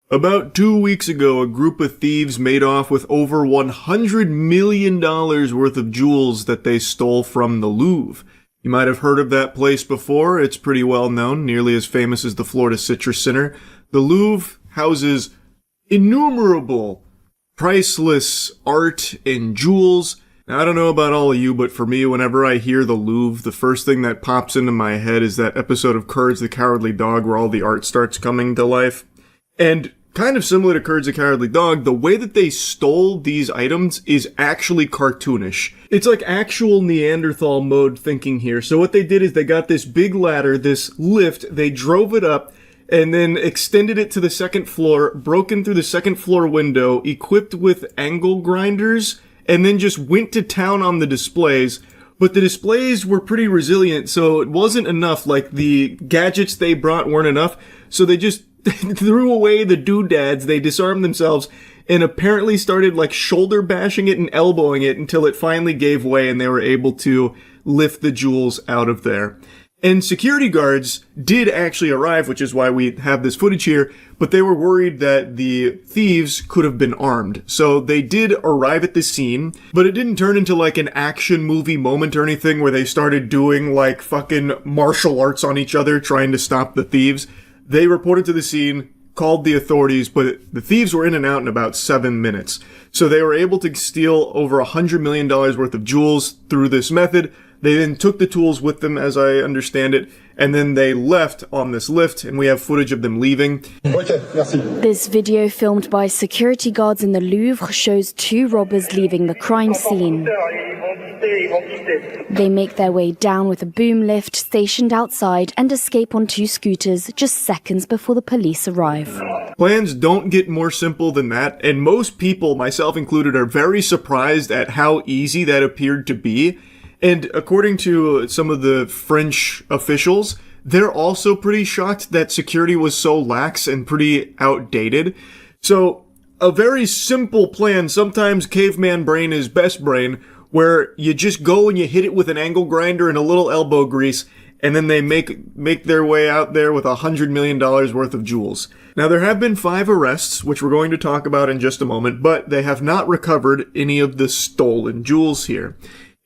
About 2 weeks ago, a group of thieves made off with over $100 million worth of jewels that they stole from the Louvre. You might have heard of that place before. It's pretty well known, nearly as famous as the Florida Citrus Center. The Louvre houses innumerable, priceless art and jewels. Now, I don't know about all of you, but for me, whenever I hear the Louvre, the first thing that pops into my head is that episode of Courage the Cowardly Dog where all the art starts coming to life. And kind of similar to Courage the Cowardly Dog, the way that they stole these items is actually cartoonish. It's like actual Neanderthal mode thinking here. So what they did is they got this big ladder, this lift, they drove it up, and then extended it to the second floor, broke in through the second floor window, equipped with angle grinders, and then just went to town on the displays. But the displays were pretty resilient, so it wasn't enough. Like, the gadgets they brought weren't enough, so they just threw away the doodads, they disarmed themselves, and apparently started like shoulder bashing it and elbowing it until it finally gave way and they were able to lift the jewels out of there. And security guards did actually arrive, which is why we have this footage here, but they were worried that the thieves could have been armed. So they did arrive at the scene, but it didn't turn into like an action movie moment or anything where they started doing like fucking martial arts on each other trying to stop the thieves. They reported to the scene, called the authorities, but the thieves were in and out in about 7 minutes. So they were able to steal over $100 million worth of jewels through this method. They then took the tools with them, as I understand it, and then they left on this lift, and we have footage of them leaving. This video filmed by security guards in the Louvre shows 2 robbers leaving the crime scene. They make their way down with a boom lift stationed outside and escape on 2 scooters just seconds before the police arrive. Plans don't get more simple than that, and most people, myself included, are very surprised at how easy that appeared to be. And according to some of the French officials, they're also pretty shocked that security was so lax and pretty outdated. So, a very simple plan, sometimes caveman brain is best brain, where you just go and you hit it with an angle grinder and a little elbow grease, and then they make their way out there with $100 million worth of jewels. Now, there have been 5 arrests, which we're going to talk about in just a moment, but they have not recovered any of the stolen jewels here.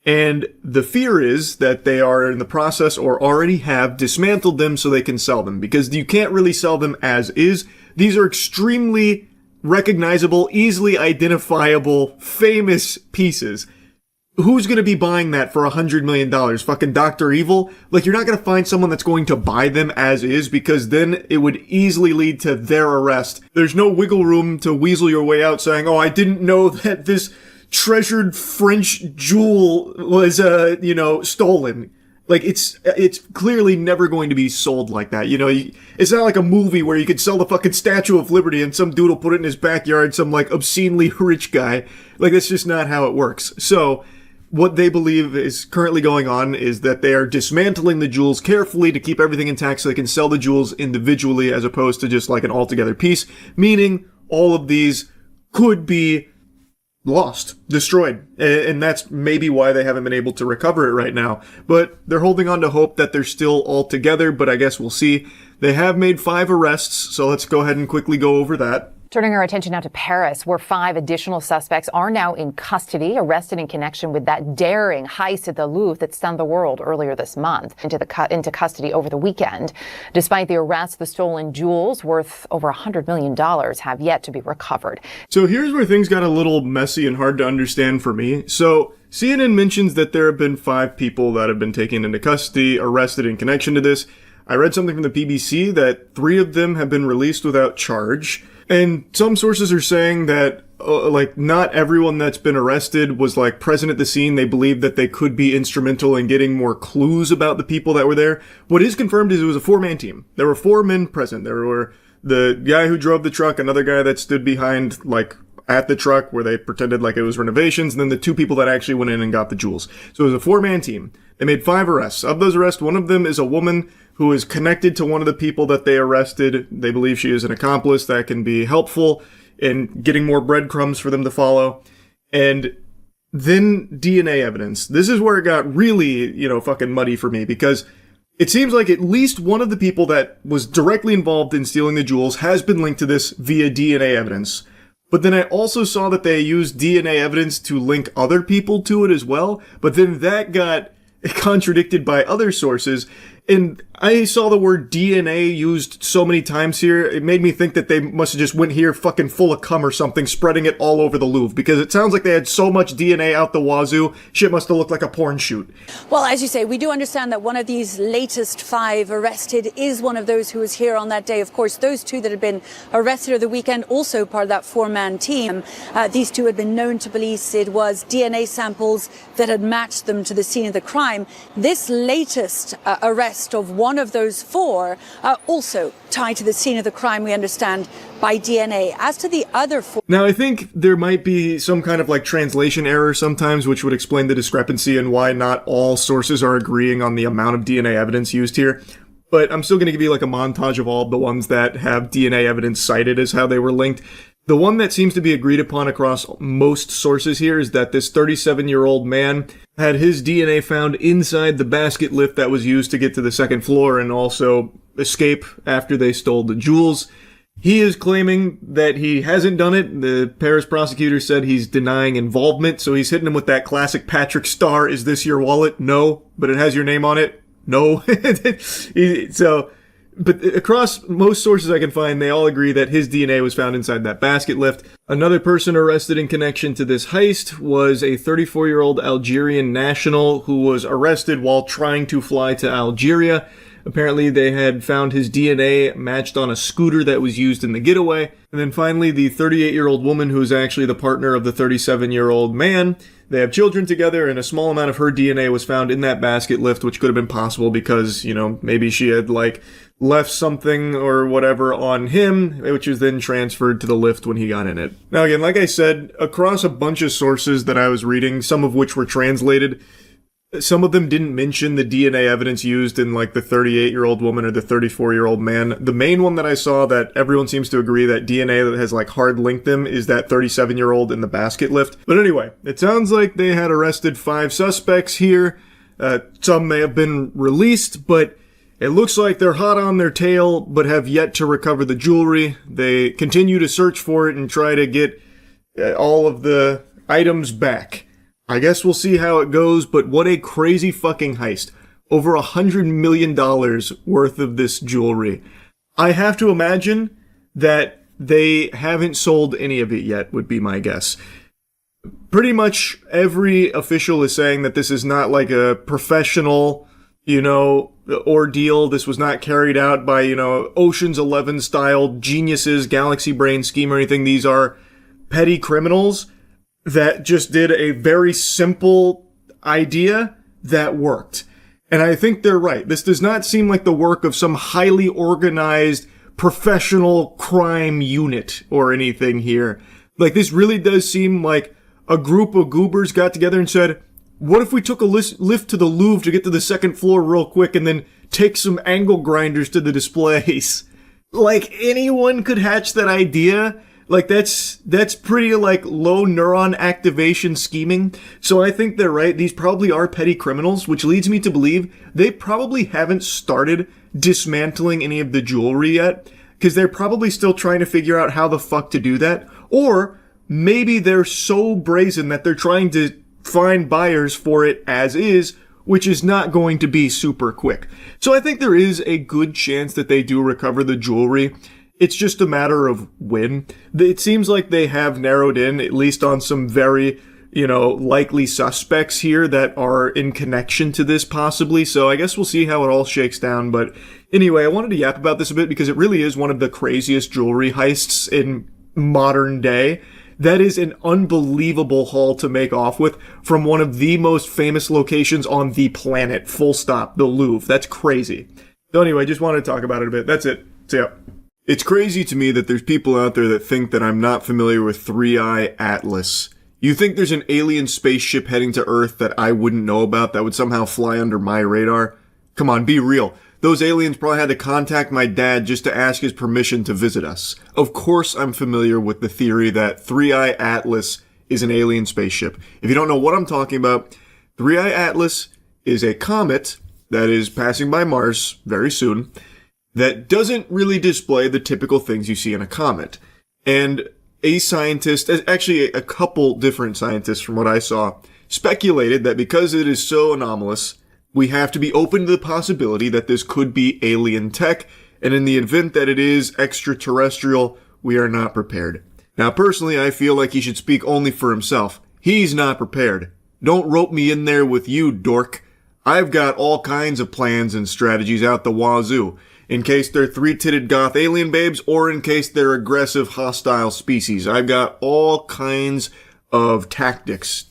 And the fear is that they are in the process or already have dismantled them so they can sell them, because you can't really sell them as is. These are extremely recognizable, easily identifiable, famous pieces. Who's going to be buying that for $100 million? Fucking Dr. Evil? Like, you're not going to find someone that's going to buy them as is, because then it would easily lead to their arrest. There's no wiggle room to weasel your way out saying, oh, I didn't know that this treasured French jewel was, stolen. Like, it's clearly never going to be sold like that. You know, it's not like a movie where you could sell the fucking Statue of Liberty and some dude will put it in his backyard, some, like, obscenely rich guy. Like, that's just not how it works. So, what they believe is currently going on is that they are dismantling the jewels carefully to keep everything intact so they can sell the jewels individually as opposed to just like an altogether piece, meaning all of these could be lost, destroyed, and that's maybe why they haven't been able to recover it right now. But they're holding on to hope that they're still all together, but I guess we'll see. They have made 5 arrests, so let's go ahead and quickly go over that. Turning our attention now to Paris, where 5 additional suspects are now in custody, arrested in connection with that daring heist at the Louvre that stunned the world earlier this month, into custody over the weekend. Despite the arrest, the stolen jewels, worth over $100 million, have yet to be recovered. So here's where things got a little messy and hard to understand for me. So CNN mentions that there have been 5 people that have been taken into custody, arrested in connection to this. I read something from the BBC that 3 of them have been released without charge. And some sources are saying that, not everyone that's been arrested was, present at the scene. They believe that they could be instrumental in getting more clues about the people that were there. What is confirmed is it was a 4-man team. There were 4 men present. There were the guy who drove the truck, another guy that stood behind, at the truck where they pretended like it was renovations, and then the 2 people that actually went in and got the jewels. So it was a 4-man team. They made 5 arrests. Of those arrests, one of them is a woman who is connected to one of the people that they arrested. They believe she is an accomplice that can be helpful in getting more breadcrumbs for them to follow. And then DNA evidence. This is where it got really, fucking muddy for me, because It seems like at least one of the people that was directly involved in stealing the jewels has been linked to this via DNA evidence. But then I also saw that they used DNA evidence to link other people to it as well, but then that got contradicted by other sources. And I saw the word DNA used so many times here, it made me think that they must have just went here fucking full of cum or something, spreading it all over the Louvre, because it sounds like they had so much DNA out the wazoo, shit must have looked like a porn shoot. Well, as you say, we do understand that one of these latest 5 arrested is one of those who was here on that day. Of course, those 2 that had been arrested over the weekend, also part of that 4-man team. These 2 had been known to police. It was DNA samples that had matched them to the scene of the crime. This latest arrest of one of those 4 also tied to the scene of the crime, we understand, by DNA. As to the other 4... Now, I think there might be some kind of like translation error sometimes, which would explain the discrepancy and why not all sources are agreeing on the amount of DNA evidence used here. But I'm still going to give you like a montage of all of the ones that have DNA evidence cited as how they were linked. The one that seems to be agreed upon across most sources here is that this 37-year-old man had his DNA found inside the basket lift that was used to get to the second floor and also escape after they stole the jewels. He is claiming that he hasn't done it. The Paris prosecutor said he's denying involvement, so he's hitting him with that classic Patrick Star, is this your wallet? No, but it has your name on it? No. But across most sources I can find, they all agree that his DNA was found inside that basket lift. Another person arrested in connection to this heist was a 34-year-old Algerian national who was arrested while trying to fly to Algeria. Apparently they had found his DNA matched on a scooter that was used in the getaway. And then finally, the 38-year-old woman who's actually the partner of the 37-year-old man. They have children together, and a small amount of her DNA was found in that basket lift, which could have been possible because, you know, maybe she had, like, left something or whatever on him, which was then transferred to the lift when he got in it. Now again, like I said, across a bunch of sources that I was reading, some of which were translated, some of them didn't mention the DNA evidence used in, like, the 38-year-old woman or the 34-year-old man. The main one that I saw that everyone seems to agree that DNA that has, like, hard linked them is that 37-year-old in the basket lift. But anyway, it sounds like they had arrested 5 suspects here. Some may have been released, but it looks like they're hot on their tail, but have yet to recover the jewelry. They continue to search for it and try to get all of the items back. I guess we'll see how it goes, but what a crazy fucking heist. Over $100 million worth of this jewelry. I have to imagine that they haven't sold any of it yet, would be my guess. Pretty much every official is saying that this is not like a professional, ordeal. This was not carried out by, Ocean's 11 style geniuses, galaxy brain scheme or anything. These are petty criminals that just did a very simple idea that worked. And I think they're right. This does not seem like the work of some highly organized professional crime unit or anything here. Like, this really does seem like a group of goobers got together and said, what if we took a lift to the Louvre to get to the second floor real quick and then take some angle grinders to the displays? Like, anyone could hatch that idea. Like, that's pretty, like, low neuron activation scheming. So I think they're right. These probably are petty criminals, which leads me to believe they probably haven't started dismantling any of the jewelry yet, because they're probably still trying to figure out how the fuck to do that. Or maybe they're so brazen that they're trying to find buyers for it as is, which is not going to be super quick. So I think there is a good chance that they do recover the jewelry. It's just a matter of when. It seems like they have narrowed in, at least on some very, likely suspects here that are in connection to this possibly. So I guess we'll see how it all shakes down. But anyway, I wanted to yap about this a bit because it really is one of the craziest jewelry heists in modern day. That is an unbelievable haul to make off with from one of the most famous locations on the planet, full stop, the Louvre. That's crazy. So anyway, just wanted to talk about it a bit. That's it. See ya. It's crazy to me that there's people out there that think that I'm not familiar with 3i Atlas. You think there's an alien spaceship heading to Earth that I wouldn't know about that would somehow fly under my radar? Come on, be real. Those aliens probably had to contact my dad just to ask his permission to visit us. Of course I'm familiar with the theory that 3i Atlas is an alien spaceship. If you don't know what I'm talking about, 3i Atlas is a comet that is passing by Mars very soon that doesn't really display the typical things you see in a comet. And a scientist, actually a couple different scientists from what I saw, speculated that because it is so anomalous, we have to be open to the possibility that this could be alien tech, and in the event that it is extraterrestrial, we are not prepared. Now, personally, I feel like he should speak only for himself. He's not prepared. Don't rope me in there with you, dork. I've got all kinds of plans and strategies out the wazoo, in case they're three-titted goth alien babes, or in case they're aggressive, hostile species. I've got all kinds of tactics.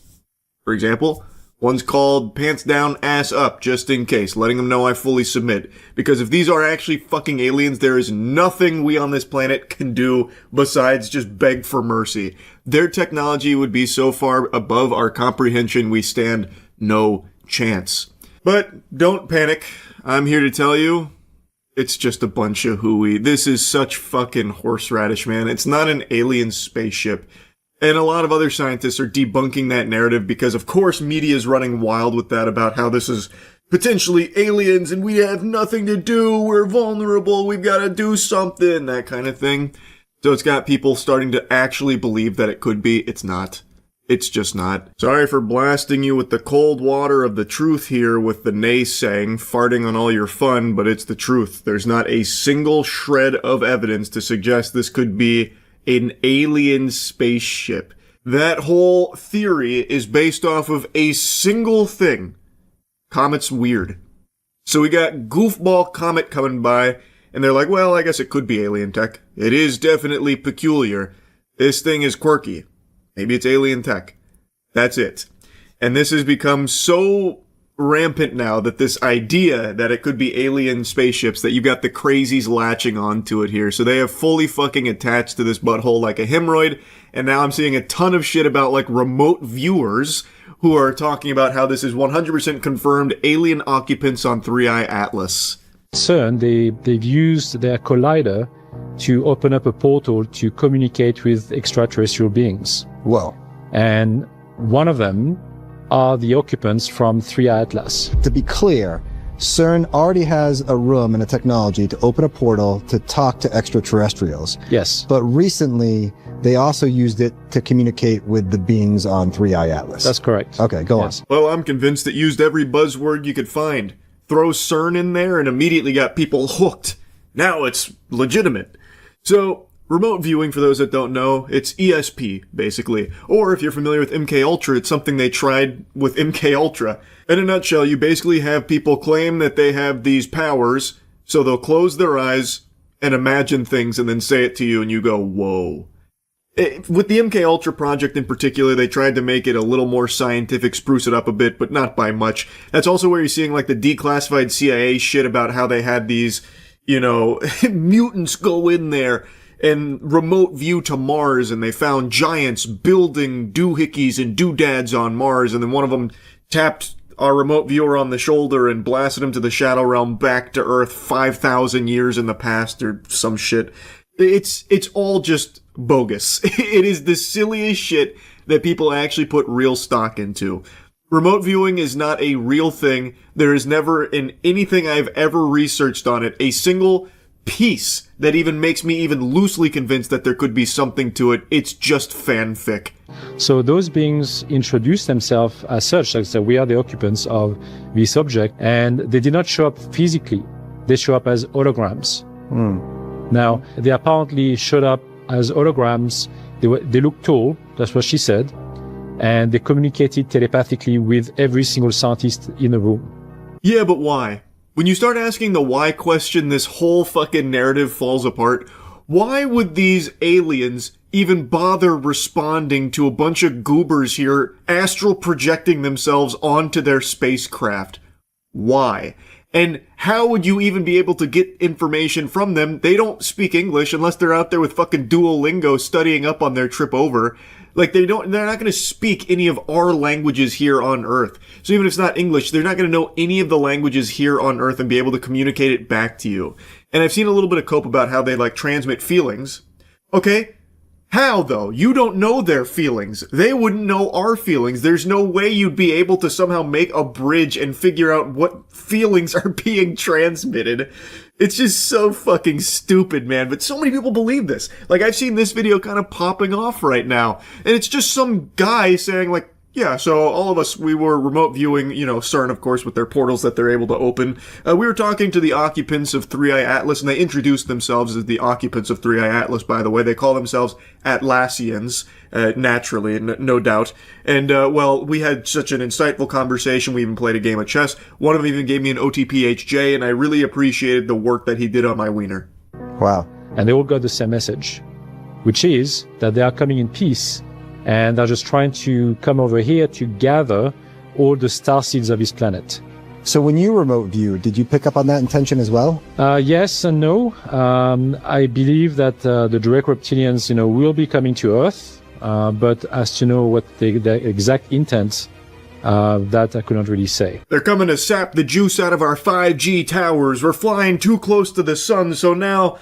For example, one's called pants down, ass up, just in case, letting them know I fully submit. Because if these are actually fucking aliens, there is nothing we on this planet can do besides just beg for mercy. Their technology would be so far above our comprehension, we stand no chance. But don't panic. I'm here to tell you, it's just a bunch of hooey. This is such fucking horseradish, man. It's not an alien spaceship. And a lot of other scientists are debunking that narrative because, of course, media is running wild with that about how this is potentially aliens and we have nothing to do, we're vulnerable, we've got to do something, that kind of thing. So it's got people starting to actually believe that it could be. It's not. It's just not. Sorry for blasting you with the cold water of the truth here with the naysaying, farting on all your fun, but it's the truth. There's not a single shred of evidence to suggest this could be an alien spaceship. That whole theory is based off of a single thing. Comet's weird. So we got goofball comet coming by, and they're like, well, I guess it could be alien tech. It is definitely peculiar. This thing is quirky. Maybe it's alien tech. That's it. And this has become so rampant now that this idea that it could be alien spaceships that you got the crazies latching onto it here. So they have fully fucking attached to this butthole like a hemorrhoid. And now I'm seeing a ton of shit about like remote viewers who are talking about how this is 100% confirmed alien occupants on 3i Atlas. CERN, they've used their collider to open up a portal to communicate with extraterrestrial beings. Whoa. And one of them are the occupants from 3i Atlas. To be clear, CERN already has a room and a technology to open a portal to talk to extraterrestrials. Yes. But recently, they also used it to communicate with the beings on 3i Atlas. That's correct. Okay, go on. Well, I'm convinced it used every buzzword you could find. Throw CERN in there and immediately got people hooked. Now it's legitimate. So, remote viewing, for those that don't know, it's ESP, basically. Or if you're familiar with MKUltra, it's something they tried with MKUltra. In a nutshell, you basically have people claim that they have these powers, so they'll close their eyes and imagine things and then say it to you and you go, whoa. With the MKUltra project in particular, they tried to make it a little more scientific, spruce it up a bit, but not by much. That's also where you're seeing like the declassified CIA shit about how they had these, mutants go in there and remote view to Mars, and they found giants building doohickeys and doodads on Mars, and then one of them tapped our remote viewer on the shoulder and blasted him to the Shadow Realm back to Earth 5,000 years in the past or some shit. It's all just bogus. It is the silliest shit that people actually put real stock into. Remote viewing is not a real thing. There is never, in anything I've ever researched on it, a single piece that even makes me even loosely convinced that there could be something to it. It's just fanfic. So those beings introduce themselves as such, like we are the occupants of this object, and they did not show up physically. They show up as holograms. Now, they apparently showed up as holograms. They look tall, that's what she said, and they communicated telepathically with every single scientist in the room. Yeah, but why? When you start asking the why question, this whole fucking narrative falls apart. Why would these aliens even bother responding to a bunch of goobers here astral projecting themselves onto their spacecraft? Why? And how would you even be able to get information from them? They don't speak English unless they're out there with fucking Duolingo studying up on their trip over. Like, they're not going to speak any of our languages here on Earth. So even if it's not English, they're not going to know any of the languages here on Earth and be able to communicate it back to you. And I've seen a little bit of cope about how they, transmit feelings. Okay, How, though? You don't know their feelings. They wouldn't know our feelings. There's no way you'd be able to somehow make a bridge and figure out what feelings are being transmitted. It's just so fucking stupid, man. But so many people believe this. Like, I've seen this video kind of popping off right now. And it's just some guy saying, like, yeah, so all of us, we were remote viewing, CERN, of course, with their portals that they're able to open. We were talking to the occupants of 3i Atlas, and they introduced themselves as the occupants of 3i Atlas, by the way. They call themselves Atlassians, naturally, no doubt. And, well, we had such an insightful conversation. We even played a game of chess. One of them even gave me an OTPHJ, and I really appreciated the work that he did on my wiener. Wow. And they all got the same message, which is that they are coming in peace. And they're just trying to come over here to gather all the star seeds of his planet. So when you remote viewed, did you pick up on that intention as well? Yes and no. I believe that the direct reptilians, will be coming to Earth, but as to know what the exact intent, that I couldn't really say. They're coming to sap the juice out of our 5G towers. We're flying too close to the sun, so now...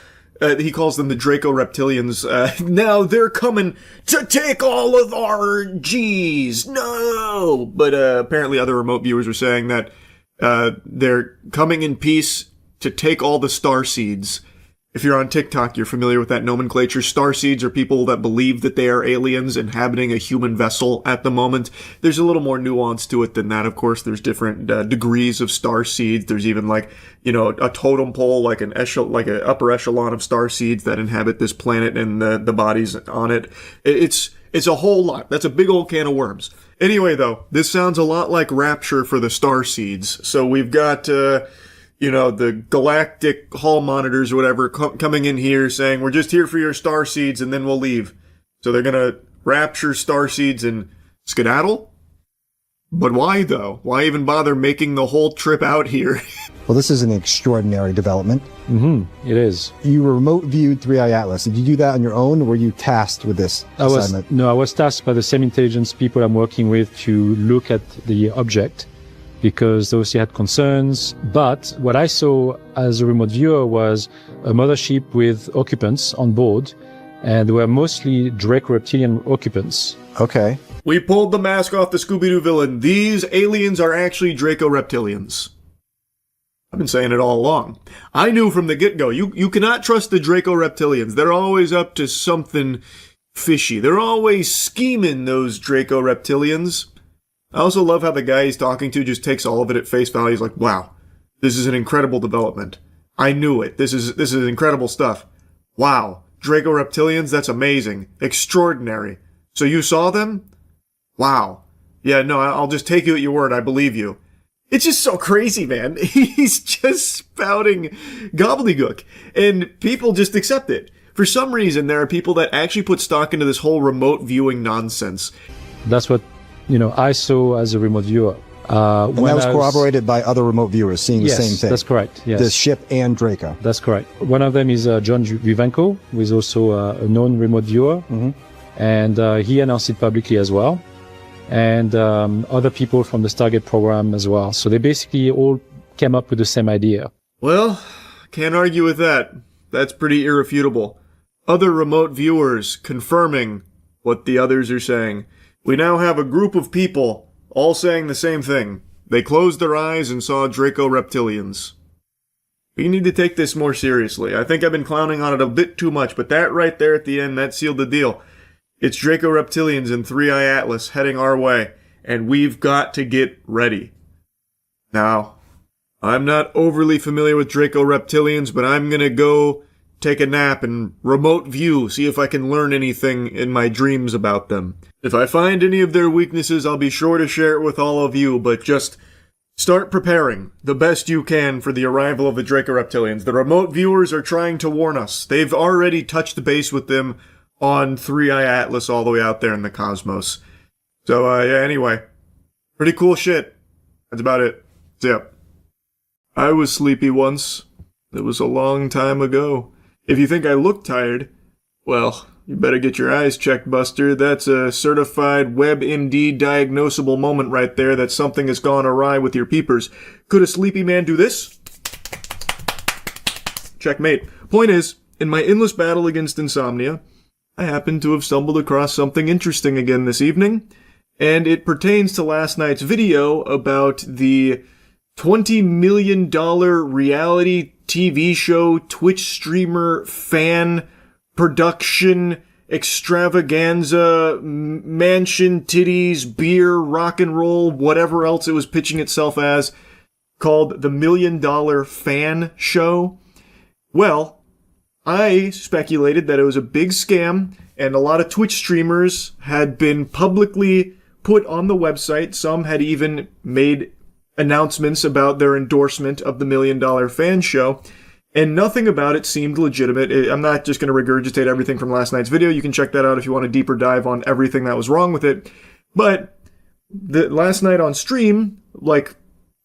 he calls them the Draco Reptilians. Now they're coming to take all of our G's. No! But apparently other remote viewers are saying that they're coming in peace to take all the star seeds. If you're on TikTok, you're familiar with that nomenclature. Star seeds are people that believe that they are aliens inhabiting a human vessel at the moment. There's a little more nuance to it than that, of course. There's different degrees of star seeds. There's even like, a totem pole, like an upper echelon of star seeds that inhabit this planet and the bodies on it. It's a whole lot. That's a big old can of worms. Anyway, though, this sounds a lot like Rapture for the star seeds. So we've got... the galactic hall monitors or whatever coming in here saying, we're just here for your star seeds and then we'll leave. So they're gonna rapture star seeds and skedaddle? But why, though? Why even bother making the whole trip out here? Well, this is an extraordinary development. It is. You remote viewed 3i Atlas. Did you do that on your own, or were you tasked with this assignment? I was tasked by the same intelligence people I'm working with to look at the object, because those had concerns. But what I saw as a remote viewer was a mothership with occupants on board, and they were mostly Draco reptilian occupants. Okay. We pulled the mask off the Scooby-Doo villain. These aliens are actually Draco reptilians. I've been saying it all along. I knew from the get-go, you cannot trust the Draco reptilians. They're always up to something fishy. They're always scheming, those Draco reptilians. I also love how the guy he's talking to just takes all of it at face value. He's like, wow, this is an incredible development. I knew it. This is incredible stuff. Wow. Draco reptilians, that's amazing. Extraordinary. So you saw them? Wow. Yeah, no, I'll just take you at your word. I believe you. It's just so crazy, man. He's just spouting gobbledygook. And people just accept it. For some reason, there are people that actually put stock into this whole remote viewing nonsense. That's what I saw as a remote viewer. And that was corroborated by other remote viewers seeing the same thing. That's correct. Yes. The ship and Draco. That's correct. One of them is John Vivanco, who is also a known remote viewer. And he announced it publicly as well. And other people from the Stargate program as well. So they basically all came up with the same idea. Well, can't argue with that. That's pretty irrefutable. Other remote viewers confirming what the others are saying. We now have a group of people all saying the same thing. They closed their eyes and saw Draco reptilians. We need to take this more seriously. I think I've been clowning on it a bit too much, but that right there at the end, that sealed the deal. It's Draco reptilians and 3i Atlas heading our way, and we've got to get ready. Now, I'm not overly familiar with Draco reptilians, but I'm gonna go take a nap and remote view, see if I can learn anything in my dreams about them. If I find any of their weaknesses, I'll be sure to share it with all of you, but just start preparing the best you can for the arrival of the Draco reptilians. The remote viewers are trying to warn us. They've already touched base with them on 3i Atlas all the way out there in the cosmos. So, anyway. Pretty cool shit. That's about it. Yep. I was sleepy once. It was a long time ago. If you think I look tired, well, you better get your eyes checked, Buster. That's a certified WebMD diagnosable moment right there that something has gone awry with your peepers. Could a sleepy man do this? Checkmate. Point is, in my endless battle against insomnia, I happen to have stumbled across something interesting again this evening, and it pertains to last night's video about the $20 million reality TV show, Twitch streamer, fan, production, extravaganza, mansion, titties, beer, rock and roll, whatever else it was pitching itself as, called the $1 Million Fan Show. Well, I speculated that it was a big scam, and a lot of Twitch streamers had been publicly put on the website. Some had even made announcements about their endorsement of the $1 Million Fan Show, and nothing about it seemed legitimate. I'm not just going to regurgitate everything from last night's video. You can check that out if you want a deeper dive on everything that was wrong with it. But last night on stream, like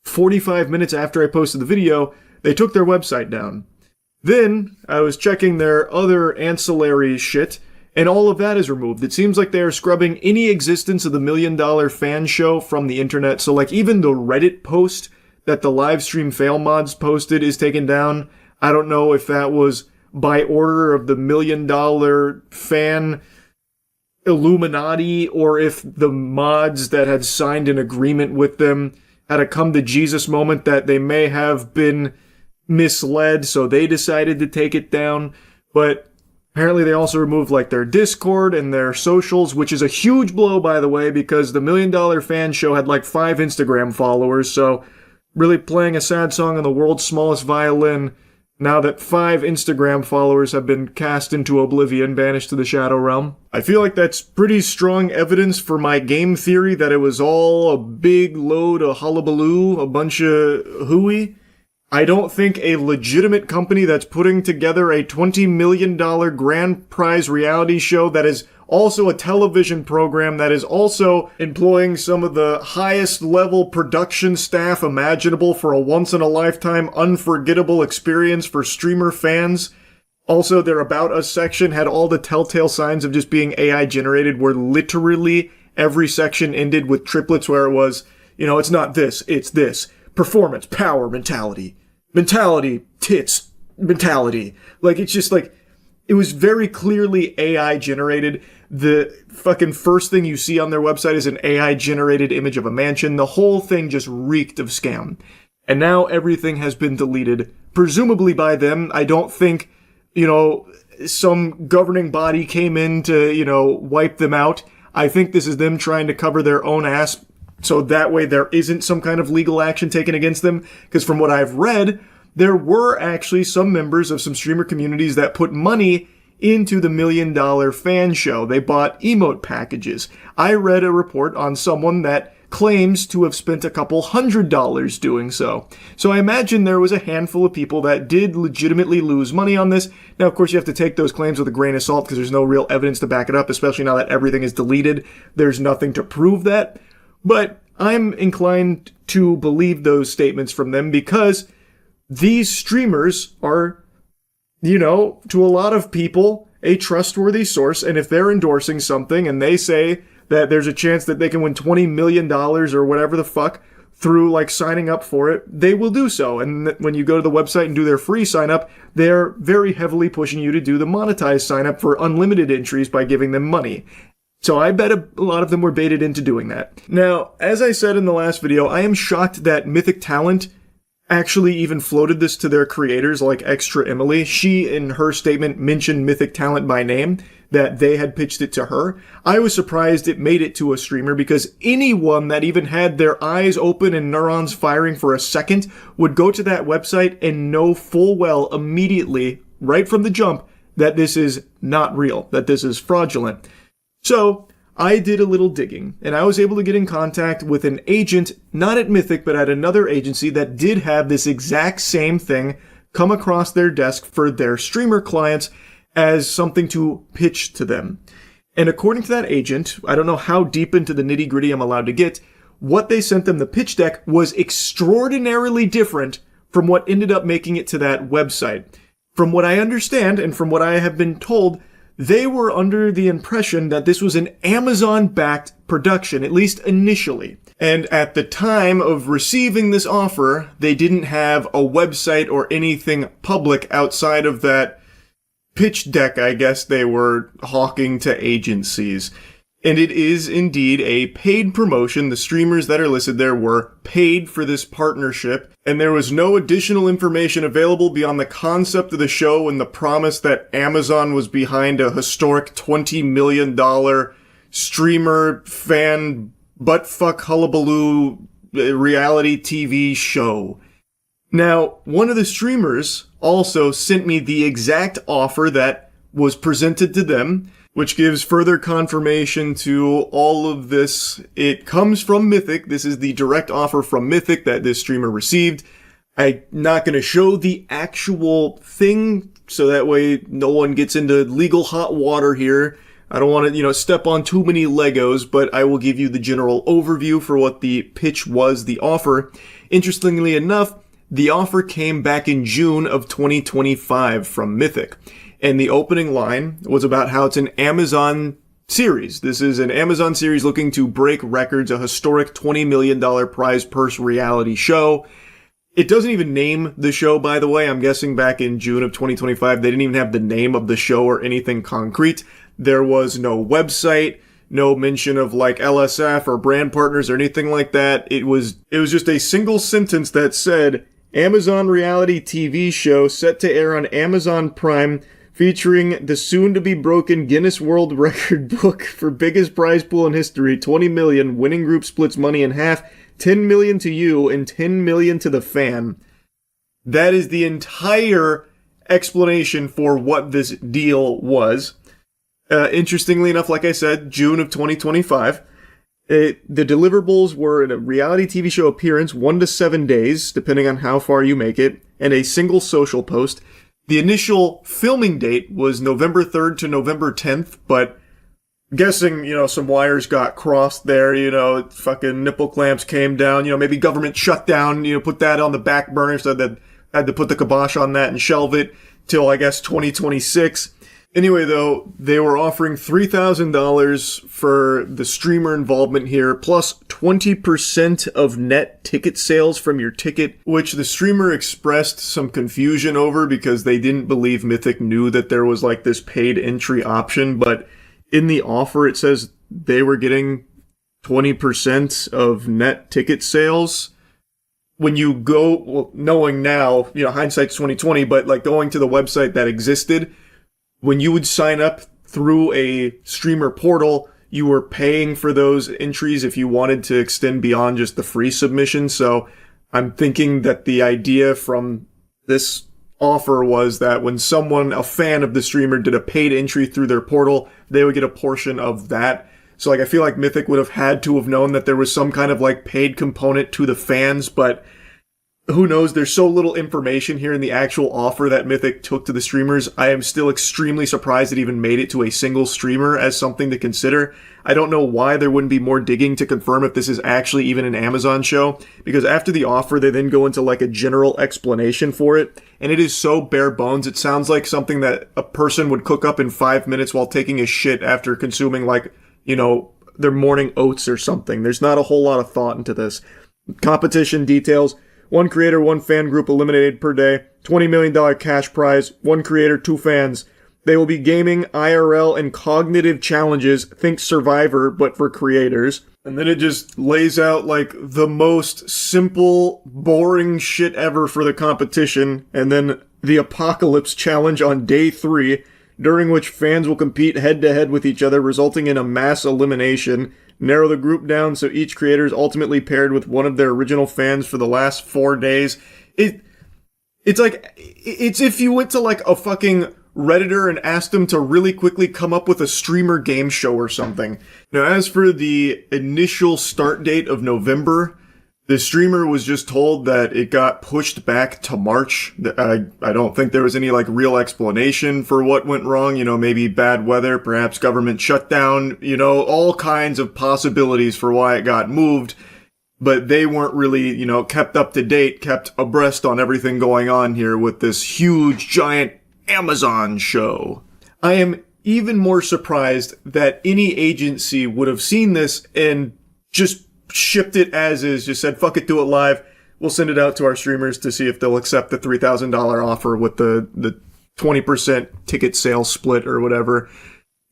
45 minutes after I posted the video, they took their website down. Then I was checking their other ancillary shit, and all of that is removed. It seems like they are scrubbing any existence of the $1 Million Fan Show from the internet. So like even the Reddit post that the livestream fail mods posted is taken down. I don't know if that was by order of the $1 Million Fan Illuminati, or if the mods that had signed an agreement with them had a come to Jesus moment that they may have been misled, so they decided to take it down. But apparently they also removed like their Discord and their socials, which is a huge blow, by the way, because the $1 Million Fan Show had like 5 Instagram followers, so really playing a sad song on the world's smallest violin now that 5 Instagram followers have been cast into oblivion, banished to the Shadow Realm. I feel like that's pretty strong evidence for my game theory that it was all a big load of hullabaloo, a bunch of hooey. I don't think a legitimate company that's putting together a $20 million grand prize reality show that is also a television program that is also employing some of the highest level production staff imaginable for a once-in-a-lifetime unforgettable experience for streamer fans. Also, their About Us section had all the telltale signs of just being AI generated, where literally every section ended with triplets where it was, you know, it's not this, it's this. Performance, power, mentality. Mentality, tits, mentality. Like, it's just like, it was very clearly AI generated. The fucking first thing you see on their website is an AI generated image of a mansion. The whole thing just reeked of scam. And now everything has been deleted, presumably by them. I don't think, you know, some governing body came in to, you know, wipe them out. I think this is them trying to cover their own ass, so that way there isn't some kind of legal action taken against them. Because from what I've read, there were actually some members of some streamer communities that put money into the $1 Million Fan Show. They bought emote packages. I read a report on someone that claims to have spent a couple $100 doing so. So I imagine there was a handful of people that did legitimately lose money on this. Now, of course, you have to take those claims with a grain of salt because there's no real evidence to back it up, especially now that everything is deleted. There's nothing to prove that. But I'm inclined to believe those statements from them because these streamers are, you know, to a lot of people, a trustworthy source. And if they're endorsing something and they say that there's a chance that they can win $20 million or whatever the fuck through like signing up for it, they will do so. And when you go to the website and do their free sign up, they're very heavily pushing you to do the monetized sign up for unlimited entries by giving them money. So I bet a lot of them were baited into doing that. Now, as I said in the last video, I am shocked that Mythic Talent actually even floated this to their creators like Extra Emily. She, in her statement, mentioned Mythic Talent by name, that they had pitched it to her. I was surprised it made it to a streamer because anyone that even had their eyes open and neurons firing for a second would go to that website and know full well immediately, right from the jump, that this is not real, that this is fraudulent. So I did a little digging, and I was able to get in contact with an agent, not at Mythic, but at another agency that did have this exact same thing come across their desk for their streamer clients as something to pitch to them. And according to that agent, I don't know how deep into the nitty-gritty I'm allowed to get, what they sent them, the pitch deck, was extraordinarily different from what ended up making it to that website. From what I understand, and from what I have been told, they were under the impression that this was an Amazon-backed production, at least initially. And at the time of receiving this offer, they didn't have a website or anything public outside of that pitch deck, I guess they were hawking to agencies. And it is indeed a paid promotion. The streamers that are listed there were paid for this partnership, and there was no additional information available beyond the concept of the show and the promise that Amazon was behind a historic $20 million streamer fan buttfuck hullabaloo reality TV show. Now, one of the streamers also sent me the exact offer that was presented to them, which gives further confirmation to all of this. It comes from Mythic. This is the direct offer from Mythic that this streamer received. I'm not going to show the actual thing, so that way no one gets into legal hot water here. I don't want to, step on too many Legos, but I will give you the general overview for what the pitch was, the offer. Interestingly enough, the offer came back in June of 2025 from Mythic. And the opening line was about how it's an Amazon series. This is an Amazon series looking to break records, a historic $20 million prize purse reality show. It doesn't even name the show, by the way. I'm guessing back in June of 2025, they didn't even have the name of the show or anything concrete. There was no website, no mention of like LSF or brand partners or anything like that. It was just a single sentence that said, Amazon reality TV show set to air on Amazon Prime, featuring the soon-to-be-broken Guinness World Record book for biggest prize pool in history, $20 million. Winning group splits money in half, $10 million to you and $10 million to the fan. That is the entire explanation for what this deal was. Interestingly enough, like I said, June of 2025. The deliverables were a reality TV show appearance, 1 to 7 days, depending on how far you make it, and a single social post. The initial filming date was November 3rd to November 10th, but guessing, some wires got crossed there, fucking nipple clamps came down, maybe government shutdown, put that on the back burner, so that had to put the kibosh on that and shelve it till, I guess, 2026. Anyway, though, they were offering $3,000 for the streamer involvement here, plus 20% of net ticket sales from your ticket, which the streamer expressed some confusion over because they didn't believe Mythic knew that there was like this paid entry option. But in the offer, it says they were getting 20% of net ticket sales. When you go, well, knowing now, hindsight's 2020, but like going to the website that existed, when you would sign up through a streamer portal, you were paying for those entries if you wanted to extend beyond just the free submission. So I'm thinking that the idea from this offer was that when someone, a fan of the streamer, did a paid entry through their portal, they would get a portion of that. So I feel like Mythic would have had to have known that there was some kind of like paid component to the fans, but who knows? There's so little information here in the actual offer that Mythic took to the streamers. I am still extremely surprised it even made it to a single streamer as something to consider. I don't know why there wouldn't be more digging to confirm if this is actually even an Amazon show, because after the offer, they then go into like a general explanation for it, and it is so bare bones. It sounds like something that a person would cook up in 5 minutes while taking a shit after consuming their morning oats or something. There's not a whole lot of thought into this. Competition details. 1 creator, 1 fan group eliminated per day. $20 million cash prize. 1 creator, 2 fans. They will be gaming, IRL, and cognitive challenges. Think Survivor, but for creators. And then it just lays out like the most simple, boring shit ever for the competition. And then the Apocalypse Challenge on day 3, during which fans will compete head-to-head with each other, resulting in a mass elimination. Narrow the group down so each creator is ultimately paired with one of their original fans for the last 4 days. It's if you went to like a fucking Redditor and asked them to really quickly come up with a streamer game show or something. Now, as for the initial start date of November, the streamer was just told that it got pushed back to March. I don't think there was any like real explanation for what went wrong. Maybe bad weather, perhaps government shutdown, all kinds of possibilities for why it got moved. But they weren't really, kept up to date, kept abreast on everything going on here with this huge, giant Amazon show. I am even more surprised that any agency would have seen this and just shipped it as is, just said, fuck it, do it live. We'll send it out to our streamers to see if they'll accept the $3,000 offer with the 20% ticket sales split or whatever.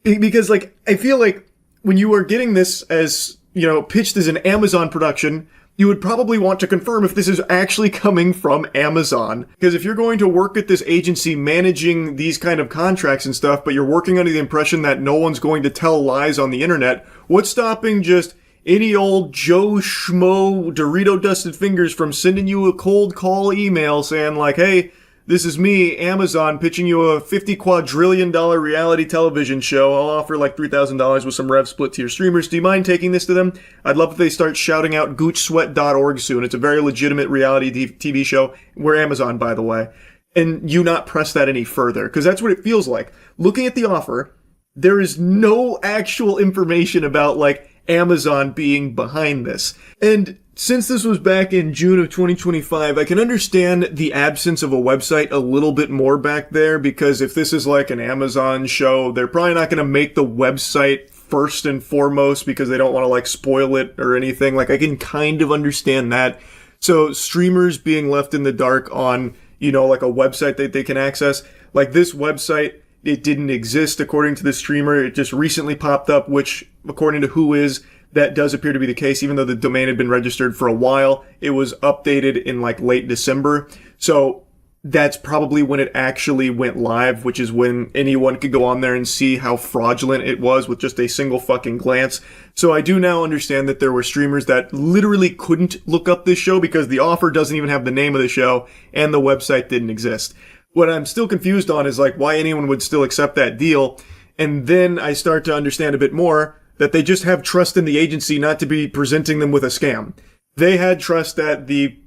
Because, like, I feel like when you are getting this as, you know, pitched as an Amazon production, you would probably want to confirm if this is actually coming from Amazon. Because if you're going to work at this agency managing these kind of contracts and stuff, but you're working under the impression that no one's going to tell lies on the internet, what's stopping just any old Joe Schmo Dorito dusted fingers from sending you a cold call email saying like, hey, this is me, Amazon, pitching you a $50 quadrillion reality television show. I'll offer like $3,000 with some rev split to your streamers. Do you mind taking this to them? I'd love if they start shouting out goochsweat.org soon. It's a very legitimate reality TV show. We're Amazon, by the way. And you not press that any further, because that's what it feels like. Looking at the offer, there is no actual information about like Amazon being behind this. And since this was back in June of 2025, I can understand the absence of a website a little bit more back there, because if this is like an Amazon show, they're probably not going to make the website first and foremost because they don't want to like spoil it or anything. Like, I can kind of understand that. So streamers being left in the dark on, you know, like a website that they can access, like this website, it didn't exist according to the streamer. It just recently popped up, which according to Whois, that does appear to be the case, even though the domain had been registered for a while. It was updated in like late December. So that's probably when it actually went live, which is when anyone could go on there and see how fraudulent it was with just a single fucking glance. So I do now understand that there were streamers that literally couldn't look up this show because the offer doesn't even have the name of the show and the website didn't exist. What I'm still confused on is like why anyone would still accept that deal. And then I start to understand a bit more that they just have trust in the agency not to be presenting them with a scam. They had trust that the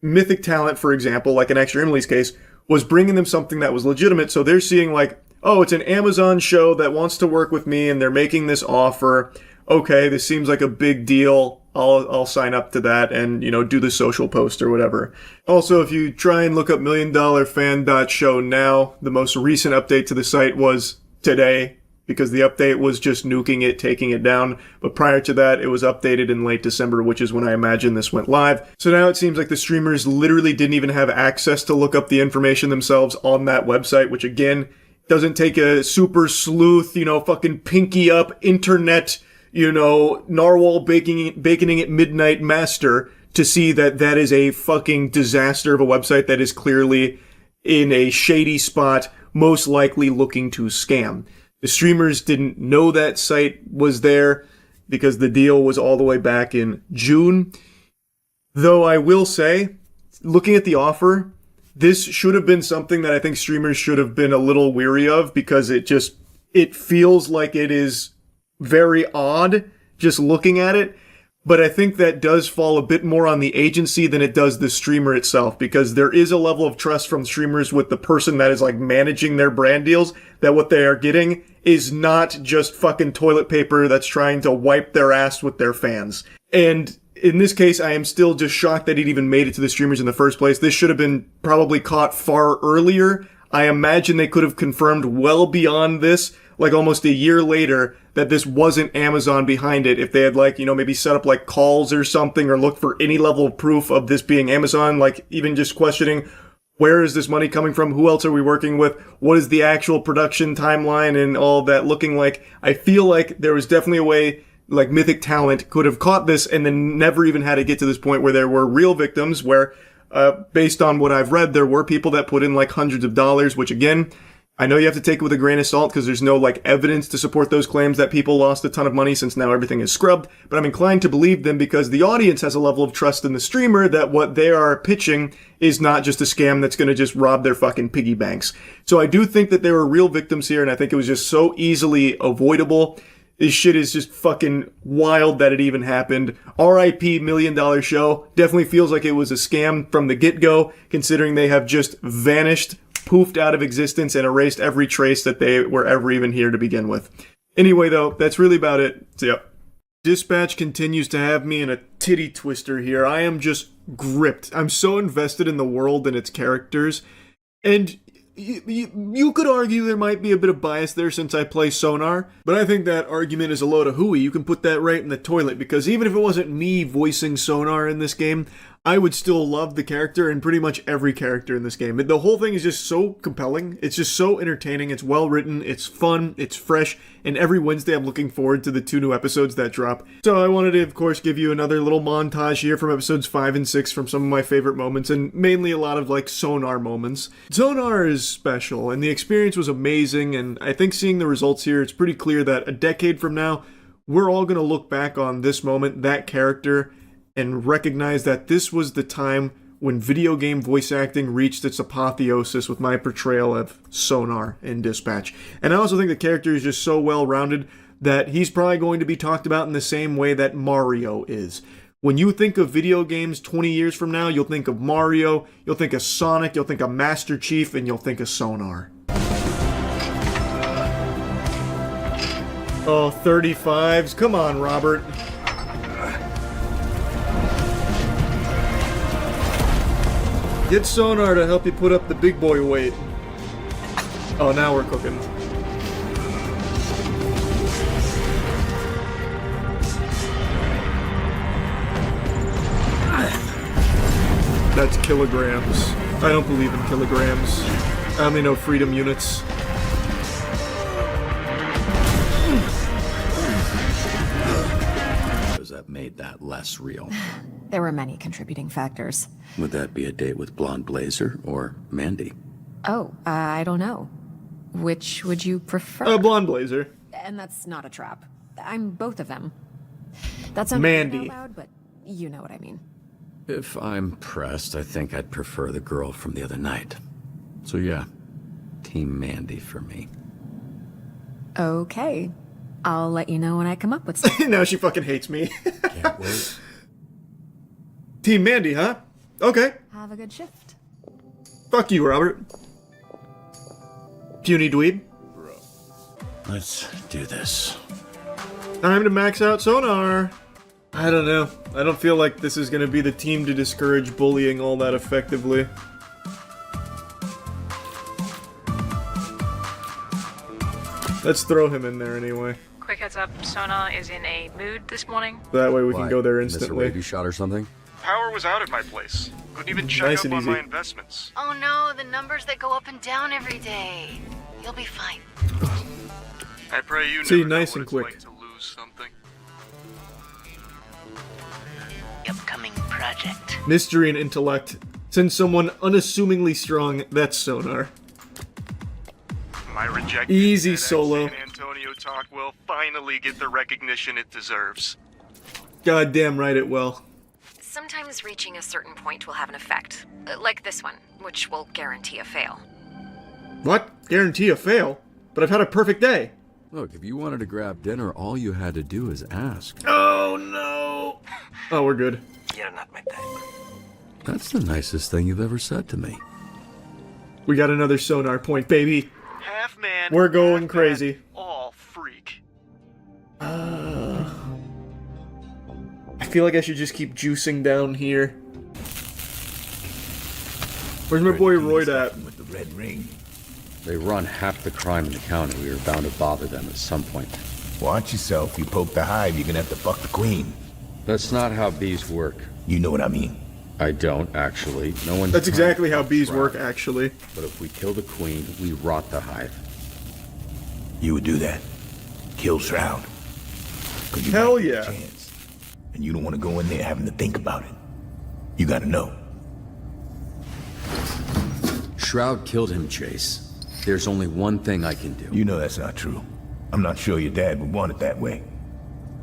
mythic talent, for example, like in Extra Emily's case, was bringing them something that was legitimate. So they're seeing like, oh, it's an Amazon show that wants to work with me and they're making this offer. Okay, this seems like a big deal. I'll sign up to that and, you know, do the social post or whatever. Also, if you try and look up milliondollarfan.show now, the most recent update to the site was today, because the update was just nuking it, taking it down. But prior to that, it was updated in late December, which is when I imagine this went live. So now it seems like the streamers literally didn't even have access to look up the information themselves on that website, which again, doesn't take a super sleuth, you know, fucking pinky up internet, you know, narwhal baconing at midnight master to see that that is a fucking disaster of a website that is clearly in a shady spot, most likely looking to scam. The streamers didn't know that site was there because the deal was all the way back in June. Though I will say, looking at the offer, this should have been something that I think streamers should have been a little weary of, because it feels like it is very odd just looking at it. But I think that does fall a bit more on the agency than it does the streamer itself, because there is a level of trust from streamers with the person that is like managing their brand deals, that what they are getting is not just fucking toilet paper that's trying to wipe their ass with their fans. And in this case, I am still just shocked that it even made it to the streamers in the first place. This should have been probably caught far earlier. I imagine they could have confirmed well beyond this, like almost a year later, that this wasn't Amazon behind it. If they had like, you know, maybe set up like calls or something, or looked for any level of proof of this being Amazon, like even just questioning, where is this money coming from? Who else are we working with? What is the actual production timeline and all that looking like? I feel like there was definitely a way like Mythic Talent could have caught this and then never even had to get to this point where there were real victims, where based on what I've read, there were people that put in like hundreds of dollars, which again, I know you have to take it with a grain of salt because there's no like evidence to support those claims that people lost a ton of money, since now everything is scrubbed, but I'm inclined to believe them because the audience has a level of trust in the streamer that what they are pitching is not just a scam that's going to just rob their fucking piggy banks. So I do think that there were real victims here, and I think it was just so easily avoidable. This shit is just fucking wild that it even happened. R.I.P. $1 Million Show. Definitely feels like it was a scam from the get-go, considering they have just vanished, poofed out of existence, and erased every trace that they were ever even here to begin with. Anyway, though, that's really about it. So, yeah. Dispatch continues to have me in a titty twister here. I am just gripped. I'm so invested in the world and its characters. And you could argue there might be a bit of bias there since I play Sonar, but I think that argument is a load of hooey. You can put that right in the toilet, because even if it wasn't me voicing Sonar in this game, I would still love the character and pretty much every character in this game. The whole thing is just so compelling. It's just so entertaining. It's well written. It's fun. It's fresh. And every Wednesday I'm looking forward to the 2 new episodes that drop. So I wanted to, of course, give you another little montage here from episodes 5 and 6 from some of my favorite moments, and mainly a lot of like Sonar moments. Sonar is special, and the experience was amazing, and I think seeing the results here, it's pretty clear that a decade from now, we're all going to look back on this moment, that character, and recognize that this was the time when video game voice acting reached its apotheosis with my portrayal of Sonar in Dispatch. And I also think the character is just so well-rounded that he's probably going to be talked about in the same way that Mario is. When you think of video games 20 years from now, you'll think of Mario, you'll think of Sonic, you'll think of Master Chief, and you'll think of Sonar. Oh, 35s. Come on, Robert. Get Sonar to help you put up the big boy weight. Oh, now we're cooking. That's kilograms. I don't believe in kilograms. I only know freedom units. That made that less real. There were many contributing factors. Would that be a date with Blonde Blazer or Mandy? Oh, I don't know. Which would you prefer? Blonde Blazer. And that's not a trap. I'm both of them. That's Mandy. Loud, but you know what I mean. If I'm pressed, I think I'd prefer the girl from the other night. So yeah, Team Mandy for me. Okay. I'll let you know when I come up with something. Now she fucking hates me. Can't wait. Team Mandy, huh? Okay. Have a good shift. Fuck you, Robert. Puny dweeb. Let's do this. Time to max out Sonar. I don't know. I don't feel like this is gonna be the team to discourage bullying all that effectively. Let's throw him in there anyway. Quick heads up, Sona is in a mood this morning. That way we can Why? go there Miss a instantly. radio shot or something? Power was out at my place. Couldn't even check Nice up and on easy. my investments. Oh no, the numbers that go up and down every day. You'll be fine. I pray you See, never know nice what and it's quick. like to lose something. Upcoming project. Mystery and intellect. Send someone unassumingly strong, that's Sonar. My rejected Easy TEDx solo. San Antonio talk will finally get the recognition it deserves. Goddamn right it will. Sometimes reaching a certain point will have an effect. Like this one, which will guarantee a fail. What? Guarantee a fail? But I've had a perfect day. Look, if you wanted to grab dinner, all you had to do is ask. Oh no! Oh, we're good. You're not my type. That's the nicest thing you've ever said to me. We got another Sonar point, baby. Half man. We're going half crazy. Man, all freak. I feel like I should just keep juicing down here. Where's my boy Royd at? With the red ring. They run half the crime in the county. We were bound to bother them at some point. Watch yourself. You poke the hive, you're gonna have to fuck the queen. That's not how bees work. You know what I mean. I don't, actually. No one's That's trying exactly to how fuck bees Shroud. work, actually. But if we kill the queen, we rot the hive. You would do that. Kill Shroud. 'Cause you Hell might get a yeah. chance. And you don't want to go in there having to think about it. You gotta know. Shroud killed him, Chase. There's only one thing I can do. You know that's not true. I'm not sure your dad would want it that way.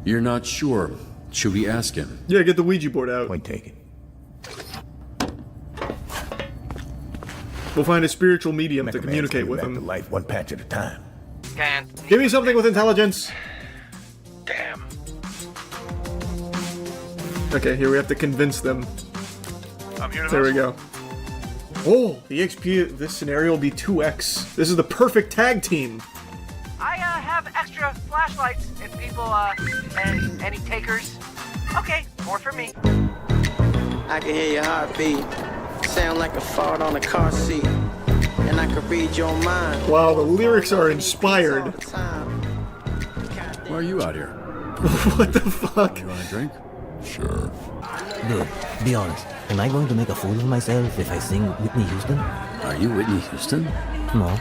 You're not sure. Should we ask him? Yeah, get the Ouija board out. Point taken. We'll find a spiritual medium Make to a man's communicate coming with back him. to life one patch at a time. Give me something with intelligence. Damn. Okay, here we have to convince them. I'm here to There we hustle. go. Oh, the XP of this scenario will be 2x. This is the perfect tag team. I have extra flashlights if people, any takers. Okay, more for me. I can hear your heartbeat. Sound like a fart on a car seat. And I can read your mind. Wow, the lyrics are inspired. Why are you out here? What the fuck? You want a drink? Sure. Dude, be honest. Am I going to make a fool of myself if I sing Whitney Houston? Are you Whitney Houston? No.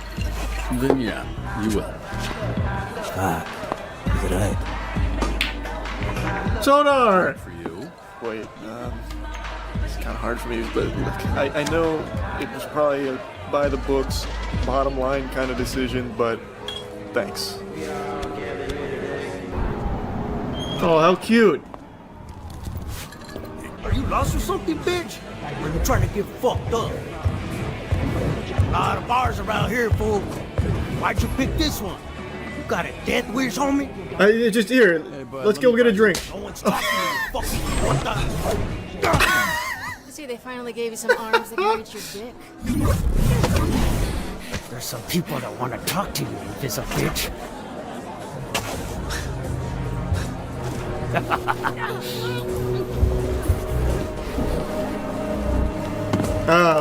Then yeah, you will. Fuck. Is it right? Sonar! For you. Wait, it's kind of hard for me, but look, I know it was probably a by the books, bottom line kind of decision, but thanks. Oh, how cute. Are you lost or something, bitch? Or you trying to get fucked up? A lot of bars around here, fool. Why'd you pick this one? You got a death wish, homie? Just here. Let's go get a drink. No one's talking to you, fucking what the? See, they finally gave you some arms that can reach your dick. There's some people that want to talk to you, you piece of bitch.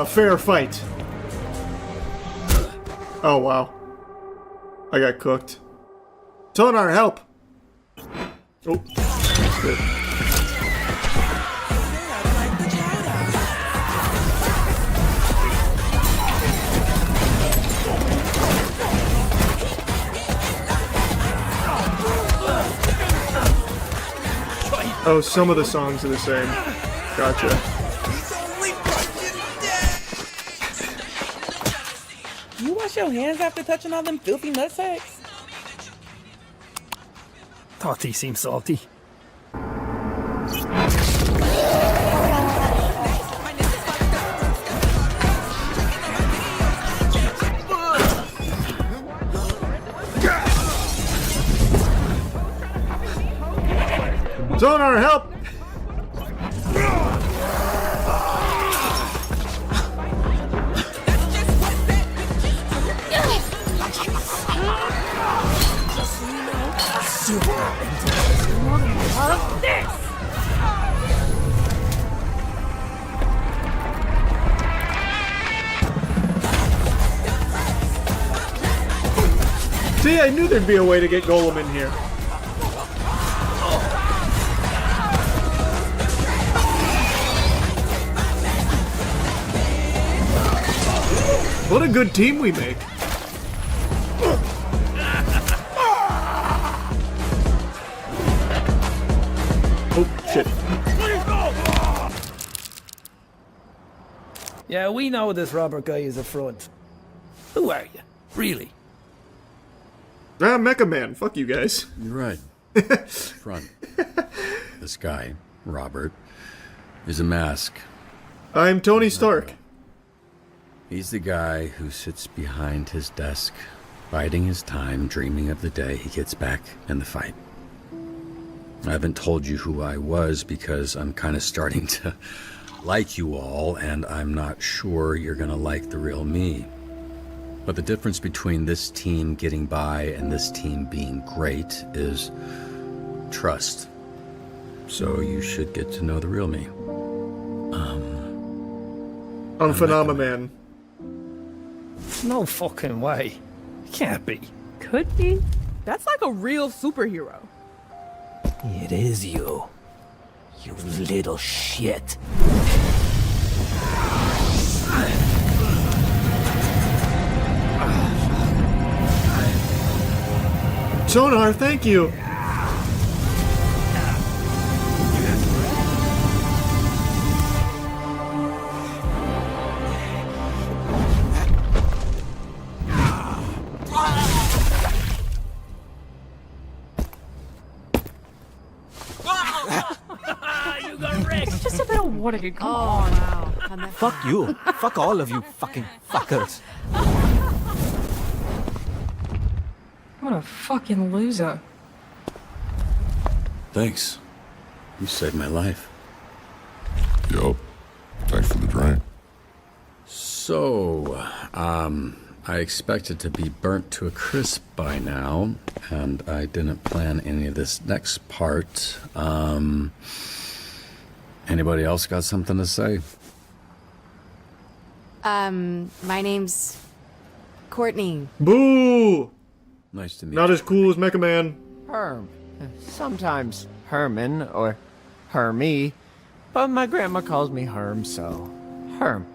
Fair fight. Oh, wow. I got cooked. Sonar, help! Oh, good. Oh, some of the songs are the same. Gotcha. You wash your hands after touching all them filthy nutsacks? Thought he seemed salty. Sonar, help! See, I knew there'd be a way to get Golem in here. What a good team we make. Oh, shit. Yeah, we know this Robert guy is a fraud. Who are you? Really? Mecha Man. Fuck you guys. You're right. Front. This guy, Robert, is a mask. I'm Tony Stark. He's the guy who sits behind his desk, biding his time, dreaming of the day he gets back in the fight. I haven't told you who I was because I'm kind of starting to like you all, and I'm not sure you're gonna like the real me. But the difference between this team getting by and this team being great is trust. So you should get to know the real me. I'm Phenomenon. No fucking way. Can't be. Could be. That's like a real superhero. It is you. You little shit. Sonar, thank you. You got wrecked. Just a bit of water, dude. Come on. Wow. Fuck you. Fuck all of you fucking fuckers. What a fucking loser. Thanks. You saved my life. Yup. Thanks for the drink. So, I expected to be burnt to a crisp by now, and I didn't plan any of this next part. Anybody else got something to say? My name's Courtney. Boo! Nice to meet Not you. as cool as Mecha Man. Herm. Sometimes Herman or Hermy. But my grandma calls me Herm, so Herm.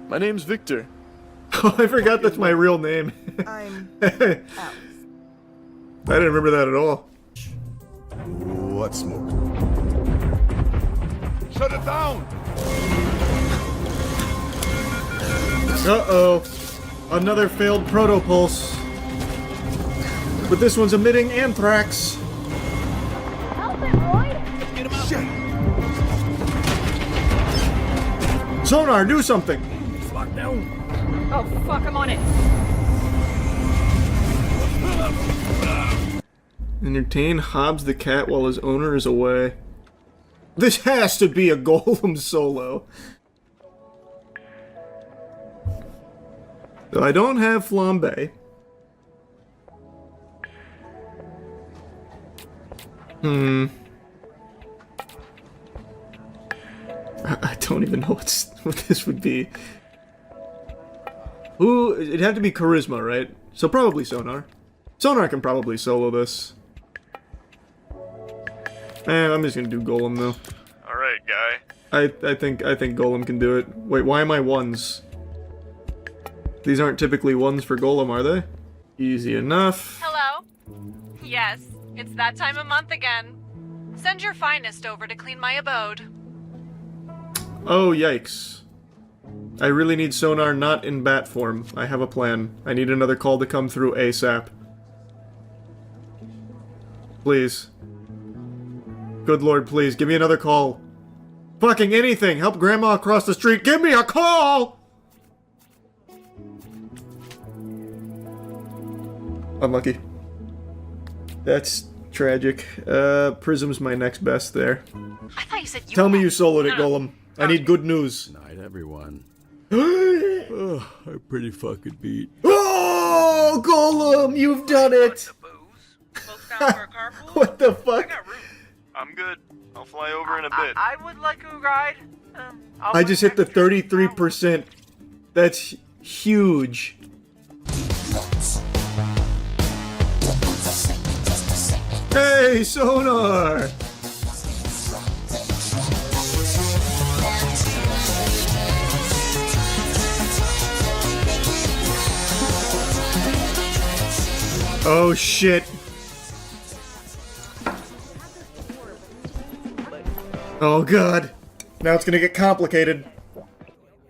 My name's Victor. Oh, I forgot that's my real name. I'm I didn't remember that at all. What smoke? Shut it down! Uh-oh. Another failed protopulse. But this one's emitting anthrax. Help it, Roy! Get him out. Shit. Sonar, do something! Lock down. Oh, fuck, I'm on it. Entertain Hobbs the cat while his owner is away. This has to be a Golem solo. So I don't have flambe. I don't even know what this would be. Ooh, it'd have to be charisma, right? So probably Sonar. Sonar can probably solo this. I'm just gonna do Golem though. Alright, guy. I think Golem can do it. Wait, why am I ones? These aren't typically ones for Golem, are they? Easy enough. Hello? Yes, it's that time of month again. Send your finest over to clean my abode. Oh, yikes. I really need Sonar not in bat form. I have a plan. I need another call to come through ASAP. Please. Good lord, please, give me another call. Fucking anything! Help Grandma across the street! Give me a call! Unlucky. That's tragic. Prism's my next best there. I thought you said you Tell me you soloed it, Golem. I need good news. Night, everyone. Oh, I'm pretty fucking beat. oh, Golem, you've done it! What the fuck? I'm good. I'll fly over in a bit. I would like a ride. I just hit the 33%. That's huge. Hey, Sonar! Oh shit. Oh god. Now it's gonna get complicated.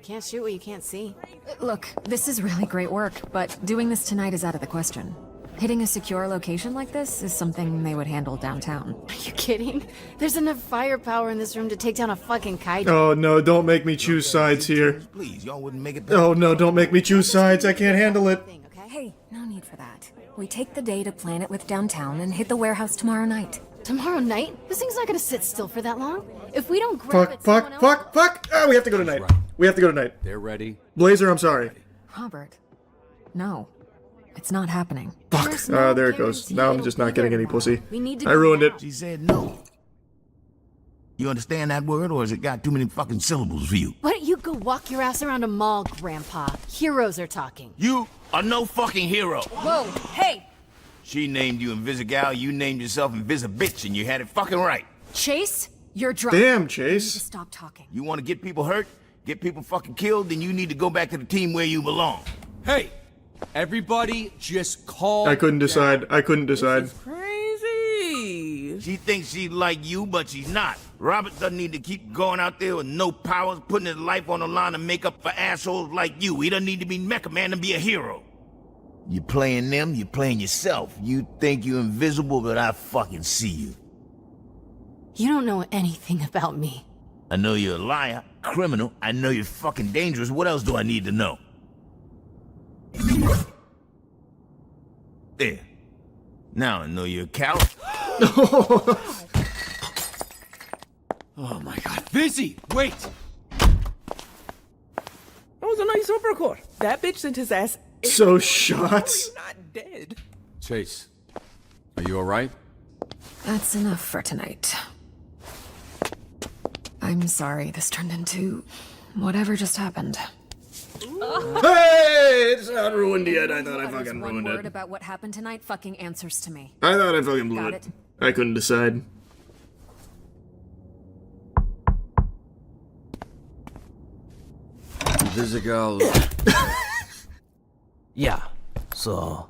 Can't shoot what you can't see. Look, this is really great work, but doing this tonight is out of the question. Hitting a secure location like this is something they would handle downtown. Are you kidding? There's enough firepower in this room to take down a fucking kaiju. Oh no, don't make me choose sides here. Please, y'all wouldn't make it. Oh no, don't make me choose sides. I can't handle it. Hey, no need for that. We take the day to plan it with downtown and hit the warehouse tomorrow night. Tomorrow night? This thing's not gonna sit still for that long. If we don't grab it, Fuck! Ah, we have to go tonight. We have to go tonight. They're ready. Blazer, I'm sorry. Robert, no. It's not happening. Fuck. There it goes. Now I'm just not getting any pussy. We need to I ruined it. She said no. You understand that word, or has it got too many fucking syllables for you? Why don't you go walk your ass around a mall, Grandpa? Heroes are talking. You are no fucking hero. Whoa, hey! She named you Invisigal, you named yourself Invisibitch, and you had it fucking right. Chase, you're drunk. Damn, Chase. Stop talking. You want to get people hurt, get people fucking killed, then you need to go back to the team where you belong. Hey, everybody just calm I couldn't decide. I couldn't decide. Crazy. She thinks she's like you, but she's not. Robert doesn't need to keep going out there with no powers, putting his life on the line to make up for assholes like you. He doesn't need to be Mecha Man to be a hero. You playing them, you playing yourself. You think you're invisible, but I fucking see you. You don't know anything about me. I know you're a liar, criminal. I know you're fucking dangerous. What else do I need to know? There. Now I know you're a coward. Oh my god. Vizzy, wait! That was a nice uppercut. That bitch sent his ass. So shots. Not dead. Chase, are you alright? That's enough for tonight. I'm sorry this turned into whatever just happened. Hey, it's not ruined yet. I thought I fucking one ruined word it. about what happened tonight fucking answers to me. I thought I fucking blew Got it. it. I couldn't decide. Visigal. Yeah, so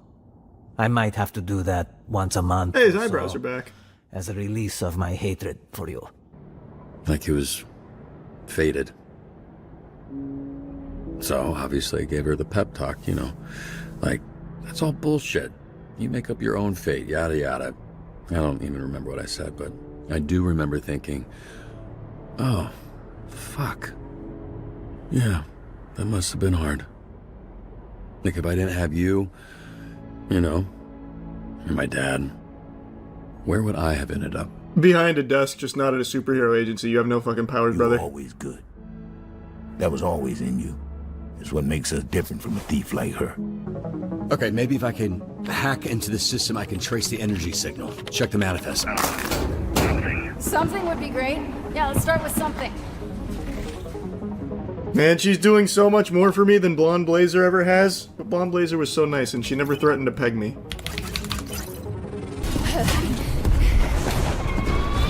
I might have to do that once a month. Hey, his or eyebrows so, are back. As a release of my hatred for you. Like he was fated. So, obviously, I gave her the pep talk, you know. Like, that's all bullshit. You make up your own fate, yada yada. I don't even remember what I said, but I do remember thinking, oh, fuck. Yeah, that must have been hard. Like, if I didn't have you, you know, and my dad, where would I have ended up? Behind a desk, just not at a superhero agency. You have no fucking powers, brother. You were always good. That was always in you. It's what makes us different from a thief like her. Okay, maybe if I can hack into the system, I can trace the energy signal. Check the manifest. Something would be great. Yeah, let's start with something. Man, she's doing so much more for me than Blonde Blazer ever has. But Blonde Blazer was so nice, and she never threatened to peg me.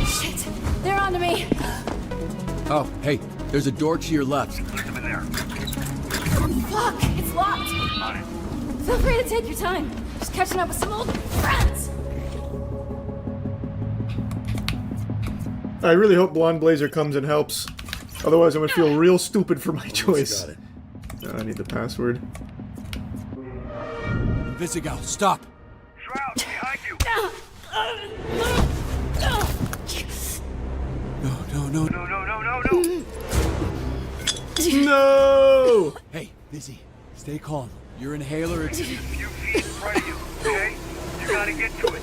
Shit, they're onto me. Oh, hey, there's a door to your left. Fuck, it's locked. Feel free to take your time. Just catching up with some old friends. I really hope Blonde Blazer comes and helps. Otherwise, I'm gonna feel real stupid for my choice. Got it. I need the password. Visigal, stop. Shroud, behind you. No. No! Hey, Busy, stay calm. Your inhaler, it's... Few feet in front of you, okay? You gotta get to it.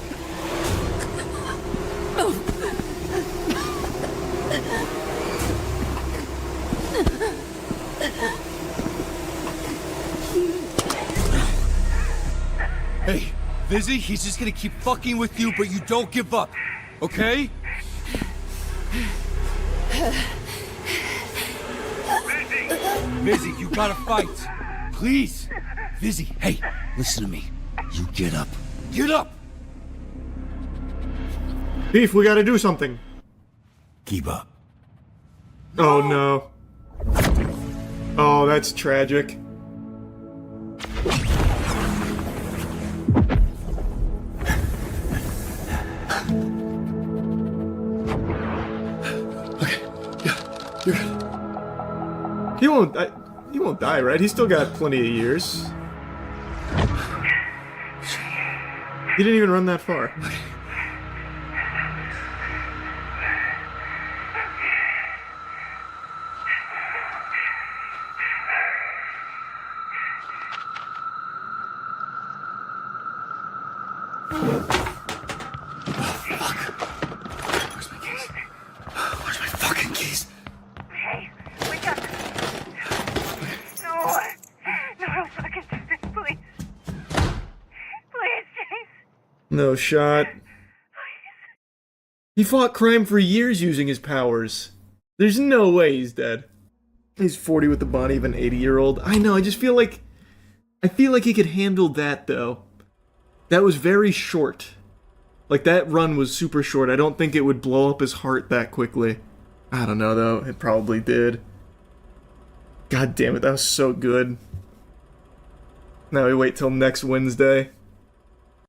Hey, Busy, he's just gonna keep fucking with you, but you don't give up, okay? Busy, you gotta fight. Please. Busy, hey, listen to me. You get up. Get up! Beef, we gotta do something. Keep up. Oh no. Oh, that's tragic. You're good. He won't die, right? He's still got plenty of years. He didn't even run that far. No shot. He fought crime for years using his powers. There's no way he's dead. He's 40 with the body of an 80-year-old. I know, I just feel like... I feel like he could handle that, though. That was very short. Like, that run was super short. I don't think it would blow up his heart that quickly. I don't know, though. It probably did. God damn it, that was so good. Now we wait till next Wednesday.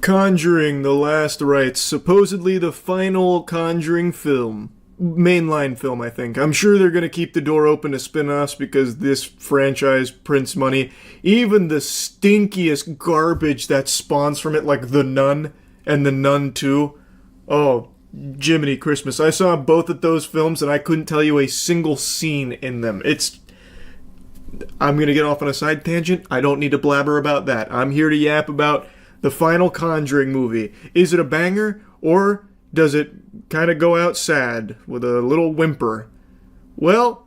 Conjuring: The Last Rites, supposedly the final Conjuring film. Mainline film, I think. I'm sure they're gonna keep the door open to spin-offs because this franchise prints money. Even the stinkiest garbage that spawns from it, like The Nun and The Nun 2. Oh, Jiminy Christmas. I saw both of those films and I couldn't tell you a single scene in them. I'm gonna get off on a side tangent. I don't need to blabber about that. I'm here to yap about the final Conjuring movie. Is it a banger, or does it kind of go out sad with a little whimper? Well,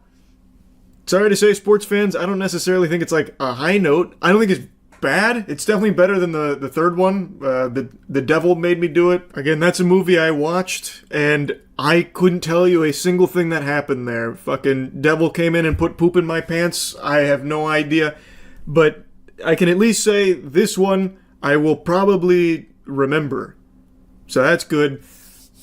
sorry to say, sports fans, I don't necessarily think it's like a high note. I don't think it's bad. It's definitely better than the third one. The Devil Made Me Do It. Again, that's a movie I watched, and I couldn't tell you a single thing that happened there. Fucking devil came in and put poop in my pants. I have no idea. But I can at least say this one I will probably remember. So that's good.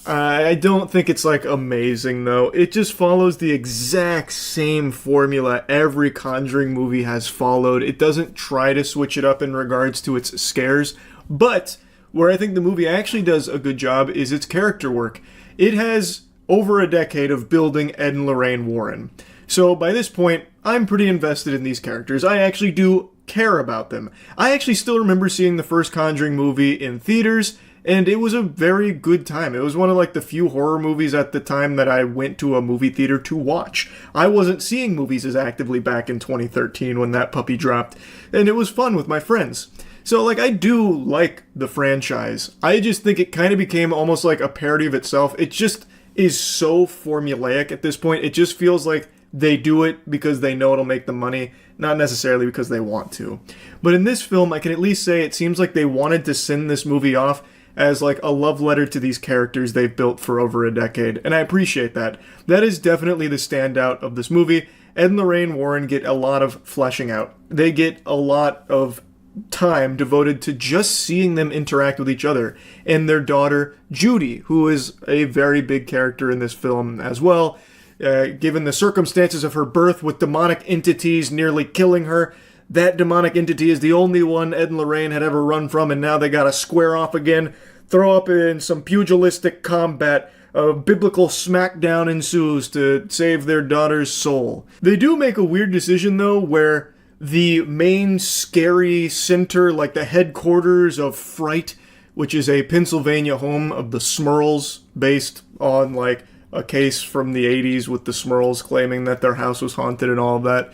I don't think it's like amazing though. It just follows the exact same formula every Conjuring movie has followed. It doesn't try to switch it up in regards to its scares, but where I think the movie actually does a good job is its character work. It has over a decade of building Ed and Lorraine Warren. So by this point, I'm pretty invested in these characters. I actually do care about them. I actually still remember seeing the first Conjuring movie in theaters, and it was a very good time. It was one of like the few horror movies at the time that I went to a movie theater to watch. I wasn't seeing movies as actively back in 2013 when that puppy dropped, and it was fun with my friends. So, like, I do like the franchise. I just think it kind of became almost like a parody of itself. It just is so formulaic at this point. It just feels like they do it because they know it'll make them money, not necessarily because they want to. But in this film, I can at least say it seems like they wanted to send this movie off as like a love letter to these characters they've built for over a decade, and I appreciate that. That is definitely the standout of this movie. Ed and Lorraine Warren get a lot of fleshing out. They get a lot of time devoted to just seeing them interact with each other, and their daughter Judy, who is a very big character in this film as well. Given the circumstances of her birth with demonic entities nearly killing her, that demonic entity is the only one Ed and Lorraine had ever run from, and now they gotta square off again, throw up in some pugilistic combat. A biblical smackdown ensues to save their daughter's soul. They do make a weird decision though, where the main scary center, like the headquarters of Fright, which is a Pennsylvania home of the Smurls, based on like a case from the 80s with the Smurls claiming that their house was haunted and all of that.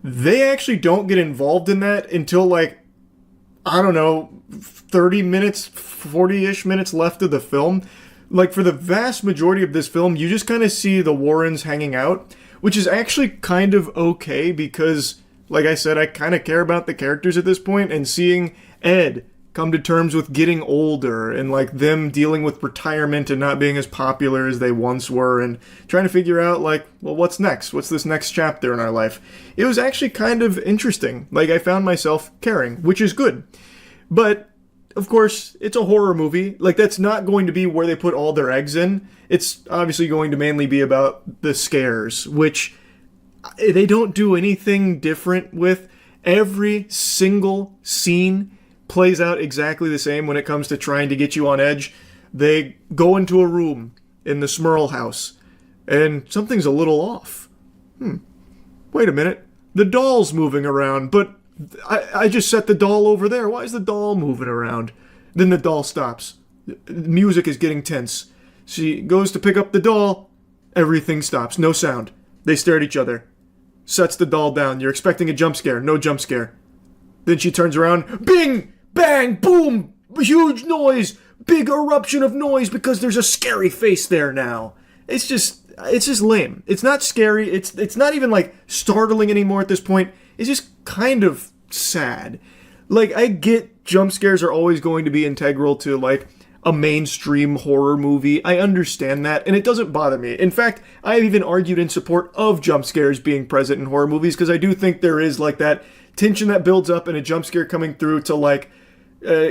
They actually don't get involved in that until like, I don't know, 30 minutes, 40-ish minutes left of the film. Like for the vast majority of this film, you just kind of see the Warrens hanging out, which is actually kind of okay because, like I said, I kind of care about the characters at this point, and seeing Ed come to terms with getting older and like them dealing with retirement and not being as popular as they once were and trying to figure out like, well, what's next? What's this next chapter in our life? It was actually kind of interesting. Like I found myself caring, which is good. But of course, it's a horror movie. Like that's not going to be where they put all their eggs in. It's obviously going to mainly be about the scares, which they don't do anything different with. Every single scene plays out exactly the same when it comes to trying to get you on edge. They go into a room in the Smurl house, and something's a little off. Wait a minute. The doll's moving around, but I just set the doll over there. Why is the doll moving around? Then the doll stops. The music is getting tense. She goes to pick up the doll. Everything stops. No sound. They stare at each other. Sets the doll down. You're expecting a jump scare. No jump scare. Then she turns around. Bing! Bang! Boom! Huge noise! Big eruption of noise because there's a scary face there now. It's just lame. It's not scary. It's not even like startling anymore at this point. It's just kind of sad. Like, I get jump scares are always going to be integral to like a mainstream horror movie. I understand that, and it doesn't bother me. In fact, I've even argued in support of jump scares being present in horror movies because I do think there is like that tension that builds up and a jump scare coming through to like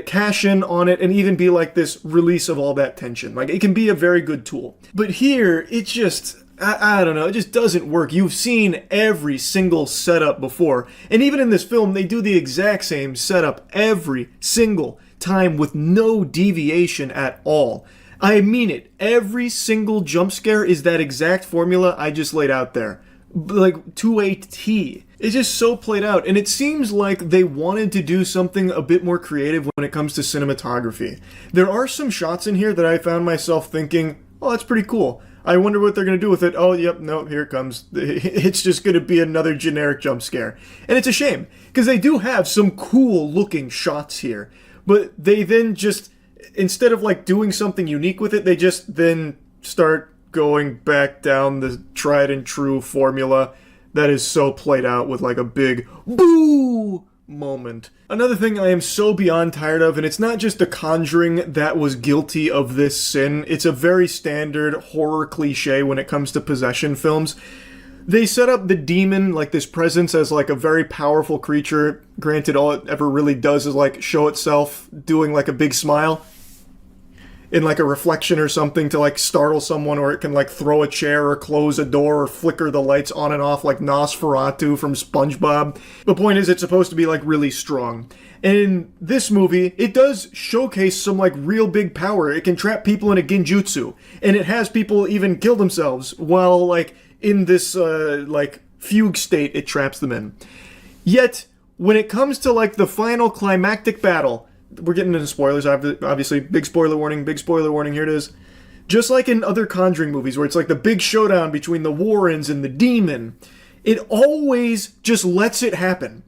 cash in on it and even be like this release of all that tension. Like it can be a very good tool. But here, it just, I don't know, it just doesn't work. You've seen every single setup before. And even in this film, they do the exact same setup every single time with no deviation at all. I mean it. Every single jump scare is that exact formula I just laid out there. Like, to a T. It's just so played out, and it seems like they wanted to do something a bit more creative when it comes to cinematography. There are some shots in here that I found myself thinking, oh, that's pretty cool. I wonder what they're going to do with it. Oh, yep, no, here it comes. It's just going to be another generic jump scare. And it's a shame, because they do have some cool-looking shots here. But they then just, instead of like doing something unique with it, they just then start going back down the tried and true formula that is so played out with like a big boo moment. Another thing I am so beyond tired of, and it's not just The Conjuring that was guilty of this sin, it's a very standard horror cliche when it comes to possession films. They set up the demon, like this presence, as like a very powerful creature. Granted, all it ever really does is like show itself doing like a big smile. in like a reflection or something to like startle someone, or it can like throw a chair or close a door or flicker the lights on and off like Nosferatu from SpongeBob. The point is, it's supposed to be like really strong. And in this movie, it does showcase some like real big power. It can trap people in a genjutsu, and it has people even kill themselves while like in this like fugue state it traps them in. Yet, when it comes to like the final climactic battle, we're getting into spoilers, obviously. Big spoiler warning, here it is. Just like in other Conjuring movies, where it's like the big showdown between the Warrens and the demon, it always just lets it happen.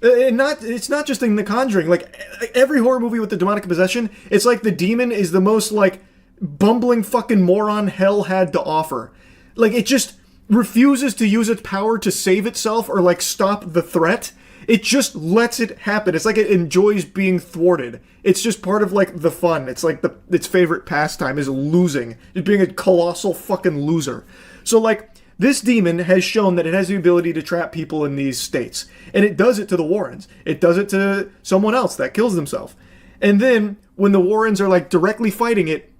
It's not just in The Conjuring. Like, every horror movie with the demonic possession, it's like the demon is the most, like, bumbling fucking moron hell had to offer. Like, it just refuses to use its power to save itself or, like, stop the threat. It just lets it happen. It's like it enjoys being thwarted. It's just part of, like, the fun. It's like its favorite pastime is losing. Just being a colossal fucking loser. So, like, this demon has shown that it has the ability to trap people in these states. And it does it to the Warrens. It does it to someone else that kills themselves. And then, when the Warrens are, like, directly fighting it,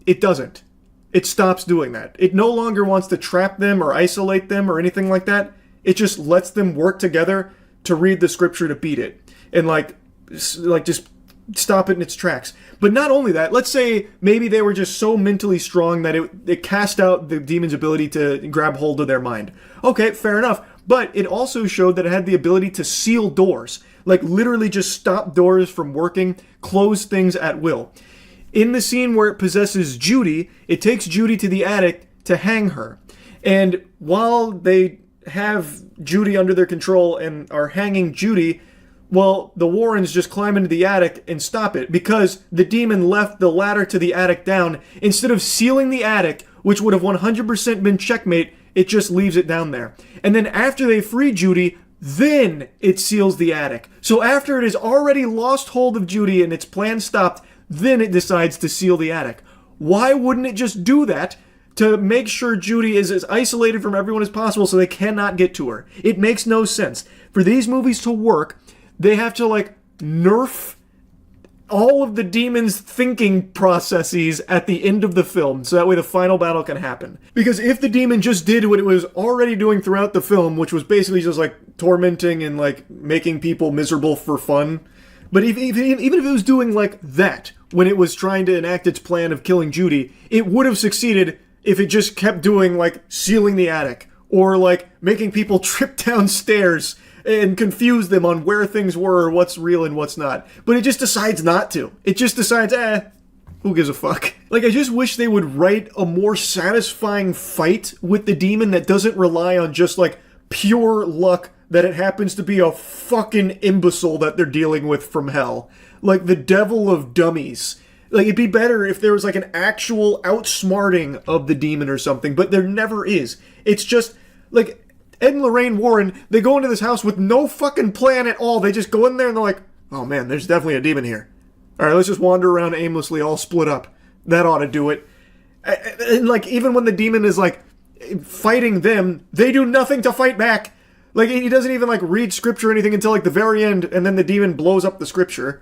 it doesn't. It stops doing that. It no longer wants to trap them or isolate them or anything like that. It just lets them work together to read the scripture to beat it. And, like just stop it in its tracks. But not only that, let's say maybe they were just so mentally strong that it cast out the demon's ability to grab hold of their mind. Okay, fair enough. But it also showed that it had the ability to seal doors. Like, literally just stop doors from working, close things at will. In the scene where it possesses Judy, it takes Judy to the attic to hang her. And while they have Judy under their control and are hanging Judy, well, the Warrens just climb into the attic and stop it because the demon left the ladder to the attic down. Instead of sealing the attic, which would have 100% been checkmate, it just leaves it down there. And then after they free Judy, then it seals the attic. So after it has already lost hold of Judy and its plan stopped, then it decides to seal the attic. Why wouldn't it just do that to make sure Judy is as isolated from everyone as possible so they cannot get to her? It makes no sense. For these movies to work, they have to, like, nerf all of the demon's thinking processes at the end of the film, so that way the final battle can happen. Because if the demon just did what it was already doing throughout the film, which was basically just, like, tormenting and, like, making people miserable for fun, but even if it was doing, like, that, when it was trying to enact its plan of killing Judy, it would have succeeded if it just kept doing, like, sealing the attic, or, like, making people trip downstairs and confuse them on where things were or what's real and what's not. But it just decides not to. It just decides, who gives a fuck? Like, I just wish they would write a more satisfying fight with the demon that doesn't rely on just, like, pure luck that it happens to be a fucking imbecile that they're dealing with from hell. Like, the devil of dummies. Like, it'd be better if there was, like, an actual outsmarting of the demon or something, but there never is. It's just, like, Ed and Lorraine Warren, they go into this house with no fucking plan at all. They just go in there and they're like, oh man, there's definitely a demon here. Alright, let's just wander around aimlessly, all split up. That ought to do it. And, like, even when the demon is, like, fighting them, they do nothing to fight back. Like, he doesn't even, like, read scripture or anything until, like, the very end, and then the demon blows up the scripture.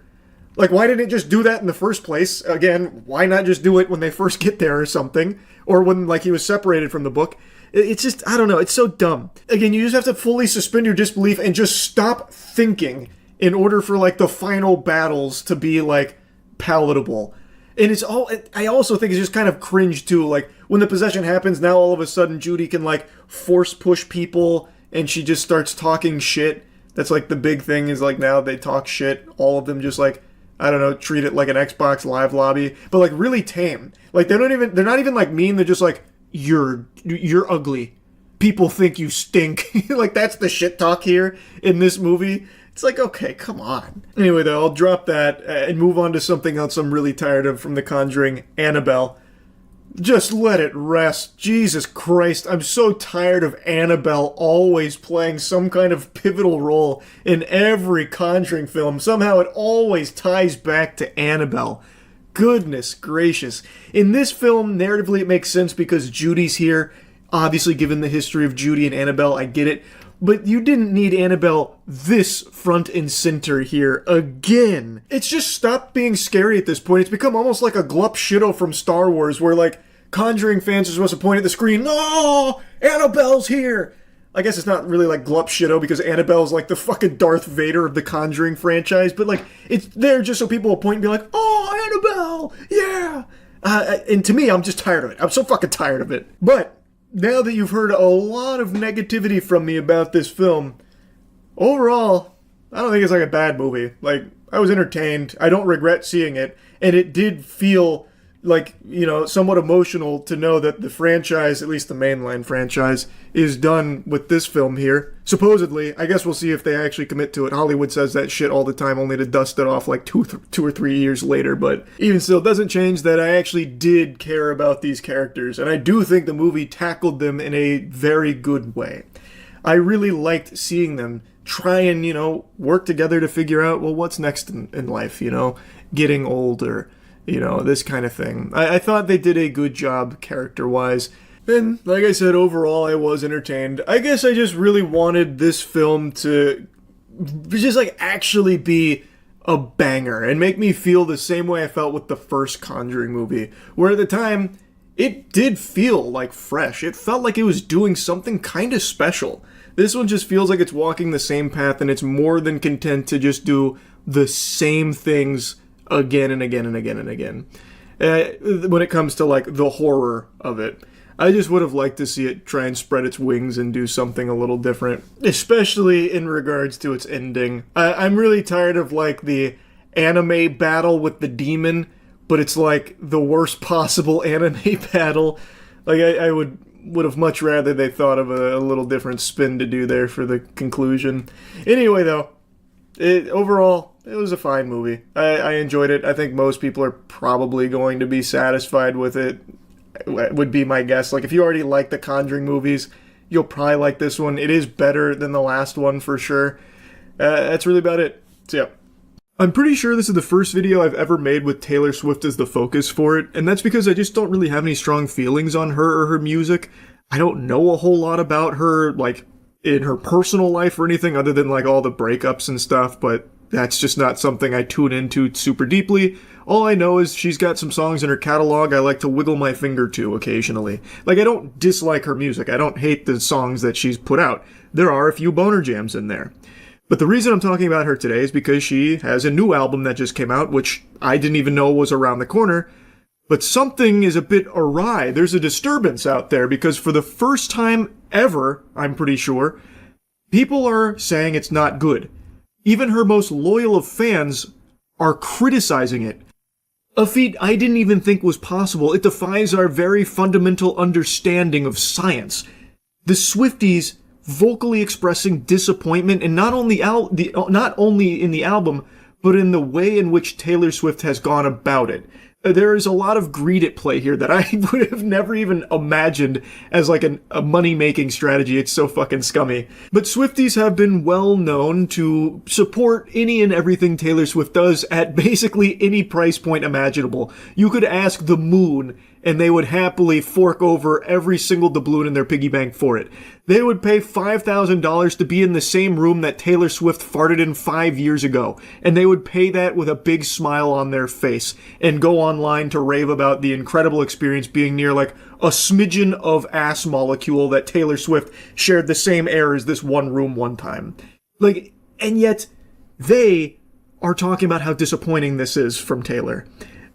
Like, why didn't it just do that in the first place? Again, why not just do it when they first get there or something? Or when, like, he was separated from the book? It's just, I don't know, it's so dumb. Again, you just have to fully suspend your disbelief and just stop thinking in order for, like, the final battles to be, like, palatable. And it's all, I also think it's just kind of cringe, too. Like, when the possession happens, now all of a sudden Judy can, like, force push people, and she just starts talking shit. That's, like, the big thing is, like, now they talk shit. All of them just, like, I don't know, treat it like an Xbox Live lobby. But, like, really tame. Like, they're not even, like, mean. They're just, like, you're ugly. People think you stink. Like, that's the shit talk here in this movie. It's like, okay, come on. Anyway, though, I'll drop that and move on to something else I'm really tired of from The Conjuring, Annabelle. Just let it rest. Jesus Christ, I'm so tired of Annabelle always playing some kind of pivotal role in every Conjuring film. Somehow it always ties back to Annabelle. Goodness gracious. In this film, narratively, it makes sense because Judy's here. Obviously, given the history of Judy and Annabelle, I get it. but you didn't need Annabelle this front and center here again. It's just stopped being scary at this point. It's become almost like a glup shitto from Star Wars, where like Conjuring fans are supposed to point at the screen, "Oh, Annabelle's here!" I guess it's not really like glup shitto because Annabelle's like the fucking Darth Vader of the Conjuring franchise, but like it's there just so people will point and be like, "Oh, Annabelle, yeah!" And to me, I'm just tired of it. I'm so fucking tired of it. But now that you've heard a lot of negativity from me about this film, overall, I don't think it's like a bad movie. Like, I was entertained. I don't regret seeing it. And it did feel like, you know, somewhat emotional to know that the franchise, at least the mainline franchise, is done with this film here. Supposedly. I guess we'll see if they actually commit to it. Hollywood says that shit all the time, only to dust it off like two or 3 years later. But even still, it doesn't change that I actually did care about these characters. And I do think the movie tackled them in a very good way. I really liked seeing them try and, you know, work together to figure out, well, what's next in life, you know? Getting older. You know, this kind of thing. I thought they did a good job character-wise. And, like I said, overall, I was entertained. I guess I just really wanted this film to just, like, actually be a banger and make me feel the same way I felt with the first Conjuring movie. Where at the time, it did feel, like, fresh. It felt like it was doing something kind of special. This one just feels like it's walking the same path, and it's more than content to just do the same things again and again and again and again. When it comes to like the horror of it, I just would have liked to see it try and spread its wings and do something a little different, especially in regards to its ending. I'm really tired of like the anime battle with the demon, but it's like the worst possible anime battle. Like I would have much rather they thought of a little different spin to do there for the conclusion. Anyway though, overall, it was a fine movie. I enjoyed it. I think most people are probably going to be satisfied with it, would be my guess. Like, if you already like the Conjuring movies, you'll probably like this one. It is better than the last one, for sure. That's really about it. So, yeah. I'm pretty sure this is the first video I've ever made with Taylor Swift as the focus for it, and that's because I just don't really have any strong feelings on her or her music. I don't know a whole lot about her, like, in her personal life or anything other than, like, all the breakups and stuff, but that's just not something I tune into super deeply. All I know is she's got some songs in her catalog I like to wiggle my finger to occasionally. Like, I don't dislike her music. I don't hate the songs that she's put out. There are a few boner jams in there. But the reason I'm talking about her today is because she has a new album that just came out, which I didn't even know was around the corner. But something is a bit awry. There's a disturbance out there because for the first time ever, I'm pretty sure, people are saying it's not good. Even her most loyal of fans are criticizing it. A feat I didn't even think was possible. It defies our very fundamental understanding of science. The Swifties vocally expressing disappointment, and not only in the album, but in the way in which Taylor Swift has gone about it. There is a lot of greed at play here that I would have never even imagined as like a money-making strategy. It's so fucking scummy. But Swifties have been well known to support any and everything Taylor Swift does at basically any price point imaginable. You could ask the moon, and they would happily fork over every single doubloon in their piggy bank for it. They would pay $5,000 to be in the same room that Taylor Swift farted in 5 years ago, and they would pay that with a big smile on their face, and go online to rave about the incredible experience being near like a smidgen of ass molecule that Taylor Swift shared the same air as this one room one time. Like, and yet, they are talking about how disappointing this is from Taylor.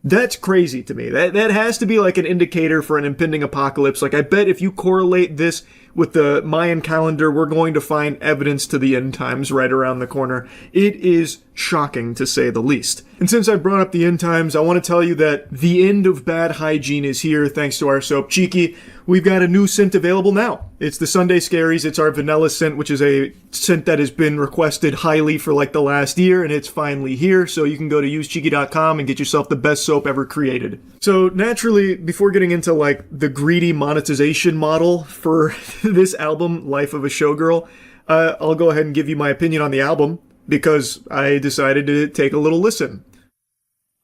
That's crazy to me. That has to be like an indicator for an impending apocalypse. Like, I bet if you correlate this with the Mayan calendar, we're going to find evidence to the end times right around the corner. It is shocking, to say the least. And since I brought up the end times, I want to tell you that the end of bad hygiene is here thanks to our soap Cheeky. We've got a new scent available now. It's the Sunday Scaries. It's our vanilla scent, which is a scent that has been requested highly for like the last year, and it's finally here. So you can go to usecheeky.com and get yourself the best soap ever created. So naturally, before getting into like the greedy monetization model for this album, Life of a Showgirl, I'll go ahead and give you my opinion on the album because I decided to take a little listen.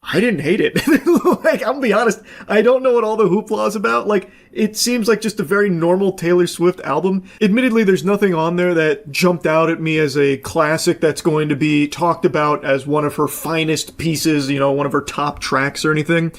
I didn't hate it. Like, I'm gonna be honest, I don't know what all the hoopla is about. Like, it seems like just a very normal Taylor Swift album. Admittedly, there's nothing on there that jumped out at me as a classic that's going to be talked about as one of her finest pieces, you know, one of her top tracks or anything.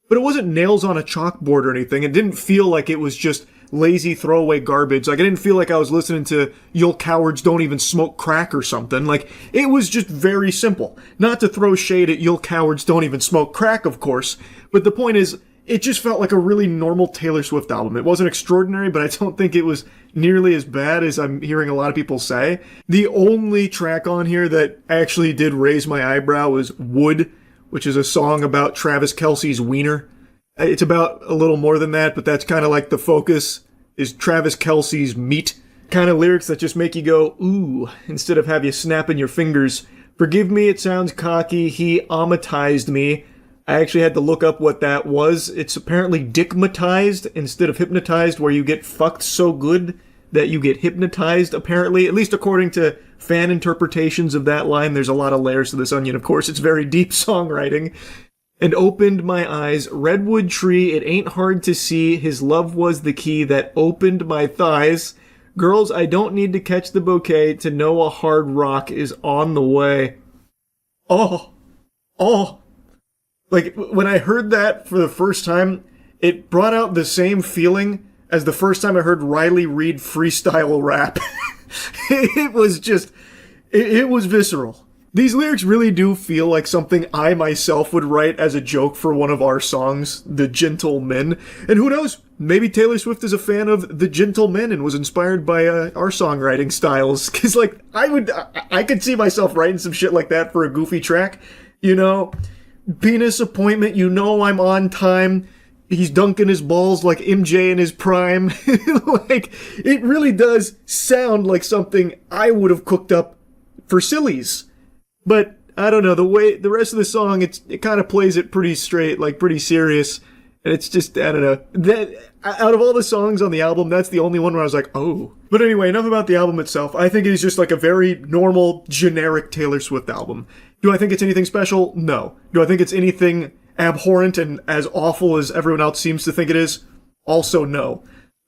But it wasn't nails on a chalkboard or anything. It didn't feel like it was just lazy throwaway garbage. Like, I didn't feel like I was listening to "You'll Cowards Don't Even Smoke Crack" or something. Like, it was just very simple. Not to throw shade at "You'll Cowards Don't Even Smoke Crack," of course, but the point is, it just felt like a really normal Taylor Swift album. It wasn't extraordinary, but I don't think it was nearly as bad as I'm hearing a lot of people say. The only track on here that actually did raise my eyebrow was "Wood," which is a song about Travis Kelce's wiener. It's about a little more than that, but that's kind of like the focus, is Travis Kelce's meat. Kind of lyrics that just make you go, ooh, instead of have you snapping your fingers. Forgive me, it sounds cocky, he amatized me. I actually had to look up what that was. It's apparently dickmatized instead of hypnotized, where you get fucked so good that you get hypnotized, apparently. At least according to fan interpretations of that line. There's a lot of layers to this onion, of course. It's very deep songwriting. And opened my eyes, redwood tree, it ain't hard to see, his love was the key that opened my thighs. Girls, I don't need to catch the bouquet to know a hard rock is on the way. Oh. Like, when I heard that for the first time, it brought out the same feeling as the first time I heard Riley Reid freestyle rap. It was just, it was visceral. These lyrics really do feel like something I myself would write as a joke for one of our songs, The Gentle Men. And who knows, maybe Taylor Swift is a fan of The Gentle Men and was inspired by our songwriting styles. Cause like, I could see myself writing some shit like that for a goofy track. You know, penis appointment, you know I'm on time. He's dunking his balls like MJ in his prime. Like, it really does sound like something I would have cooked up for sillies. But, I don't know, the rest of the song, it kind of plays it pretty straight, like pretty serious. And it's just, I don't know. Out of all the songs on the album, that's the only one where I was like, oh. But anyway, enough about the album itself. I think it is just like a very normal, generic Taylor Swift album. Do I think it's anything special? No. Do I think it's anything abhorrent and as awful as everyone else seems to think it is? Also no.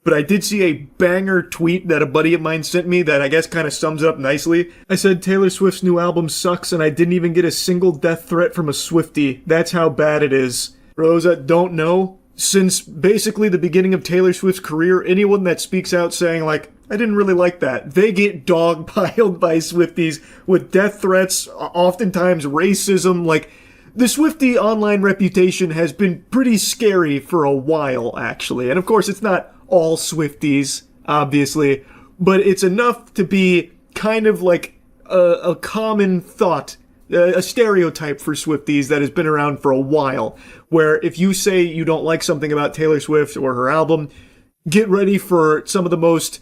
But I did see a banger tweet that a buddy of mine sent me that I guess kind of sums it up nicely. I said, Taylor Swift's new album sucks and I didn't even get a single death threat from a Swiftie. That's how bad it is. For those that don't know, since basically the beginning of Taylor Swift's career, anyone that speaks out saying like, I didn't really like that, they get dogpiled by Swifties with death threats, oftentimes racism. Like, the Swiftie online reputation has been pretty scary for a while, actually. And of course, it's not all Swifties, obviously, but it's enough to be kind of like a common thought, a stereotype for Swifties that has been around for a while, where if you say you don't like something about Taylor Swift or her album, get ready for some of the most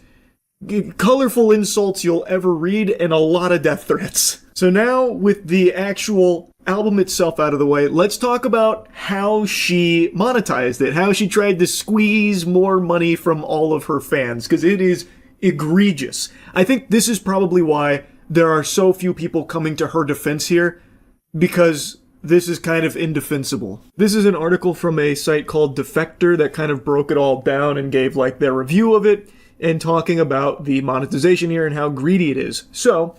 colorful insults you'll ever read and a lot of death threats. So now, with the actual album itself out of the way, let's talk about how she monetized it, how she tried to squeeze more money from all of her fans, because it is egregious. I think this is probably why there are so few people coming to her defense here, because this is kind of indefensible. This is an article from a site called Defector that kind of broke it all down and gave like their review of it, and talking about the monetization here and how greedy it is. So,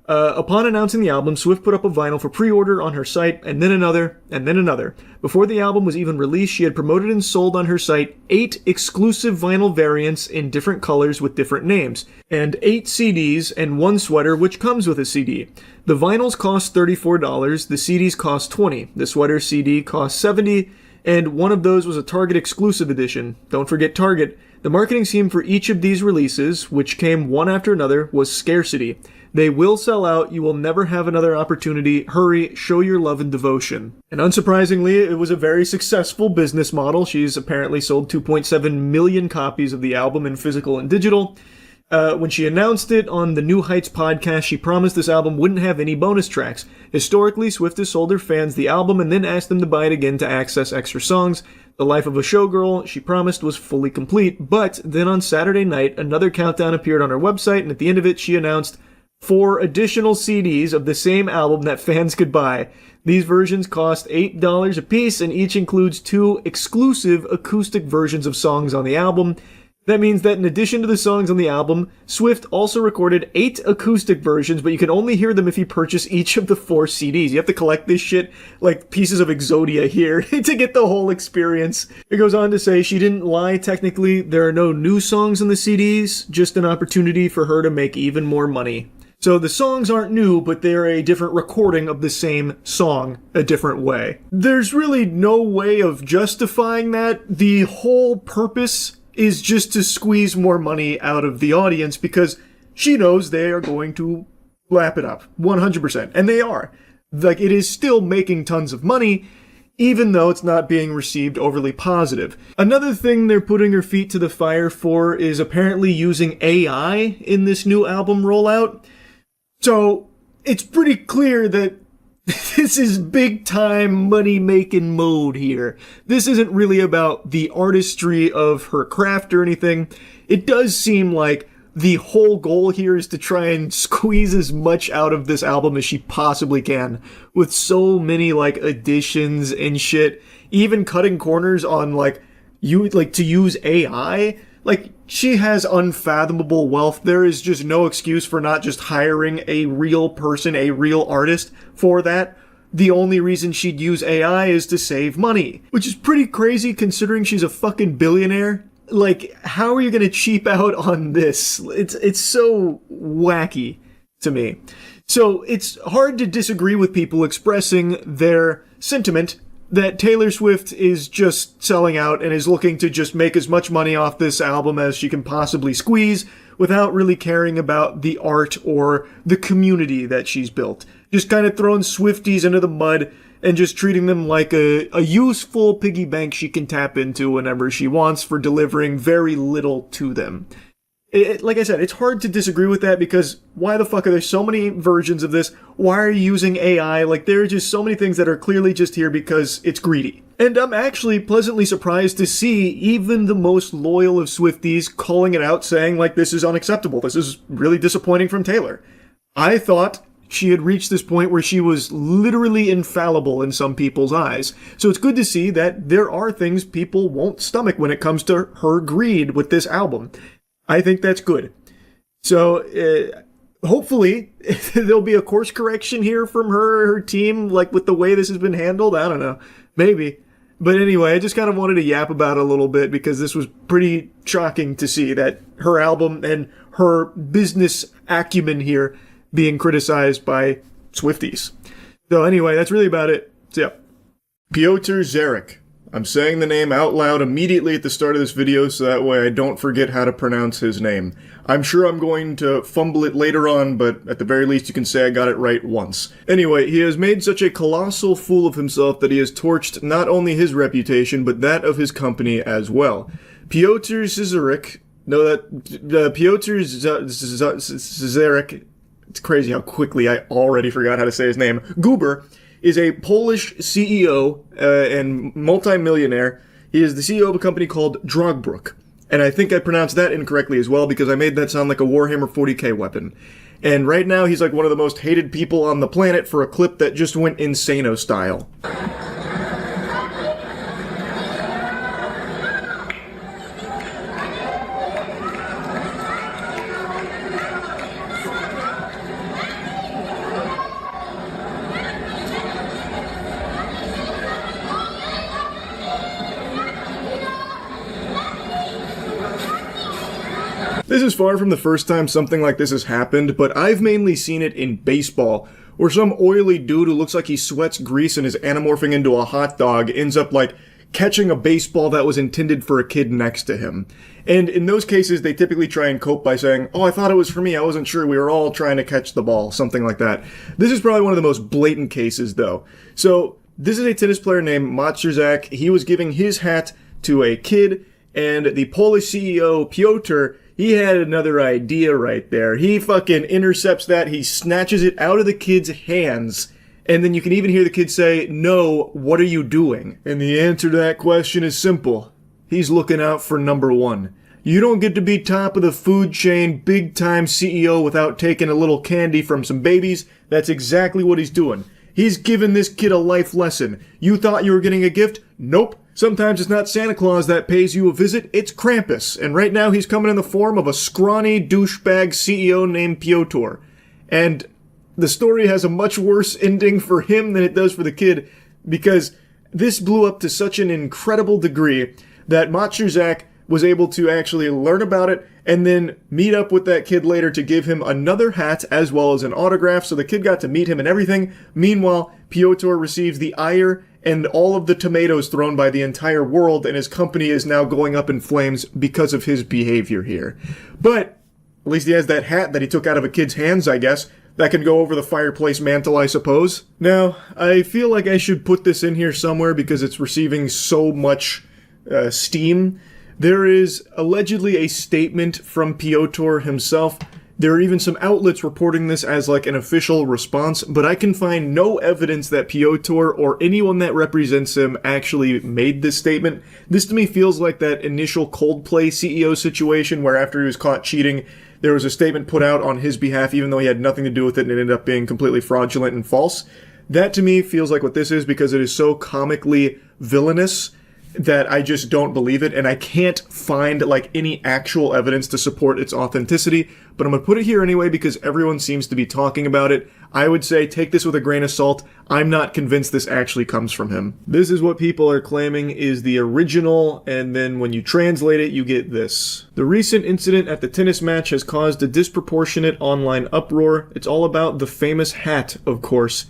upon announcing the album, Swift put up a vinyl for pre-order on her site, and then another, and then another. Before the album was even released, she had promoted and sold on her site 8 exclusive vinyl variants in different colors with different names, and 8 CDs and 1 sweater which comes with a CD. The vinyls cost $34, the CDs cost $20, the sweater CD cost $70, and one of those was a Target exclusive edition. Don't forget Target. The marketing scheme for each of these releases, which came one after another, was scarcity. They will sell out, you will never have another opportunity, hurry, show your love and devotion. And unsurprisingly, it was a very successful business model. She's apparently sold 2.7 million copies of the album in physical and digital. When she announced it on the New Heights podcast, she promised this album wouldn't have any bonus tracks. Historically, Swift has sold her fans the album and then asked them to buy it again to access extra songs. The Life of a Showgirl, she promised, was fully complete, but then on Saturday night, another countdown appeared on her website, and at the end of it, she announced, 4 additional CDs of the same album that fans could buy. These versions cost $8 a piece, and each includes 2 exclusive acoustic versions of songs on the album. That means that in addition to the songs on the album, Swift also recorded 8 acoustic versions, but you can only hear them if you purchase each of the 4 CDs. You have to collect this shit like pieces of Exodia here to get the whole experience. It goes on to say she didn't lie technically. There are no new songs on the CDs, just an opportunity for her to make even more money. So the songs aren't new, but they're a different recording of the same song a different way. There's really no way of justifying that. The whole purpose is just to squeeze more money out of the audience because she knows they are going to lap it up 100%. And they are. Like, it is still making tons of money, even though it's not being received overly positive. Another thing they're putting her feet to the fire for is apparently using AI in this new album rollout. So it's pretty clear that this is big time money making mode here. This isn't really about the artistry of her craft or anything. It does seem like the whole goal here is to try and squeeze as much out of this album as she possibly can, with so many like additions and shit, even cutting corners on to use AI. Like, she has unfathomable wealth. There is just no excuse for not just hiring a real person, a real artist for that. The only reason she'd use AI is to save money, which is pretty crazy considering she's a fucking billionaire. Like, how are you gonna cheap out on this? It's so wacky to me. So it's hard to disagree with people expressing their sentiment that Taylor Swift is just selling out and is looking to just make as much money off this album as she can possibly squeeze without really caring about the art or the community that she's built. Just kind of throwing Swifties into the mud and just treating them like a useful piggy bank she can tap into whenever she wants for delivering very little to them. Like I said, it's hard to disagree with that because why the fuck are there so many versions of this? Why are you using AI? Like, there are just so many things that are clearly just here because it's greedy. And I'm actually pleasantly surprised to see even the most loyal of Swifties calling it out, saying, like, this is unacceptable. This is really disappointing from Taylor. I thought she had reached this point where she was literally infallible in some people's eyes. So it's good to see that there are things people won't stomach when it comes to her greed with this album. I think that's good. So, hopefully, there'll be a course correction here from her team, like with the way this has been handled. I don't know. Maybe. But anyway, I just kind of wanted to yap about it a little bit because this was pretty shocking to see that her album and her business acumen here being criticized by Swifties. So anyway, that's really about it. So yeah. Piotr Zarek. I'm saying the name out loud immediately at the start of this video so that way I don't forget how to pronounce his name. I'm sure I'm going to fumble it later on, but at the very least you can say I got it right once. Anyway, he has made such a colossal fool of himself that he has torched not only his reputation, but that of his company as well. Piotr Zarek, it's crazy how quickly I already forgot how to say his name, Guber, is a Polish CEO and multi-millionaire. He is the CEO of a company called Drogbrook. And I think I pronounced that incorrectly as well because I made that sound like a Warhammer 40k weapon. And right now he's like one of the most hated people on the planet for a clip that just went Insano style. This is far from the first time something like this has happened, but I've mainly seen it in baseball, where some oily dude who looks like he sweats grease and is anamorphing into a hot dog ends up like catching a baseball that was intended for a kid next to him. And in those cases, they typically try and cope by saying, oh, I thought it was for me, I wasn't sure, we were all trying to catch the ball, something like that. This is probably one of the most blatant cases, though. So, this is a tennis player named Matsurzak. He was giving his hat to a kid, and the Polish CEO, Piotr, he had another idea right there. He fucking intercepts that, he snatches it out of the kid's hands, and then you can even hear the kid say, no, what are you doing? And the answer to that question is simple. He's looking out for number one. You don't get to be top of the food chain, big time CEO without taking a little candy from some babies. That's exactly what he's doing. He's giving this kid a life lesson. You thought you were getting a gift? Nope. Sometimes it's not Santa Claus that pays you a visit, it's Krampus. And right now he's coming in the form of a scrawny douchebag CEO named Piotr. And the story has a much worse ending for him than it does for the kid, because this blew up to such an incredible degree that Matrzak was able to actually learn about it and then meet up with that kid later to give him another hat as well as an autograph. So the kid got to meet him and everything. Meanwhile, Piotr receives the ire and all of the tomatoes thrown by the entire world, and his company is now going up in flames because of his behavior here. But at least he has that hat that he took out of a kid's hands, I guess. That can go over the fireplace mantle, I suppose. Now, I feel like I should put this in here somewhere because it's receiving so much steam. There is allegedly a statement from Piotr himself. There are even some outlets reporting this as like an official response, but I can find no evidence that Piotr or anyone that represents him actually made this statement. This to me feels like that initial Coldplay CEO situation where after he was caught cheating, there was a statement put out on his behalf even though he had nothing to do with it and it ended up being completely fraudulent and false. That to me feels like what this is because it is so comically villainous that I just don't believe it, and I can't find like any actual evidence to support its authenticity, but I'm gonna put it here anyway because everyone seems to be talking about it. I would say take this with a grain of salt. I'm not convinced this actually comes from him. This is what people are claiming is the original, and then when you translate it, you get this. The recent incident at the tennis match has caused a disproportionate online uproar. It's all about the famous hat, of course.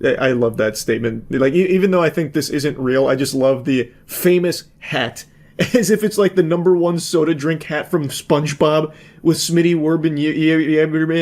I love that statement. Like, even though I think this isn't real, I just love the famous hat. As if it's like the #1 soda drink hat from SpongeBob with Smitty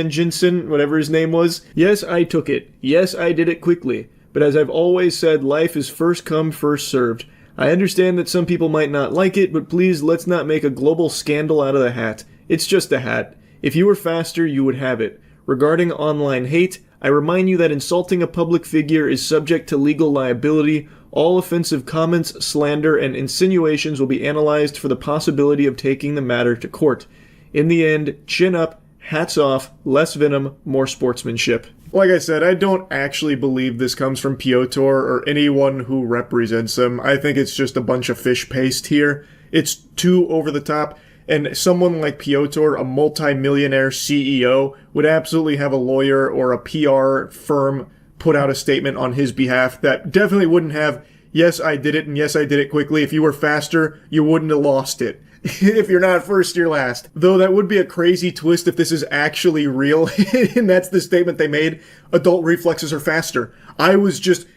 Jensen, whatever his name was. Yes, I took it. Yes, I did it quickly. But as I've always said, life is first come, first served. I understand that some people might not like it, but please let's not make a global scandal out of the hat. It's just a hat. If you were faster, you would have it. Regarding online hate, I remind you that insulting a public figure is subject to legal liability. All offensive comments, slander, and insinuations will be analyzed for the possibility of taking the matter to court. In the end, chin up, hats off, less venom, more sportsmanship. Like I said, I don't actually believe this comes from Piotr or anyone who represents him. I think it's just a bunch of fish paste here. It's too over the top. And someone like Piotr, a multi-millionaire CEO, would absolutely have a lawyer or a PR firm put out a statement on his behalf that definitely wouldn't have, yes, I did it, and yes, I did it quickly. If you were faster, you wouldn't have lost it. If you're not first, you're last. Though that would be a crazy twist if this is actually real, and that's the statement they made. Adult reflexes are faster. I was just...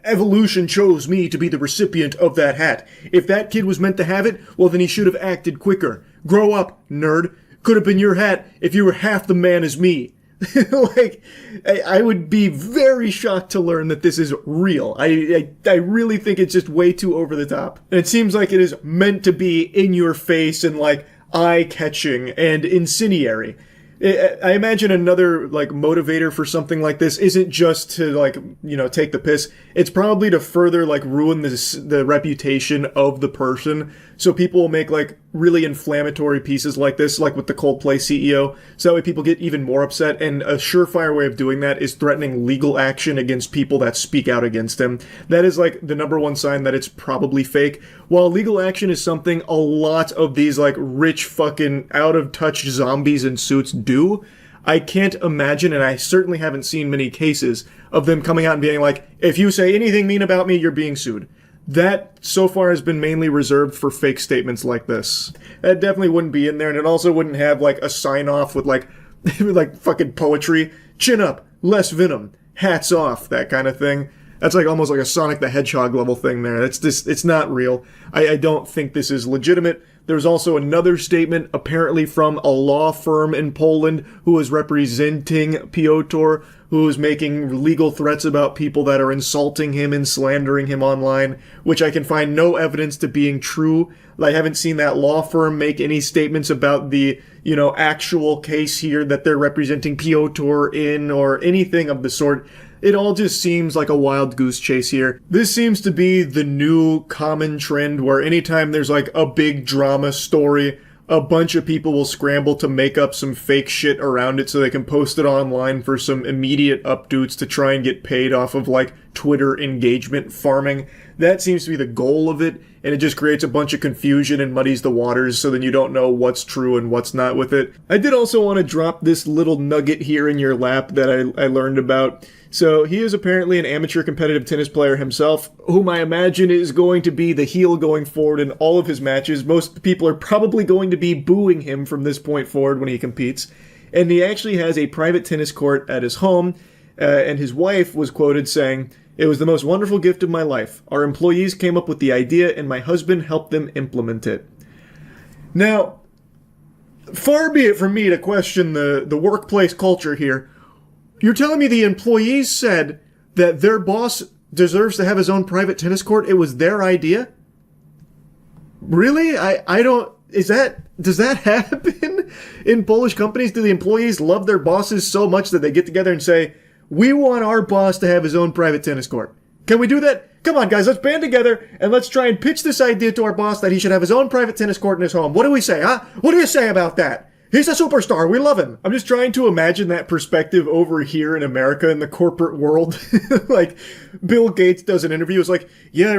evolution chose me to be the recipient of that hat. If that kid was meant to have it, well then he should have acted quicker. Grow up, nerd. Could have been your hat if you were half the man as me. Like, I would be very shocked to learn that this is real. I really think it's just way too over the top. And it seems like it is meant to be in your face and like eye-catching and incendiary. I imagine another, like, motivator for something like this isn't just to, like, take the piss. It's probably to further, like, ruin the reputation of the person. So people will make, like, really inflammatory pieces like this, like with the Coldplay CEO. So that way people get even more upset. And a surefire way of doing that is threatening legal action against people that speak out against him. That is, like, the #1 sign that it's probably fake. While legal action is something a lot of these, like, rich fucking out-of-touch zombies in suits do, I can't imagine, and I certainly haven't seen many cases of them coming out and being like, if you say anything mean about me, you're being sued. That, so far, has been mainly reserved for fake statements like this. That definitely wouldn't be in there, and it also wouldn't have, like, a sign-off with, like, like, fucking poetry. Chin up, less venom, hats off, that kind of thing. That's, like, almost like a Sonic the Hedgehog level thing there. It's just, it's not real. I don't think this is legitimate. There's also another statement, apparently from a law firm in Poland, who is representing Piotr, who is making legal threats about people that are insulting him and slandering him online, which I can find no evidence to being true. I haven't seen that law firm make any statements about the, actual case here that they're representing Piotr in or anything of the sort. It all just seems like a wild goose chase here. This seems to be the new common trend where anytime there's like a big drama story a bunch of people will scramble to make up some fake shit around it so they can post it online for some immediate updates to try and get paid off of, like, Twitter engagement farming. That seems to be the goal of it, and it just creates a bunch of confusion and muddies the waters so then you don't know what's true and what's not with it. I did also want to drop this little nugget here in your lap that I learned about. So he is apparently an amateur competitive tennis player himself, whom I imagine is going to be the heel going forward in all of his matches. Most people are probably going to be booing him from this point forward when he competes. And he actually has a private tennis court at his home, and his wife was quoted saying, "It was the most wonderful gift of my life. Our employees came up with the idea and my husband helped them implement it." Now, far be it from me to question the workplace culture here. You're telling me the employees said that their boss deserves to have his own private tennis court? It was their idea? Really? I don't... Does that happen in Polish companies? Do the employees love their bosses so much that they get together and say, "We want our boss to have his own private tennis court"? Can we do that? Come on, guys, let's band together and let's try and pitch this idea to our boss that he should have his own private tennis court in his home. What do we say, huh? What do you say about that? He's a superstar. We love him. I'm just trying to imagine that perspective over here in America in the corporate world. Like, Bill Gates does an interview. It's like, yeah,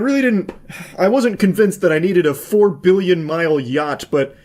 I wasn't convinced that I needed a 4 billion mile yacht, but,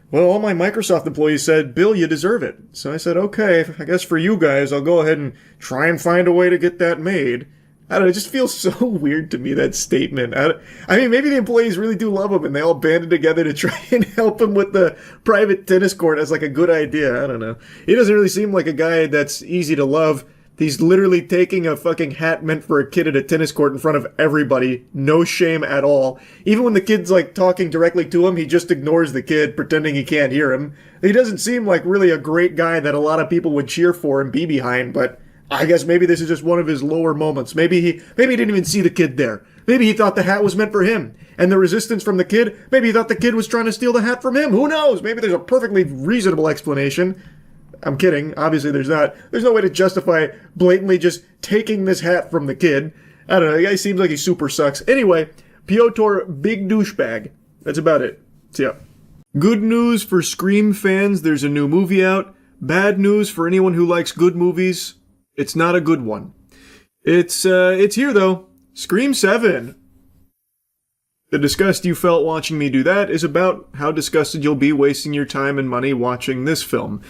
well, all my Microsoft employees said, "Bill, you deserve it." So I said, okay, I guess for you guys, I'll go ahead and try and find a way to get that made. I don't know, it just feels so weird to me, that statement. I mean, maybe the employees really do love him and they all banded together to try and help him with the private tennis court as like a good idea. I don't know. He doesn't really seem like a guy that's easy to love. He's literally taking a fucking hat meant for a kid at a tennis court in front of everybody. No shame at all. Even when the kid's like talking directly to him, he just ignores the kid, pretending he can't hear him. He doesn't seem like really a great guy that a lot of people would cheer for and be behind, but I guess maybe this is just one of his lower moments. Maybe he didn't even see the kid there. Maybe he thought the hat was meant for him. And the resistance from the kid, maybe he thought the kid was trying to steal the hat from him. Who knows? Maybe there's a perfectly reasonable explanation. I'm kidding. Obviously there's not. There's no way to justify blatantly just taking this hat from the kid. I don't know. The guy seems like he super sucks. Anyway, Piotr, big douchebag. That's about it. So yeah. Good news for Scream fans. There's a new movie out. Bad news for anyone who likes good movies. It's not a good one. It's here though. Scream 7. The disgust you felt watching me do that is about how disgusted you'll be wasting your time and money watching this film.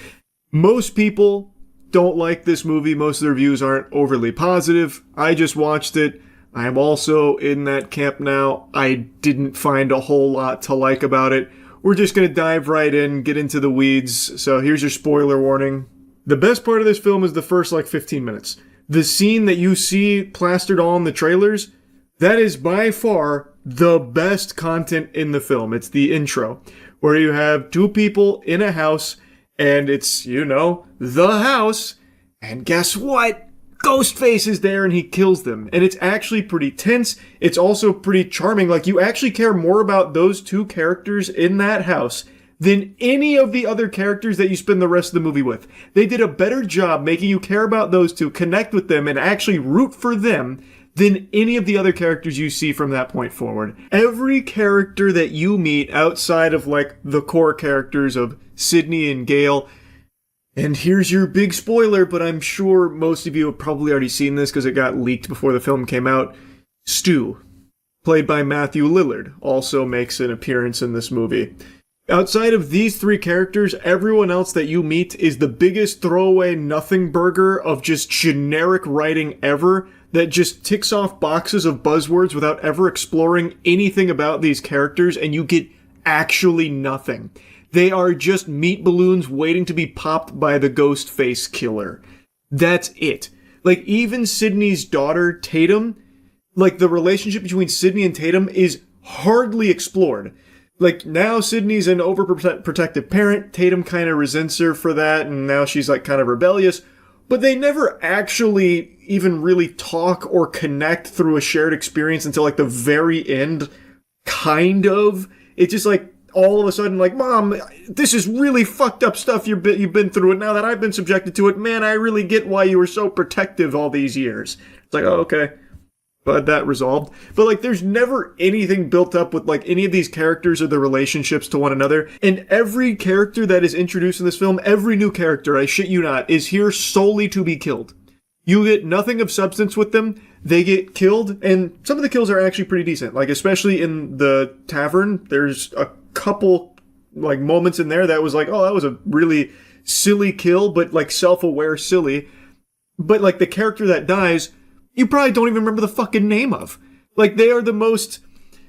Most people don't like this movie. Most of the reviews aren't overly positive. I just watched it. I am also in that camp now. I didn't find a whole lot to like about it. We're just going to dive right in, get into the weeds. So here's your spoiler warning. The best part of this film is the first, 15 minutes. The scene that you see plastered on the trailers, that is by far the best content in the film. It's the intro, where you have two people in a house, and it's, the house, and guess what? Ghostface is there, and he kills them. And it's actually pretty tense. It's also pretty charming. You actually care more about those two characters in that house than any of the other characters that you spend the rest of the movie with. They did a better job making you care about those two, connect with them, and actually root for them than any of the other characters you see from that point forward. Every character that you meet outside of, the core characters of Sydney and Gale, and here's your big spoiler, but I'm sure most of you have probably already seen this because it got leaked before the film came out. Stu, played by Matthew Lillard, also makes an appearance in this movie. Outside of these three characters, everyone else that you meet is the biggest throwaway nothing burger of just generic writing ever that just ticks off boxes of buzzwords without ever exploring anything about these characters, and you get actually nothing. They are just meat balloons waiting to be popped by the ghost face killer. That's it. Even Sydney's daughter, Tatum, the relationship between Sydney and Tatum is hardly explored. Now Sydney's an overprotective parent. Tatum kind of resents her for that, and now she's kind of rebellious. But they never actually even really talk or connect through a shared experience until the very end. Kind of. It's just all of a sudden Mom, this is really fucked up stuff you've been through, and now that I've been subjected to it, man, I really get why you were so protective all these years. It's oh, okay. that resolved. But, like, there's never anything built up with, like, any of these characters or their relationships to one another. And every character that is introduced in this film, every new character, I shit you not, is here solely to be killed. You get nothing of substance with them. They get killed, and some of the kills are actually pretty decent. Like, especially in the tavern, there's a couple, like, moments in there that was like, oh, that was a really silly kill, but, like, self-aware silly. But, like, the character that dies, you probably don't even remember the fucking name of. Like, they are the most...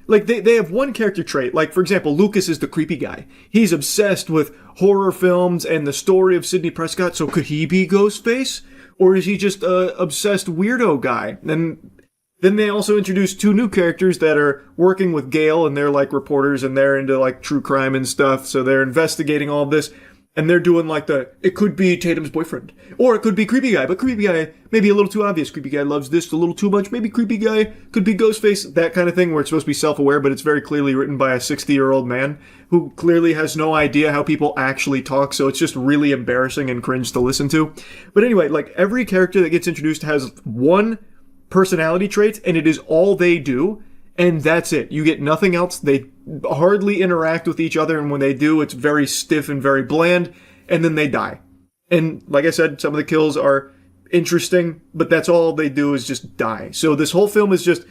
Like, they have one character trait. Like, for example, Lucas is the creepy guy. He's obsessed with horror films and the story of Sidney Prescott, so could he be Ghostface? Or is he just a obsessed weirdo guy? And then they also introduce two new characters that are working with Gale, and they're, like, reporters, and they're into, like, true crime and stuff, so they're investigating all of this. And they're doing, like, it could be Tatum's boyfriend. Or it could be creepy guy, but creepy guy, maybe a little too obvious. Creepy guy loves this a little too much. Maybe creepy guy could be Ghostface. That kind of thing where it's supposed to be self-aware, but it's very clearly written by a 60-year-old man who clearly has no idea how people actually talk, so it's just really embarrassing and cringe to listen to. But anyway, like, every character that gets introduced has one personality trait, and it is all they do. And that's it. You get nothing else. They hardly interact with each other, and when they do, it's very stiff and very bland, and then they die. And like I said, some of the kills are interesting, but that's all they do is just die. So this whole film is just,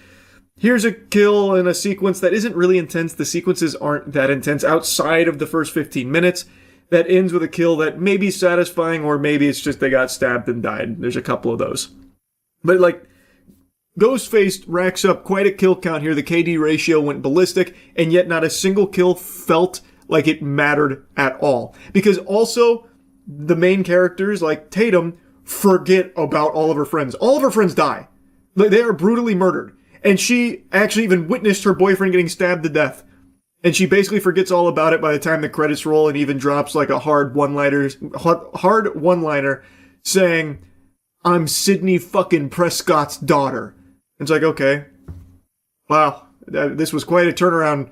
here's a kill and a sequence that isn't really intense. The sequences aren't that intense outside of the first 15 minutes. That ends with a kill that may be satisfying, or maybe it's just they got stabbed and died. There's a couple of those. But, like, Ghostface racks up quite a kill count here. The KD ratio went ballistic, and yet not a single kill felt like it mattered at all. Because also, the main characters, like Tatum, forget about all of her friends. All of her friends die. They are brutally murdered. And she actually even witnessed her boyfriend getting stabbed to death. And she basically forgets all about it by the time the credits roll, and even drops like a hard one-liner saying, "I'm Sidney fucking Prescott's daughter." It's like, okay, wow, this was quite a turnaround.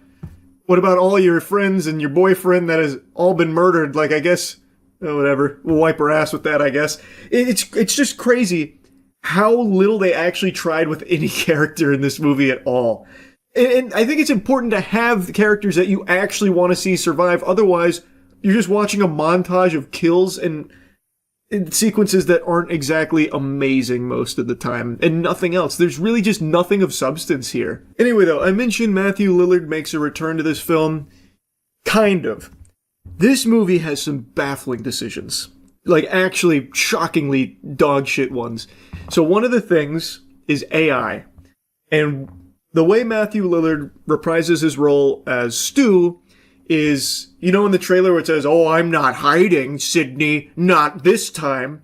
What about all your friends and your boyfriend that has all been murdered? Like, I guess, whatever, we'll wipe her ass with that, I guess. It's just crazy how little they actually tried with any character in this movie at all. And I think it's important to have characters that you actually want to see survive. Otherwise, you're just watching a montage of kills and sequences that aren't exactly amazing most of the time, and nothing else. There's really just nothing of substance here. Anyway, though, I mentioned Matthew Lillard makes a return to this film. Kind of. This movie has some baffling decisions. Like, actually, shockingly dogshit ones. So one of the things is AI. And the way Matthew Lillard reprises his role as Stu is, you know, in the trailer where it says, "Oh, I'm not hiding, Sidney, not this time."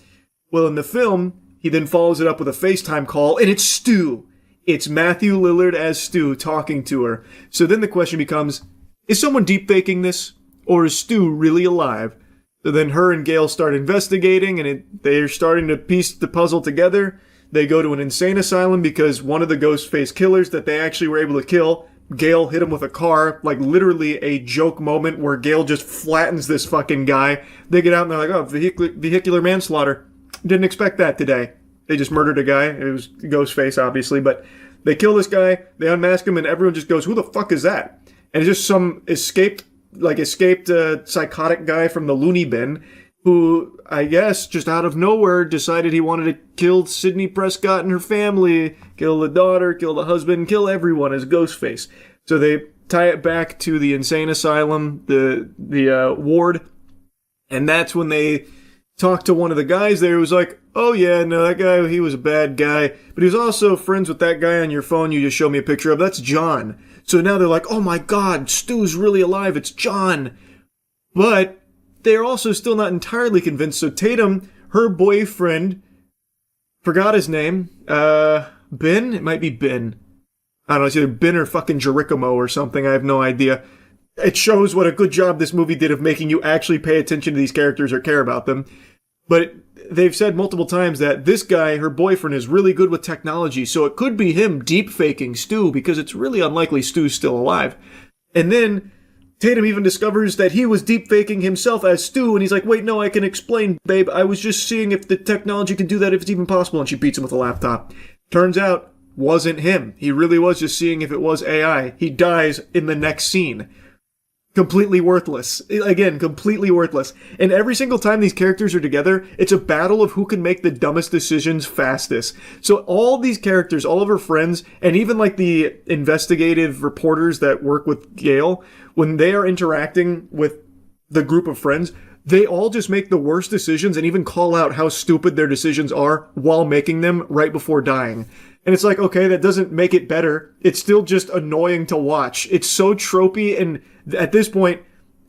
Well, in the film, he then follows it up with a FaceTime call, and it's Stu. It's Matthew Lillard as Stu talking to her. So then the question becomes, is someone deepfaking this? Or is Stu really alive? So then her and Gale start investigating, and they're starting to piece the puzzle together. They go to an insane asylum because one of the Ghostface killers that they actually were able to kill, Gale hit him with a car, like literally a joke moment where Gale just flattens this fucking guy. They get out and they're like, oh, vehicular manslaughter. Didn't expect that today. They just murdered a guy. It was Ghostface, obviously, but they kill this guy, they unmask him, and everyone just goes, who the fuck is that? And it's just some escaped psychotic guy from the loony bin who, I guess, just out of nowhere decided he wanted to kill Sidney Prescott and her family, kill the daughter, kill the husband, kill everyone as Ghostface. So they tie it back to the insane asylum, the ward, and that's when they talk to one of the guys there who's like, oh yeah, no, that guy, he was a bad guy, but he was also friends with that guy on your phone you just showed me a picture of. That's John. So now they're like, oh my god, Stu's really alive, it's John. But they're also still not entirely convinced. So Tatum, her boyfriend, forgot his name, Ben? It might be Ben. I don't know, it's either Ben or fucking Jerichomo or something, I have no idea. It shows what a good job this movie did of making you actually pay attention to these characters or care about them. But they've said multiple times that this guy, her boyfriend, is really good with technology, so it could be him deep-faking Stu, because it's really unlikely Stu's still alive. And then Tatum even discovers that he was deep-faking himself as Stu, and he's like, wait, no, I can explain, babe. I was just seeing if the technology can do that, if it's even possible, and she beats him with a laptop. Turns out, wasn't him. He really was just seeing if it was AI. He dies in the next scene. Completely worthless. Again, completely worthless. And every single time these characters are together, it's a battle of who can make the dumbest decisions fastest. So all these characters, all of her friends, and even like the investigative reporters that work with Gail, when they are interacting with the group of friends, they all just make the worst decisions and even call out how stupid their decisions are while making them right before dying. And it's like, okay, that doesn't make it better. It's still just annoying to watch. It's so tropey, and at this point,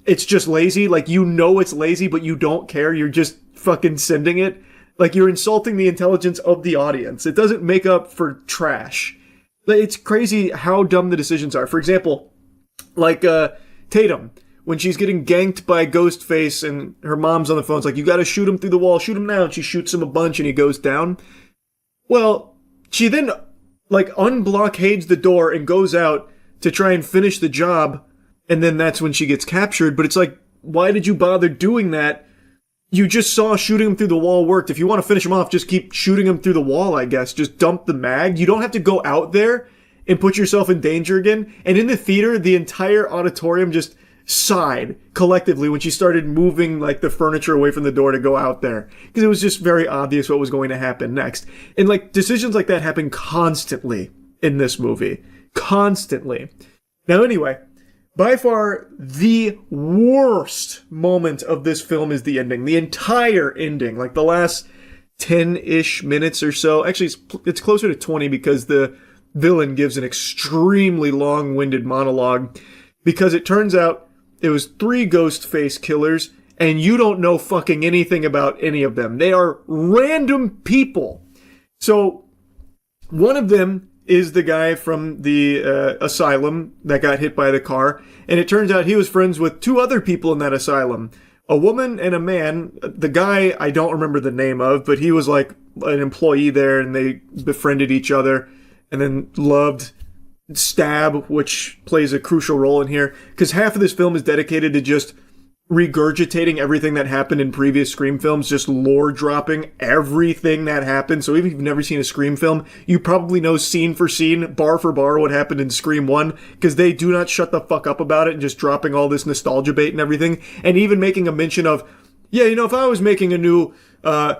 it's just lazy. Like, you know it's lazy, but you don't care. You're just fucking sending it. Like, you're insulting the intelligence of the audience. It doesn't make up for trash. It's crazy how dumb the decisions are. For example, like, Tatum, when she's getting ganked by Ghostface and her mom's on the phone, it's like, you gotta shoot him through the wall, shoot him now. And she shoots him a bunch and he goes down. Well, she then, like, unblockades the door and goes out to try and finish the job, and then that's when she gets captured. But it's like, why did you bother doing that? You just saw shooting him through the wall worked. If you want to finish him off, just keep shooting him through the wall, I guess. Just dump the mag. You don't have to go out there and put yourself in danger again. And in the theater, the entire auditorium just sighed collectively when she started moving like the furniture away from the door to go out there, because it was just very obvious what was going to happen next. And like decisions like that happen constantly in this movie. Constantly. Now anyway, by far the worst moment of this film is the ending. The entire ending, like the last 10-ish minutes or so. Actually, it's closer to 20 because the villain gives an extremely long-winded monologue, because it turns out it was 3 Ghostface killers, and you don't know fucking anything about any of them. They are random people. So, one of them is the guy from the asylum that got hit by the car, and it turns out he was friends with 2 other people in that asylum. A woman and a man. The guy I don't remember the name of, but he was like an employee there, and they befriended each other, and then loved Stab, which plays a crucial role in here, because half of this film is dedicated to just regurgitating everything that happened in previous Scream films, just lore dropping everything that happened. So even if you've never seen a Scream film, you probably know scene for scene, bar for bar, what happened in Scream 1, because they do not shut the fuck up about it and just dropping all this nostalgia bait and everything, and even making a mention of, yeah, you know, if I was making a new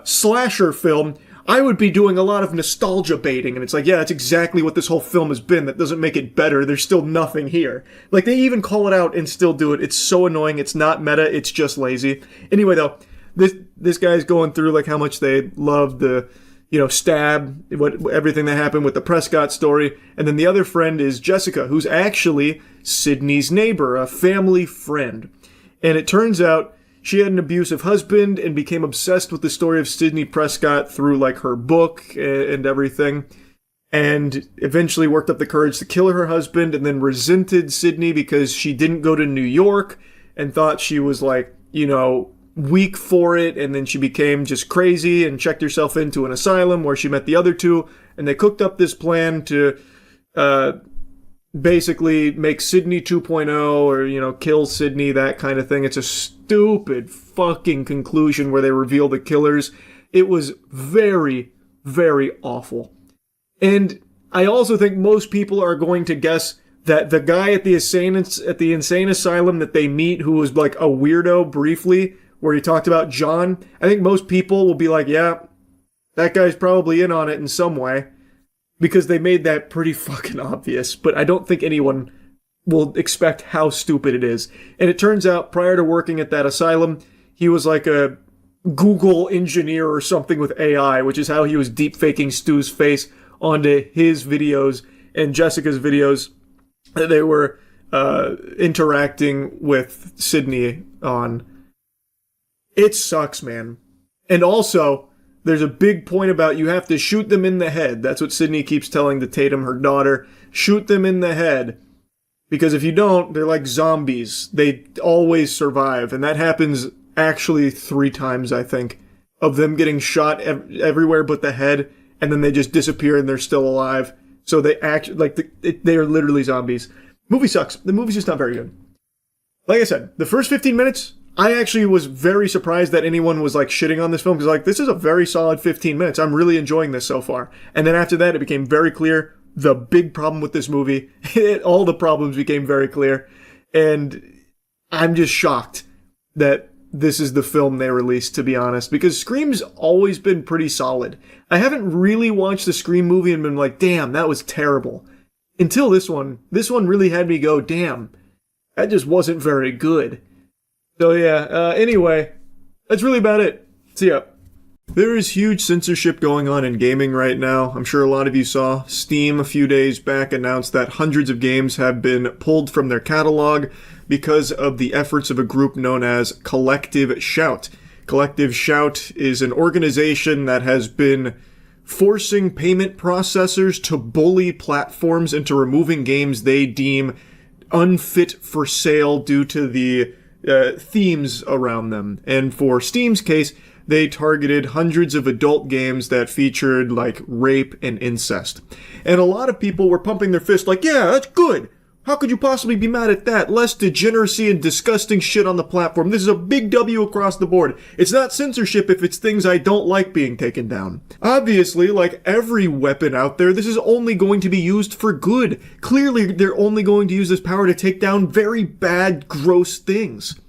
slasher film, I would be doing a lot of nostalgia baiting. And it's like, yeah, that's exactly what this whole film has been. That doesn't make it better. There's still nothing here. Like, they even call it out and still do it. It's so annoying. It's not meta. It's just lazy. Anyway, though, this guy's going through, like, how much they love the, you know, Stab, everything that happened with the Prescott story. And then the other friend is Jessica, who's actually Sydney's neighbor, a family friend. And it turns out she had an abusive husband and became obsessed with the story of Sidney Prescott through, like, her book and everything. And eventually worked up the courage to kill her husband, and then resented Sidney because she didn't go to New York and thought she was, like, you know, weak for it. And then she became just crazy and checked herself into an asylum where she met the other 2. And they cooked up this plan to basically make Sydney 2.0, or, you know, kill Sydney, that kind of thing. It's a stupid fucking conclusion where they reveal the killers. It was very, very awful. And I also think most people are going to guess that the guy at the insane asylum that they meet, who was like a weirdo briefly, where he talked about John, I think most people will be like, yeah, that guy's probably in on it in some way, because they made that pretty fucking obvious. But I don't think anyone will expect how stupid it is. And it turns out, prior to working at that asylum, he was like a Google engineer or something with AI, which is how he was deep-faking Stu's face onto his videos and Jessica's videos that they were interacting with Sydney on. It sucks, man. And also, there's a big point about you have to shoot them in the head. That's what Sydney keeps telling the Tatum, her daughter. Shoot them in the head. Because if you don't, they're like zombies. They always survive. And that happens actually 3 times, I think, of them getting shot everywhere but the head, and then they just disappear and they're still alive. So they they are literally zombies. Movie sucks. The movie's just not very good. Like I said, the first 15 minutes I actually was very surprised that anyone was like shitting on this film, because like, this is a very solid 15 minutes. I'm really enjoying this so far. And then after that, it became very clear the big problem with this movie. All the problems became very clear. And I'm just shocked that this is the film they released, to be honest, because Scream's always been pretty solid. I haven't really watched the Scream movie and been like, damn, that was terrible. Until this one. This one really had me go, damn, that just wasn't very good. So yeah, anyway, that's really about it. See ya. There is huge censorship going on in gaming right now. I'm sure a lot of you saw. Steam a few days back announced that hundreds of games have been pulled from their catalog because of the efforts of a group known as Collective Shout. Collective Shout is an organization that has been forcing payment processors to bully platforms into removing games they deem unfit for sale due to the themes around them. And for Steam's case, they targeted hundreds of adult games that featured like rape and incest. And a lot of people were pumping their fist like, yeah, that's good. How could you possibly be mad at that? Less degeneracy and disgusting shit on the platform. This is a big W across the board. It's not censorship if it's things I don't like being taken down. Obviously, like every weapon out there, this is only going to be used for good. Clearly, they're only going to use this power to take down very bad, gross things.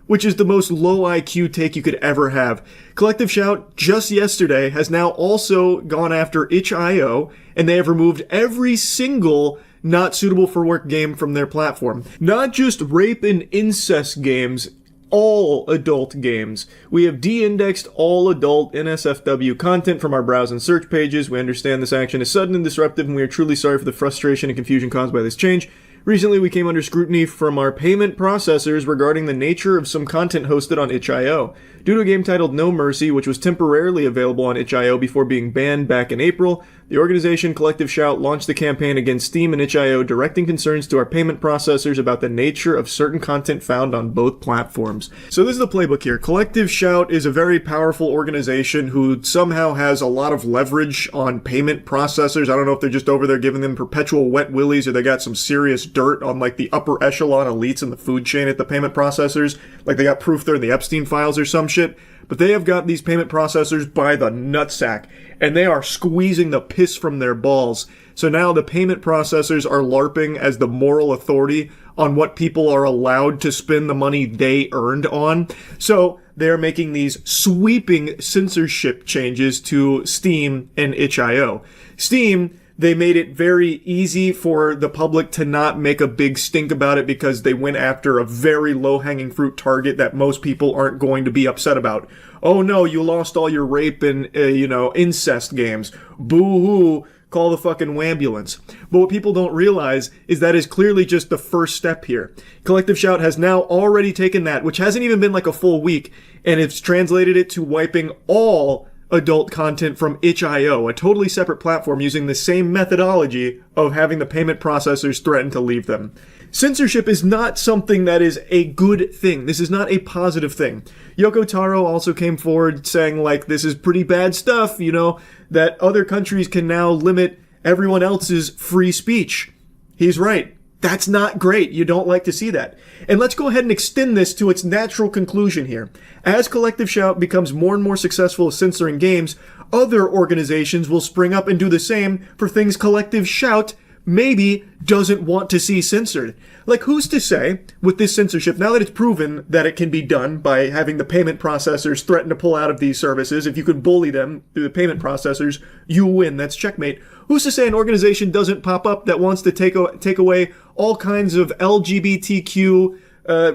Which is the most low IQ take you could ever have. Collective Shout, just yesterday, has now also gone after itch.io, and they have removed every single not suitable for work game from their platform. Not just rape and incest games, all adult games. We have de-indexed all adult NSFW content from our browse and search pages. We understand this action is sudden and disruptive, and we are truly sorry for the frustration and confusion caused by this change. Recently, we came under scrutiny from our payment processors regarding the nature of some content hosted on itch.io. Due to a game titled No Mercy, which was temporarily available on itch.io before being banned back in April, the organization Collective Shout launched the campaign against Steam and itch.io, directing concerns to our payment processors about the nature of certain content found on both platforms. So this is the playbook here. Collective Shout is a very powerful organization who somehow has a lot of leverage on payment processors. I don't know if they're just over there giving them perpetual wet willies, or they got some serious dirt on like the upper echelon elites in the food chain at the payment processors. Like they got proof they're in the Epstein files or some shit. But they have got these payment processors by the nutsack, and they are squeezing the piss from their balls. So now the payment processors are LARPing as the moral authority on what people are allowed to spend the money they earned on. So they're making these sweeping censorship changes to Steam and itch.io. Steam, they made it very easy for the public to not make a big stink about it because they went after a very low-hanging fruit target that most people aren't going to be upset about. Oh no, you lost all your rape and, incest games. Boo-hoo, call the fucking wambulance. But what people don't realize is that is clearly just the first step here. Collective Shout has now already taken that, which hasn't even been like a full week, and it's translated it to wiping all adult content from itch.io, a totally separate platform using the same methodology of having the payment processors threaten to leave them. Censorship is not something that is a good thing. This is not a positive thing. Yoko Taro also came forward saying, like, this is pretty bad stuff, that other countries can now limit everyone else's free speech. He's right. That's not great. You don't like to see that. And let's go ahead and extend this to its natural conclusion here. As Collective Shout becomes more and more successful at censoring games, other organizations will spring up and do the same for things Collective Shout maybe doesn't want to see censored. Like, who's to say, with this censorship, now that it's proven that it can be done by having the payment processors threaten to pull out of these services, if you can bully them through the payment processors, you win. That's checkmate. Who's to say an organization doesn't pop up that wants to take away all kinds of LGBTQ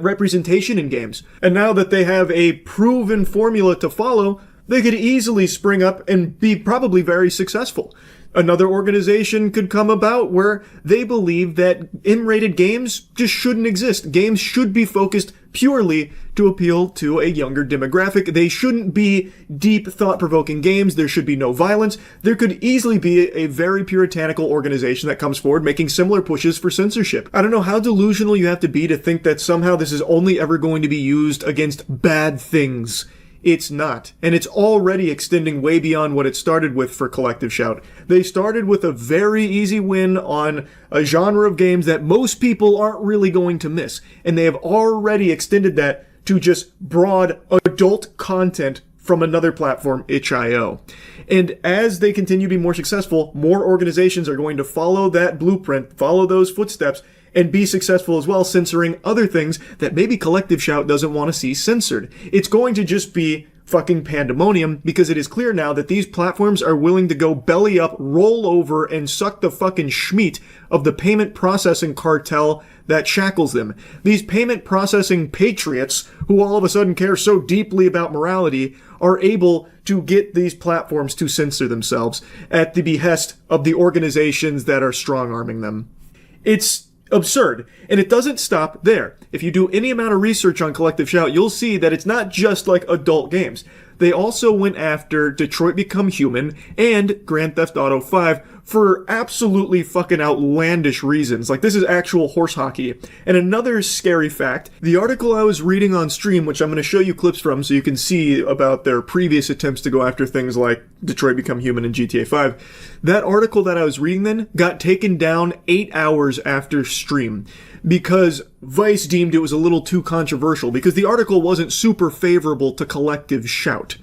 representation in games? And now that they have a proven formula to follow, they could easily spring up and be probably very successful. Another organization could come about where they believe that M-rated games just shouldn't exist. Games should be focused purely to appeal to a younger demographic. They shouldn't be deep, thought-provoking games. There should be no violence. There could easily be a very puritanical organization that comes forward making similar pushes for censorship. I don't know how delusional you have to be to think that somehow this is only ever going to be used against bad things. It's not. And it's already extending way beyond what it started with for Collective Shout. They started with a very easy win on a genre of games that most people aren't really going to miss. And they have already extended that to just broad adult content from another platform, itch.io. And as they continue to be more successful, more organizations are going to follow that blueprint, follow those footsteps, and be successful as well, censoring other things that maybe Collective Shout doesn't want to see censored. It's going to just be fucking pandemonium, because it is clear now that these platforms are willing to go belly up, roll over, and suck the fucking schmeat of the payment processing cartel that shackles them. These payment processing patriots, who all of a sudden care so deeply about morality, are able to get these platforms to censor themselves at the behest of the organizations that are strong-arming them. It's absurd. And it doesn't stop there. If you do any amount of research on Collective Shout, you'll see that it's not just like adult games. They also went after Detroit Become Human and Grand Theft Auto 5 for absolutely fucking outlandish reasons. Like, this is actual horse hockey. And another scary fact, the article I was reading on stream, which I'm going to show you clips from so you can see about their previous attempts to go after things like Detroit Become Human and GTA 5, that article that I was reading then got taken down 8 hours after stream because Vice deemed it was a little too controversial, because the article wasn't super favorable to Collective Shout.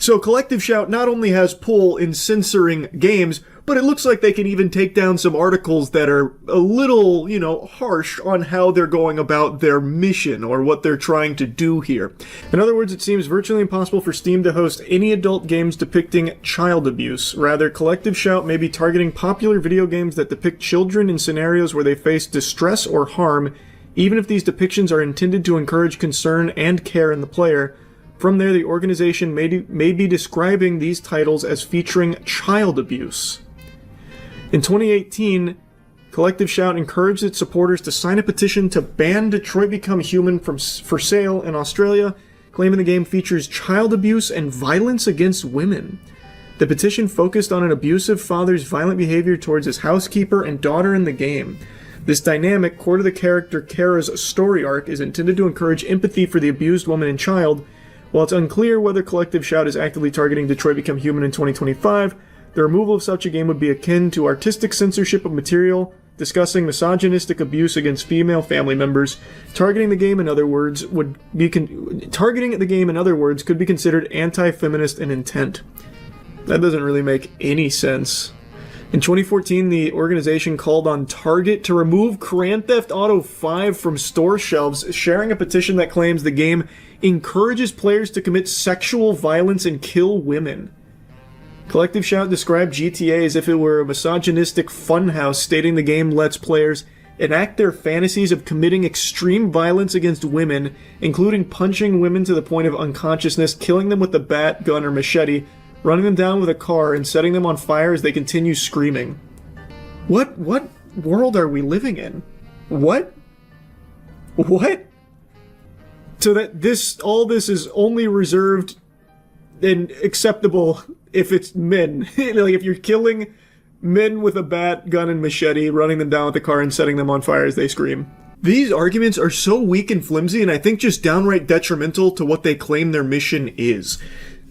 So Collective Shout not only has pull in censoring games, but it looks like they can even take down some articles that are a little, harsh on how they're going about their mission or what they're trying to do here. In other words, it seems virtually impossible for Steam to host any adult games depicting child abuse. Rather, Collective Shout may be targeting popular video games that depict children in scenarios where they face distress or harm, even if these depictions are intended to encourage concern and care in the player. From there, the organization may be describing these titles as featuring child abuse. In 2018, Collective Shout encouraged its supporters to sign a petition to ban Detroit Become Human for sale in Australia, claiming the game features child abuse and violence against women. The petition focused on an abusive father's violent behavior towards his housekeeper and daughter in the game. This dynamic, core to the character Kara's story arc, is intended to encourage empathy for the abused woman and child. While it's unclear whether Collective Shout is actively targeting Detroit Become Human in 2025, the removal of such a game would be akin to artistic censorship of material discussing misogynistic abuse against female family members. Targeting the game, in other words, could be considered anti-feminist in intent. That doesn't really make any sense. In 2014, the organization called on Target to remove Grand Theft Auto 5 from store shelves, sharing a petition that claims the game encourages players to commit sexual violence and kill women. Collective Shout described GTA as if it were a misogynistic funhouse, stating the game lets players enact their fantasies of committing extreme violence against women, including punching women to the point of unconsciousness, killing them with a bat, gun, or machete, running them down with a car, and setting them on fire as they continue screaming. What world are we living in? What? So that all this is only reserved and acceptable if it's men. Like, if you're killing men with a bat, gun, and machete, running them down with a car and setting them on fire as they scream. These arguments are so weak and flimsy, and I think just downright detrimental to what they claim their mission is.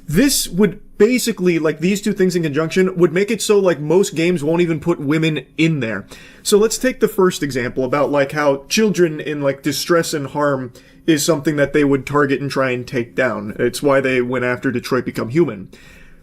This would basically, like these two things in conjunction, would make it so like most games won't even put women in there. So let's take the first example about like how children in like distress and harm is something that they would target and try and take down. It's why they went after Detroit Become Human.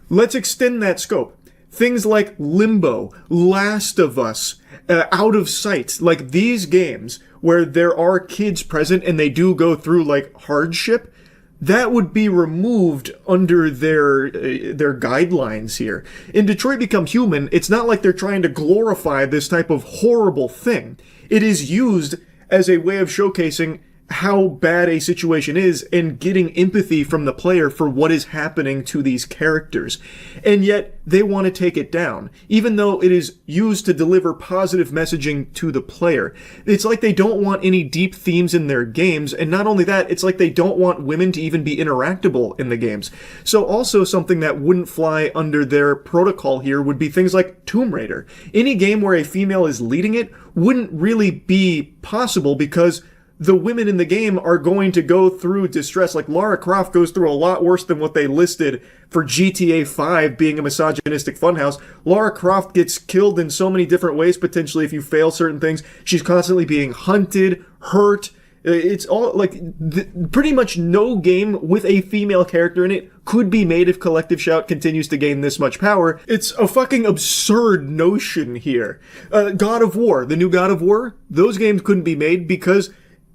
Let's extend that scope. Things like Limbo, Last of Us, Out of Sight, like these games where there are kids present and they do go through like hardship, that would be removed under their guidelines here. In Detroit Become Human, it's not like they're trying to glorify this type of horrible thing. It is used as a way of showcasing how bad a situation is and getting empathy from the player for what is happening to these characters. And yet, they want to take it down, even though it is used to deliver positive messaging to the player. It's like they don't want any deep themes in their games, and not only that, it's like they don't want women to even be interactable in the games. So also something that wouldn't fly under their protocol here would be things like Tomb Raider. Any game where a female is leading it wouldn't really be possible because the women in the game are going to go through distress. Like Lara Croft goes through a lot worse than what they listed for GTA 5 being a misogynistic funhouse. Lara Croft gets killed in so many different ways potentially if you fail certain things. She's constantly being hunted, hurt, It's all, like, pretty much no game with a female character in it could be made if Collective Shout continues to gain this much power. It's a fucking absurd notion here. God of War, the new God of War, those games couldn't be made because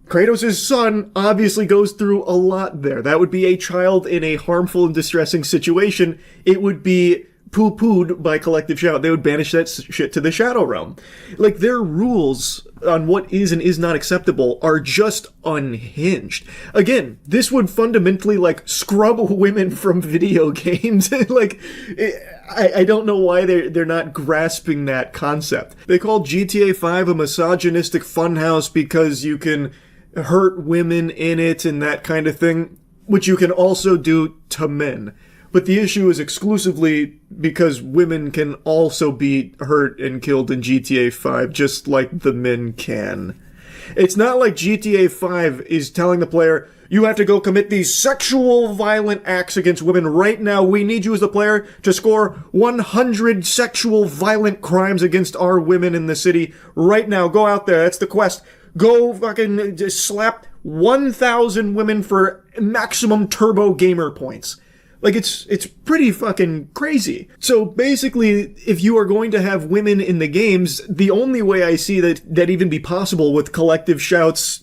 Kratos' son obviously goes through a lot there. That would be a child in a harmful and distressing situation. It would be poo-pooed by Collective Shout. They would banish that shit to the Shadow Realm. Like, their rules on what is and is not acceptable are just unhinged. Again, this would fundamentally, like, scrub women from video games. Like, I don't know why they're not grasping that concept. They call GTA 5 a misogynistic funhouse because you can hurt women in it and that kind of thing, which you can also do to men. But the issue is exclusively because women can also be hurt and killed in GTA 5, just like the men can. It's not like GTA 5 is telling the player, you have to go commit these sexual violent acts against women right now. We need you as the player to score 100 sexual violent crimes against our women in the city right now. Go out there. That's the quest. Go fucking just slap 1,000 women for maximum turbo gamer points. Like, it's pretty fucking crazy. So basically, if you are going to have women in the games, the only way I see that even be possible with Collective Shout's,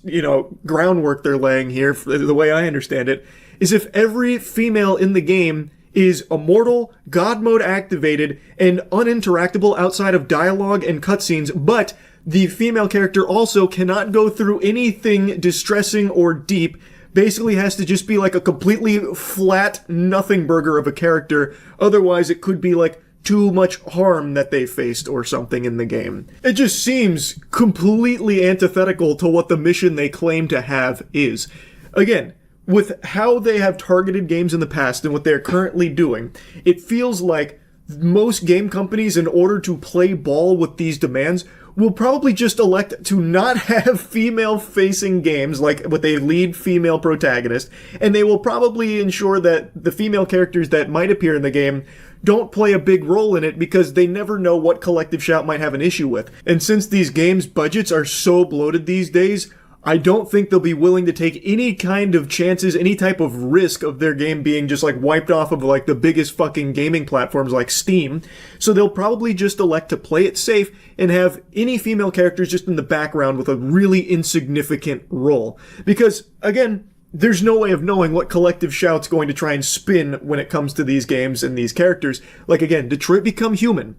groundwork they're laying here, the way I understand it, is if every female in the game is immortal, God mode activated, and uninteractable outside of dialogue and cutscenes, but the female character also cannot go through anything distressing or deep, basically has to just be like a completely flat nothing burger of a character. Otherwise, it could be like too much harm that they faced or something in the game. It just seems completely antithetical to what the mission they claim to have is. Again, with how they have targeted games in the past and what they're currently doing, it feels like most game companies, in order to play ball with these demands, will probably just elect to not have female-facing games, like with a lead female protagonist, and they will probably ensure that the female characters that might appear in the game don't play a big role in it because they never know what Collective Shout might have an issue with. And since these games' budgets are so bloated these days, I don't think they'll be willing to take any kind of chances, any type of risk of their game being just like wiped off of like the biggest fucking gaming platforms like Steam. So they'll probably just elect to play it safe and have any female characters just in the background with a really insignificant role. Because, again, there's no way of knowing what Collective Shout's going to try and spin when it comes to these games and these characters. Like, again, Detroit Become Human.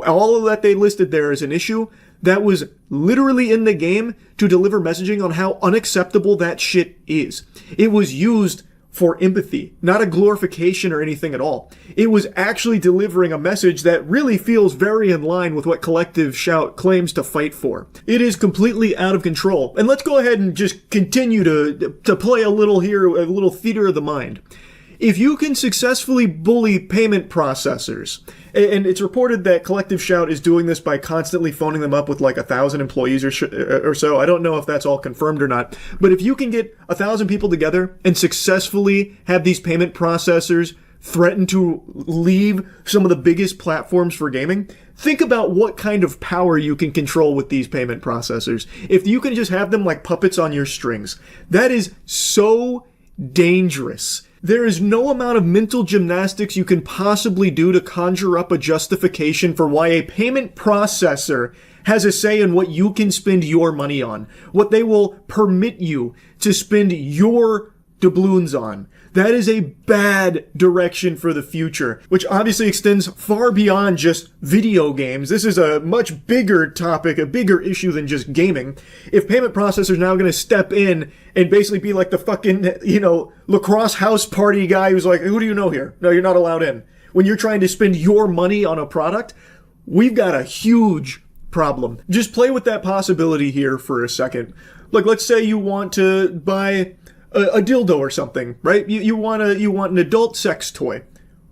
All of that they listed there as an issue that was literally in the game to deliver messaging on how unacceptable that shit is. It was used for empathy, not a glorification or anything at all. It was actually delivering a message that really feels very in line with what Collective Shout claims to fight for. It is completely out of control. And let's go ahead and just continue to play a little here, a little theater of the mind. If you can successfully bully payment processors, and it's reported that Collective Shout is doing this by constantly phoning them up with like 1,000 employees or so. I don't know if that's all confirmed or not. But if you can get 1,000 people together and successfully have these payment processors threaten to leave some of the biggest platforms for gaming, think about what kind of power you can control with these payment processors. If you can just have them like puppets on your strings, that is so dangerous. There is no amount of mental gymnastics you can possibly do to conjure up a justification for why a payment processor has a say in what you can spend your money on, what they will permit you to spend your doubloons on. That is a bad direction for the future, which obviously extends far beyond just video games. This is a much bigger topic, a bigger issue than just gaming. If payment processors now going to step in and basically be like the fucking, lacrosse house party guy who's like, who do you know here? No, you're not allowed in. When you're trying to spend your money on a product, we've got a huge problem. Just play with that possibility here for a second. Like, let's say you want to buy a dildo or something, right? You want an adult sex toy.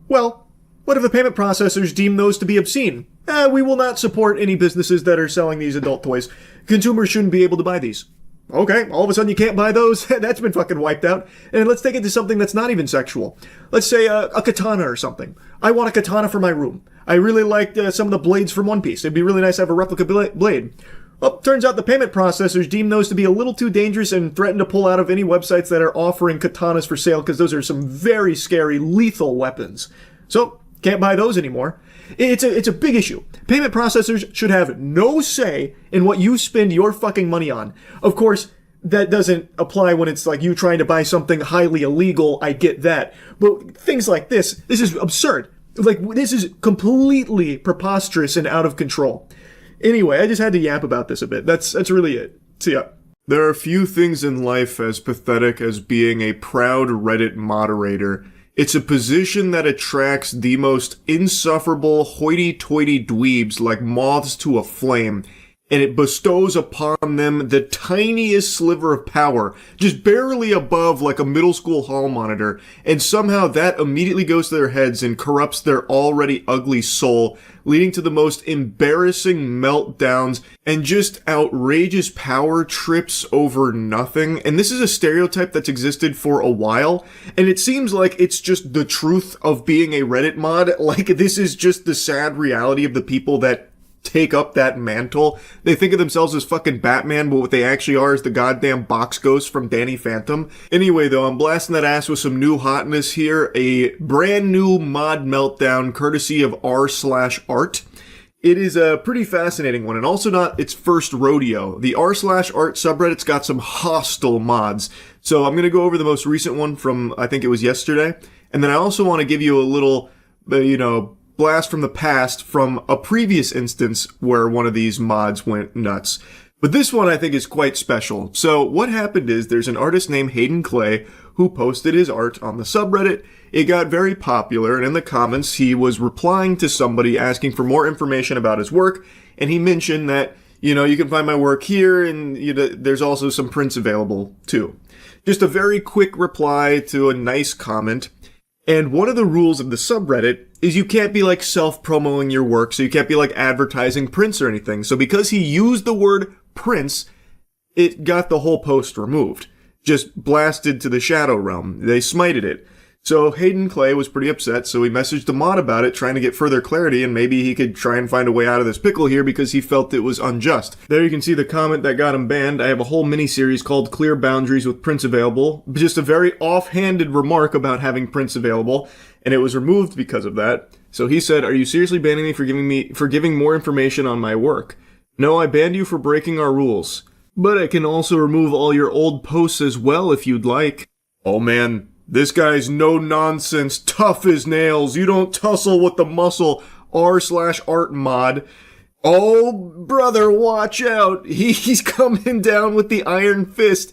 Well, what if the payment processors deem those to be obscene? We will not support any businesses that are selling these adult toys. Consumers shouldn't be able to buy these. Okay, all of a sudden you can't buy those? That's been fucking wiped out. And let's take it to something that's not even sexual. Let's say a katana or something. I want a katana for my room. I really liked some of the blades from One Piece. It'd be really nice to have a replica blade. Well, turns out the payment processors deem those to be a little too dangerous and threaten to pull out of any websites that are offering katanas for sale because those are some very scary, lethal weapons. So, can't buy those anymore. It's a big issue. Payment processors should have no say in what you spend your fucking money on. Of course, that doesn't apply when it's like you trying to buy something highly illegal, I get that. But things like this is absurd. Like, this is completely preposterous and out of control. Anyway, I just had to yap about this a bit. That's really it. See ya. There are few things in life as pathetic as being a proud Reddit moderator. It's a position that attracts the most insufferable hoity-toity dweebs like moths to a flame, and it bestows upon them the tiniest sliver of power, just barely above like a middle school hall monitor, and somehow that immediately goes to their heads and corrupts their already ugly soul, leading to the most embarrassing meltdowns and just outrageous power trips over nothing. And this is a stereotype that's existed for a while, and it seems like it's just the truth of being a Reddit mod. Like, this is just the sad reality of the people that take up that mantle. They think of themselves as fucking Batman, but what they actually are is the goddamn box ghost from Danny Phantom. Anyway, though, I'm blasting that ass with some new hotness here. A brand new mod meltdown courtesy of r/art. It is a pretty fascinating one, and also not its first rodeo. The r/art subreddit's got some hostile mods. So I'm going to go over the most recent one from, I think it was yesterday. And then I also want to give you a little, blast from the past from a previous instance where one of these mods went nuts. But this one I think is quite special. So what happened is there's an artist named Hayden Clay who posted his art on the subreddit. It got very popular, and in the comments he was replying to somebody asking for more information about his work, and he mentioned that, you can find my work here, and there's also some prints available too. Just a very quick reply to a nice comment. And one of the rules of the subreddit is you can't be like self-promoting your work, so you can't be like advertising prints or anything. So because he used the word prints, it got the whole post removed. Just blasted to the shadow realm. They smited it. So Hayden Clay was pretty upset, so he messaged the mod about it, trying to get further clarity, and maybe he could try and find a way out of this pickle here because he felt it was unjust. There you can see the comment that got him banned. I have a whole mini-series called Clear Boundaries with Prints Available. Just a very offhanded remark about having prints available, and it was removed because of that. So he said, "Are you seriously banning me for giving more information on my work? No, I banned you for breaking our rules. But I can also remove all your old posts as well if you'd like." Oh man. This guy's no nonsense, tough as nails. You don't tussle with the muscle. r/art mod. Oh, brother, watch out. He's coming down with the iron fist.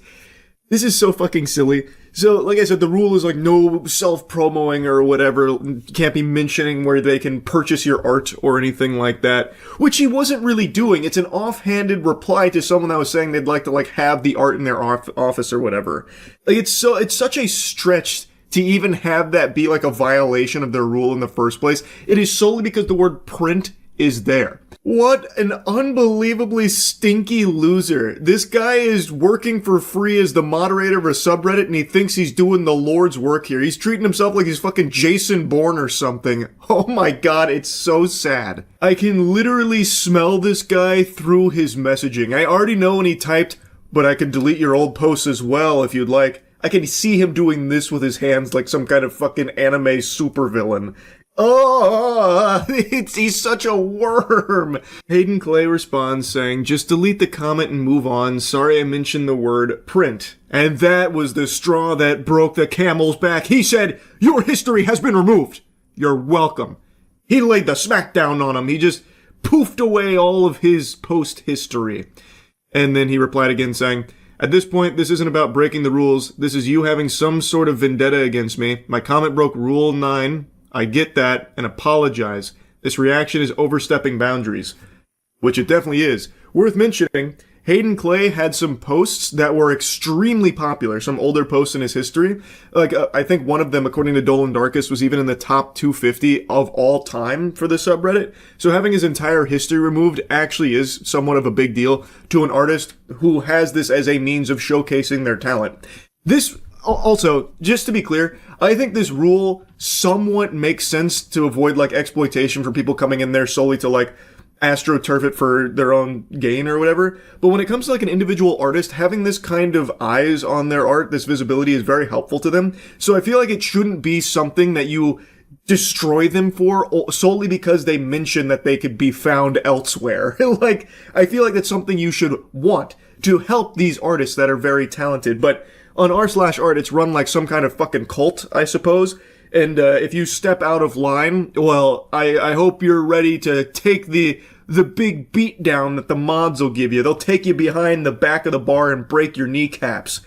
This is so fucking silly. So, like I said, the rule is like no self-promoing or whatever. Can't be mentioning where they can purchase your art or anything like that. Which he wasn't really doing. It's an offhanded reply to someone that was saying they'd like to have the art in their office or whatever. Like, it's such a stretch to even have that be like a violation of their rule in the first place. It is solely because the word print is there. What an unbelievably stinky loser. This guy is working for free as the moderator of a subreddit, and he thinks he's doing the Lord's work here. He's treating himself like he's fucking Jason Bourne or something. Oh my god, it's so sad. I can literally smell this guy through his messaging. I already know when he typed, "But I can delete your old posts as well if you'd like." I can see him doing this with his hands like some kind of fucking anime supervillain. Oh, he's such a worm. Hayden Clay responds saying, "Just delete the comment and move on. Sorry I mentioned the word print." And that was the straw that broke the camel's back. He said, "Your history has been removed. You're welcome." He laid the smackdown on him. He just poofed away all of his post history. And then he replied again saying, "At this point, this isn't about breaking the rules. This is you having some sort of vendetta against me. My comment broke Rule 9. I get that, and apologize. This reaction is overstepping boundaries." Which it definitely is. Worth mentioning, Hayden Clay had some posts that were extremely popular, some older posts in his history. Like, I think one of them, according to Dolan Darkest, was even in the top 250 of all time for the subreddit. So having his entire history removed actually is somewhat of a big deal to an artist who has this as a means of showcasing their talent. This, also, just to be clear, I think this rule somewhat makes sense to avoid, like, exploitation for people coming in there solely to, like, astroturf it for their own gain or whatever. But when it comes to like an individual artist, having this kind of eyes on their art, this visibility is very helpful to them. So I feel like it shouldn't be something that you destroy them for solely because they mention that they could be found elsewhere. Like, I feel like that's something you should want to help these artists that are very talented. But on r/art, it's run like some kind of fucking cult, I suppose. And if you step out of line, well, I hope you're ready to take the big beat down that the mods will give you. They'll take you behind the back of the bar and break your kneecaps.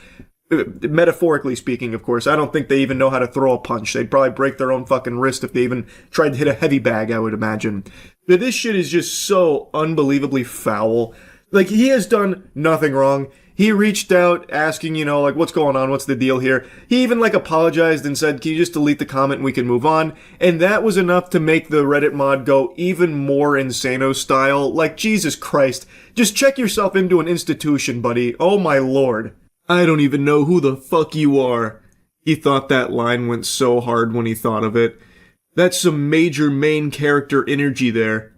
Metaphorically speaking, of course. I don't think they even know how to throw a punch. They'd probably break their own fucking wrist if they even tried to hit a heavy bag, I would imagine. But this shit is just so unbelievably foul. Like, he has done nothing wrong. He reached out asking, like, what's going on? What's the deal here? He even, apologized and said, can you just delete the comment and we can move on? And that was enough to make the Reddit mod go even more Insano style. Like, Jesus Christ. Just check yourself into an institution, buddy. Oh my lord. I don't even know who the fuck you are. He thought that line went so hard when he thought of it. That's some major main character energy there.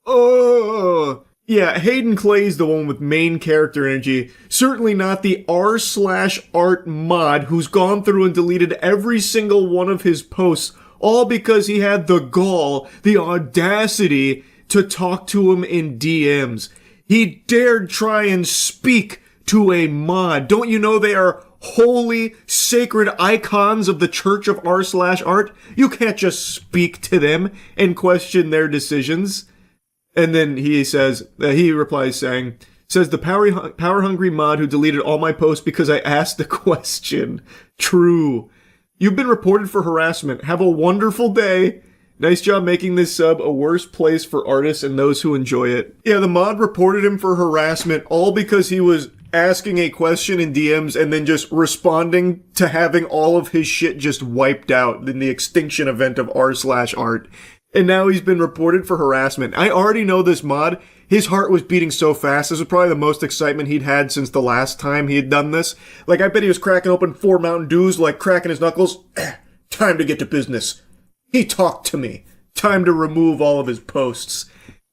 Oh! Yeah, Hayden Clay's the one with main character energy. Certainly not the r/art mod who's gone through and deleted every single one of his posts, all because he had the gall, the audacity to talk to him in DMs. He dared try and speak to a mod. Don't you know they are holy, sacred icons of the Church of r/art? You can't just speak to them and question their decisions. And then he replies saying, the power-hungry mod who deleted all my posts because I asked a question. True. You've been reported for harassment. Have a wonderful day. Nice job making this sub a worse place for artists and those who enjoy it. Yeah, the mod reported him for harassment all because he was asking a question in DMs and then just responding to having all of his shit just wiped out in the extinction event of r/art. And now he's been reported for harassment. I already know this mod. His heart was beating so fast. This was probably the most excitement he'd had since the last time he had done this. Like, I bet he was cracking open 4 Mountain Dews, cracking his knuckles. Time to get to business. He talked to me. Time to remove all of his posts.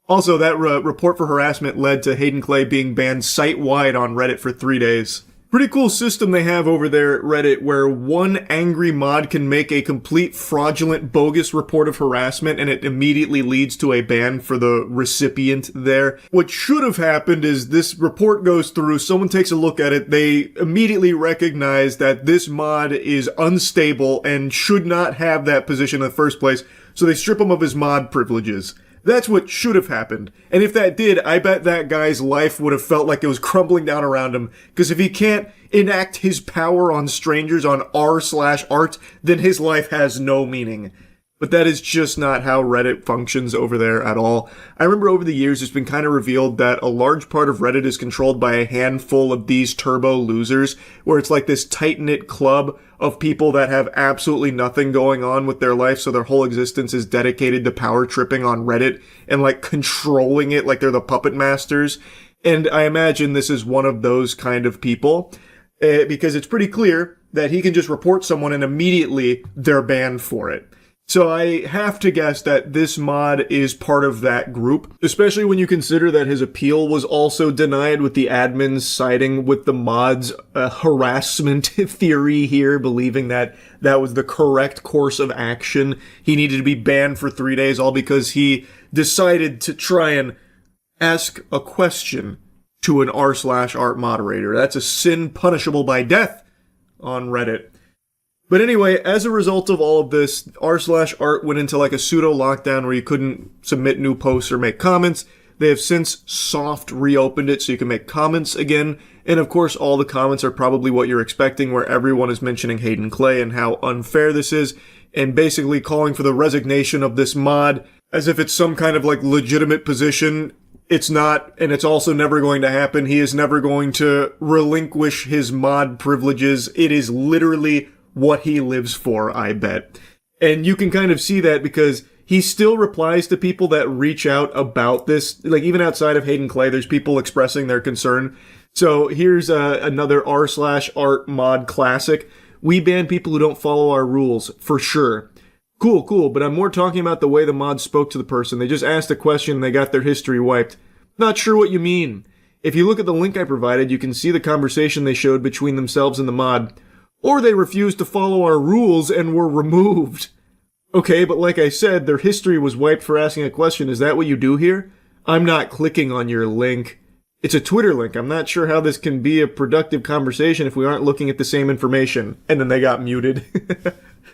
Also, that report for harassment led to Hayden Clay being banned site-wide on Reddit for 3 days. Pretty cool system they have over there at Reddit where one angry mod can make a complete fraudulent, bogus report of harassment and it immediately leads to a ban for the recipient there. What should have happened is this report goes through, someone takes a look at it, they immediately recognize that this mod is unstable and should not have that position in the first place, so they strip him of his mod privileges. That's what should have happened. And if that did, I bet that guy's life would have felt like it was crumbling down around him. Because if he can't enact his power on strangers on r/art, then his life has no meaning. But that is just not how Reddit functions over there at all. I remember over the years it's been kind of revealed that a large part of Reddit is controlled by a handful of these turbo losers, where it's like this tight-knit club of people that have absolutely nothing going on with their life, so their whole existence is dedicated to power tripping on Reddit and controlling it like they're the puppet masters. And I imagine this is one of those kind of people, because it's pretty clear that he can just report someone and immediately they're banned for it. So I have to guess that this mod is part of that group, especially when you consider that his appeal was also denied with the admins siding with the mod's harassment theory here, believing that that was the correct course of action. He needed to be banned for 3 days all because he decided to try and ask a question to an r/art moderator. That's a sin punishable by death on Reddit. But anyway, as a result of all of this, r/art went into a pseudo lockdown where you couldn't submit new posts or make comments. They have since soft reopened it so you can make comments again. And of course, all the comments are probably what you're expecting, where everyone is mentioning Hayden Clay and how unfair this is, and basically calling for the resignation of this mod as if it's some kind of legitimate position. It's not, and it's also never going to happen. He is never going to relinquish his mod privileges. It is literally what he lives for, I bet. And you can kind of see that because he still replies to people that reach out about this. Even outside of Hayden Clay, there's people expressing their concern. So here's another r/art mod classic. We ban people who don't follow our rules, for sure. Cool, but I'm more talking about the way the mod spoke to the person. They just asked a question and they got their history wiped. Not sure what you mean. If you look at the link I provided, you can see the conversation they showed between themselves and the mod. Or they refused to follow our rules and were removed. Okay, but like I said, their history was wiped for asking a question. Is that what you do here? I'm not clicking on your link. It's a Twitter link. I'm not sure how this can be a productive conversation if we aren't looking at the same information. And then they got muted.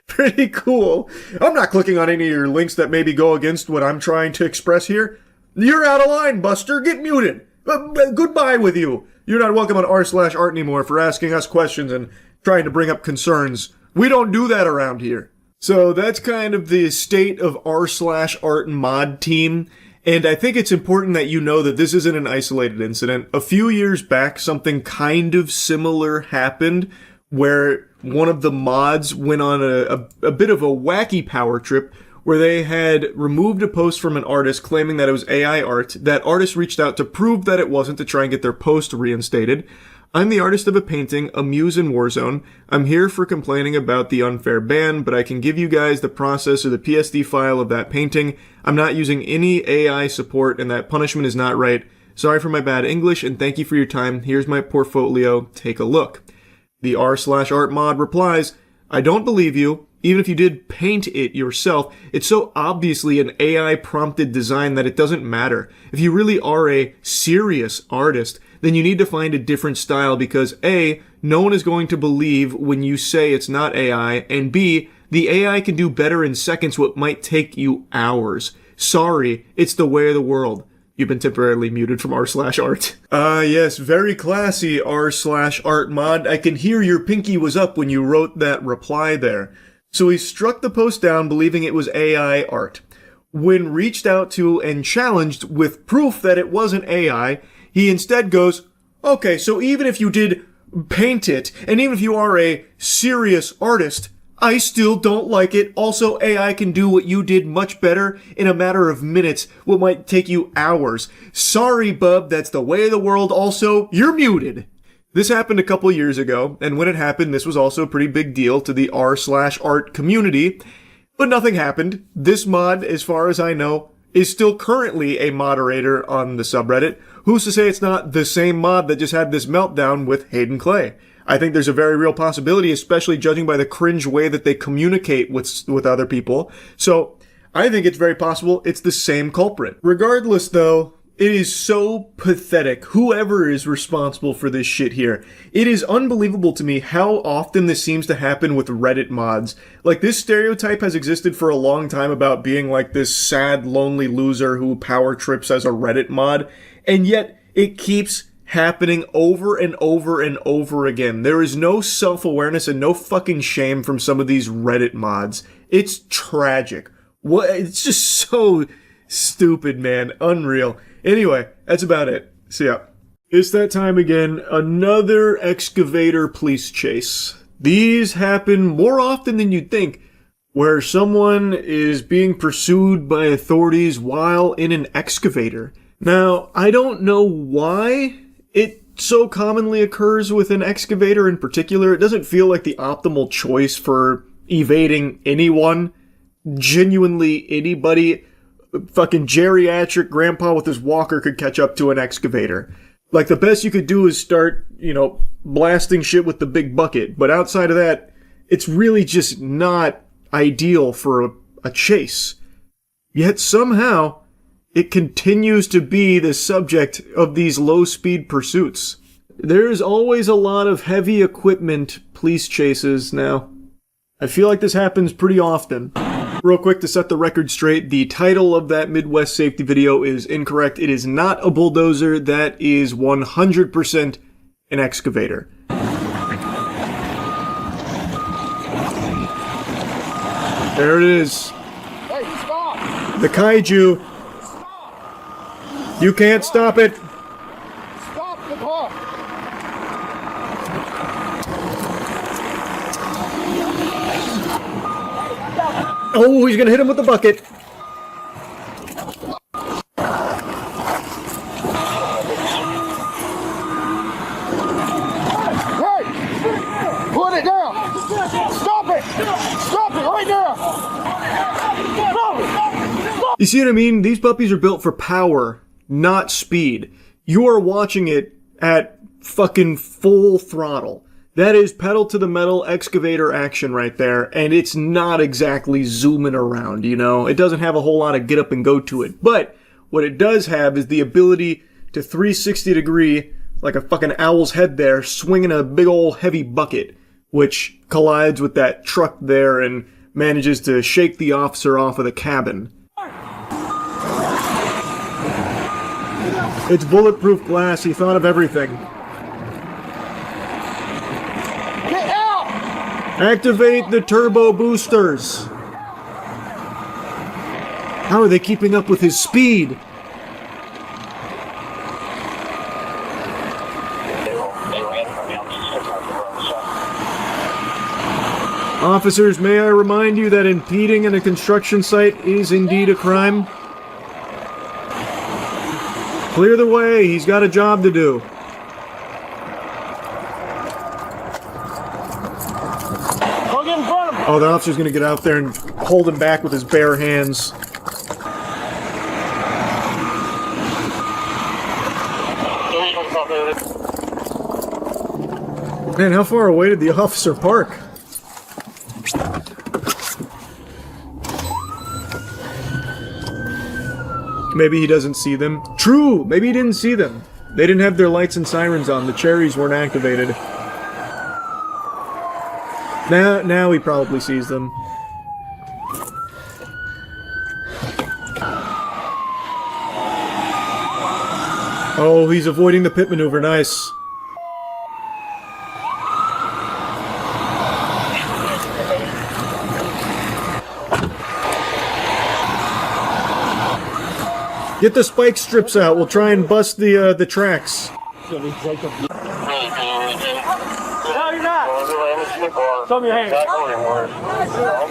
Pretty cool. I'm not clicking on any of your links that maybe go against what I'm trying to express here. You're out of line, Buster. Get muted. Goodbye with you. You're not welcome on r/art anymore for asking us questions and trying to bring up concerns. We don't do that around here. So that's kind of the state of r/art mod team. And I think it's important that you know that this isn't an isolated incident. A few years back, something kind of similar happened where one of the mods went on a bit of a wacky power trip where they had removed a post from an artist claiming that it was AI art. That artist reached out to prove that it wasn't to try and get their post reinstated. I'm the artist of a painting, A Muse in Warzone. I'm here for complaining about the unfair ban, but I can give you guys the process or the PSD file of that painting. I'm not using any AI support, and that punishment is not right. Sorry for my bad English, and thank you for your time. Here's my portfolio. Take a look. The r/art mod replies, I don't believe you. Even if you did paint it yourself, it's so obviously an AI-prompted design that it doesn't matter. If you really are a serious artist, then you need to find a different style because A, no one is going to believe when you say it's not AI, and B, the AI can do better in seconds what might take you hours. Sorry, it's the way of the world. You've been temporarily muted from r/art. Yes, very classy r/art mod. I can hear your pinky was up when you wrote that reply there. So he struck the post down believing it was AI art. When reached out to and challenged with proof that it wasn't AI, he instead goes, okay, so even if you did paint it, and even if you are a serious artist, I still don't like it. Also, AI can do what you did much better in a matter of minutes, what might take you hours. Sorry, bub, that's the way of the world. Also, you're muted. This happened a couple years ago, and when it happened, this was also a pretty big deal to the r/art community, but nothing happened. This mod, as far as I know, is still currently a moderator on the subreddit. Who's to say it's not the same mod that just had this meltdown with Hayden Clay? I think there's a very real possibility, especially judging by the cringe way that they communicate with other people. So, I think it's very possible it's the same culprit. Regardless, though, it is so pathetic. Whoever is responsible for this shit here. It is unbelievable to me how often this seems to happen with Reddit mods. Like, this stereotype has existed for a long time about being like this sad, lonely loser who power trips as a Reddit mod, and yet it keeps happening over and over and over again. There is no self-awareness and no fucking shame from some of these Reddit mods. It's tragic. It's just so stupid, man. Unreal. Anyway, that's about it. See ya. It's that time again. Another excavator police chase. These happen more often than you'd think, where someone is being pursued by authorities while in an excavator. Now, I don't know why it so commonly occurs with an excavator in particular. It doesn't feel like the optimal choice for evading anyone. Genuinely anybody. Fucking geriatric grandpa with his walker could catch up to an excavator. Like, the best you could do is start, blasting shit with the big bucket. But outside of that, it's really just not ideal for a chase. Yet somehow, it continues to be the subject of these low-speed pursuits. There is always a lot of heavy equipment police chases now. I feel like this happens pretty often. Real quick to set the record straight, the title of that Midwest safety video is incorrect. It is not a bulldozer. That is 100% an excavator. There it is. Hey, stop! The kaiju. You can't stop it. Stop the car! Oh, he's gonna hit him with the bucket. Hey! Put it down! Stop it! Stop it right now! You see what I mean? These puppies are built for power, not speed. You are watching it at fucking full throttle. That is pedal to the metal excavator action right there, and it's not exactly zooming around, you know? It doesn't have a whole lot of get up and go to it. But what it does have is the ability to 360 degree, like a fucking owl's head there, swinging a big old heavy bucket, which collides with that truck there and manages to shake the officer off of the cabin. It's bulletproof glass. He thought of everything. Get out! Activate the turbo boosters. How are they keeping up with his speed? Officers, may I remind you that impeding in a construction site is indeed a crime? Clear the way, he's got a job to do. Oh, the officer's gonna get out there and hold him back with his bare hands. Man, how far away did the officer park? Maybe he doesn't see them. True! Maybe he didn't see them. They didn't have their lights and sirens on. The cherries weren't activated. Now he probably sees them. Oh, he's avoiding the pit maneuver. Nice. Get the spike strips out. We'll try and bust the tracks. No, you're not. Show me your hands.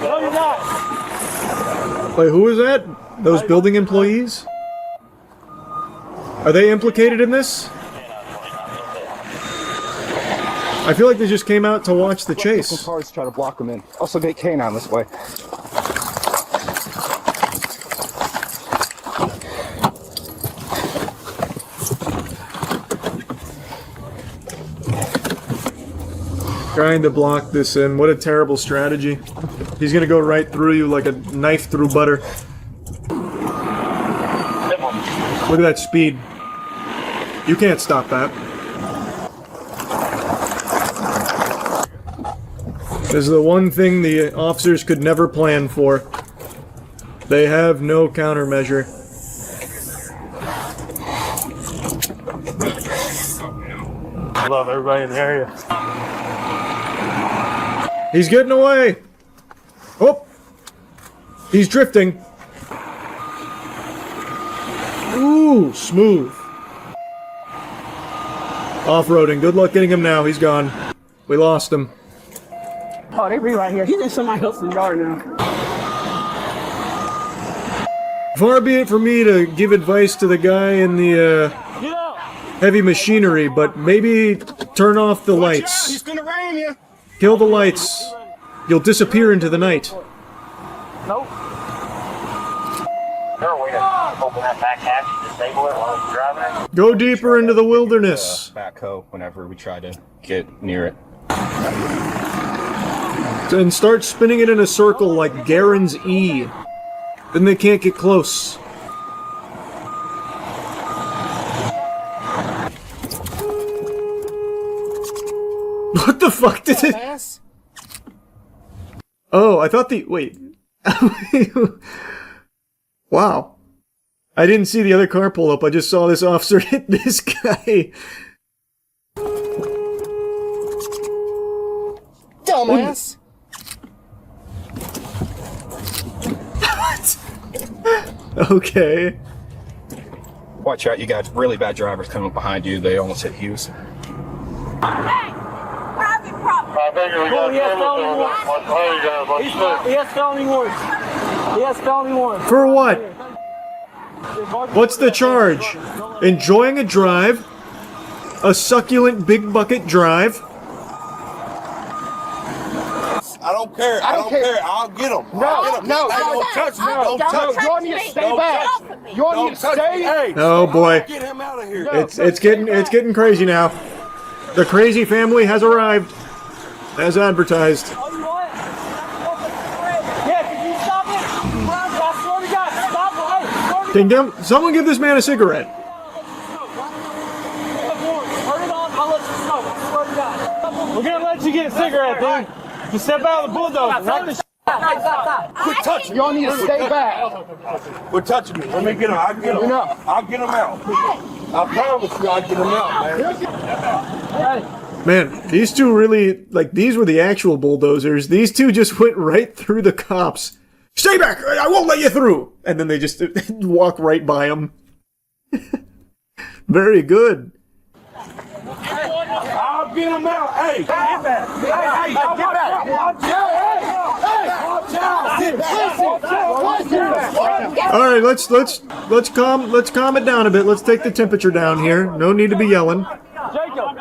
No, you're not. Wait, who is that? Those building employees? Are they implicated in this? I feel like they just came out to watch the chase. Some cars try to block them in. Also get canine this way. Trying to block this in. What a terrible strategy. He's gonna go right through you like a knife through butter. Look at that speed. You can't stop that. This is the one thing the officers could never plan for. They have no countermeasure. Love everybody in the area. He's getting away! Oh! He's drifting. Ooh, smooth. Off-roading. Good luck getting him now. He's gone. We lost him. Oh, they be right here. He's in somebody else's yard now. Far be it for me to give advice to the guy in the heavy machinery, but maybe turn off the lights. He's gonna ram you. Kill the lights. You'll disappear into the night. Nope. Is there a way to open that back hatch and disable it while it's driving it? Go deeper into the wilderness. Backhoe whenever we try to get near it. And start spinning it in a circle like Garen's E. Then they can't get close. What the fuck did it? Oh, I thought the... Wait. Wow. I didn't see the other car pull up. I just saw this officer hit this guy. Dumbass. What? Okay. Watch out, you got really bad drivers coming up behind you. They almost hit Hughes. Oh, he has felony warrants. He has felony warrants. For what? What's the charge? Enjoying a drive? A succulent big bucket drive? I don't care. I don't care. I'll get him. No. Don't touch me. Don't touch me. You all need to stay back. You all need to stay. Hey, Oh boy. get him out of here. It's getting crazy now. The crazy family has arrived, as advertised. Yeah, can you stop it? I swear to God, stop it. Can someone give this man a cigarette? Turn it on, I'll let you smoke. I swear to God. We're gonna let you get a cigarette, dude. Just step out of the bulldozer. Knock the Stop. Quit touching me. Y'all need to stay back. Quit touching me. Let me get him. I'll get him. I'll get him out. I promise you I'll get him out, man. Man, these two really, like, these were the actual bulldozers. These two just went right through the cops. Stay back! I won't let you through! And then they just walk right by them. Very good. I'll get him out. Hey, get back. Hey, get back. All right, let's calm it down a bit. Let's take the temperature down here. No need to be yelling.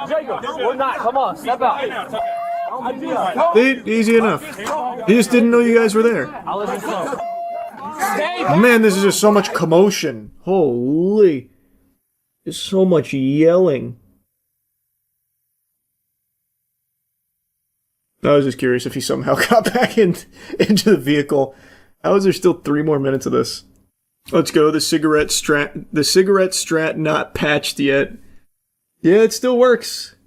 Jacob, we're not. Come on, step out. Easy enough. He just didn't know you guys were there. I'll let you smoke. Man, this is just so much commotion. Holy. There's so much yelling. I was just curious if he somehow got back into the vehicle. How is there still 3 more minutes of this? Let's go. The cigarette strat not patched yet. Yeah, it still works.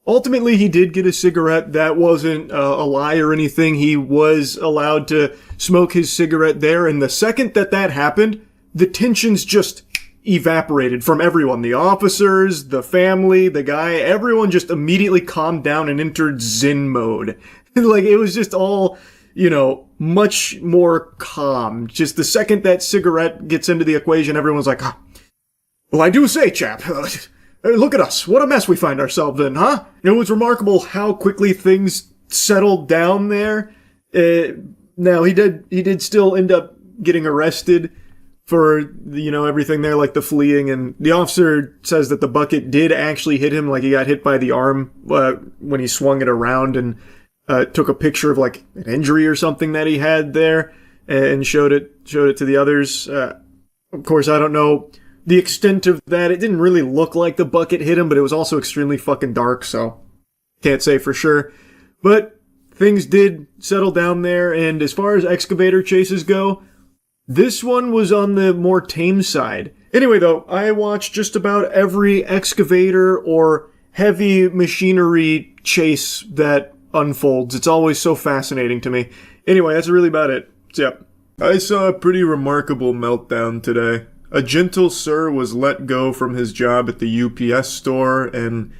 Ultimately, he did get a cigarette. That wasn't a lie or anything. He was allowed to smoke his cigarette there. And the second that happened, the tensions just evaporated from everyone. The officers, the family, the guy, everyone just immediately calmed down and entered Zen mode. Like, it was just all, much more calm. Just the second that cigarette gets into the equation, everyone's like, well, I do say, chap, look at us. What a mess we find ourselves in, huh? It was remarkable how quickly things settled down there. Now, he did still end up getting arrested for, everything there, like the fleeing, and the officer says that the bucket did actually hit him, like he got hit by the arm when he swung it around, and took a picture of like an injury or something that he had there and showed it to the others. Of course, I don't know the extent of that. It didn't really look like the bucket hit him, but it was also extremely fucking dark, so can't say for sure. But things did settle down there, and as far as excavator chases go, this one was on the more tame side. Anyway, though, I watched just about every excavator or heavy machinery chase that unfolds. It's always so fascinating to me. Anyway, that's really about it. Yep. I saw a pretty remarkable meltdown today. A gentle sir was let go from his job at the UPS store, and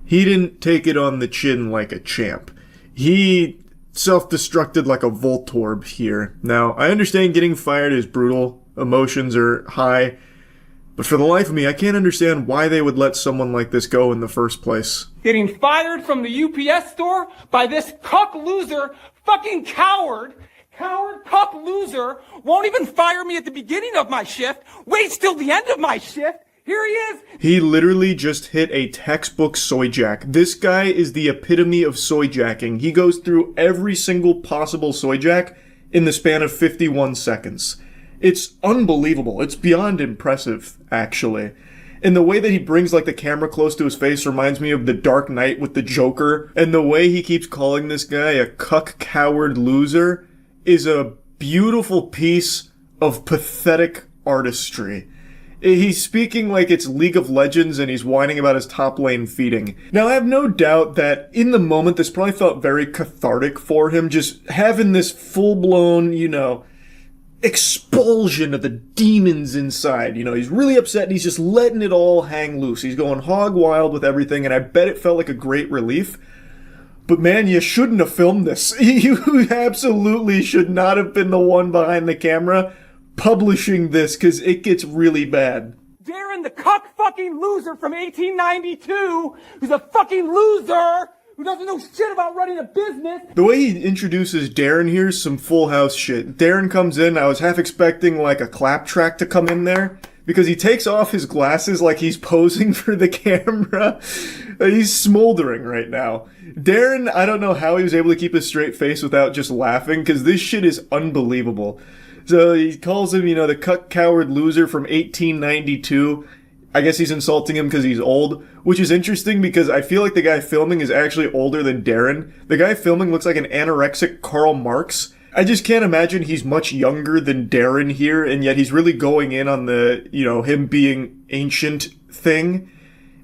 he didn't take it on the chin like a champ. He self-destructed like a Voltorb here. Now, I understand getting fired is brutal, emotions are high, but for the life of me, I can't understand why they would let someone like this go in the first place. Getting fired from the UPS store by this cuck loser, fucking coward, cuck loser, won't even fire me at the beginning of my shift, waits till the end of my shift. Here he is! He literally just hit a textbook soy jack. This guy is the epitome of soy jacking. He goes through every single possible soy jack in the span of 51 seconds. It's unbelievable. It's beyond impressive, actually. And the way that he brings, like, the camera close to his face reminds me of The Dark Knight with the Joker. And the way he keeps calling this guy a cuck coward loser is a beautiful piece of pathetic artistry. He's speaking like it's League of Legends and he's whining about his top lane feeding. Now, I have no doubt that in the moment this probably felt very cathartic for him, just having this full-blown, expulsion of the demons inside. He's really upset and he's just letting it all hang loose. He's going hog wild with everything, and I bet it felt like a great relief. But man, you shouldn't have filmed this. You absolutely should not have been the one behind the camera publishing this, because it gets really bad. Darren, the cuck fucking loser from 1892, who's a fucking loser, who doesn't know shit about running a business. The way he introduces Darren here is some Full House shit. Darren comes in, I was half expecting like a clap track to come in there because he takes off his glasses like he's posing for the camera. He's smoldering right now. Darren, I don't know how he was able to keep a straight face without just laughing, because this shit is unbelievable. So he calls him, the cuck coward loser from 1892. I guess he's insulting him because he's old, which is interesting because I feel like the guy filming is actually older than Darren. The guy filming looks like an anorexic Karl Marx. I just can't imagine he's much younger than Darren here, and yet he's really going in on the, him being ancient thing.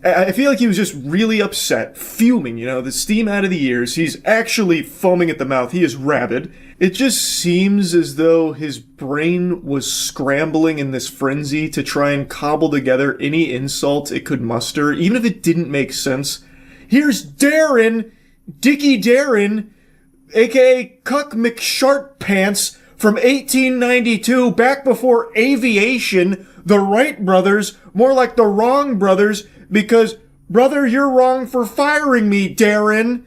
I feel like he was just really upset, fuming, the steam out of the ears. He's actually foaming at the mouth. He is rabid. It just seems as though his brain was scrambling in this frenzy to try and cobble together any insult it could muster, even if it didn't make sense. Here's Darren, Dickie Darren, aka Cuck McShartpants from 1892, back before aviation, the Wright brothers, more like the wrong brothers, because, brother, you're wrong for firing me, Darren,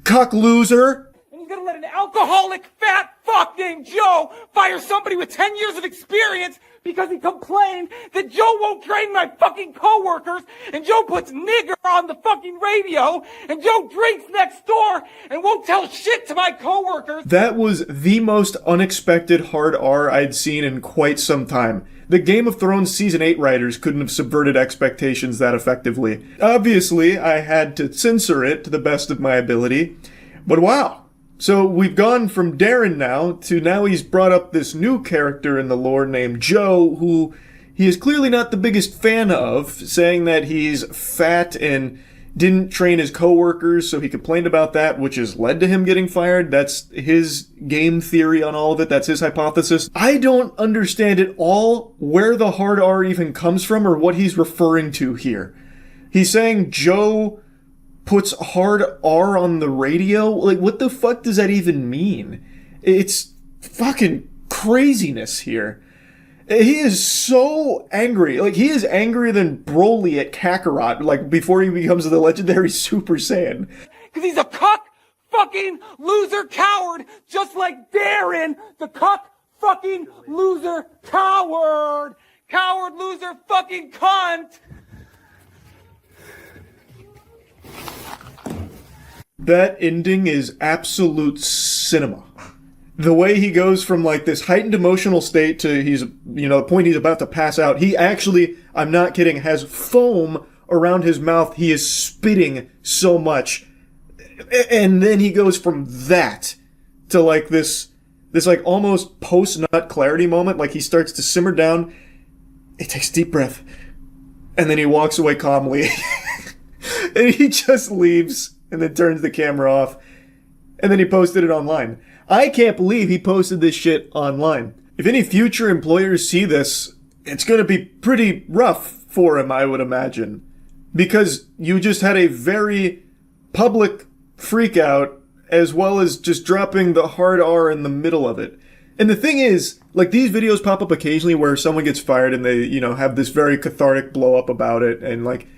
cuck loser. And he's gonna let an alcoholic fat fuck named Joe fire somebody with 10 years of experience because he complained that Joe won't train my fucking coworkers, and Joe puts nigger on the fucking radio, and Joe drinks next door and won't tell shit to my coworkers. That was the most unexpected hard R I'd seen in quite some time. The Game of Thrones Season 8 writers couldn't have subverted expectations that effectively. Obviously, I had to censor it to the best of my ability, but wow. So we've gone from Darren now he's brought up this new character in the lore named Joe, who he is clearly not the biggest fan of, saying that he's fat and didn't train his coworkers, so he complained about that, which has led to him getting fired. That's his game theory on all of it. That's his hypothesis. I don't understand at all where the hard R even comes from or what he's referring to here. He's saying Joe puts hard R on the radio? Like, what the fuck does that even mean? It's fucking craziness here. He is so angry. Like, he is angrier than Broly at Kakarot, like, before he becomes the legendary Super Saiyan. Because he's a cuck fucking loser coward, just like Darren, the cuck fucking loser coward. Coward loser fucking cunt. That ending is absolute cinema. The way he goes from like this heightened emotional state to the point he's about to pass out. He actually, I'm not kidding, has foam around his mouth. He is spitting so much. And then he goes from that to like this like almost post-nut clarity moment. Like he starts to simmer down. He takes a deep breath. And then he walks away calmly. And he just leaves and then turns the camera off. And then he posted it online. I can't believe he posted this shit online. If any future employers see this, it's going to be pretty rough for him, I would imagine. Because you just had a very public freak out, as well as just dropping the hard R in the middle of it. And the thing is, like, these videos pop up occasionally where someone gets fired and they, have this very cathartic blow up about it and, like,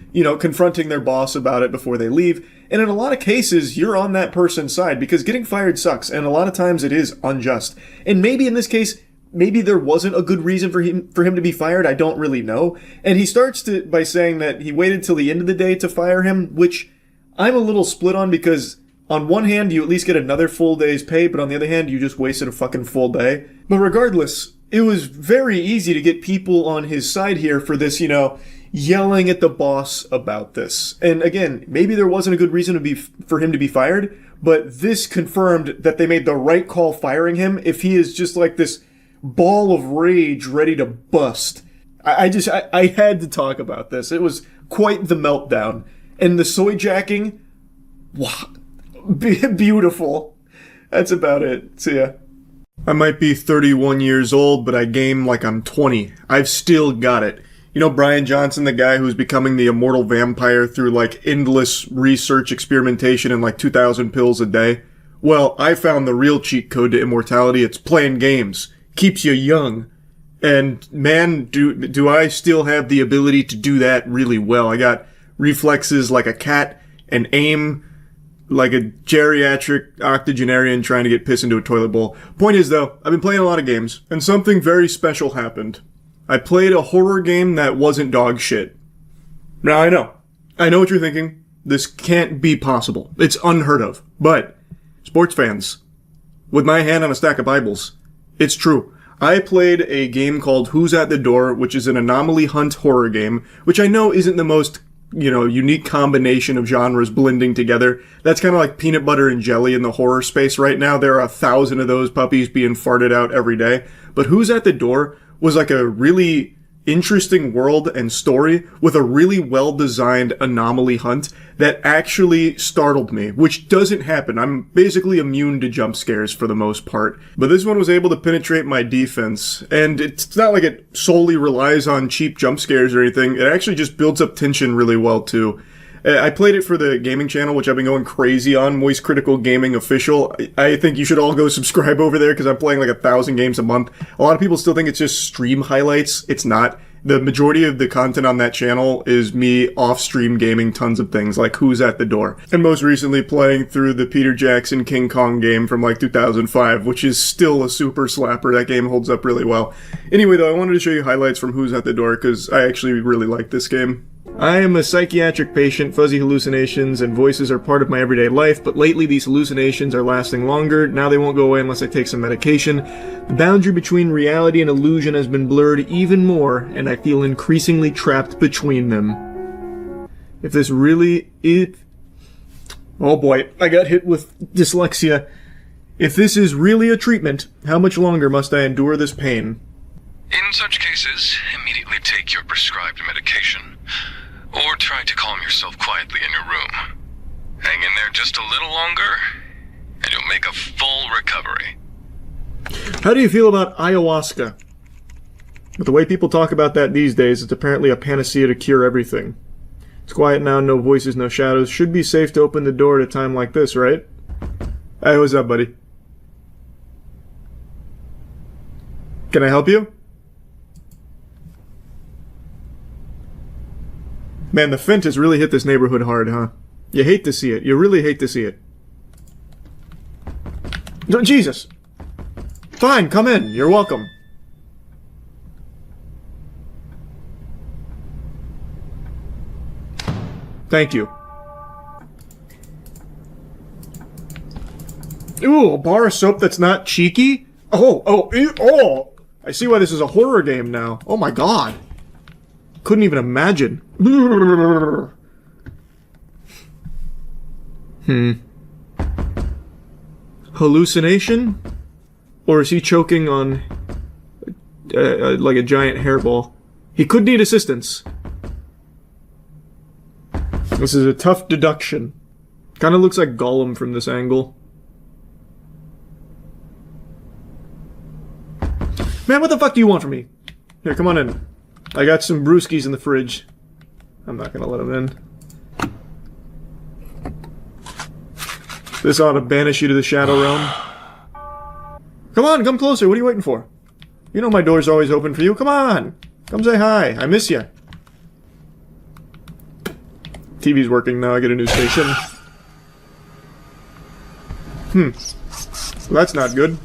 confronting their boss about it before they leave. And in a lot of cases, you're on that person's side because getting fired sucks. And a lot of times it is unjust. And maybe in this case, maybe there wasn't a good reason for him to be fired. I don't really know. And he starts by saying that he waited till the end of the day to fire him, which I'm a little split on because on one hand, you at least get another full day's pay, but on the other hand, you just wasted a fucking full day. But regardless, it was very easy to get people on his side here for this, yelling at the boss about this. And again, maybe there wasn't a good reason for him to be fired, but this confirmed that they made the right call firing him if he is just like this ball of rage ready to bust. I had to talk about this. It was quite the meltdown. And the soy jacking, wow, beautiful. That's about it. See ya. I might be 31 years old, but I game like I'm 20. I've still got it. Brian Johnson, the guy who's becoming the immortal vampire through like endless research experimentation and like 2,000 pills a day? Well, I found the real cheat code to immortality. It's playing games. Keeps you young. And man, do I still have the ability to do that really well. I got reflexes like a cat and aim like a geriatric octogenarian trying to get piss into a toilet bowl. Point is though, I've been playing a lot of games and something very special happened. I played a horror game that wasn't dog shit. Now, I know what you're thinking. This can't be possible. It's unheard of. But, sports fans, with my hand on a stack of Bibles, it's true. I played a game called Who's at the Door, which is an anomaly hunt horror game, which I know isn't the most, unique combination of genres blending together. That's kind of like peanut butter and jelly in the horror space right now. There are 1,000 of those puppies being farted out every day. But Who's at the Door was like a really interesting world and story with a really well-designed anomaly hunt that actually startled me, which doesn't happen. I'm basically immune to jump scares for the most part. But this one was able to penetrate my defense, and it's not like it solely relies on cheap jump scares or anything. It actually just builds up tension really well too. I played it for the gaming channel, which I've been going crazy on, Moist Critical Gaming Official. I think you should all go subscribe over there because I'm playing like 1,000 games a month. A lot of people still think it's just stream highlights. It's not. The majority of the content on that channel is me off-stream gaming tons of things, like Who's at the Door. And most recently playing through the Peter Jackson King Kong game from like 2005, which is still a super slapper. That game holds up really well. Anyway, though, I wanted to show you highlights from Who's at the Door because I actually really like this game. I am a psychiatric patient. Fuzzy hallucinations and voices are part of my everyday life, but lately these hallucinations are lasting longer. Now they won't go away unless I take some medication. The boundary between reality and illusion has been blurred even more, and I feel increasingly trapped between them. If this really is... Oh boy, I got hit with dyslexia. If this is really a treatment, how much longer must I endure this pain? In such cases, immediately take your prescribed medication, or try to calm yourself quietly in your room. Hang in there just a little longer, and you'll make a full recovery. How do you feel about ayahuasca? With the way people talk about that these days, it's apparently a panacea to cure everything. It's quiet now, no voices, no shadows. Should be safe to open the door at a time like this, right? Hey, what's up, buddy? Can I help you? Man, the Fent has really hit this neighborhood hard, huh? You hate to see it. You really hate to see it. No, Jesus! Fine, come in. You're welcome. Thank you. Ooh, a bar of soap that's not cheeky? Oh! I see why this is a horror game now. Oh my god. Couldn't even imagine. Hallucination? Or is he choking on like a giant hairball? He could need assistance. This is a tough deduction. Kinda looks like Gollum from this angle. Man, what the fuck do you want from me? Here, come on in. I got some brewskis in the fridge. I'm not gonna let him in. This ought to banish you to the Shadow Realm. Come on, come closer. What are you waiting for? You know my door's always open for you. Come on. Come say hi. I miss you. TV's working now. I get a new station. Well, that's not good.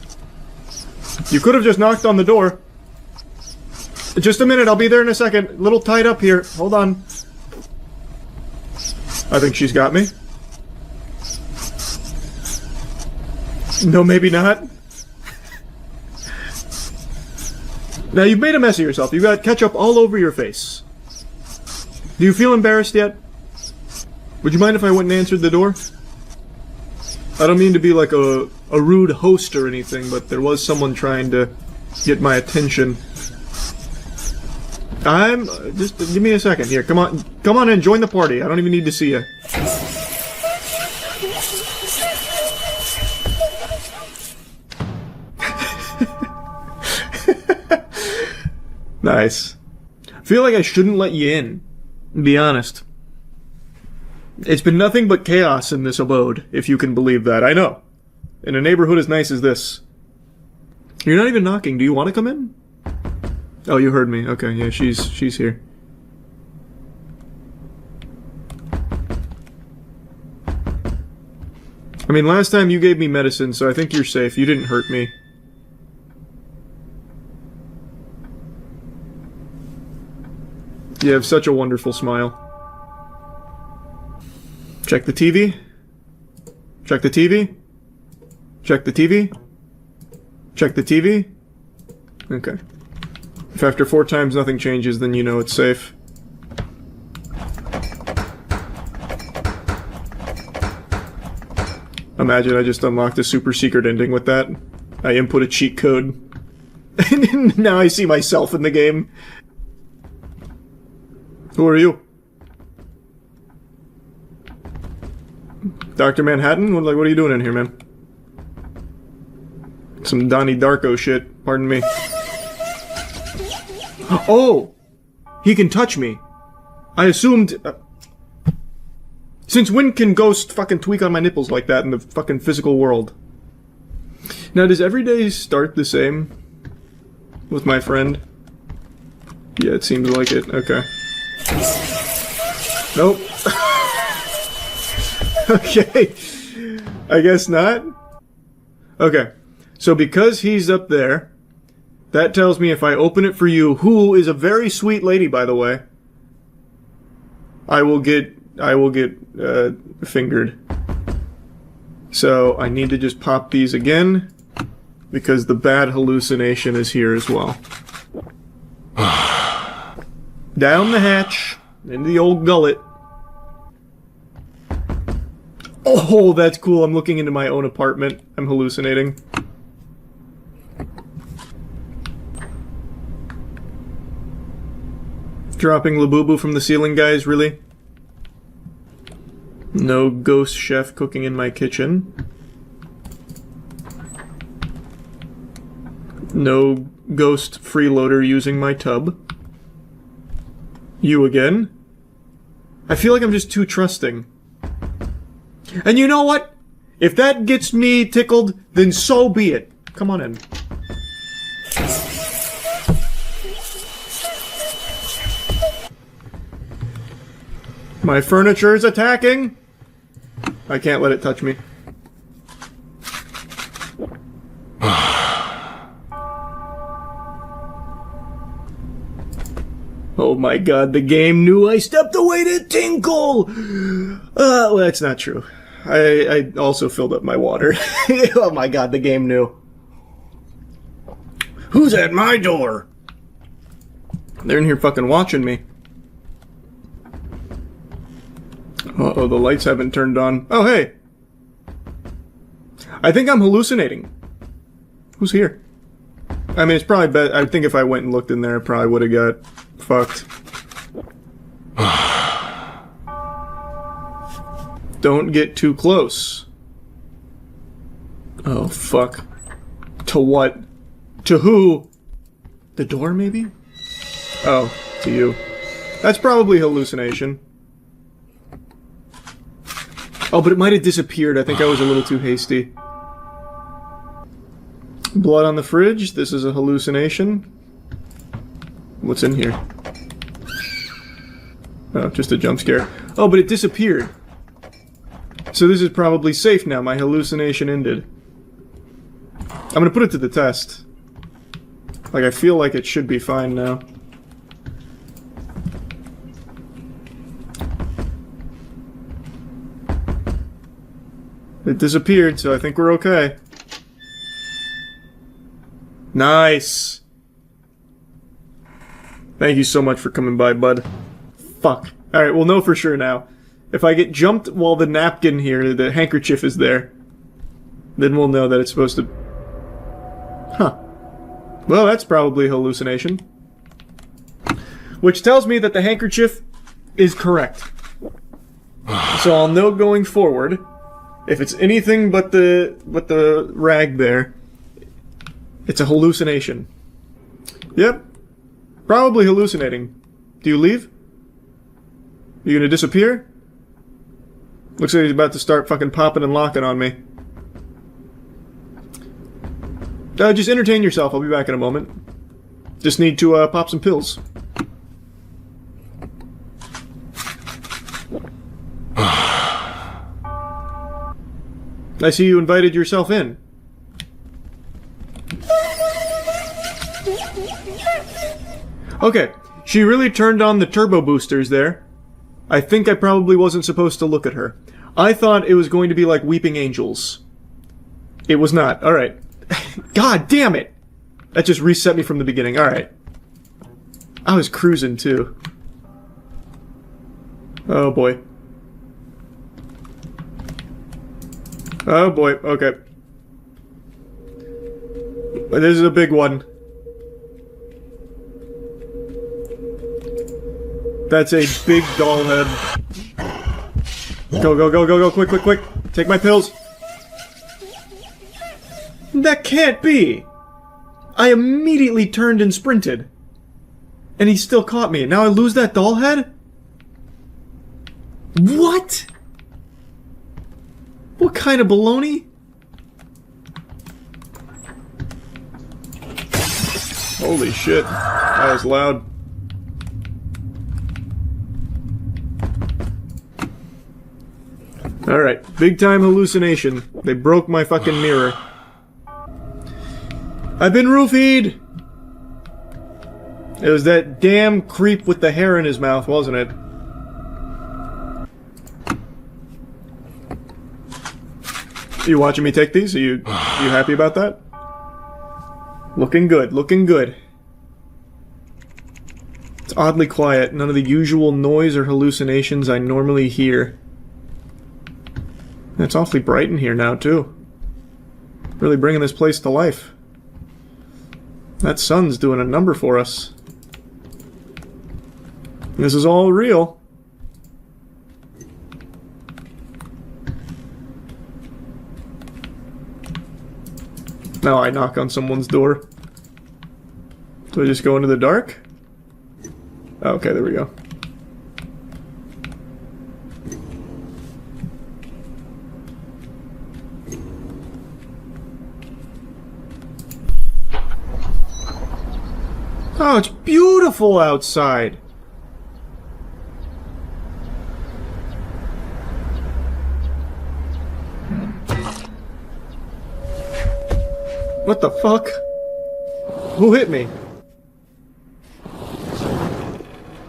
You could have just knocked on the door. Just a minute, I'll be there in a second. A little tied up here. Hold on. I think she's got me. No, maybe not. Now, you've made a mess of yourself. You've got ketchup all over your face. Do you feel embarrassed yet? Would you mind if I went and answered the door? I don't mean to be like a rude host or anything, but there was someone trying to get my attention. Just give me a second here. Come on in, join the party. I don't even need to see you. Nice. I feel like I shouldn't let you in, to be honest. It's been nothing but chaos in this abode, if you can believe that. I know. In a neighborhood as nice as this. You're not even knocking. Do you want to come in? Oh, you heard me. Okay, yeah, she's here. I mean, last time you gave me medicine, so I think you're safe. You didn't hurt me. You have such a wonderful smile. Check the TV. Check the TV. Check the TV. Check the TV. Okay. If after 4 times nothing changes, then you know it's safe. Imagine I just unlocked a super secret ending with that. I input a cheat code. And now I see myself in the game. Who are you? Dr. Manhattan? What are you doing in here, man? Some Donnie Darko shit. Pardon me. Oh! He can touch me. I assumed... since when can Ghost fucking tweak on my nipples like that in the fucking physical world? Now, does every day start the same? With my friend? Yeah, it seems like it. Okay. Nope. Okay. I guess not. Okay. So because he's up there, that tells me if I open it for you, who is a very sweet lady, by the way, I will get fingered. So I need to just pop these again, because the bad hallucination is here as well. Down the hatch, into the old gullet. Oh, that's cool. I'm looking into my own apartment. I'm hallucinating. Dropping Labubu from the ceiling, guys, really? No ghost chef cooking in my kitchen. No ghost freeloader using my tub. You again? I feel like I'm just too trusting. And you know what? If that gets me tickled, then so be it. Come on in. My furniture is attacking! I can't let it touch me. Oh my god, the game knew I stepped away to tinkle! Well, that's not true. I also filled up my water. Oh my god, the game knew. Who's at my door? They're in here fucking watching me. Uh-oh, the lights haven't turned on. Oh, hey! I think I'm hallucinating. Who's here? I mean, it's probably better. I think if I went and looked in there, I probably would have got fucked. Don't get too close. Oh, fuck. To what? To who? The door, maybe? Oh, to you. That's probably hallucination. Oh, but it might have disappeared. I think I was a little too hasty. Blood on the fridge. This is a hallucination. What's in here? Oh, just a jump scare. Oh, but it disappeared. So this is probably safe now. My hallucination ended. I'm gonna put it to the test. Like, I feel like it should be fine now. It disappeared, so I think we're okay. Nice! Thank you so much for coming by, bud. Fuck. Alright, we'll know for sure now. If I get jumped while the napkin here, the handkerchief is there, then we'll know that it's supposed to... Huh. Well, that's probably hallucination. Which tells me that the handkerchief is correct. So I'll know going forward, if it's anything but the rag there, it's a hallucination. Yep. Probably hallucinating. Do you leave? You gonna disappear? Looks like he's about to start fucking popping and locking on me. Just entertain yourself. I'll be back in a moment. Just need to pop some pills. I see you invited yourself in. Okay, She really turned on the turbo boosters there. I think I probably wasn't supposed to look at her. I thought it was going to be like Weeping Angels. It was not. Alright. God damn it! That just reset me from the beginning. Alright. I was cruising too. Oh boy. Oh boy, okay. This is a big one. That's a big doll head. Go, go, go, go, go, quick, quick, quick. Take my pills. That can't be! I immediately turned and sprinted. And he still caught me. Now I lose that doll head? What? What kind of baloney? Holy shit. That was loud. Alright, big time hallucination. They broke my fucking mirror. I've been roofied! It was that damn creep with the hair in his mouth, wasn't it? You watching me take these? Are you happy about that? Looking good, looking good. It's oddly quiet, none of the usual noise or hallucinations I normally hear. It's awfully bright in here now, too. Really bringing this place to life. That sun's doing a number for us. This is all real. Now I knock on someone's door. Do I just go into the dark? Oh, okay, there we go. Oh, it's beautiful outside! What the fuck? Who hit me?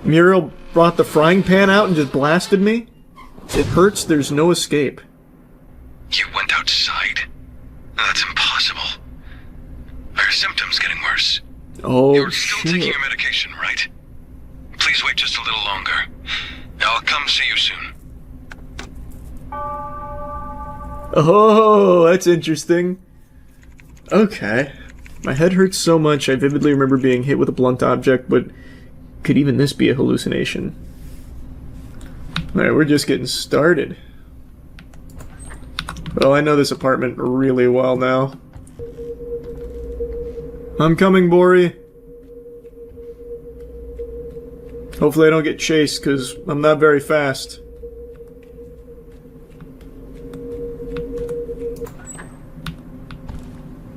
Muriel brought the frying pan out and just blasted me? It hurts, there's no escape. You went outside? That's impossible. Are your symptoms getting worse? Oh, You're still taking your medication, right? Please wait just a little longer. I'll come see you soon. Oh, that's interesting. Okay. My head hurts so much, I vividly remember being hit with a blunt object, but could even this be a hallucination? Alright, we're just getting started. Well, I know this apartment really well now. I'm coming, Bori. Hopefully I don't get chased, because I'm not very fast.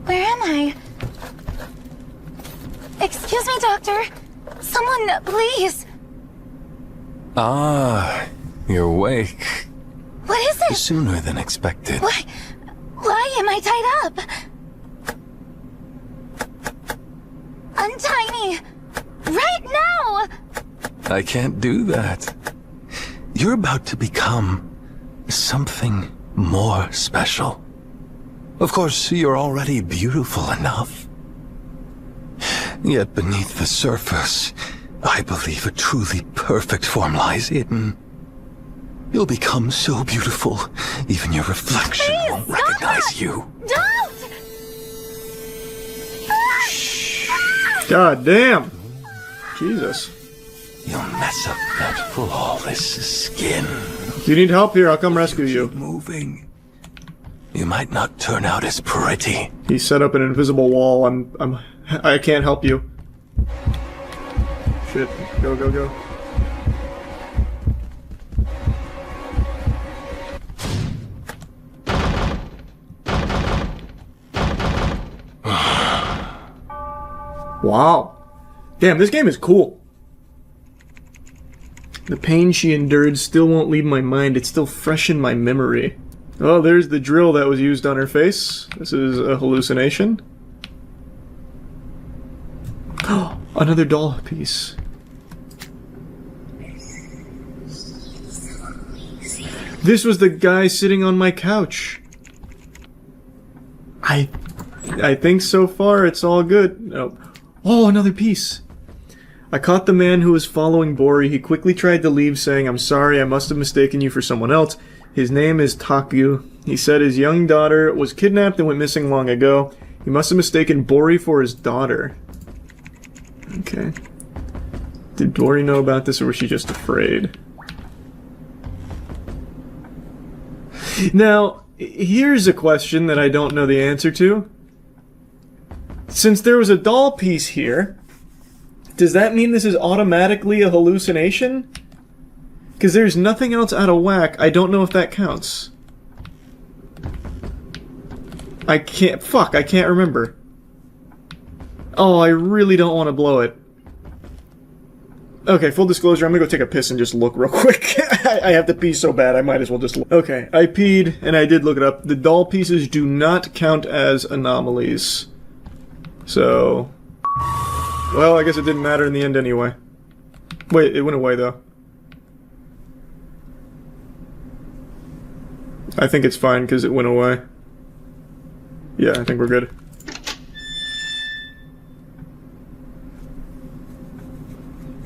Where am I? Excuse me, Doctor. Someone, please. Ah, you're awake. What is it? Sooner than expected. Why am I tied up? Untie me! Right now! I can't do that. You're about to become something more special. Of course, you're already beautiful enough. Yet beneath the surface, I believe a truly perfect form lies hidden. You'll become so beautiful, even your reflection won't recognize you. Don't! God damn! Jesus. You'll mess up that flawless skin. If you need help here, I'll come rescue you. Moving. You might not turn out as pretty. He set up an invisible wall. I can't help you. Shit. Go, go, go. Wow. Damn, this game is cool. The pain she endured still won't leave my mind. It's still fresh in my memory. Oh, there's the drill that was used on her face. This is a hallucination. Oh, another doll piece. This was the guy sitting on my couch. I think so far it's all good. No. Oh, another piece. I caught the man who was following Bori. He quickly tried to leave, saying, "I'm sorry, I must have mistaken you for someone else. His name is Taku. He said his young daughter was kidnapped and went missing long ago. He must have mistaken Bori for his daughter." Okay. Did Bori know about this, or was she just afraid? Now, here's a question that I don't know the answer to. Since there was a doll piece here, does that mean this is automatically a hallucination? Because there's nothing else out of whack. I don't know if that counts. I can't remember. Oh, I really don't want to blow it. Okay, full disclosure, I'm gonna go take a piss and just look real quick. I have to pee so bad, I might as well just look. Okay, I peed, and I did look it up. The doll pieces do not count as anomalies. So... well, I guess it didn't matter in the end anyway. Wait, it went away, though. I think it's fine, because it went away. Yeah, I think we're good.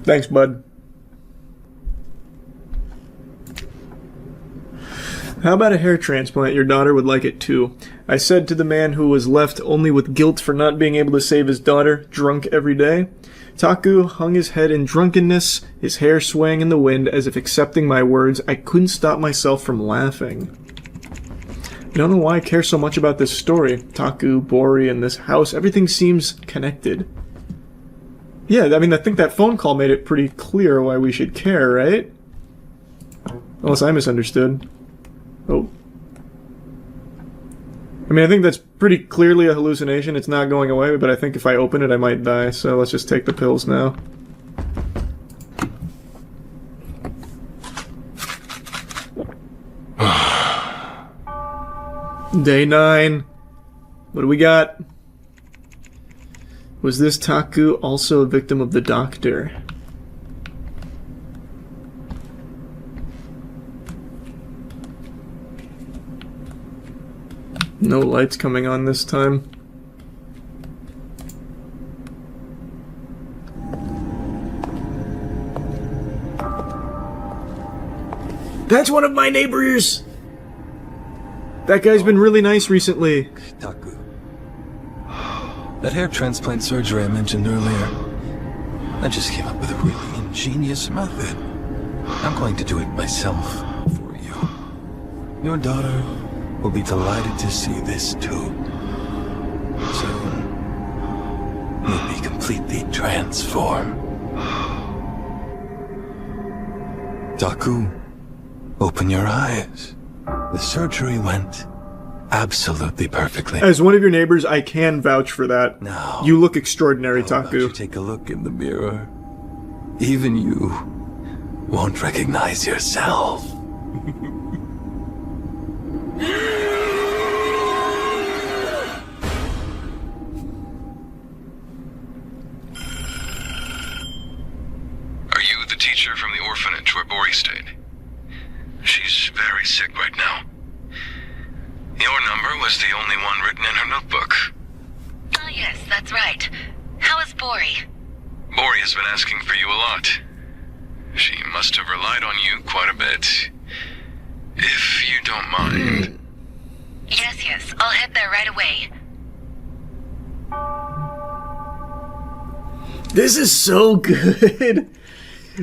Thanks, bud. How about a hair transplant? Your daughter would like it too. I said to the man who was left only with guilt for not being able to save his daughter, drunk every day. Taku hung his head in drunkenness, his hair swaying in the wind as if accepting my words. I couldn't stop myself from laughing. I don't know why I care so much about this story. Taku, Bori, and this house, everything seems connected. Yeah, I mean, I think that phone call made it pretty clear why we should care, right? Unless I misunderstood. Oh. I mean, I think that's pretty clearly a hallucination. It's not going away, but I think if I open it, I might die. So let's just take the pills now. Day 9. What do we got? Was this Taku also a victim of the doctor? No lights coming on this time. That's one of my neighbors! That guy's been really nice recently. Taku. That hair transplant surgery I mentioned earlier. I just came up with a really ingenious method. I'm going to do it myself for you. Your daughter will be delighted to see this too. Soon, you'll be completely transformed. Taku, open your eyes. The surgery went absolutely perfectly. As one of your neighbors, I can vouch for that. Now, you look extraordinary, how about Taku. you take a look in the mirror. Even you won't recognize yourself. Are you the teacher from the orphanage where Bori stayed? She's very sick right now. Your number was the only one written in her notebook. Oh yes, that's right. How is Bori? Bori has been asking for you a lot. She must have relied on you quite a bit. If you don't mind. Yes, I'll head there right away. This is so good!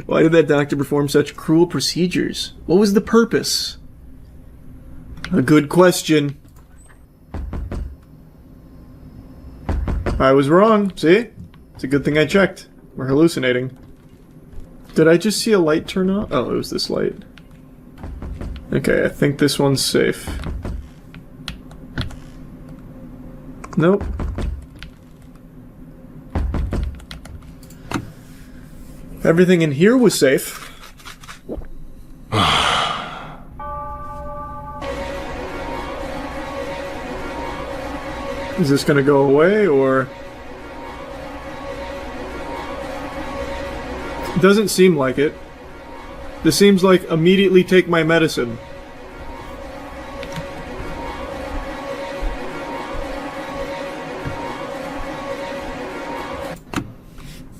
Why did that doctor perform such cruel procedures? What was the purpose? A good question. I was wrong, see? It's a good thing I checked. We're hallucinating. Did I just see a light turn on? Oh, it was this light. Okay, I think this one's safe. Nope. Everything in here was safe. Is this gonna go away, or... Doesn't seem like it. This seems like immediately take my medicine.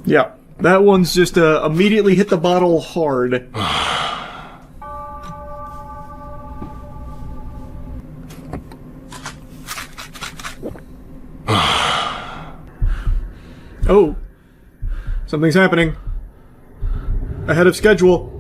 Yeah, that one's just immediately hit the bottle hard. Oh, something's happening. Ahead of schedule.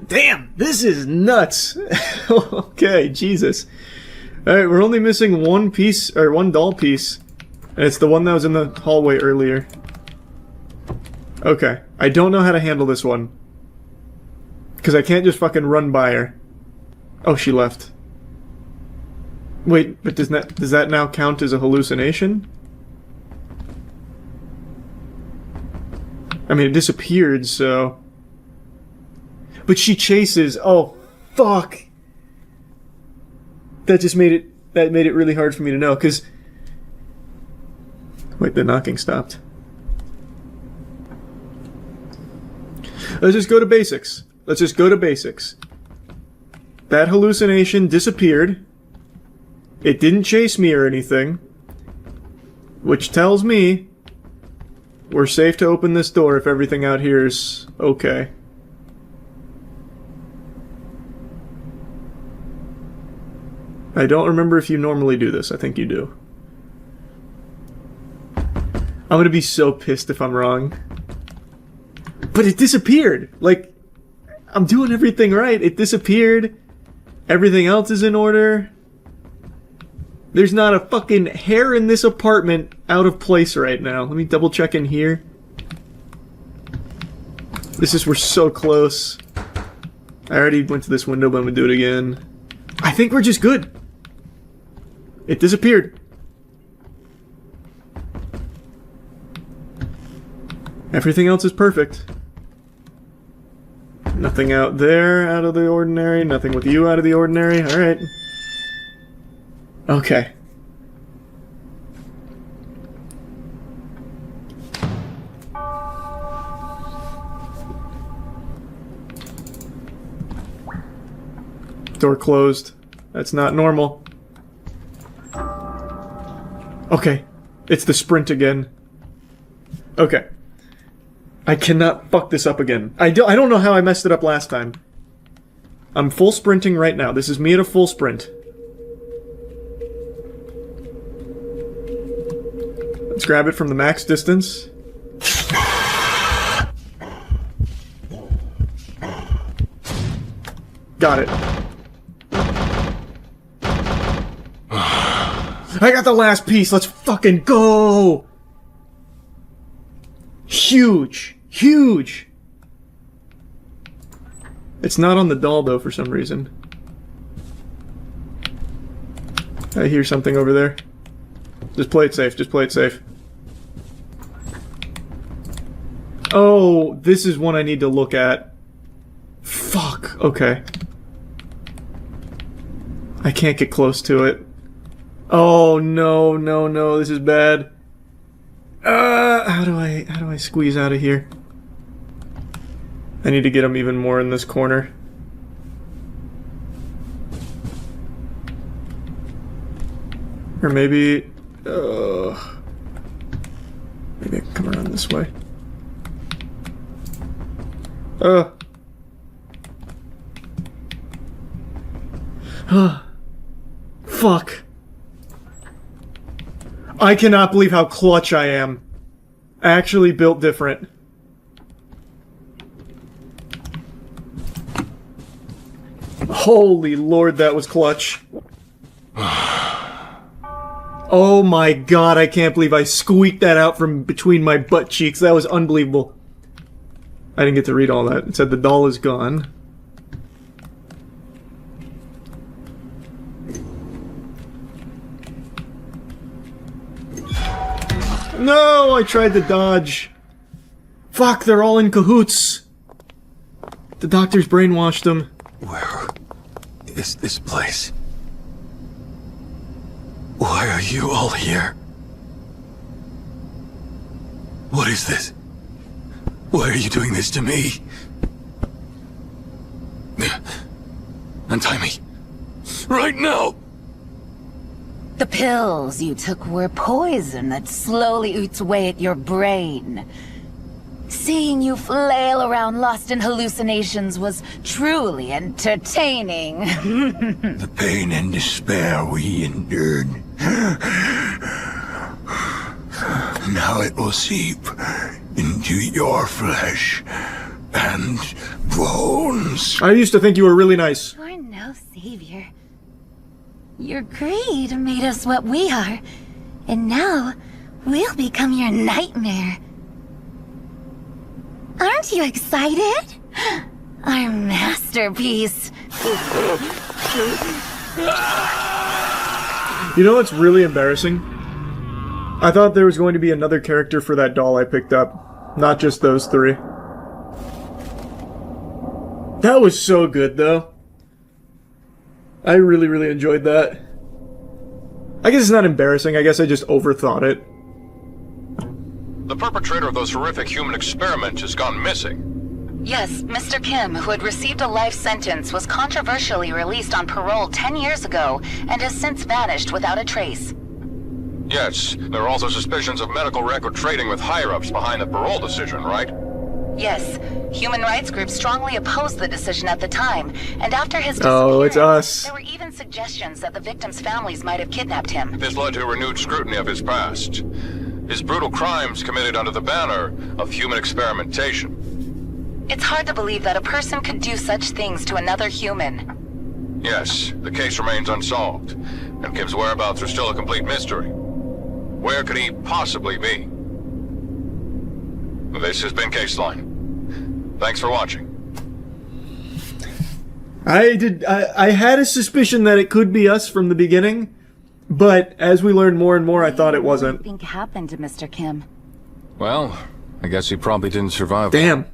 Damn, this is nuts. Okay, Jesus. Alright, we're only missing one piece, or one doll piece. And it's the one that was in the hallway earlier. Okay, I don't know how to handle this one. Because I can't just fucking run by her. Oh, she left. Wait, but does that now count as a hallucination? I mean, it disappeared, so... But she chases. Oh, fuck. That just made it really hard for me to know, because... Wait, the knocking stopped. Let's just go to basics. Let's just go to basics. That hallucination disappeared. It didn't chase me or anything. Which tells me we're safe to open this door if everything out here is okay. I don't remember if you normally do this. I think you do. I'm gonna be so pissed if I'm wrong. But it disappeared! Like, I'm doing everything right. It disappeared. Everything else is in order. There's not a fucking hair in this apartment out of place right now. Let me double check in here. We're so close. I already went to this window, but I'm gonna do it again. I think we're just good. It disappeared. Everything else is perfect. Nothing out there out of the ordinary. Nothing with you out of the ordinary. Alright. Okay. Door closed. That's not normal. Okay. It's the sprint again. Okay. I cannot fuck this up again. I don't know how I messed it up last time. I'm full sprinting right now. This is me at a full sprint. Let's grab it from the max distance. Got it. I got the last piece. Let's fucking go! Huge! Huge! It's not on the doll, though, for some reason. I hear something over there. Just play it safe. Just play it safe. Oh, this is one I need to look at. Fuck. Okay. I can't get close to it. Oh, no, no, no. This is bad. How do I squeeze out of here? I need to get him even more in this corner. Or maybe... maybe I can come around this way. Fuck. I cannot believe how clutch I am. Actually built different. Holy Lord, that was clutch. Oh my god, I can't believe I squeaked that out from between my butt cheeks. That was unbelievable. I didn't get to read all that. It said the doll is gone. No, I tried to dodge. Fuck, they're all in cahoots. The doctors brainwashed them. Where is this place? Why are you all here? What is this? Why are you doing this to me? Untie me. Right now! The pills you took were poison that slowly eats away at your brain. Seeing you flail around lost in hallucinations was truly entertaining. The pain and despair we endured. Now it will seep into your flesh and bones. I used to think you were really nice. You're no savior. Your greed made us what we are, and now we'll become your nightmare. Aren't you excited? Our masterpiece. You know what's really embarrassing? I thought there was going to be another character for that doll I picked up. Not just those three. That was so good, though. I really, really enjoyed that. I guess it's not embarrassing. I guess I just overthought it. The perpetrator of those horrific human experiments has gone missing. Yes, Mr. Kim, who had received a life sentence, was controversially released on parole 10 years ago and has since vanished without a trace. Yes, there are also suspicions of medical record trading with higher-ups behind the parole decision, right? Yes, human rights groups strongly opposed the decision at the time, and after his Oh, it's us. there were even suggestions that the victims' families might have kidnapped him. This led to renewed scrutiny of his past. His brutal crimes committed under the banner of human experimentation. It's hard to believe that a person could do such things to another human. Yes, the case remains unsolved, and Kim's whereabouts are still a complete mystery. Where could he possibly be? This has been Caseline. Thanks for watching. I had a suspicion that it could be us from the beginning, but as we learned more and more, I thought it wasn't. What do you think happened to Mr. Kim? Well, I guess he probably didn't survive. Damn.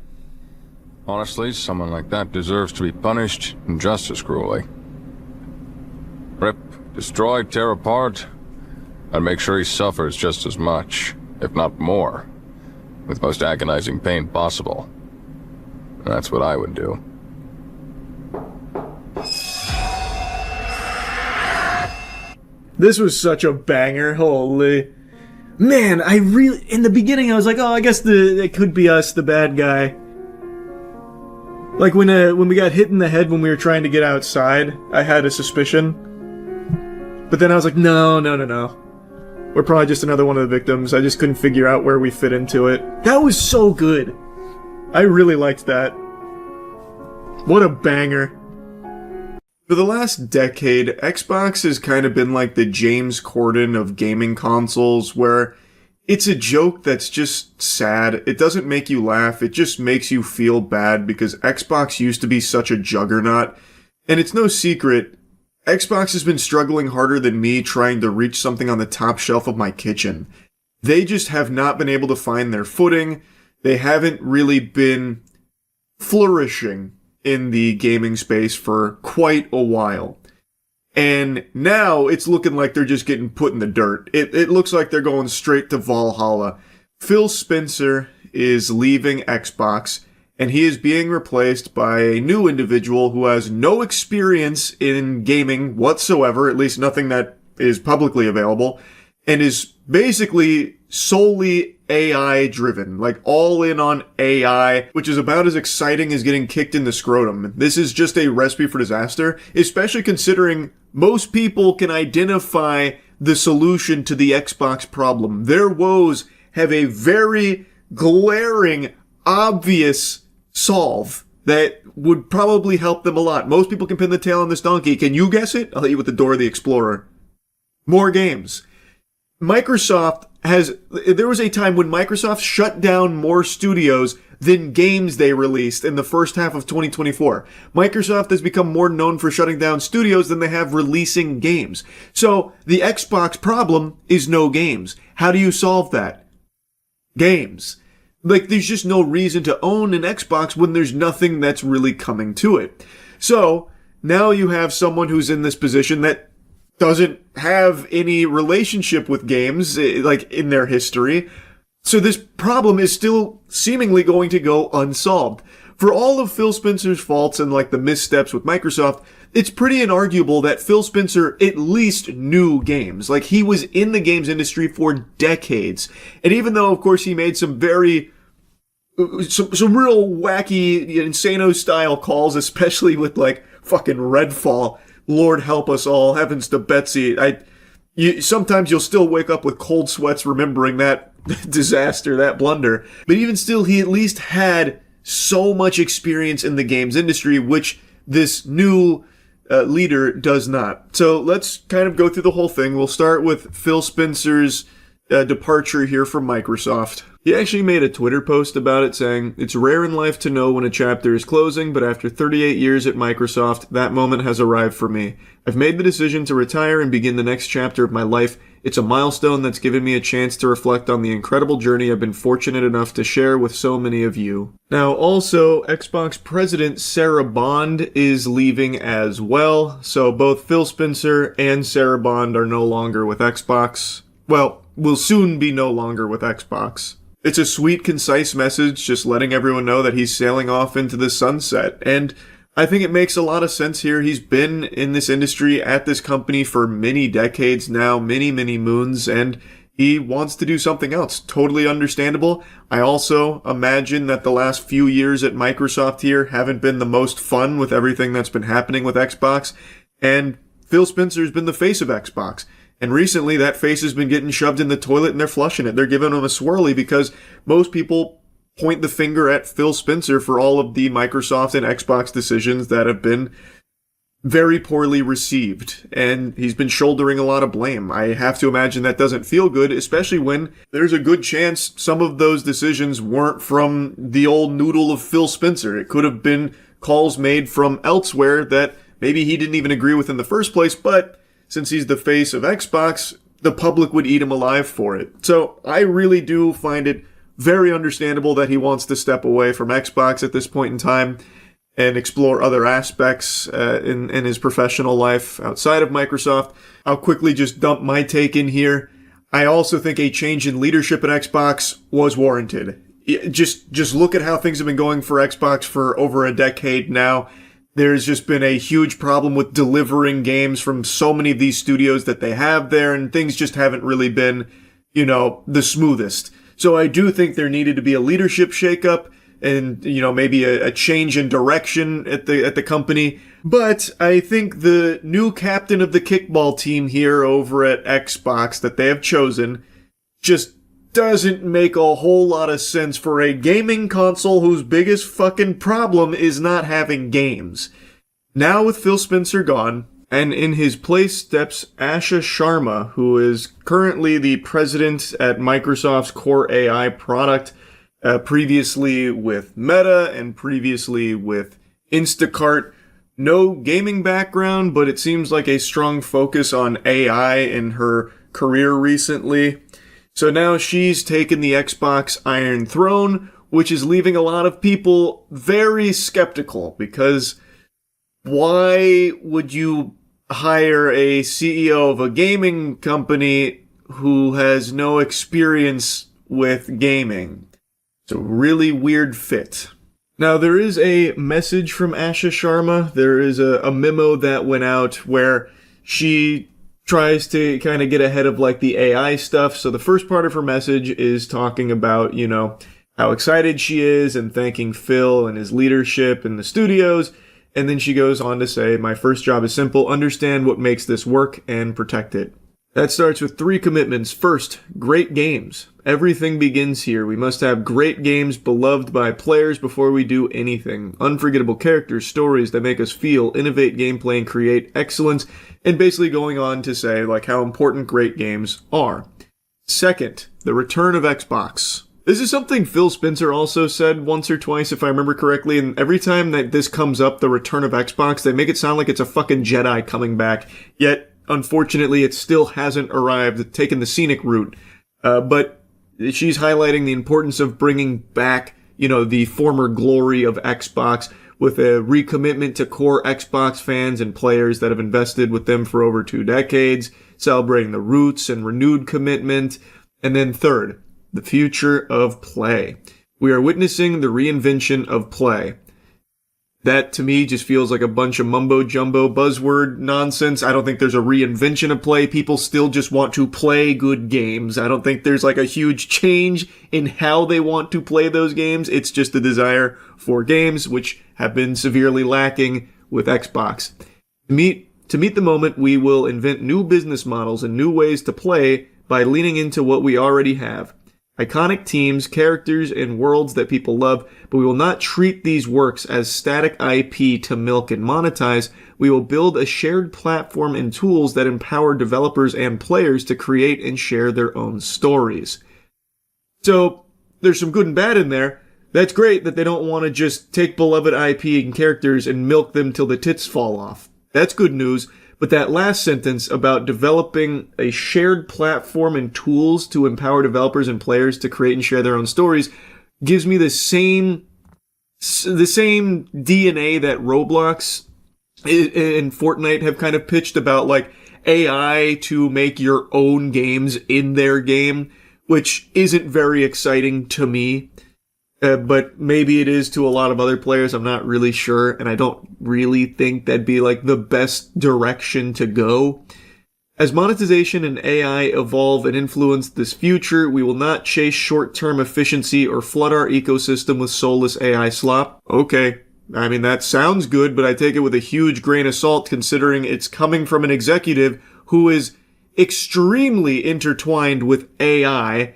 Honestly, someone like that deserves to be punished just as cruelly. Rip, destroy, tear apart, and make sure he suffers just as much, if not more, with most agonizing pain possible. That's what I would do. This was such a banger, holy. Man, I really, in the beginning I was like, oh, I guess it could be us, the bad guy. Like when we got hit in the head when we were trying to get outside, I had a suspicion. But then I was like, no. We're probably just another one of the victims. I just couldn't figure out where we fit into it. That was so good. I really liked that. What a banger. For the last decade, Xbox has kind of been like the James Corden of gaming consoles, where it's a joke that's just sad. It doesn't make you laugh. It just makes you feel bad because Xbox used to be such a juggernaut. And it's no secret, Xbox has been struggling harder than me trying to reach something on the top shelf of my kitchen. They just have not been able to find their footing. They haven't really been flourishing in the gaming space for quite a while. And now it's looking like they're just getting put in the dirt. It looks like they're going straight to Valhalla. Phil Spencer is leaving Xbox, and he is being replaced by a new individual who has no experience in gaming whatsoever, at least nothing that is publicly available, and is basically solely AI driven, like all in on AI, which is about as exciting as getting kicked in the scrotum. This is just a recipe for disaster, especially considering most people can identify the solution to the Xbox problem. Their woes have a very glaring, obvious solve that would probably help them a lot. Most people can pin the tail on this donkey. Can you guess it? I'll hit you with the Door of the Explorer. More games. There was a time when Microsoft shut down more studios than games they released in the first half of 2024. Microsoft has become more known for shutting down studios than they have releasing games. So the Xbox problem is no games. How do you solve that? Games. Like, there's just no reason to own an Xbox when there's nothing that's really coming to it. So now you have someone who's in this position that doesn't have any relationship with games, like, in their history. So this problem is still seemingly going to go unsolved. For all of Phil Spencer's faults and like the missteps with Microsoft, it's pretty inarguable that Phil Spencer at least knew games. Like, he was in the games industry for decades. And even though, of course, he made some real wacky, insano-style calls, especially with, like, fucking Redfall, Lord help us all, heavens to Betsy. Sometimes you'll still wake up with cold sweats remembering that disaster, that blunder. But even still, he at least had so much experience in the games industry, which this new leader does not. So let's kind of go through the whole thing. We'll start with Phil Spencer's departure here from Microsoft. He actually made a Twitter post about it saying, "It's rare in life to know when a chapter is closing, but after 38 years at Microsoft, that moment has arrived for me. I've made the decision to retire and begin the next chapter of my life. It's a milestone that's given me a chance to reflect on the incredible journey I've been fortunate enough to share with so many of you." Now, also, Xbox President Sarah Bond is leaving as well, so both Phil Spencer and Sarah Bond are no longer with Xbox. Well, will soon be no longer with Xbox. It's a sweet, concise message, just letting everyone know that he's sailing off into the sunset. And I think it makes a lot of sense here. He's been in this industry at this company for many decades now, many, many moons, and he wants to do something else. Totally understandable. I also imagine that the last few years at Microsoft here haven't been the most fun with everything that's been happening with Xbox. And Phil Spencer's been the face of Xbox. And recently, that face has been getting shoved in the toilet and they're flushing it. They're giving him a swirly because most people point the finger at Phil Spencer for all of the Microsoft and Xbox decisions that have been very poorly received. And he's been shouldering a lot of blame. I have to imagine that doesn't feel good, especially when there's a good chance some of those decisions weren't from the old noodle of Phil Spencer. It could have been calls made from elsewhere that maybe he didn't even agree with in the first place, but since he's the face of Xbox, the public would eat him alive for it. So I really do find it very understandable that he wants to step away from Xbox at this point in time and explore other aspects in his professional life outside of Microsoft. I'll quickly just dump my take in here. I also think a change in leadership at Xbox was warranted. Just look at how things have been going for Xbox for over a decade now. There's just been a huge problem with delivering games from so many of these studios that they have there, and things just haven't really been, the smoothest. So I do think there needed to be a leadership shakeup and, maybe a change in direction at the company. But I think the new captain of the kickball team here over at Xbox that they have chosen just doesn't make a whole lot of sense for a gaming console whose biggest fucking problem is not having games. Now with Phil Spencer gone, and in his place steps Asha Sharma, who is currently the president at Microsoft's Core AI product, previously with Meta and previously with Instacart. No gaming background, but it seems like a strong focus on AI in her career recently. So now she's taken the Xbox Iron Throne, which is leaving a lot of people very skeptical, because why would you hire a CEO of a gaming company who has no experience with gaming? It's a really weird fit. Now, there is a message from Asha Sharma. There is a memo that went out where she tries to kind of get ahead of like the AI stuff. So the first part of her message is talking about, how excited she is and thanking Phil and his leadership in the studios. And then she goes on to say, "My first job is simple. Understand what makes this work and protect it." That starts with 3 commitments. First, great games. Everything begins here. We must have great games beloved by players before we do anything. Unforgettable characters, stories that make us feel, innovate gameplay, and create excellence. And basically going on to say like how important great games are. Second, the return of Xbox. This is something Phil Spencer also said once or twice, if I remember correctly, and every time that this comes up, the return of Xbox, they make it sound like it's a fucking Jedi coming back. Yet, unfortunately, it still hasn't arrived, taken the scenic route. But she's highlighting the importance of bringing back, the former glory of Xbox with a recommitment to core Xbox fans and players that have invested with them for over 2 decades, celebrating the roots and renewed commitment. And then third, the future of play. We are witnessing the reinvention of play. That, to me, just feels like a bunch of mumbo-jumbo buzzword nonsense. I don't think there's a reinvention of play. People still just want to play good games. I don't think there's like a huge change in how they want to play those games. It's just a desire for games, which have been severely lacking with Xbox. To meet the moment, we will invent new business models and new ways to play by leaning into what we already have. Iconic teams, characters, and worlds that people love, but we will not treat these works as static IP to milk and monetize. We will build a shared platform and tools that empower developers and players to create and share their own stories. So, there's some good and bad in there. That's great that they don't want to just take beloved IP and characters and milk them till the tits fall off. That's good news. But that last sentence about developing a shared platform and tools to empower developers and players to create and share their own stories gives me the same DNA that Roblox and Fortnite have kind of pitched about, like AI to make your own games in their game, which isn't very exciting to me. But maybe it is to a lot of other players. I'm not really sure, and I don't really think that'd be like the best direction to go. As monetization and AI evolve and influence this future, we will not chase short-term efficiency or flood our ecosystem with soulless AI slop. Okay, I mean, that sounds good, but I take it with a huge grain of salt considering it's coming from an executive who is extremely intertwined with AI.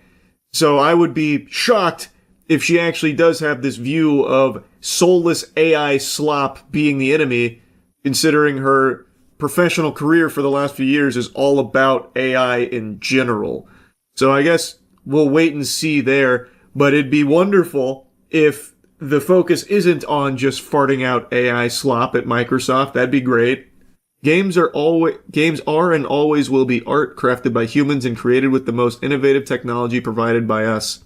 So I would be shocked if she actually does have this view of soulless AI slop being the enemy, considering her professional career for the last few years is all about AI in general. So I guess we'll wait and see there, but it'd be wonderful if the focus isn't on just farting out AI slop at Microsoft. That'd be great. Games are and always will be art crafted by humans and created with the most innovative technology provided by us.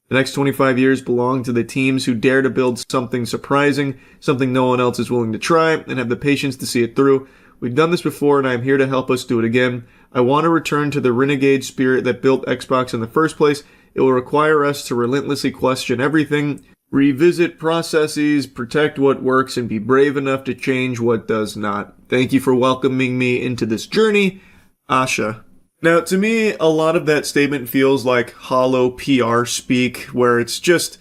The next 25 years belong to the teams who dare to build something surprising, something no one else is willing to try, and have the patience to see it through. We've done this before, and I am here to help us do it again. I want to return to the renegade spirit that built Xbox in the first place. It will require us to relentlessly question everything, revisit processes, protect what works, and be brave enough to change what does not. Thank you for welcoming me into this journey, Asha. Now, to me, a lot of that statement feels like hollow PR speak, where it's just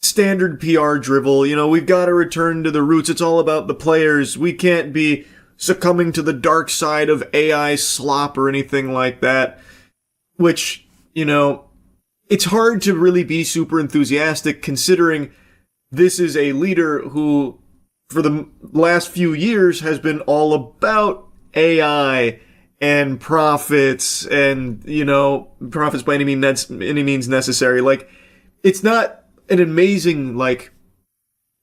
standard PR drivel. You know, we've got to return to the roots. It's all about the players. We can't be succumbing to the dark side of AI slop or anything like that. Which, you know, it's hard to really be super enthusiastic considering this is a leader who, for the last few years, has been all about AI and profits and, you know, profits by any means necessary. Like, it's not an amazing, like,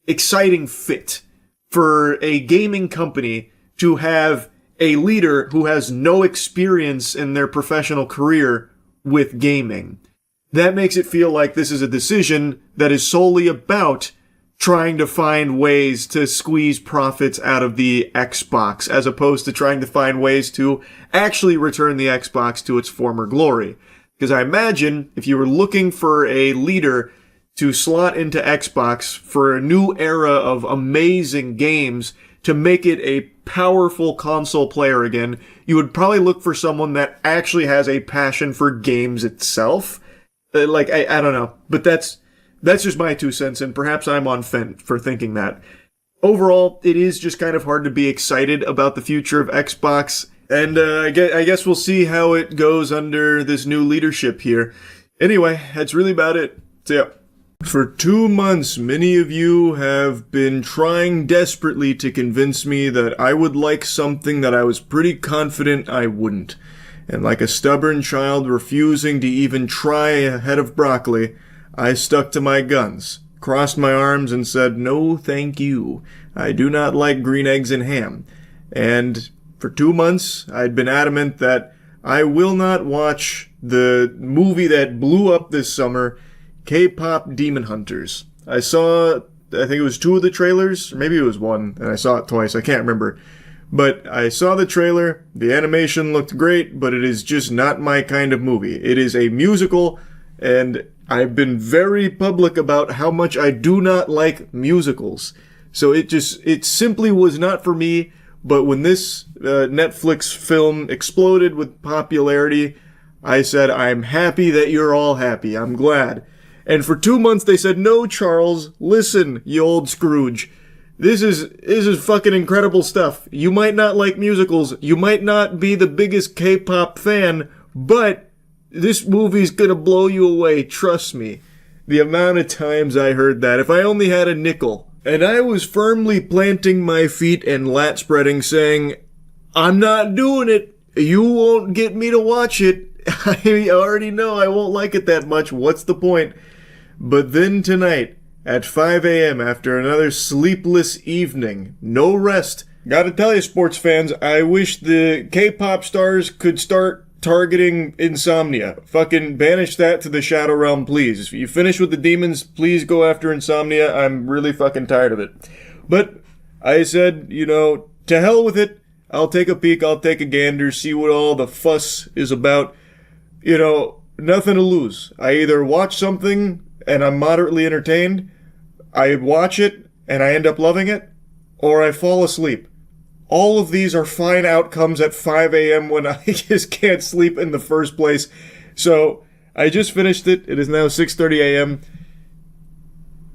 exciting fit for a gaming company to have a leader who has no experience in their professional career with gaming. That makes it feel like this is a decision that is solely about trying to find ways to squeeze profits out of the Xbox, as opposed to trying to find ways to actually return the Xbox to its former glory. Because I imagine if you were looking for a leader to slot into Xbox for a new era of amazing games to make it a powerful console player again, you would probably look for someone that actually has a passion for games itself. I don't know, but that's just my 2 cents, and perhaps I'm on fence for thinking that. Overall, it is just kind of hard to be excited about the future of Xbox, and I guess we'll see how it goes under this new leadership here. Anyway, that's really about it. So yeah. For 2 months, many of you have been trying desperately to convince me that I would like something that I was pretty confident I wouldn't. And like a stubborn child refusing to even try a head of broccoli, I stuck to my guns, crossed my arms, and said, "No, thank you. I do not like green eggs and ham." And for 2 months, I'd been adamant that I will not watch the movie that blew up this summer, K-pop Demon Hunters. I think it was 2 of the trailers, or maybe it was 1, and I saw it twice, I can't remember. But I saw the trailer, the animation looked great, but it is just not my kind of movie. It is a musical, and I've been very public about how much I do not like musicals. So it simply was not for me. But when this Netflix film exploded with popularity, I said, I'm happy that you're all happy. I'm glad. And for 2 months they said, no, Charles, listen, you old Scrooge. This is fucking incredible stuff. You might not like musicals. You might not be the biggest K-pop fan, but this movie's gonna blow you away. Trust me. The amount of times I heard that. If I only had a nickel. And I was firmly planting my feet and lat spreading, saying, I'm not doing it. You won't get me to watch it. I already know I won't like it that much. What's the point? But then tonight, at 5 a.m., after another sleepless evening, no rest. Gotta tell you, sports fans, I wish the K-pop stars could start targeting insomnia. Fucking banish that to the Shadow Realm, please. If you finish with the demons, please go after insomnia. I'm really fucking tired of it. But I said, to hell with it. I'll take a peek, I'll take a gander, see what all the fuss is about. Nothing to lose. I either watch something and I'm moderately entertained, I watch it and I end up loving it, or I fall asleep. All of these are fine outcomes at 5 a.m. when I just can't sleep in the first place. So I just finished it. It is now 6:30 a.m.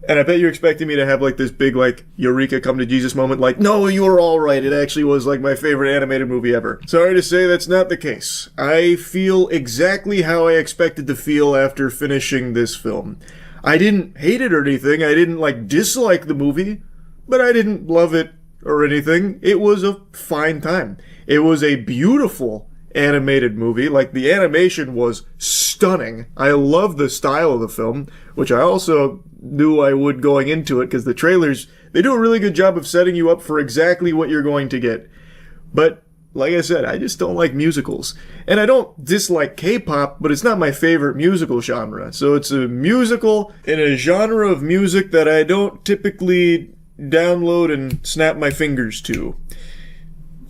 And I bet you're expecting me to have this big eureka come to Jesus moment. No, you were all right. It actually was my favorite animated movie ever. Sorry to say that's not the case. I feel exactly how I expected to feel after finishing this film. I didn't hate it or anything. I didn't dislike the movie, but I didn't love it or anything. It was a fine time. It was a beautiful animated movie. The animation was stunning. I love the style of the film, which I also knew I would going into it, because the trailers, they do a really good job of setting you up for exactly what you're going to get. But like I said, I just don't like musicals. And I don't dislike K-pop, but it's not my favorite musical genre. So it's a musical in a genre of music that I don't typically download and snap my fingers to.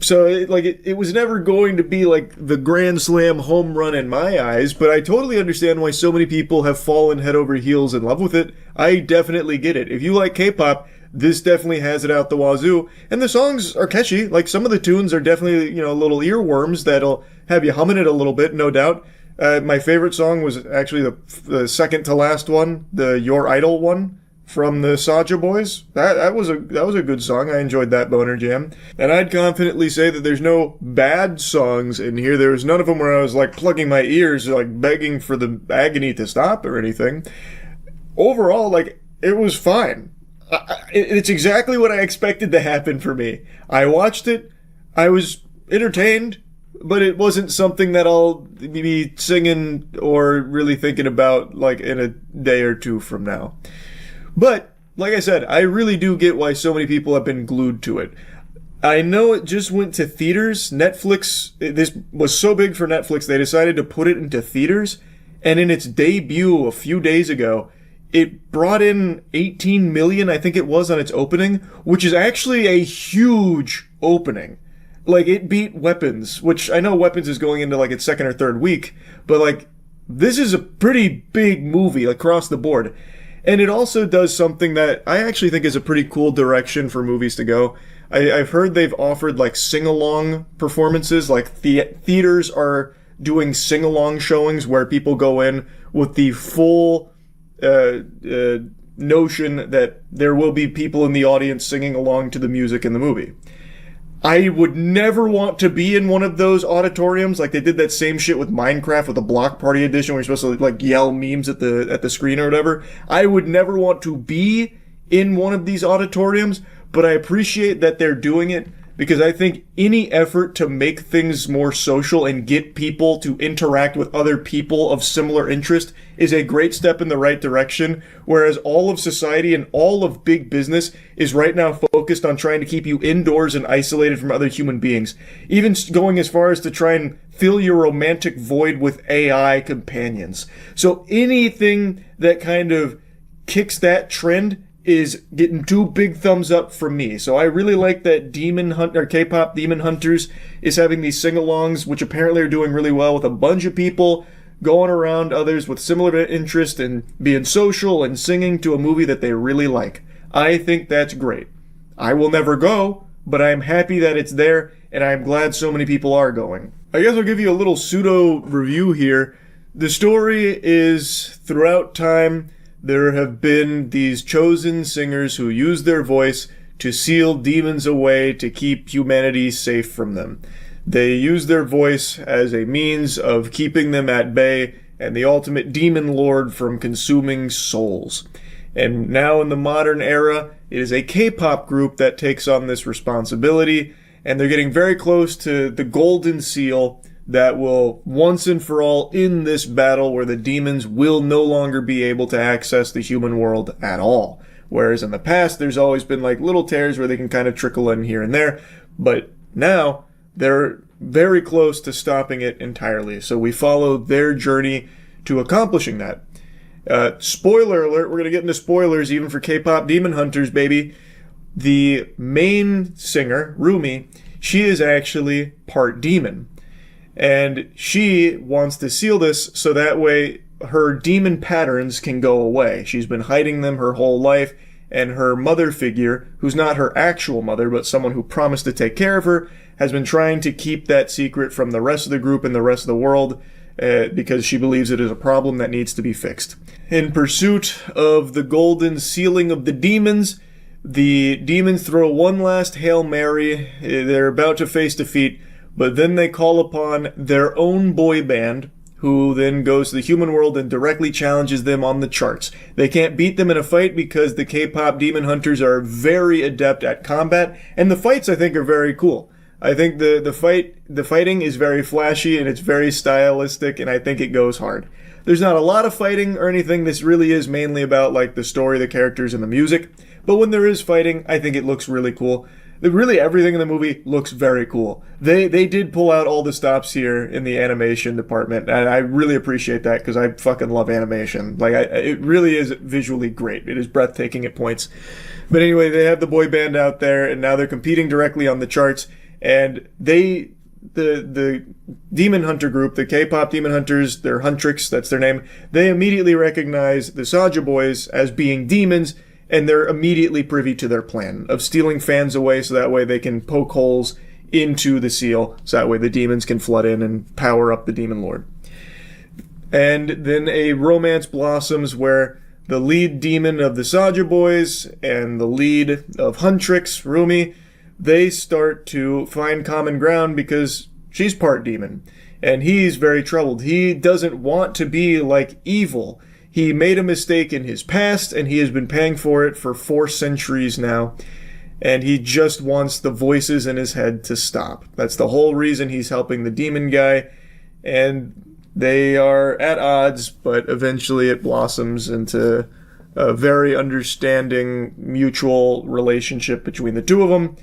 So it was never going to be the grand slam home run in my eyes, but I totally understand why so many people have fallen head over heels in love with it. I definitely get it. If you like K-pop, this definitely has it out the wazoo, and the songs are catchy. Some of the tunes are definitely, little earworms that'll have you humming it a little bit, no doubt. My favorite song was actually the second to last one, the Your Idol one, from the Saja Boys. That was a good song. I enjoyed that boner jam. And I'd confidently say that there's no bad songs in here. There was none of them where I was plugging my ears, begging for the agony to stop or anything. Overall, it was fine. It's exactly what I expected to happen for me. I watched it. I was entertained, but it wasn't something that I'll be singing or really thinking about in a day or two from now. But, like I said, I really do get why so many people have been glued to it. I know it just went to theaters. Netflix, this was so big for Netflix, they decided to put it into theaters. And in its debut a few days ago, it brought in 18 million, I think it was, on its opening, which is actually a huge opening. It beat Weapons, which I know Weapons is going into its second or third week, but this is a pretty big movie across the board. And it also does something that I actually think is a pretty cool direction for movies to go. I've heard they've offered sing-along performances, theaters are doing sing-along showings where people go in with the full notion that there will be people in the audience singing along to the music in the movie. I would never want to be in one of those auditoriums. They did that same shit with Minecraft with the Block Party edition where you're supposed to yell memes at the screen or whatever. I would never want to be in one of these auditoriums, but I appreciate that they're doing it, because I think any effort to make things more social and get people to interact with other people of similar interest is a great step in the right direction, whereas all of society and all of big business is right now focused on trying to keep you indoors and isolated from other human beings, even going as far as to try and fill your romantic void with AI companions. So anything that kind of kicks that trend is getting 2 big thumbs up from me. So I really like that K-pop Demon Hunters is having these sing-alongs, which apparently are doing really well with a bunch of people going around others with similar interest and being social and singing to a movie that they really like. I think that's great. I will never go, but I'm happy that it's there, and I'm glad so many people are going. I guess I'll give you a little pseudo review here. The story is, throughout time, there have been these chosen singers who use their voice to seal demons away to keep humanity safe from them. They use their voice as a means of keeping them at bay and the ultimate demon lord from consuming souls. And now in the modern era, it is a K-pop group that takes on this responsibility, and they're getting very close to the golden seal that will once and for all end this battle where the demons will no longer be able to access the human world at all. Whereas in the past, there's always been like little tears where they can kind of trickle in here and there, but now they're very close to stopping it entirely. So we follow their journey to accomplishing that. Spoiler alert, we're going to get into spoilers even for K-pop demon hunters, baby. The main singer, Rumi, she is actually part demon. And she wants to seal this so that way her demon patterns can go away. She's been hiding them her whole life, and her mother figure, who's not her actual mother, but someone who promised to take care of her, has been trying to keep that secret from the rest of the group and the rest of the world because she believes it is a problem that needs to be fixed. In pursuit of the golden sealing of the demons throw one last Hail Mary. They're about to face defeat, but then they call upon their own boy band, who then goes to the human world and directly challenges them on the charts. They can't beat them in a fight because the K-pop demon hunters are very adept at combat, and the fights I think are very cool. I think the fighting is very flashy and it's very stylistic, and I think it goes hard. There's not a lot of fighting or anything. This really is mainly about like the story, the characters, and the music. But when there is fighting, I think it looks really cool. Really, everything in the movie looks very cool. They did pull out all the stops here in the animation department, and I really appreciate that because I fucking love animation. Like, it really is visually great. It is breathtaking at points. But anyway, they have the boy band out there, and now they're competing directly on the charts. And the demon hunter group, the K-pop demon hunters, they're Huntrix, that's their name. They immediately recognize the Saja boys as being demons, and they're immediately privy to their plan of stealing fans away so that way they can poke holes into the seal, so that way the demons can flood in and power up the demon lord. And then a romance blossoms where the lead demon of the Saja boys and the lead of Huntrix, Rumi, they start to find common ground because she's part demon. And he's very troubled. He doesn't want to be like evil. He made a mistake in his past, and he has been paying for it for 4 centuries now. And he just wants the voices in his head to stop. That's the whole reason he's helping the demon guy. And they are at odds, but eventually it blossoms into a very understanding, mutual relationship between the two of them.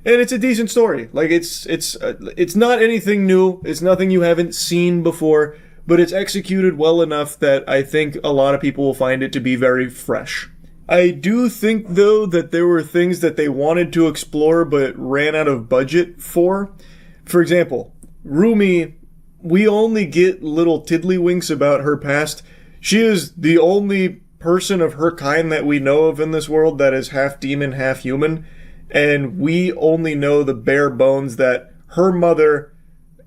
And it's a decent story. Like, it's not anything new. It's nothing you haven't seen before, but it's executed well enough that I think a lot of people will find it to be very fresh. I do think, though, that there were things that they wanted to explore but ran out of budget for. For example, Rumi, we only get little tiddlywinks about her past. She is the only person of her kind that we know of in this world that is half demon, half human. And we only know the bare bones that her mother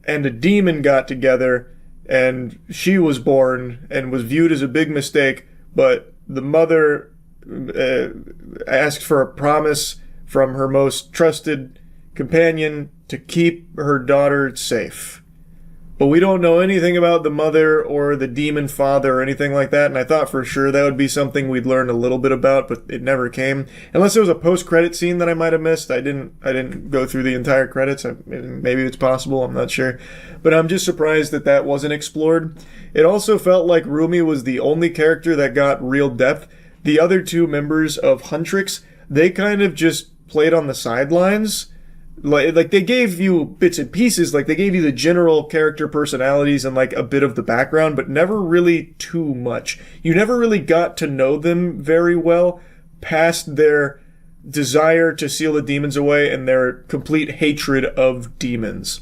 and a demon got together and she was born and was viewed as a big mistake, but the mother asked for a promise from her most trusted companion to keep her daughter safe. But we don't know anything about the mother or the demon father or anything like that, and I thought for sure that would be something we'd learn a little bit about, but it never came. Unless there was a post-credit scene that I might have missed. I didn't go through the entire credits. Maybe it's possible, I'm not sure. But I'm just surprised that that wasn't explored. It also felt like Rumi was the only character that got real depth. The other 2 members of Huntrix, they kind of just played on the sidelines. Like they gave you bits and pieces, like they gave you the general character personalities and like a bit of the background, but never really too much. You never really got to know them very well past their desire to seal the demons away and their complete hatred of demons.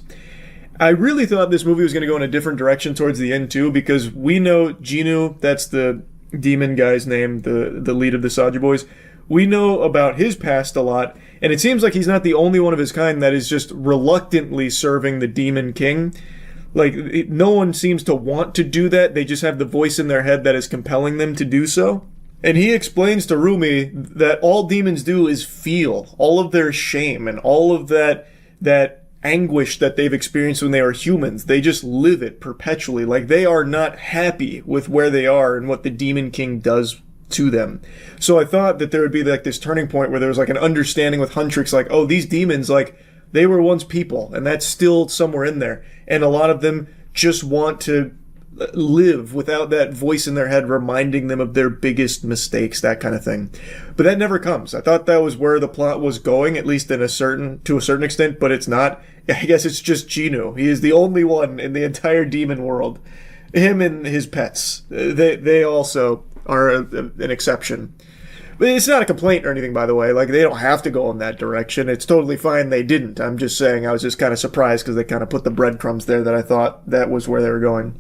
I really thought this movie was going to go in a different direction towards the end too, because we know Genu, that's the demon guy's name, the lead of the Saja Boys. We know about his past a lot, and it seems like he's not the only one of his kind that is just reluctantly serving the Demon King. Like, no one seems to want to do that. They just have the voice in their head that is compelling them to do so. And he explains to Rumi that all demons do is feel all of their shame and all of that anguish that they've experienced when they are humans. They just live it perpetually. Like, they are not happy with where they are and what the Demon King does to them. So I thought that there would be like this turning point where there was like an understanding with Huntrix, like, oh, these demons, like, they were once people, and that's still somewhere in there. And a lot of them just want to live without that voice in their head reminding them of their biggest mistakes, that kind of thing. But that never comes. I thought that was where the plot was going, at least to a certain extent, but it's not. I guess it's just Genu. He is the only one in the entire demon world. Him and his pets. They also are an exception. But it's not a complaint or anything, by the way. Like, they don't have to go in that direction. It's totally fine they didn't. I'm just saying I was just kind of surprised because they kind of put the breadcrumbs there that I thought that was where they were going.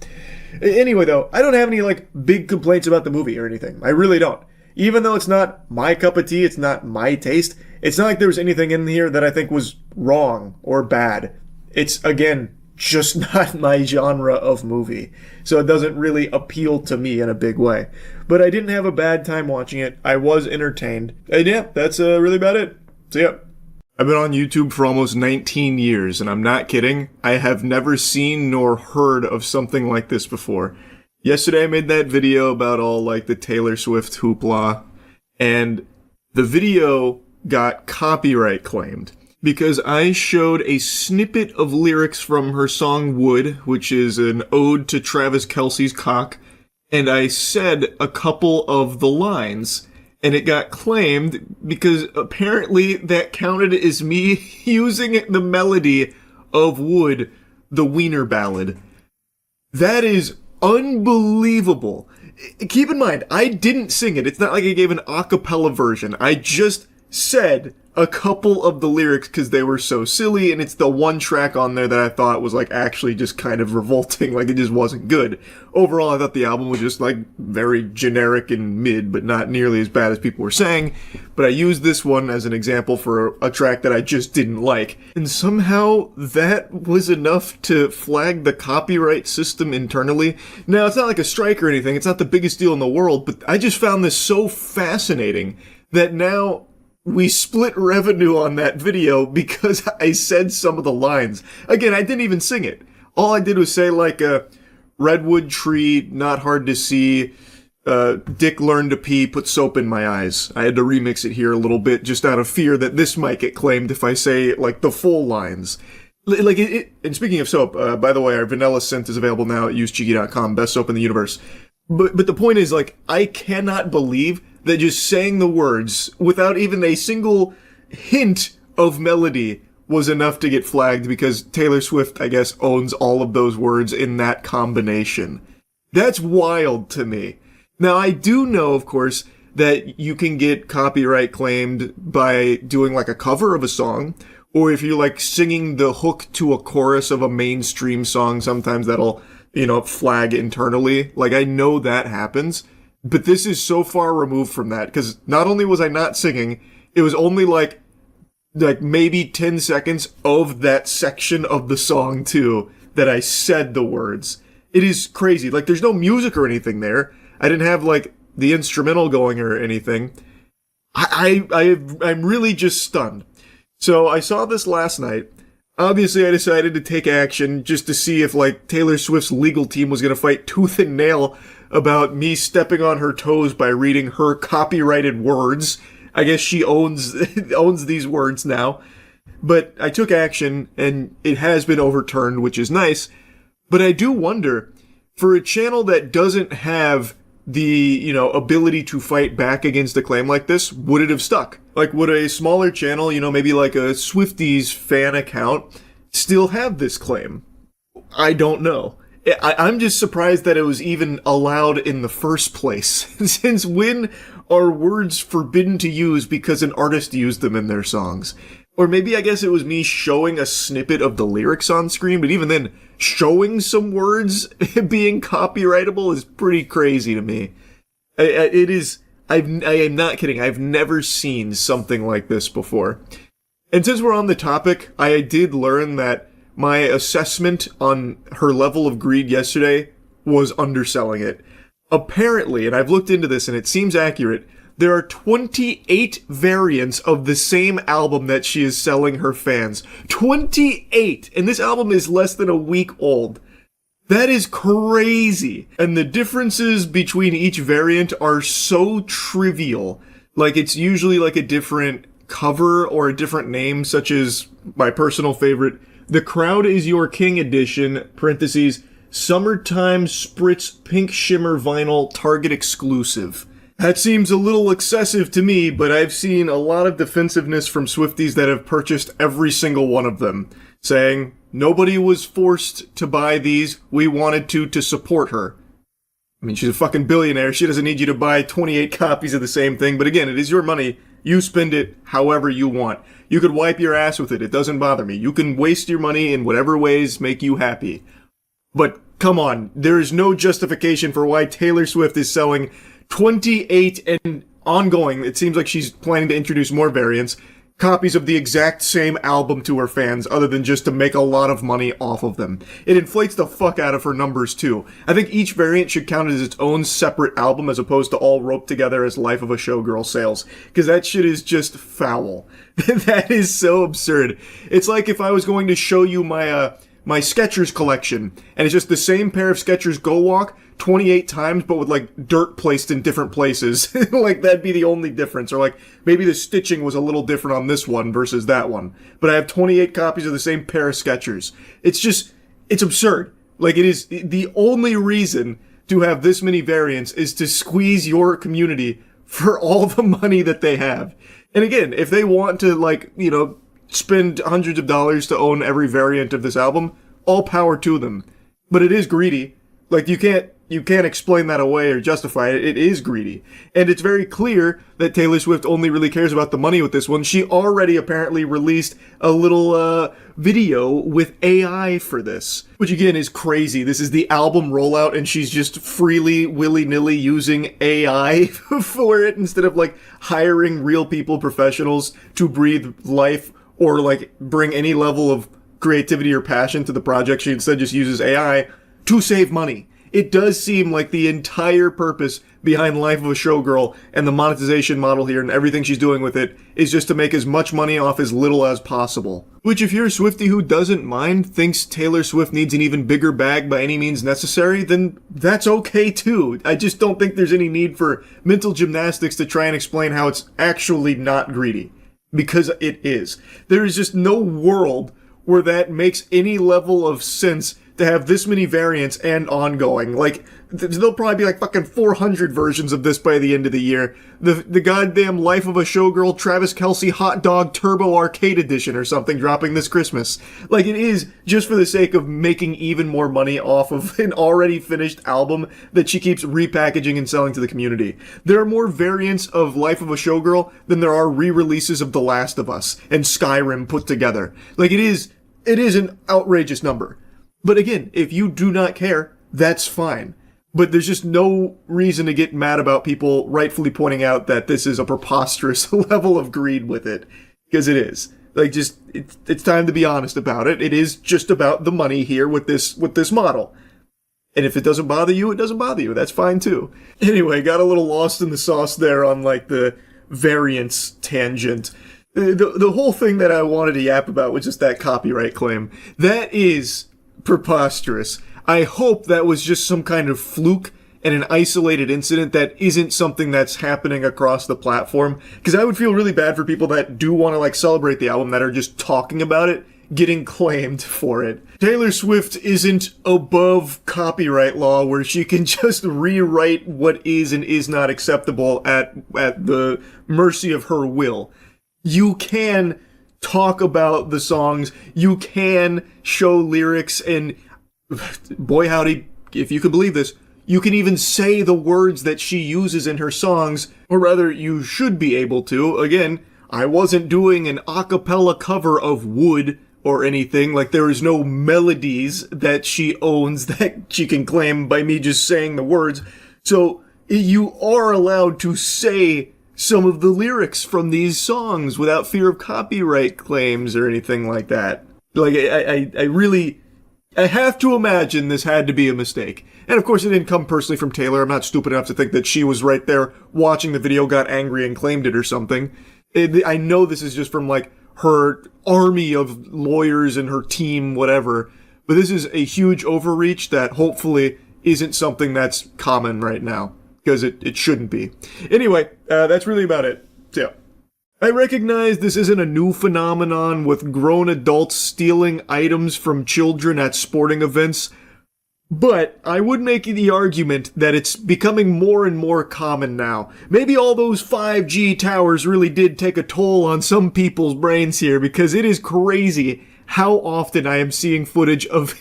Anyway, though, I don't have any, like, big complaints about the movie or anything. I really don't. Even though it's not my cup of tea, it's not my taste, it's not like there was anything in here that I think was wrong or bad. It's, again, just not my genre of movie. So it doesn't really appeal to me in a big way. But I didn't have a bad time watching it. I was entertained. And yeah, that's really about it. So yeah. I've been on YouTube for almost 19 years, and I'm not kidding. I have never seen nor heard of something like this before. Yesterday I made that video about all, like, the Taylor Swift hoopla, and the video got copyright claimed because I showed a snippet of lyrics from her song Wood, which is an ode to Travis Kelce's cock, and I said a couple of the lines, and it got claimed because apparently that counted as me using the melody of Wood, the Wiener Ballad. That is unbelievable. Keep in mind, I didn't sing it. It's not like I gave an a cappella version. I just said a couple of the lyrics because they were so silly, and it's the one track on there that I thought was, like, actually just kind of revolting. Like, it just wasn't good. Overall, I thought the album was just, like, very generic and mid, but not nearly as bad as people were saying. But I used this one as an example for a track that I just didn't like. And somehow that was enough to flag the copyright system internally. Now, it's not like a strike or anything. It's not the biggest deal in the world, but I just found this so fascinating that now we split revenue on that video because I said some of the lines. Again, I didn't even sing it. All I did was say, like, redwood tree, not hard to see, Dick learned to pee, put soap in my eyes. I had to remix it here a little bit just out of fear that this might get claimed if I say, like, the full lines. Like, and speaking of soap, by the way, our vanilla scent is available now at usecheeky.com, best soap in the universe. But the point is, like, I cannot believe that just saying the words without even a single hint of melody was enough to get flagged because Taylor Swift, I guess, owns all of those words in that combination. That's wild to me. Now, I do know, of course, that you can get copyright claimed by doing, like, a cover of a song, or if you're, like, singing the hook to a chorus of a mainstream song, sometimes that'll, flag internally. Like, I know that happens. But this is so far removed from that, because not only was I not singing, it was only like maybe 10 seconds of that section of the song, too, that I said the words. It is crazy. Like, there's no music or anything there. I didn't have, like, the instrumental going or anything. I'm really just stunned. So I saw this last night. Obviously, I decided to take action just to see if, like, Taylor Swift's legal team was going to fight tooth and nail about me stepping on her toes by reading her copyrighted words. I guess she owns these words now. But I took action, and it has been overturned, which is nice. But I do wonder, for a channel that doesn't have the, ability to fight back against a claim like this, would it have stuck? Like, would a smaller channel, maybe like a Swifties fan account, still have this claim? I don't know. I'm just surprised that it was even allowed in the first place. Since when are words forbidden to use because an artist used them in their songs? Or maybe I guess it was me showing a snippet of the lyrics on screen, but even then, showing some words being copyrightable is pretty crazy to me. It is, I am not kidding, I've never seen something like this before. And since we're on the topic, I did learn that my assessment on her level of greed yesterday was underselling it. Apparently, and I've looked into this and it seems accurate, there are 28 variants of the same album that she is selling her fans. 28! And this album is less than a week old. That is crazy. And the differences between each variant are so trivial. Like, it's usually like a different cover or a different name, such as my personal favorite, The Crowd Is Your King Edition, parentheses, Summertime Spritz Pink Shimmer Vinyl Target Exclusive. That seems a little excessive to me, but I've seen a lot of defensiveness from Swifties that have purchased every single one of them, saying, nobody was forced to buy these, we wanted to support her. I mean, she's a fucking billionaire, she doesn't need you to buy 28 copies of the same thing, but again, it is your money, you spend it however you want. You could wipe your ass with it bother me. You can waste your money in whatever ways make you happy. But come on, there is no justification for why Taylor Swift is selling 28 and ongoing, it seems like she's planning to introduce more variants, copies of the exact same album to her fans, other than just to make a lot of money off of them. It inflates the fuck out of her numbers too. I think each variant should count as its own separate album as opposed to all roped together as Life of a Showgirl sales, because that shit is just foul. That is so absurd. It's like if I was going to show you my Skechers collection, and it's just the same pair of Skechers Go Walk 28 times, but with like dirt placed in different places. Like that'd be the only difference. Or like maybe the stitching was a little different on this one versus that one. But I have 28 copies of the same pair of Skechers. It's absurd. Like it is the only reason to have this many variants is to squeeze your community for all the money that they have. And again, if they want to like, you know, spend hundreds of dollars to own every variant of this album, all power to them. But it is greedy. Like you can't explain that away or justify it. It is greedy. And it's very clear that Taylor Swift only really cares about the money with this one. She already apparently released a little video with AI for this, which again is crazy. This is the album rollout and she's just freely, willy-nilly using AI for it instead of like hiring real people, professionals to breathe life or like bring any level of creativity or passion to the project. She instead just uses AI to save money. It does seem like the entire purpose behind Life of a Showgirl and the monetization model here and everything she's doing with it is just to make as much money off as little as possible. Which if you're a Swiftie who doesn't mind, thinks Taylor Swift needs an even bigger bag by any means necessary, then that's okay too. I just don't think there's any need for mental gymnastics to try and explain how it's actually not greedy. Because it is. There is just no world where that makes any level of sense to have this many variants and ongoing. Like, there'll probably be like fucking 400 versions of this by the end of the year. The goddamn Life of a Showgirl Travis Kelce Hot Dog Turbo Arcade Edition or something dropping this Christmas. Like, it is just for the sake of making even more money off of an already finished album that she keeps repackaging and selling to the community. There are more variants of Life of a Showgirl than there are re-releases of The Last of Us and Skyrim put together. Like, it is an outrageous number. But again, if you do not care, that's fine. But there's just no reason to get mad about people rightfully pointing out that this is a preposterous level of greed with it. Because it is. Like, just, it's time to be honest about it. It is just about the money here with this model. And if it doesn't bother you, it doesn't bother you. That's fine too. Anyway, got a little lost in the sauce there on like the variance tangent. The whole thing that I wanted to yap about was just that copyright claim. That is preposterous. I hope that was just some kind of fluke and an isolated incident that isn't something that's happening across the platform. Because I would feel really bad for people that do want to like celebrate the album that are just talking about it, getting claimed for it. Taylor Swift isn't above copyright law where she can just rewrite what is and is not acceptable at the mercy of her will. You can talk about the songs, you can show lyrics, and boy howdy, if you can believe this, you can even say the words that she uses in her songs, or rather, you should be able to. Again, I wasn't doing an a cappella cover of Wood or anything. Like, there is no melodies that she owns that she can claim by me just saying the words. So you are allowed to say some of the lyrics from these songs without fear of copyright claims or anything like that. Like, I have to imagine this had to be a mistake. And of course it didn't come personally from Taylor. I'm not stupid enough to think that she was right there watching the video, got angry and claimed it or something. I know this is just from like her army of lawyers and her team, whatever. But this is a huge overreach that hopefully isn't something that's common right now. Because it shouldn't be. Anyway, that's really about it. So, I recognize this isn't a new phenomenon with grown adults stealing items from children at sporting events, but I would make the argument that it's becoming more and more common now. Maybe all those 5G towers really did take a toll on some people's brains here, because it is crazy how often I am seeing footage of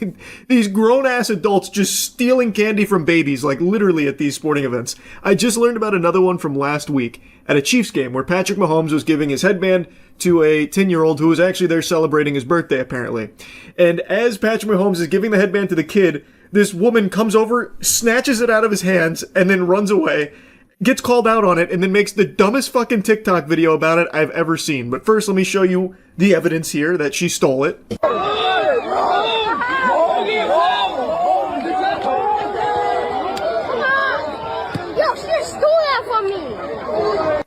these grown-ass adults just stealing candy from babies, like literally at these sporting events. I just learned about another one from last week at a Chiefs game where Patrick Mahomes was giving his headband to a 10-year-old who was actually there celebrating his birthday, apparently. And as Patrick Mahomes is giving the headband to the kid, this woman comes over, snatches it out of his hands, and then runs away, gets called out on it, and then makes the dumbest fucking TikTok video about it I've ever seen. But first, let me show you the evidence here that she stole it. Yo, she just stole that from me!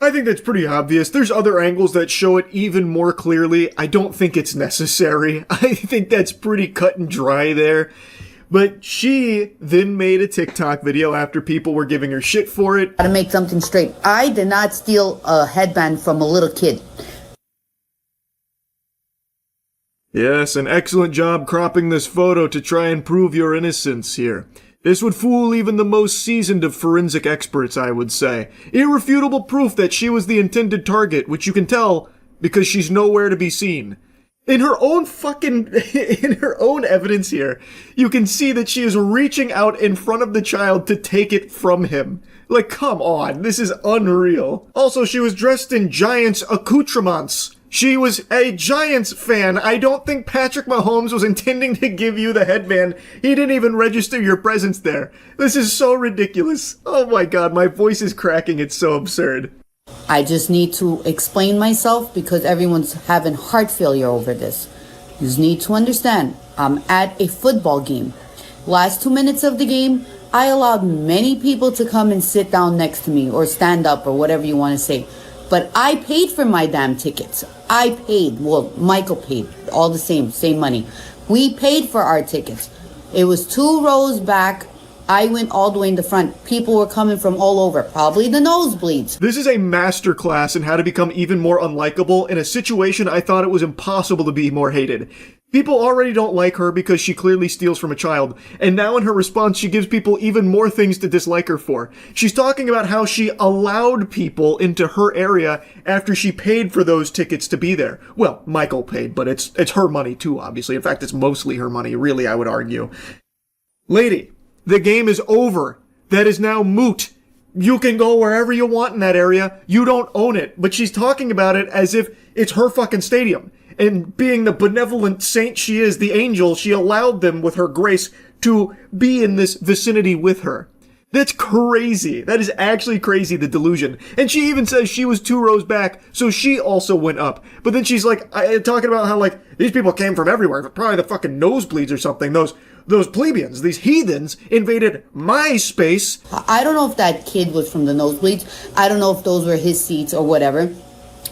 I think that's pretty obvious. There's other angles that show it even more clearly. I don't think it's necessary. I think that's pretty cut and dry there. But she then made a TikTok video after people were giving her shit for it. To make something straight, I did not steal a headband from a little kid. Yes, an excellent job cropping this photo to try and prove your innocence here. This would fool even the most seasoned of forensic experts, I would say. Irrefutable proof that she was the intended target, which you can tell because she's nowhere to be seen. In her own evidence here, you can see that she is reaching out in front of the child to take it from him. Like, come on, this is unreal. Also, she was dressed in Giants accoutrements. She was a Giants fan. I don't think Patrick Mahomes was intending to give you the headband. He didn't even register your presence there. This is so ridiculous. Oh my god, my voice is cracking. It's so absurd. I just need to explain myself because everyone's having heart failure over this. You just need to understand, I'm at a football game. Last 2 minutes of the game, I allowed many people to come and sit down next to me or stand up or whatever you want to say. But I paid for my damn tickets. I paid. Well, Michael paid. All the same money. We paid for our tickets. It was 2 rows back. I went all the way in the front. People were coming from all over, probably the nosebleeds. This is a masterclass in how to become even more unlikable in a situation I thought it was impossible to be more hated. People already don't like her because she clearly steals from a child, and now in her response she gives people even more things to dislike her for. She's talking about how she allowed people into her area after she paid for those tickets to be there. Well, Michael paid, but it's her money too, obviously. In fact, it's mostly her money, really, I would argue. Lady, the game is over. That is now moot. You can go wherever you want in that area. You don't own it. But she's talking about it as if it's her fucking stadium. And being the benevolent saint she is, the angel, she allowed them with her grace to be in this vicinity with her. That's crazy. That is actually crazy, the delusion. And she even says she was 2 rows back, so she also went up. But then she's like, talking about how, like, these people came from everywhere, probably the fucking nosebleeds or something. Those plebeians, these heathens, invaded my space. I don't know if that kid was from the nosebleeds. I don't know if those were his seats or whatever.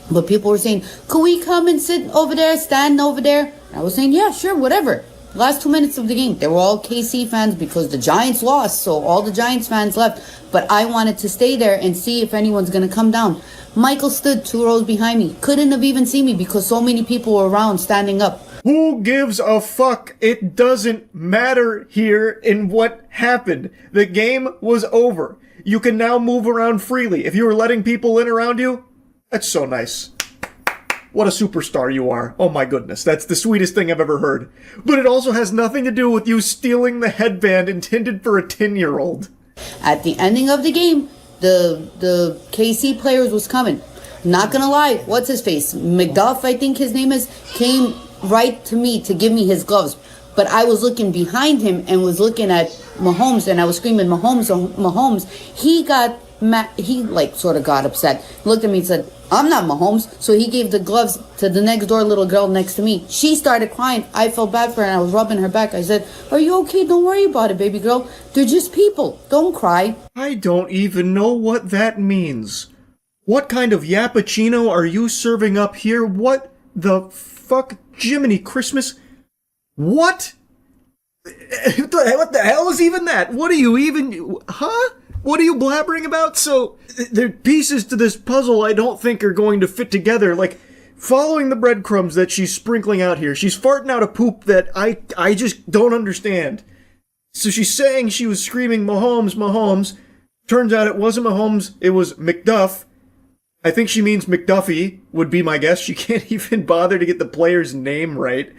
But people were saying, could we come and sit over there, stand over there? I was saying, yeah, sure, whatever. Last 2 minutes of the game, they were all KC fans because the Giants lost, so all the Giants fans left. But I wanted to stay there and see if anyone's going to come down. Michael stood 2 rows behind me. Couldn't have even seen me because so many people were around standing up. Who gives a fuck? It doesn't matter here in what happened. The game was over. You can now move around freely. If you were letting people in around you, that's so nice. What a superstar you are. Oh my goodness, that's the sweetest thing I've ever heard. But it also has nothing to do with you stealing the headband intended for a 10-year-old. At the ending of the game, the KC players was coming. Not gonna lie, what's his face? McDuff, I think his name is, came right to me to give me his gloves. But I was looking behind him and was looking at Mahomes, and I was screaming, Mahomes, Mahomes. He got mad, he like sort of got upset. Looked at me and said, I'm not Mahomes. So he gave the gloves to the next door little girl next to me. She started crying. I felt bad for her and I was rubbing her back. I said, are you okay? Don't worry about it, baby girl. They're just people. Don't cry. I don't even know what that means. What kind of yappuccino are you serving up here? What the fuck? Jiminy Christmas? What? What the hell is even that? What are you even... Huh? What are you blabbering about? So, there are pieces to this puzzle I don't think are going to fit together. Like, following the breadcrumbs that she's sprinkling out here. She's farting out a poop that I just don't understand. So she's saying she was screaming, Mahomes, Mahomes. Turns out it wasn't Mahomes, it was McDuff. I think she means McDuffie, would be my guess. She can't even bother to get the player's name right.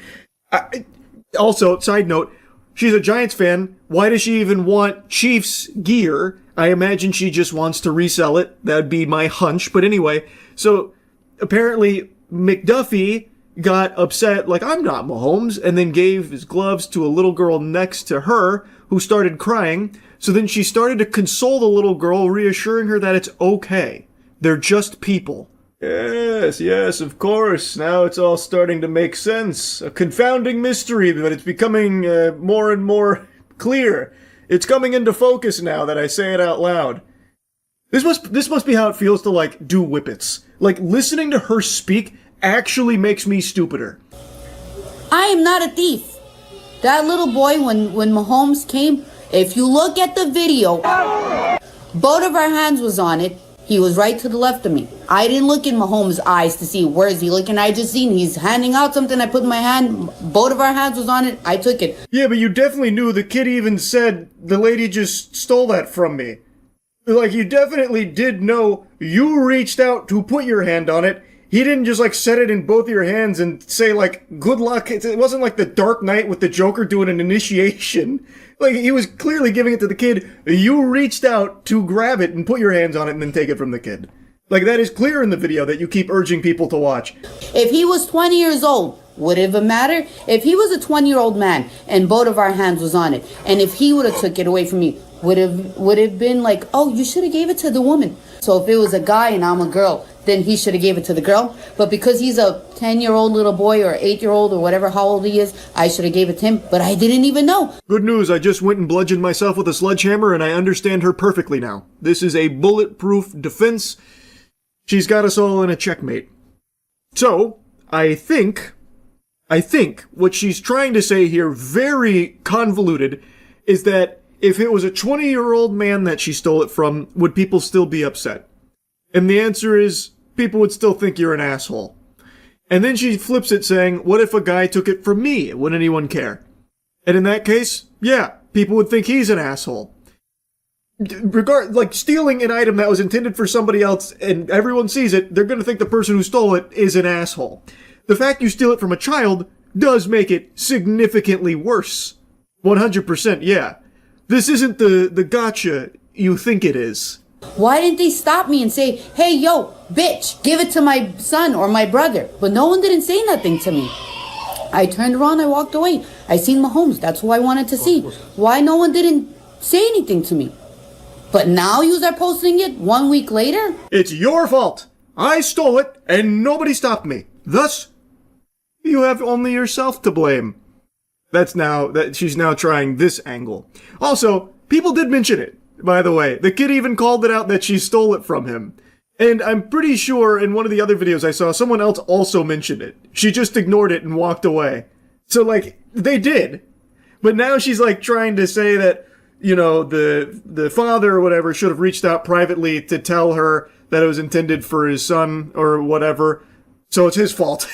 Also, side note, she's a Giants fan. Why does she even want Chiefs gear? I imagine she just wants to resell it. That'd be my hunch. But anyway, so apparently McDuffie got upset, like, I'm not Mahomes, and then gave his gloves to a little girl next to her who started crying. So then she started to console the little girl, reassuring her that it's okay. They're just people. Yes, of course. Now it's all starting to make sense. A confounding mystery, but it's becoming more and more clear. It's coming into focus now that I say it out loud. This must be how it feels to, like, do whippets. Like, listening to her speak actually makes me stupider. I am not a thief. That little boy, when Mahomes came, if you look at the video, both of our hands was on it. He was right to the left of me. I didn't look in Mahomes' eyes to see where is he looking. I just seen he's handing out something. I put my hand, both of our hands was on it. I took it. Yeah, but you definitely knew. The kid even said the lady just stole that from me. Like, you definitely did know you reached out to put your hand on it. He didn't just, like, set it in both of your hands and say, like, good luck. It wasn't like the Dark Knight with the Joker doing an initiation. Like, he was clearly giving it to the kid. You reached out to grab it and put your hands on it and then take it from the kid. Like, that is clear in the video that you keep urging people to watch. If he was 20 years old, would it even matter? If he was a 20-year-old man and both of our hands was on it, and if he would have took it away from me, would have been like, oh, you should have gave it to the woman. So if it was a guy and I'm a girl, then he should have gave it to the girl. But because he's a 10-year-old little boy or 8-year-old or whatever, how old he is, I should have gave it to him. But I didn't even know. Good news, I just went and bludgeoned myself with a sledgehammer and I understand her perfectly now. This is a bulletproof defense. She's got us all in a checkmate. So, I think what she's trying to say here, very convoluted, is that if it was a 20-year-old man that she stole it from, would people still be upset? And the answer is, people would still think you're an asshole. And then she flips it saying, what if a guy took it from me? Would anyone care? And in that case, yeah, people would think he's an asshole. Like, stealing an item that was intended for somebody else and everyone sees it, they're going to think the person who stole it is an asshole. The fact you steal it from a child does make it significantly worse. 100%, yeah. This isn't the gotcha you think it is. Why didn't they stop me and say, hey, yo, bitch, give it to my son or my brother? But no one didn't say nothing to me. I turned around, I walked away. I seen Mahomes. That's who I wanted to see. Why no one didn't say anything to me? But now you are posting it 1 week later? It's your fault. I stole it and nobody stopped me. Thus, you have only yourself to blame. She's now trying this angle. Also, people did mention it, by the way. The kid even called it out that she stole it from him. And I'm pretty sure in one of the other videos I saw, someone else also mentioned it. She just ignored it and walked away. So, like, they did. But now she's, like, trying to say that, you know, the father or whatever should have reached out privately to tell her that it was intended for his son or whatever. So it's his fault.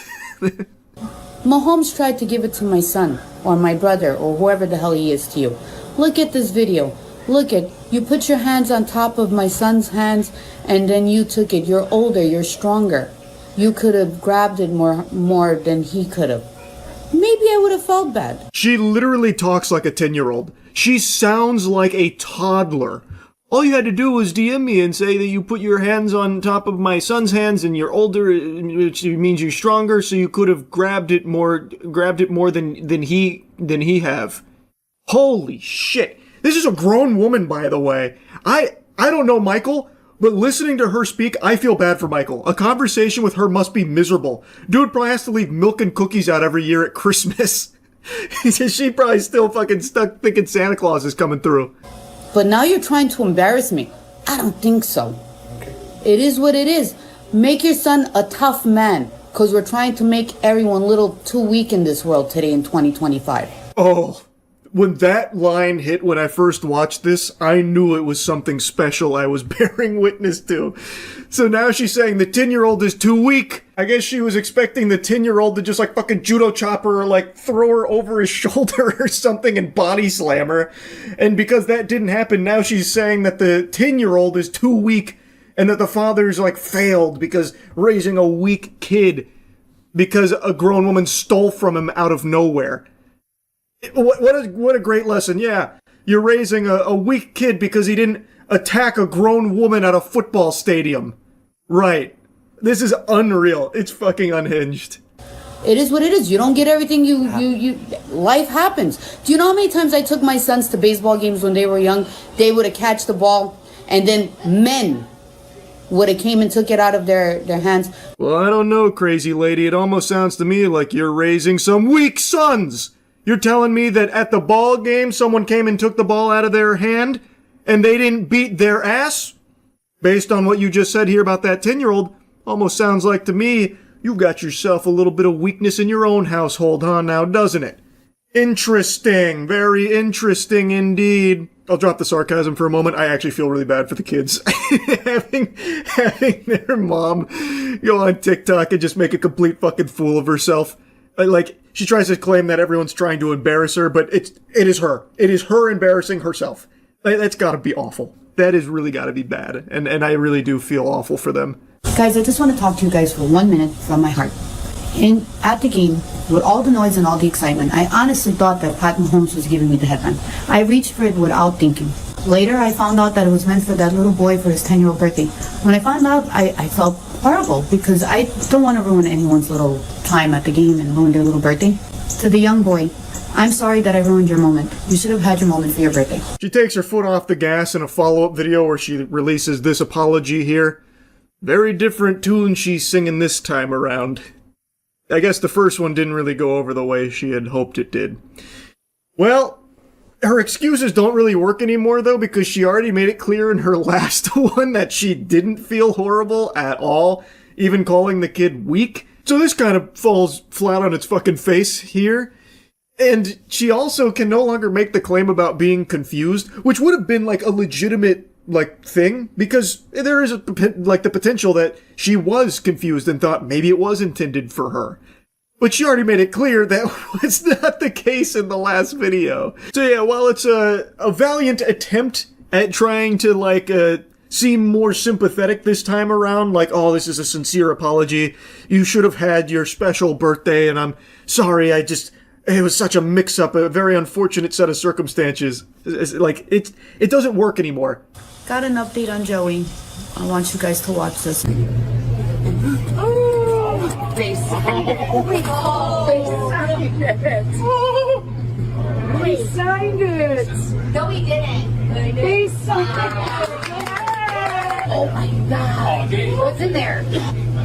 Mahomes tried to give it to my son or my brother or whoever the hell he is to you. Look at this video. Look at, you put your hands on top of my son's hands and then you took it. You're older, you're stronger. You could have grabbed it more than he could have. Maybe I would have felt bad. She literally talks like a 10-year-old. She sounds like a toddler. All you had to do was DM me and say that you put your hands on top of my son's hands and you're older, which means you're stronger, so you could have grabbed it more than he have. Holy shit. This is a grown woman, by the way. I don't know Michael, but listening to her speak, I feel bad for Michael. A conversation with her must be miserable. Dude probably has to leave milk and cookies out every year at Christmas. She probably still fucking stuck thinking Santa Claus is coming through. But now you're trying to embarrass me. I don't think so. It is what it is. Make your son a tough man, because we're trying to make everyone a little too weak in this world today in 2025. Oh, when that line hit when I first watched this, I knew it was something special I was bearing witness to. So now she's saying the 10-year-old is too weak. I guess she was expecting the 10-year-old to just like fucking judo chop her or like throw her over his shoulder or something and body slam her. And because that didn't happen, now she's saying that the 10-year-old is too weak and that the father's like failed because raising a weak kid because a grown woman stole from him out of nowhere. What a great lesson. Yeah, you're raising a weak kid because he didn't attack a grown woman at a football stadium. Right. This is unreal. It's fucking unhinged. It is what it is. You don't get everything you life happens. Do you know how many times I took my sons to baseball games when they were young? They would have catched the ball and then men would have came and took it out of their hands. Well, I don't know, crazy lady. It almost sounds to me like you're raising some weak sons. You're telling me that at the ball game, someone came and took the ball out of their hand, and they didn't beat their ass? Based on what you just said here about that 10-year-old, almost sounds like to me, you got yourself a little bit of weakness in your own household, huh, now, doesn't it? Interesting. Very interesting indeed. I'll drop the sarcasm for a moment. I actually feel really bad for the kids. having their mom go on TikTok and just make a complete fucking fool of herself. Like, she tries to claim that everyone's trying to embarrass her, but it is her. It is her embarrassing herself. That's gotta be awful. That has really gotta be bad. And I really do feel awful for them. Guys, I just want to talk to you guys for 1 minute from my heart. At the game, with all the noise and all the excitement, I honestly thought that Pat Mahomes was giving me the headline. I reached for it without thinking. Later, I found out that it was meant for that little boy for his 10-year-old birthday. When I found out, I felt horrible because I don't want to ruin anyone's little time at the game and ruin their little birthday. To the young boy, I'm sorry that I ruined your moment. You should have had your moment for your birthday. She takes her foot off the gas in a follow-up video where she releases this apology here. Very different tune she's singing this time around. I guess the first one didn't really go over the way she had hoped it did. Well, her excuses don't really work anymore, though, because she already made it clear in her last one that she didn't feel horrible at all, even calling the kid weak. So this kind of falls flat on its fucking face here. And she also can no longer make the claim about being confused, which would have been like a legitimate thing, because there is the potential that she was confused and thought maybe it was intended for her. But she already made it clear that was not the case in the last video. So yeah, while it's a valiant attempt at trying to seem more sympathetic this time around, like, oh, this is a sincere apology, you should have had your special birthday, and I'm sorry, it was such a mix-up, a very unfortunate set of circumstances. It doesn't work anymore. Got an update on Joey. I want you guys to watch this. They signed it. We signed it. No, we didn't. They signed it. Oh my God. What's in there?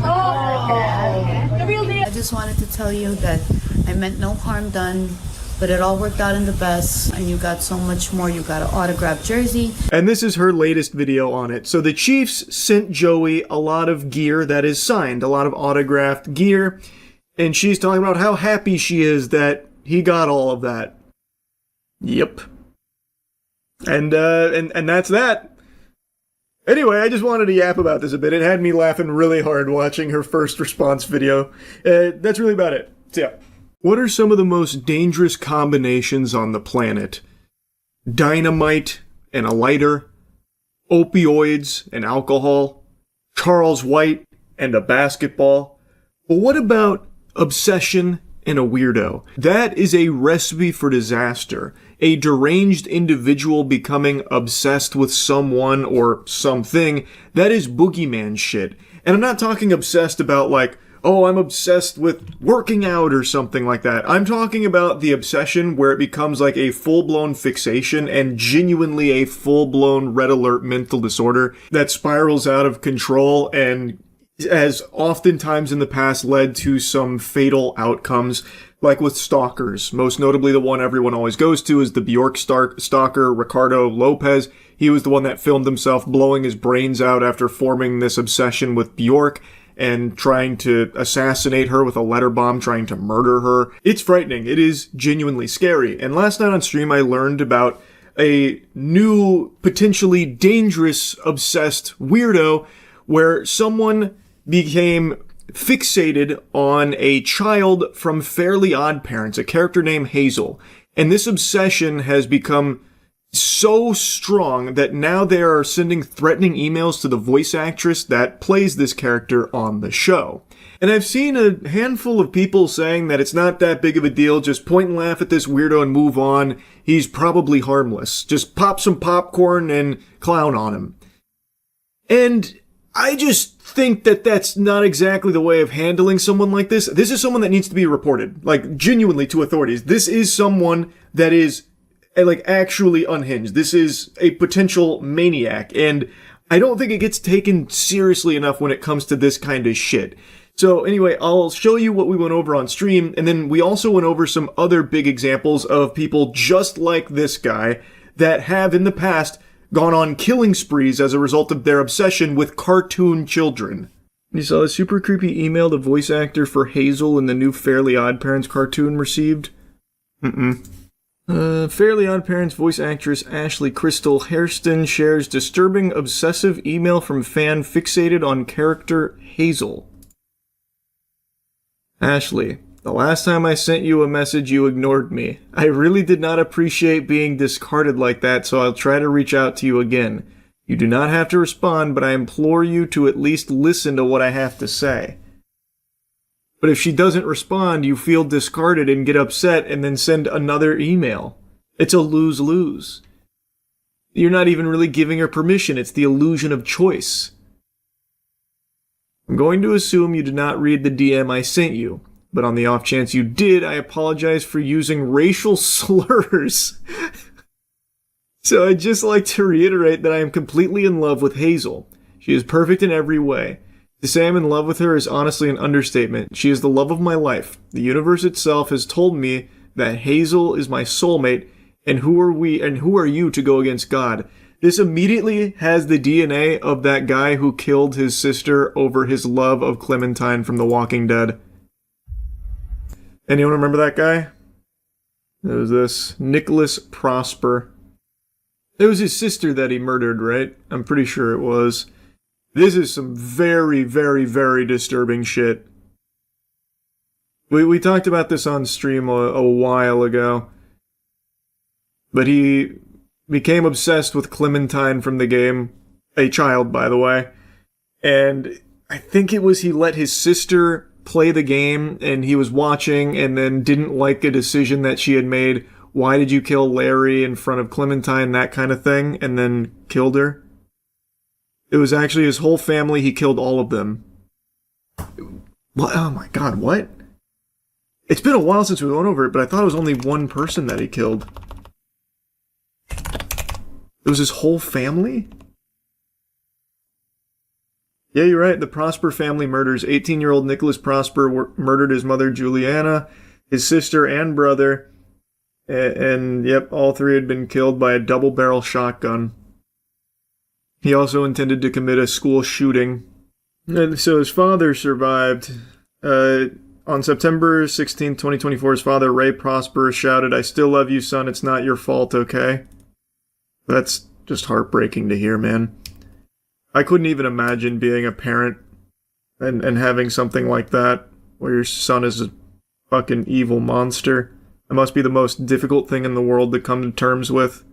Oh. The real deal. I just wanted to tell you that I meant no harm done, but it all worked out in the best, and you got so much more. You got an autographed jersey. And this is her latest video on it. So the Chiefs sent Joey a lot of gear that is signed, a lot of autographed gear, and she's talking about how happy she is that he got all of that. Yep. And that's that. Anyway, I just wanted to yap about this a bit. It had me laughing really hard watching her first response video. That's really about it. So yeah. What are some of the most dangerous combinations on the planet? Dynamite and a lighter, opioids and alcohol, Charles White and a basketball. But what about obsession and a weirdo. That is a recipe for disaster. A deranged individual becoming obsessed with someone or something, that is boogeyman shit. And I'm not talking obsessed about like, oh, I'm obsessed with working out or something like that. I'm talking about the obsession where it becomes like a full-blown fixation and genuinely a full-blown red alert mental disorder that spirals out of control and has oftentimes in the past led to some fatal outcomes, like with stalkers. Most notably, the one everyone always goes to is the Bjork stalker, Ricardo Lopez. He was the one that filmed himself blowing his brains out after forming this obsession with Bjork and trying to assassinate her with a letter bomb, trying to murder her. It's frightening. It is genuinely scary. And last night on stream, I learned about a new, potentially dangerous, obsessed weirdo where someone became fixated on a child from Fairly Odd Parents, a character named Hazel. And this obsession has become so strong that now they are sending threatening emails to the voice actress that plays this character on the show. And I've seen a handful of people saying that it's not that big of a deal, just point and laugh at this weirdo and move on. He's probably harmless. Just pop some popcorn and clown on him. And I just think that that's not exactly the way of handling someone like this. This is someone that needs to be reported, like genuinely to authorities. This is someone that is like actually unhinged. This is a potential maniac, and I don't think it gets taken seriously enough when it comes to this kind of shit. So anyway, I'll show you what we went over on stream, and then we also went over some other big examples of people just like this guy that have in the past gone on killing sprees as a result of their obsession with cartoon children. You saw the super creepy email the voice actor for Hazel in the new Fairly Odd Parents cartoon received? Fairly Odd Parents voice actress Ashley Crystal Hairston shares disturbing obsessive email from fan fixated on character Hazel. Ashley, the last time I sent you a message, you ignored me. I really did not appreciate being discarded like that, so I'll try to reach out to you again. You do not have to respond, but I implore you to at least listen to what I have to say. But if she doesn't respond, you feel discarded and get upset and then send another email. It's a lose-lose. You're not even really giving her permission. It's the illusion of choice. I'm going to assume you did not read the DM I sent you. But on the off chance you did, I apologize for using racial slurs. So I'd just like to reiterate that I am completely in love with Hazel. She is perfect in every way. To say I'm in love with her is honestly an understatement. She is the love of my life. The universe itself has told me that Hazel is my soulmate, and who are you to go against God? This immediately has the DNA of that guy who killed his sister over his love of Clementine from The Walking Dead. Anyone remember that guy? It was this Nicholas Prosper. It was his sister that he murdered, right? I'm pretty sure it was. This is some very, very, very disturbing shit. We talked about this on stream a while ago. But he became obsessed with Clementine from the game. A child, by the way. And I think it was he let his sister play the game and he was watching and then didn't like a decision that she had made. Why did you kill Larry in front of Clementine? That kind of thing. And then killed her. It was actually his whole family. He killed all of them. What? Oh my god, what? It's been a while since we went over it, but I thought it was only one person that he killed. It was his whole family? Yeah, you're right. The Prosper family murders. 18-year-old Nicholas Prosper murdered his mother, Juliana, his sister, and brother. And yep, all three had been killed by a double-barrel shotgun. He also intended to commit a school shooting. And so his father survived. On September 16, 2024, his father, Ray Prosper, shouted, "I still love you, son. It's not your fault, okay?" That's just heartbreaking to hear, man. I couldn't even imagine being a parent and having something like that, where your son is a fucking evil monster. It must be the most difficult thing in the world to come to terms with.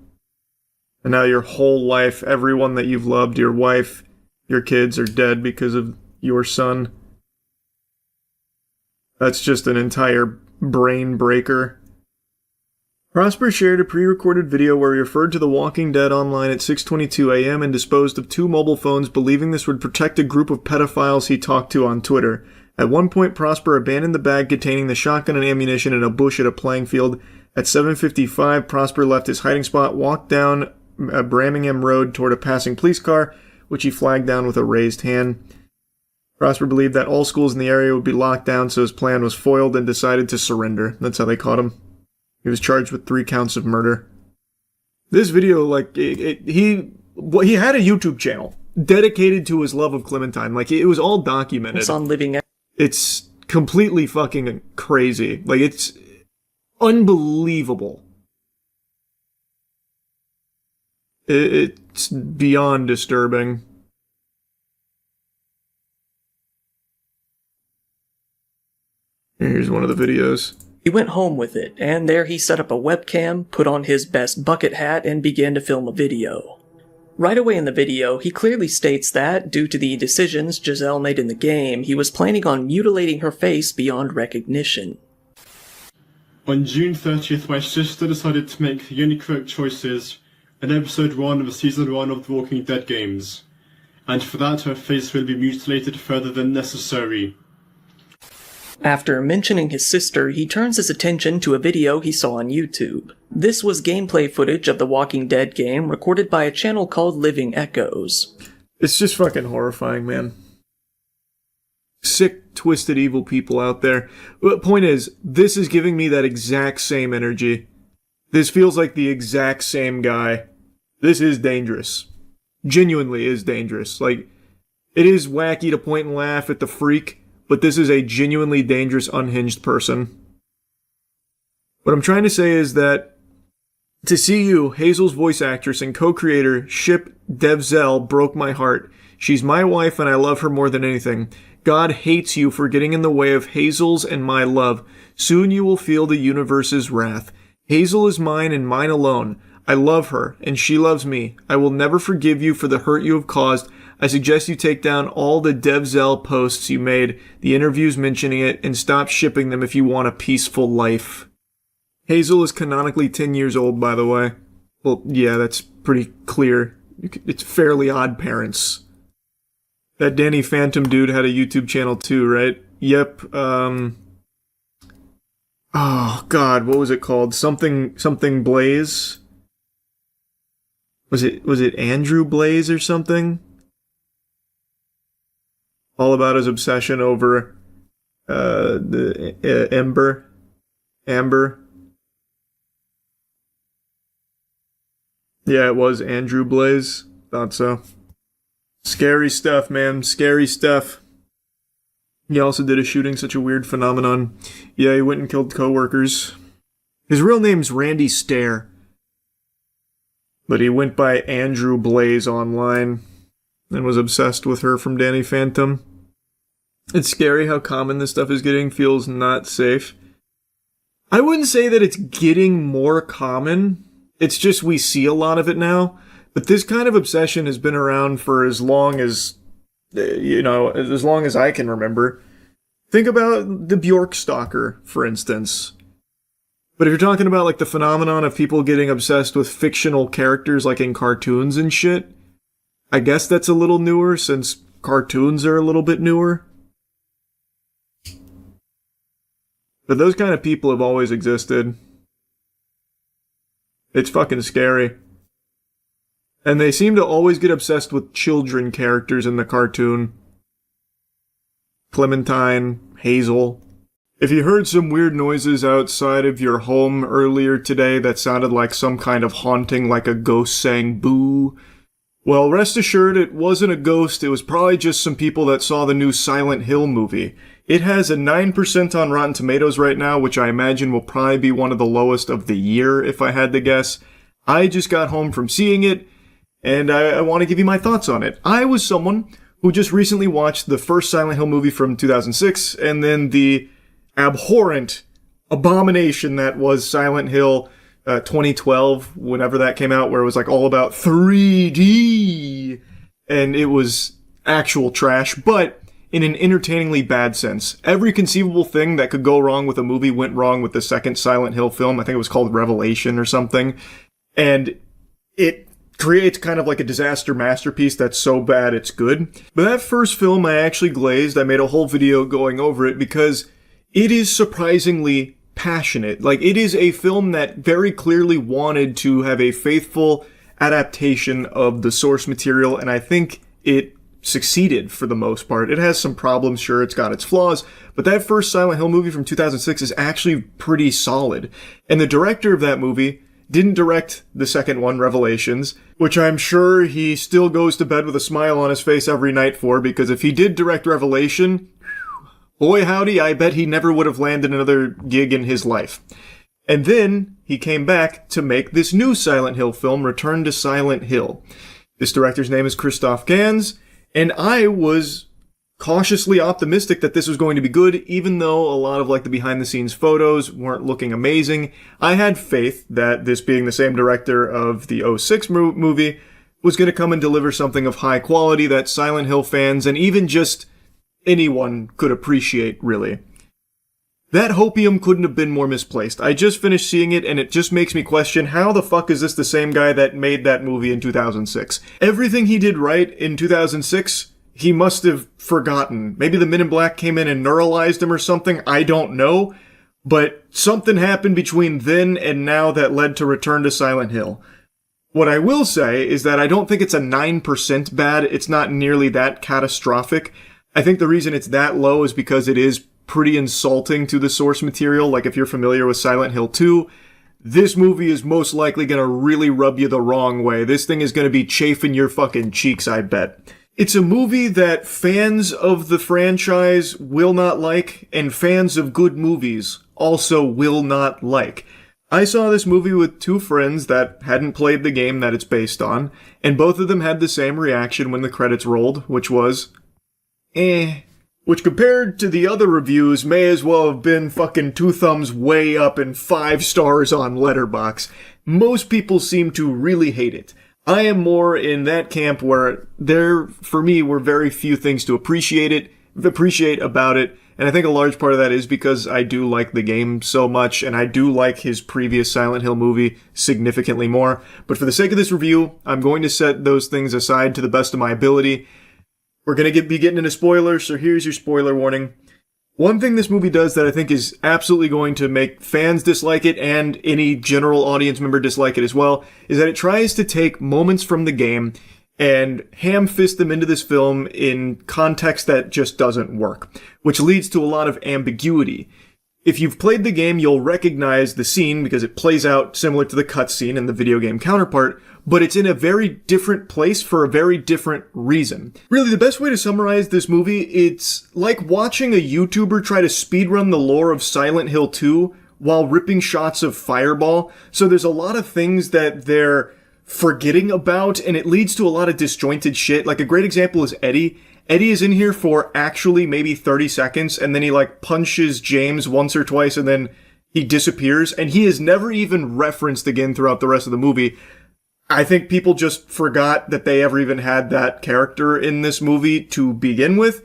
And now your whole life, everyone that you've loved, your wife, your kids are dead because of your son. That's just an entire brain breaker. Prosper shared a pre-recorded video where he referred to The Walking Dead online at 6:22 a.m. and disposed of 2 mobile phones, believing this would protect a group of pedophiles he talked to on Twitter. At one point, Prosper abandoned the bag containing the shotgun and ammunition in a bush at a playing field. At 7:55, Prosper left his hiding spot, walked down Birmingham Road toward a passing police car, which he flagged down with a raised hand. Prosper believed that all schools in the area would be locked down, so his plan was foiled and decided to surrender. That's how they caught him. He was charged with 3 counts of murder. This video, like, he had a YouTube channel dedicated to his love of Clementine. Like, it was all documented. It's on Living. It's completely fucking crazy. Like, it's unbelievable. It's beyond disturbing. Here's one of the videos. He went home with it, and there he set up a webcam, put on his best bucket hat, and began to film a video. Right away in the video, he clearly states that, due to the decisions Giselle made in the game, he was planning on mutilating her face beyond recognition. On June 30th, my sister decided to make the only correct choices in episode 1 of season 1 of The Walking Dead games, and for that her face will be mutilated further than necessary. After mentioning his sister, he turns his attention to a video he saw on YouTube. This was gameplay footage of the Walking Dead game recorded by a channel called Living Echoes. It's just fucking horrifying, man. Sick, twisted, evil people out there. The point is, this is giving me that exact same energy. This feels like the exact same guy. This is dangerous. Genuinely is dangerous. Like, it is wacky to point and laugh at the freak, but this is a genuinely dangerous, unhinged person. What I'm trying to say is that to see you, Hazel's voice actress and co-creator, ship Devzel, broke my heart. She's my wife and I love her more than anything. God hates you for getting in the way of Hazel's and my love. Soon you will feel the universe's wrath. Hazel is mine and mine alone. I love her, and she loves me. I will never forgive you for the hurt you have caused. I suggest you take down all the Devzel posts you made, the interviews mentioning it, and stop shipping them if you want a peaceful life. Hazel is canonically 10 years old, by the way. Well, yeah, that's pretty clear. It's Fairly Odd Parents. That Danny Phantom dude had a YouTube channel too, right? Yep, oh god, what was it called? Something Blaze? Was it Andrew Blaze or something? All about his obsession over the Amber. Yeah, it was Andrew Blaze. Thought so. Scary stuff, man. Scary stuff. He also did a shooting, such a weird phenomenon. Yeah, he went and killed coworkers. His real name's Randy Stair. But he went by Andrew Blaze online and was obsessed with her from Danny Phantom. It's scary how common this stuff is getting. Feels not safe. I wouldn't say that it's getting more common. It's just we see a lot of it now. But this kind of obsession has been around for as long as, as long as I can remember. Think about the Bjork stalker, for instance. But if you're talking about like the phenomenon of people getting obsessed with fictional characters like in cartoons and shit, I guess that's a little newer since cartoons are a little bit newer. But those kind of people have always existed. It's fucking scary. And they seem to always get obsessed with children characters in the cartoon. Clementine, Hazel. If you heard some weird noises outside of your home earlier today that sounded like some kind of haunting, like a ghost saying boo, well, rest assured it wasn't a ghost, it was probably just some people that saw the new Silent Hill movie. It has a 9% on Rotten Tomatoes right now, which I imagine will probably be one of the lowest of the year, if I had to guess. I just got home from seeing it, and I want to give you my thoughts on it. I was someone who just recently watched the first Silent Hill movie from 2006, and then the abhorrent abomination that was Silent Hill 2012, whenever that came out, where it was like all about 3D, and it was actual trash, but in an entertainingly bad sense. Every conceivable thing that could go wrong with a movie went wrong with the second Silent Hill film. I think it was called Revelation or something. And it creates kind of like a disaster masterpiece that's so bad it's good. But that first film I actually glazed. I made a whole video going over it because it is surprisingly passionate. Like, it is a film that very clearly wanted to have a faithful adaptation of the source material, and I think it succeeded for the most part. It has some problems, sure, it's got its flaws, but that first Silent Hill movie from 2006 is actually pretty solid. And the director of that movie didn't direct the second one, Revelations, which I'm sure he still goes to bed with a smile on his face every night for, because if he did direct Revelation, boy howdy, I bet he never would have landed another gig in his life. And then he came back to make this new Silent Hill film, Return to Silent Hill. This director's name is Christoph Gans, and I was cautiously optimistic that this was going to be good, even though a lot of like the behind the scenes photos weren't looking amazing. I had faith that this being the same director of the 06 movie was going to come and deliver something of high quality that Silent Hill fans and even just anyone could appreciate, really. That hopium couldn't have been more misplaced. I just finished seeing it, and it just makes me question, how the fuck is this the same guy that made that movie in 2006? Everything he did right in 2006, he must have forgotten. Maybe the Men in Black came in and neuralized him or something, I don't know. But something happened between then and now that led to Return to Silent Hill. What I will say is that I don't think it's a 9% bad. It's not nearly that catastrophic. I think the reason it's that low is because it is pretty insulting to the source material. Like, if you're familiar with Silent Hill 2, this movie is most likely going to really rub you the wrong way. This thing is going to be chafing your fucking cheeks, I bet. It's a movie that fans of the franchise will not like, and fans of good movies also will not like. I saw this movie with two friends that hadn't played the game that it's based on, and both of them had the same reaction when the credits rolled, which was, which compared to the other reviews may as well have been fucking 2 thumbs way up and 5 stars on Letterboxd. Most people seem to really hate it. I am more in that camp where there, for me, were very few things to appreciate about it, and I think a large part of that is because I do like the game so much, and I do like his previous Silent Hill movie significantly more. But for the sake of this review, I'm going to set those things aside to the best of my ability. We're going to be getting into spoilers, so here's your spoiler warning. One thing this movie does that I think is absolutely going to make fans dislike it and any general audience member dislike it as well is that it tries to take moments from the game and ham-fist them into this film in context that just doesn't work, which leads to a lot of ambiguity. If you've played the game, you'll recognize the scene because it plays out similar to the cutscene in the video game counterpart, but it's in a very different place for a very different reason. Really, the best way to summarize this movie, it's like watching a YouTuber try to speedrun the lore of Silent Hill 2 while ripping shots of Fireball. So there's a lot of things that they're forgetting about, and it leads to a lot of disjointed shit. Like, a great example is Eddie. Eddie is in here for actually maybe 30 seconds, and then he like punches James once or twice, and then he disappears, and he is never even referenced again throughout the rest of the movie. I think people just forgot that they ever even had that character in this movie to begin with,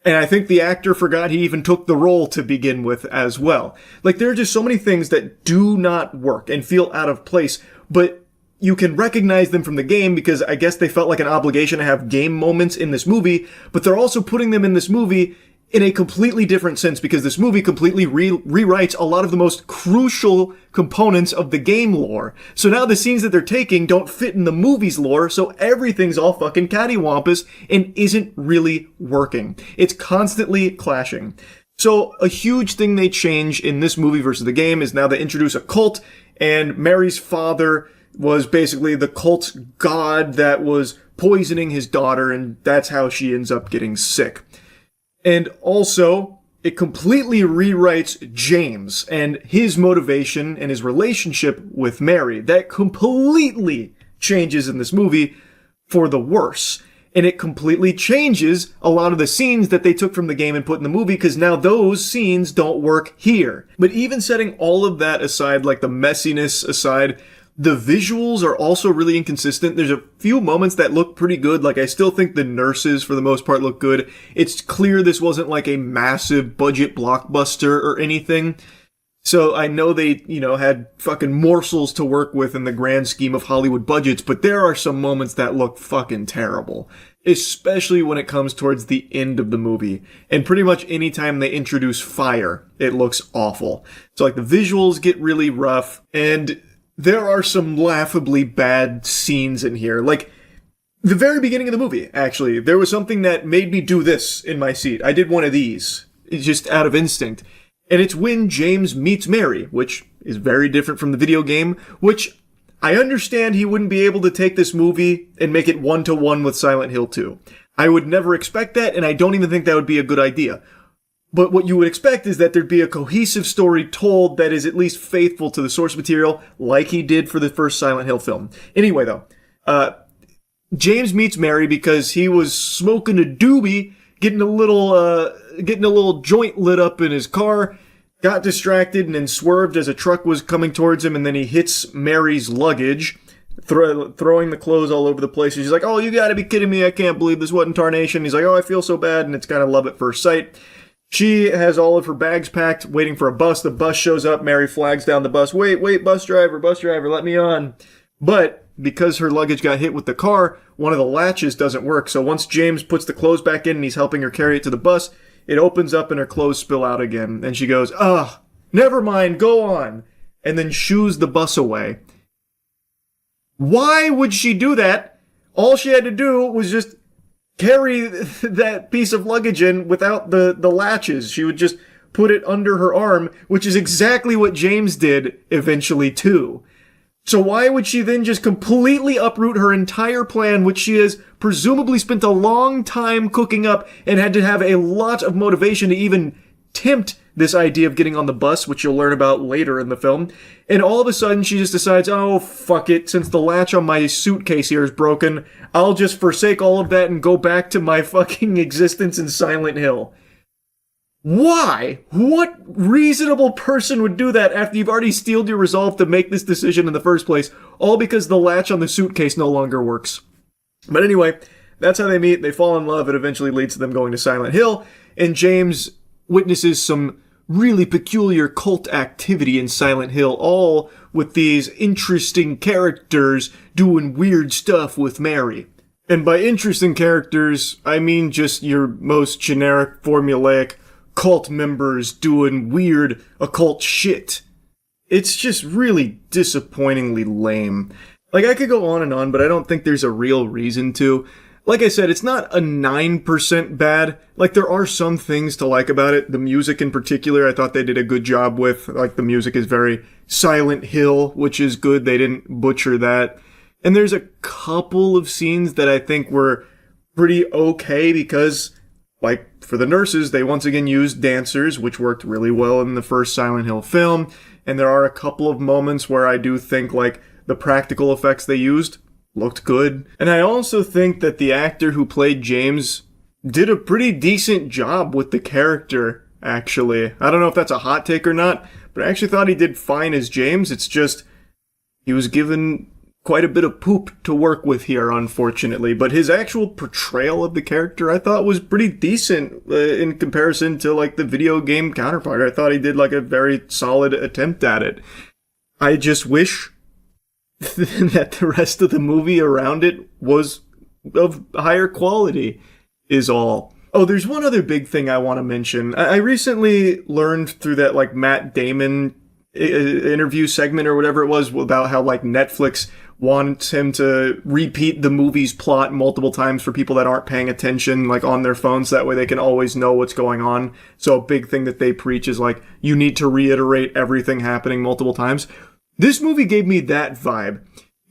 and I think the actor forgot he even took the role to begin with as well. Like, there are just so many things that do not work and feel out of place, but you can recognize them from the game because I guess they felt like an obligation to have game moments in this movie, but they're also putting them in this movie in a completely different sense because this movie completely rewrites a lot of the most crucial components of the game lore. So now the scenes that they're taking don't fit in the movie's lore, so everything's all fucking cattywampus and isn't really working. It's constantly clashing. So a huge thing they change in this movie versus the game is now they introduce a cult, and Mary's father was basically the cult's god that was poisoning his daughter, and that's how she ends up getting sick. And also, it completely rewrites James and his motivation and his relationship with Mary. That completely changes in this movie for the worse. And it completely changes a lot of the scenes that they took from the game and put in the movie, because now those scenes don't work here. But even setting all of that aside, like the messiness aside, The visuals are also really inconsistent. There's a few moments that look pretty good. Like, I still think the nurses, for the most part, look good. It's clear this wasn't like a massive budget blockbuster or anything. So I know they, had fucking morsels to work with in the grand scheme of Hollywood budgets, but there are some moments that look fucking terrible. Especially when it comes towards the end of the movie. And pretty much any time they introduce fire, it looks awful. So like the visuals get really rough, and there are some laughably bad scenes in here. Like, the very beginning of the movie, actually, there was something that made me do this in my seat. I did one of these, just out of instinct. And it's when James meets Mary, which is very different from the video game, which I understand he wouldn't be able to take this movie and make it 1-to-1 with Silent Hill 2. I would never expect that, and I don't even think that would be a good idea. But what you would expect is that there'd be a cohesive story told that is at least faithful to the source material, like he did for the first Silent Hill film. Anyway, though, James meets Mary because he was smoking a doobie, getting a little joint lit up in his car, got distracted and then swerved as a truck was coming towards him, and then he hits Mary's luggage, throwing the clothes all over the place. And she's like, "Oh, you gotta be kidding me, I can't believe this, what in tarnation?" He's like, "Oh, I feel so bad," and it's kind of love at first sight. She has all of her bags packed, waiting for a bus. The bus shows up, Mary flags down the bus. Wait, bus driver, let me on. But because her luggage got hit with the car, one of the latches doesn't work. So once James puts the clothes back in and he's helping her carry it to the bus, it opens up and her clothes spill out again. And she goes, never mind, go on. And then shoos the bus away. Why would she do that? All she had to do was just carry that piece of luggage in without the latches. She would just put it under her arm, which is exactly what James did eventually too. So why would she then just completely uproot her entire plan, which she has presumably spent a long time cooking up and had to have a lot of motivation to even tempt this idea of getting on the bus, which you'll learn about later in the film. And all of a sudden she just decides, oh, fuck it, since the latch on my suitcase here is broken, I'll just forsake all of that and go back to my fucking existence in Silent Hill. Why? What reasonable person would do that after you've already steeled your resolve to make this decision in the first place, all because the latch on the suitcase no longer works? But anyway, that's how they meet, they fall in love, it eventually leads to them going to Silent Hill, and James witnesses some really peculiar cult activity in Silent Hill, all with these interesting characters doing weird stuff with Mary. And by interesting characters, I mean just your most generic, formulaic cult members doing weird occult shit. It's just really disappointingly lame. Like, I could go on and on, but I don't think there's a real reason to. Like I said, it's not a 9% bad. Like, there are some things to like about it. The music in particular, I thought they did a good job with. Like, the music is very Silent Hill, which is good. They didn't butcher that. And there's a couple of scenes that I think were pretty okay because, like, for the nurses, they once again used dancers, which worked really well in the first Silent Hill film. And there are a couple of moments where I do think, like, the practical effects they used looked good. And I also think that the actor who played James did a pretty decent job with the character, actually. I don't know if that's a hot take or not, but I actually thought he did fine as James. It's just, he was given quite a bit of poop to work with here, unfortunately. But his actual portrayal of the character, I thought, was pretty decent in comparison to, like, the video game counterpart. I thought he did, like, a very solid attempt at it. I just wish that the rest of the movie around it was of higher quality, is all. Oh, there's one other big thing I want to mention. I recently learned through that, like, Matt Damon interview segment or whatever it was about how, like, Netflix wants him to repeat the movie's plot multiple times for people that aren't paying attention, like, on their phones. That way they can always know what's going on. So a big thing that they preach is, like, you need to reiterate everything happening multiple times. This movie gave me that vibe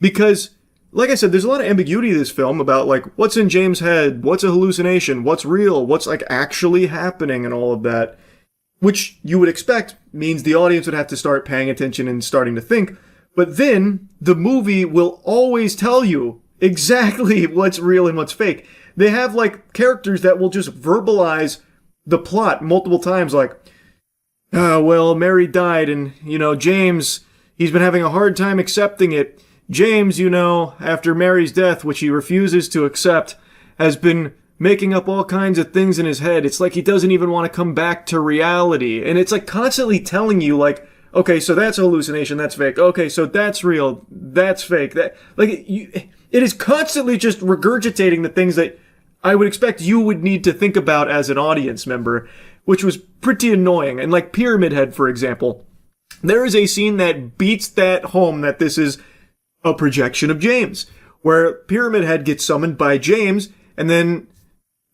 because, like I said, there's a lot of ambiguity in this film about, like, what's in James' head, what's a hallucination, what's real, what's, like, actually happening and all of that, which you would expect means the audience would have to start paying attention and starting to think. But then the movie will always tell you exactly what's real and what's fake. They have, like, characters that will just verbalize the plot multiple times, like, well, Mary died and, James, He's been having a hard time accepting it. James, you know, after Mary's death, which he refuses to accept, has been making up all kinds of things in his head. It's like he doesn't even want to come back to reality. And it's like constantly telling you, like, okay, so that's a hallucination, that's fake. Okay, so that's real, that's fake. That, like, it is constantly just regurgitating the things that I would expect you would need to think about as an audience member, which was pretty annoying. And like Pyramid Head, for example, there is a scene that beats that home that this is a projection of James, where Pyramid Head gets summoned by James and then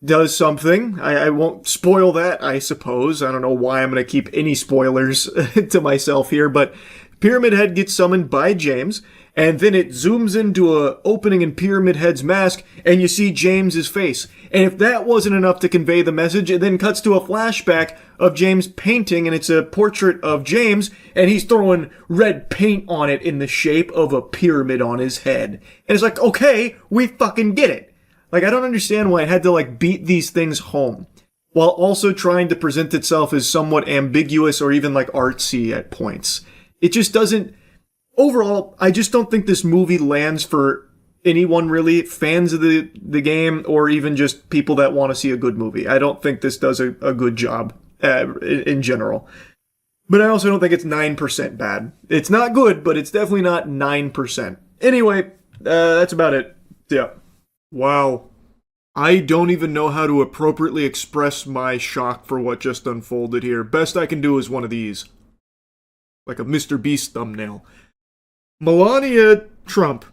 does something. I won't spoil that, I suppose. I don't know why I'm going to keep any spoilers to myself here, but Pyramid Head gets summoned by James, and then it zooms into a opening in Pyramid Head's mask, and you see James's face. And if that wasn't enough to convey the message, it then cuts to a flashback of James painting, and it's a portrait of James, and he's throwing red paint on it in the shape of a pyramid on his head. And it's like, okay, we fucking get it. Like, I don't understand why it had to, like, beat these things home, while also trying to present itself as somewhat ambiguous or even, like, artsy at points. It just doesn't... Overall, I just don't think this movie lands for anyone really, fans of the game, or even just people that want to see a good movie. I don't think this does a good job in general. But I also don't think it's 9% bad. It's not good, but it's definitely not 9%. Anyway, that's about it. Yeah. Wow. I don't even know how to appropriately express my shock for what just unfolded here. Best I can do is one of these. Like a Mr. Beast thumbnail. Melania Trump,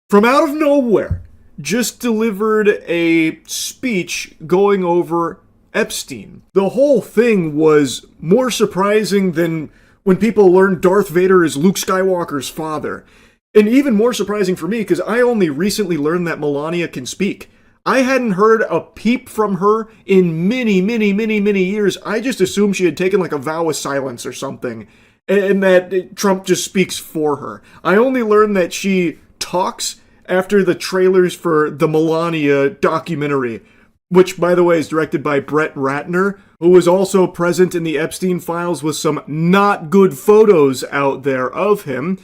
from out of nowhere, just delivered a speech going over Epstein. The whole thing was more surprising than when people learned Darth Vader is Luke Skywalker's father. And even more surprising for me, because I only recently learned that Melania can speak. I hadn't heard a peep from her in many years. I just assumed she had taken like a vow of silence or something, and that Trump just speaks for her. I only learned that she talks after the trailers for the Melania documentary, which, by the way, is directed by Brett Ratner, who was also present in the Epstein files with some not good photos out there of him.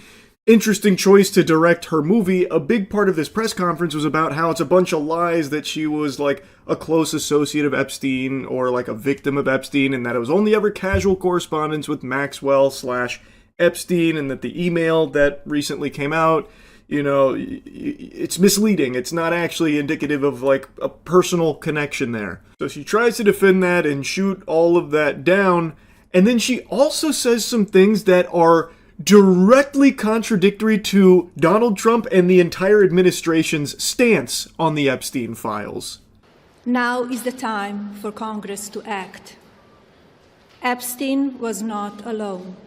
Interesting choice to direct her movie. A big part of this press conference was about how it's a bunch of lies that she was like a close associate of Epstein or like a victim of Epstein, and that it was only ever casual correspondence with Maxwell/Epstein, and that the email that recently came out, you know, it's misleading. It's not actually indicative of like a personal connection there. So she tries to defend that and shoot all of that down, and then she also says some things that are directly contradictory to Donald Trump and the entire administration's stance on the Epstein files. Now is the time for Congress to act. Epstein was not alone.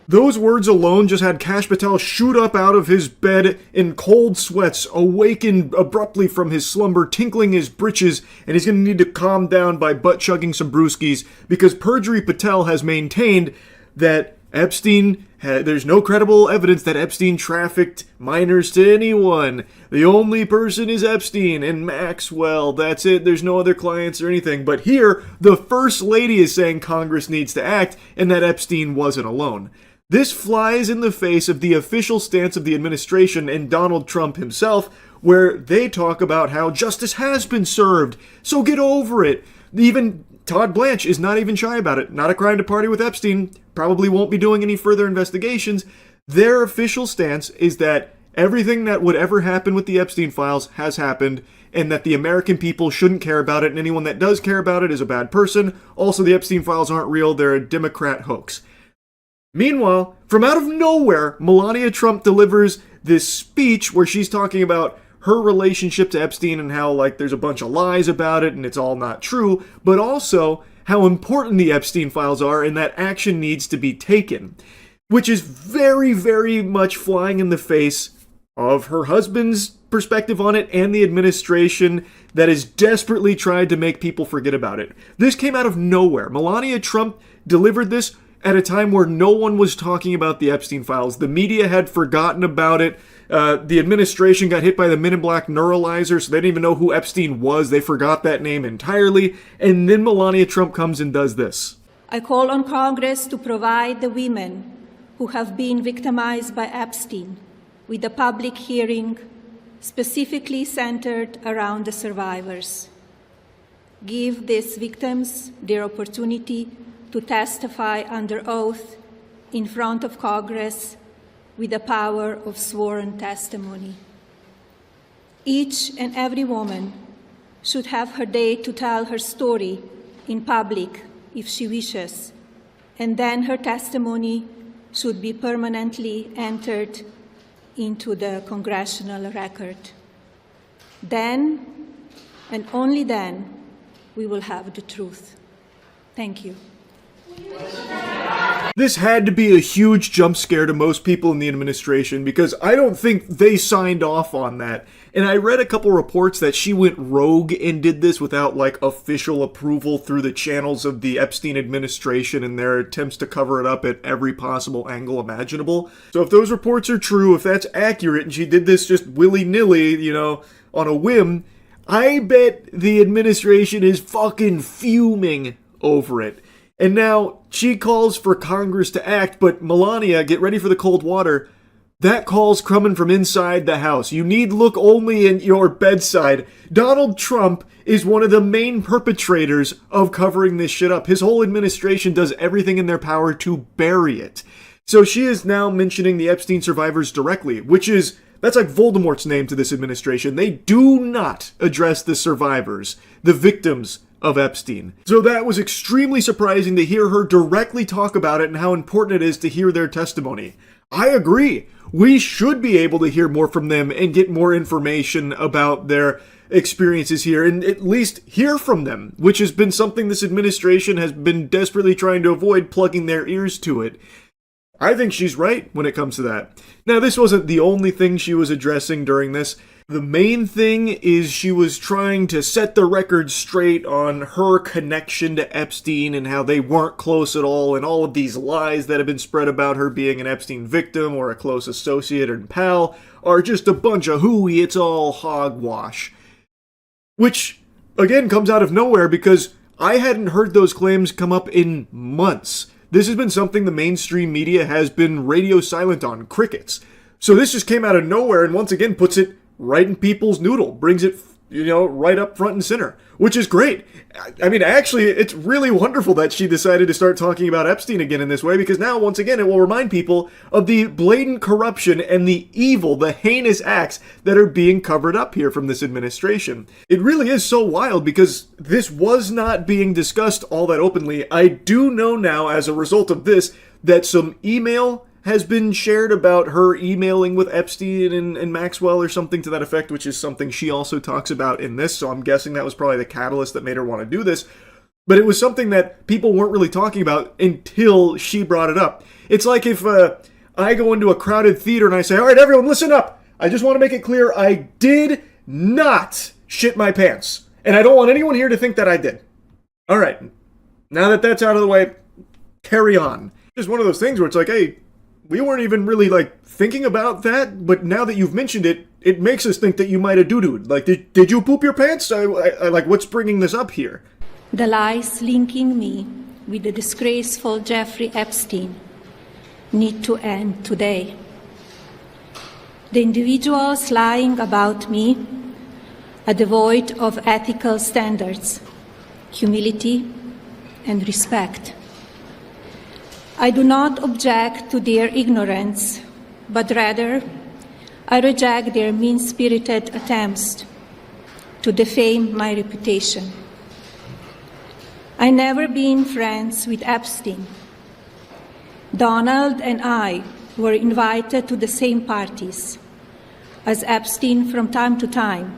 Those words alone just had Kash Patel shoot up out of his bed in cold sweats, awaken abruptly from his slumber, tinkling his britches, and he's going to need to calm down by butt-chugging some brewskis, because Perjury Patel has maintained that Epstein, there's no credible evidence that Epstein trafficked minors to anyone. The only person is Epstein and Maxwell. That's it. There's no other clients or anything. But here, the First Lady is saying Congress needs to act and that Epstein wasn't alone. This flies in the face of the official stance of the administration and Donald Trump himself, where they talk about how justice has been served, so get over it. Even Todd Blanche is not even shy about it. Not a crime to party with Epstein. Probably won't be doing any further investigations. Their official stance is that everything that would ever happen with the Epstein files has happened, and that the American people shouldn't care about it, and anyone that does care about it is a bad person. Also, the Epstein files aren't real. They're a Democrat hoax. Meanwhile, from out of nowhere, Melania Trump delivers this speech where she's talking about her relationship to Epstein and how, like, there's a bunch of lies about it and it's all not true, but also how important the Epstein files are and that action needs to be taken, which is very much flying in the face of her husband's perspective on it and the administration that has desperately tried to make people forget about it. This came out of nowhere. Melania Trump delivered this at a time where no one was talking about the Epstein files. The media had forgotten about it. The administration got hit by the Men in Black neuralizer, so they didn't even know who Epstein was. They forgot that name entirely. And then Melania Trump comes and does this. I call on Congress to provide the women who have been victimized by Epstein, with a public hearing specifically centered around the survivors. Give these victims their opportunity to testify under oath in front of Congress with the power of sworn testimony. Each and every woman should have her day to tell her story in public if she wishes, and then her testimony should be permanently entered into the congressional record. Then, and only then, we will have the truth. Thank you. This had to be a huge jump scare to most people in the administration because I don't think they signed off on that. And I read a couple reports that she went rogue and did this without like official approval through the channels of the Epstein administration and their attempts to cover it up at every possible angle imaginable. So if those reports are true, if that's accurate and she did this just willy-nilly, you know, on a whim, I bet the administration is fucking fuming over it. And now she calls for Congress to act, but Melania, get ready for the cold water. That call's coming from inside the house. You need look only in your bedside. Donald Trump is one of the main perpetrators of covering this shit up. His whole administration does everything in their power to bury it. So she is now mentioning the Epstein survivors directly, that's like Voldemort's name to this administration. They do not address the survivors, the victims of Epstein. So that was extremely surprising to hear her directly talk about it and how important it is to hear their testimony. I agree. We should be able to hear more from them and get more information about their experiences here and at least hear from them, which has been something this administration has been desperately trying to avoid, plugging their ears to it. I think she's right when it comes to that. Now, this wasn't the only thing she was addressing during this. The main thing is she was trying to set the record straight on her connection to Epstein and how they weren't close at all and all of these lies that have been spread about her being an Epstein victim or a close associate and pal are just a bunch of hooey, it's all hogwash. Which, again, comes out of nowhere because I hadn't heard those claims come up in months. This has been something the mainstream media has been radio silent on, crickets. So this just came out of nowhere and once again puts it right in people's noodle, brings it, right up front and center, which is great. I mean, actually, it's really wonderful that she decided to start talking about Epstein again in this way, because now, once again, it will remind people of the blatant corruption and the evil, the heinous acts that are being covered up here from this administration. It really is so wild, because this was not being discussed all that openly. I do know now, as a result of this, that some email has been shared about her emailing with Epstein and Maxwell or something to that effect, which is something she also talks about in this, so I'm guessing that was probably the catalyst that made her want to do this. But it was something that people weren't really talking about until she brought it up. It's like if I go into a crowded theater and I say, all right, everyone, listen up. I just want to make it clear I did not shit my pants. And I don't want anyone here to think that I did. All right, now that that's out of the way, carry on. It's one of those things where it's like, hey, we weren't even really, thinking about that, but now that you've mentioned it, it makes us think that you might have doo-dooed. Did you poop your pants? What's bringing this up here? The lies linking me with the disgraceful Jeffrey Epstein need to end today. The individuals lying about me are devoid of ethical standards, humility, and respect. I do not object to their ignorance, but rather I reject their mean-spirited attempts to defame my reputation. I never been friends with Epstein. Donald and I were invited to the same parties as Epstein from time to time,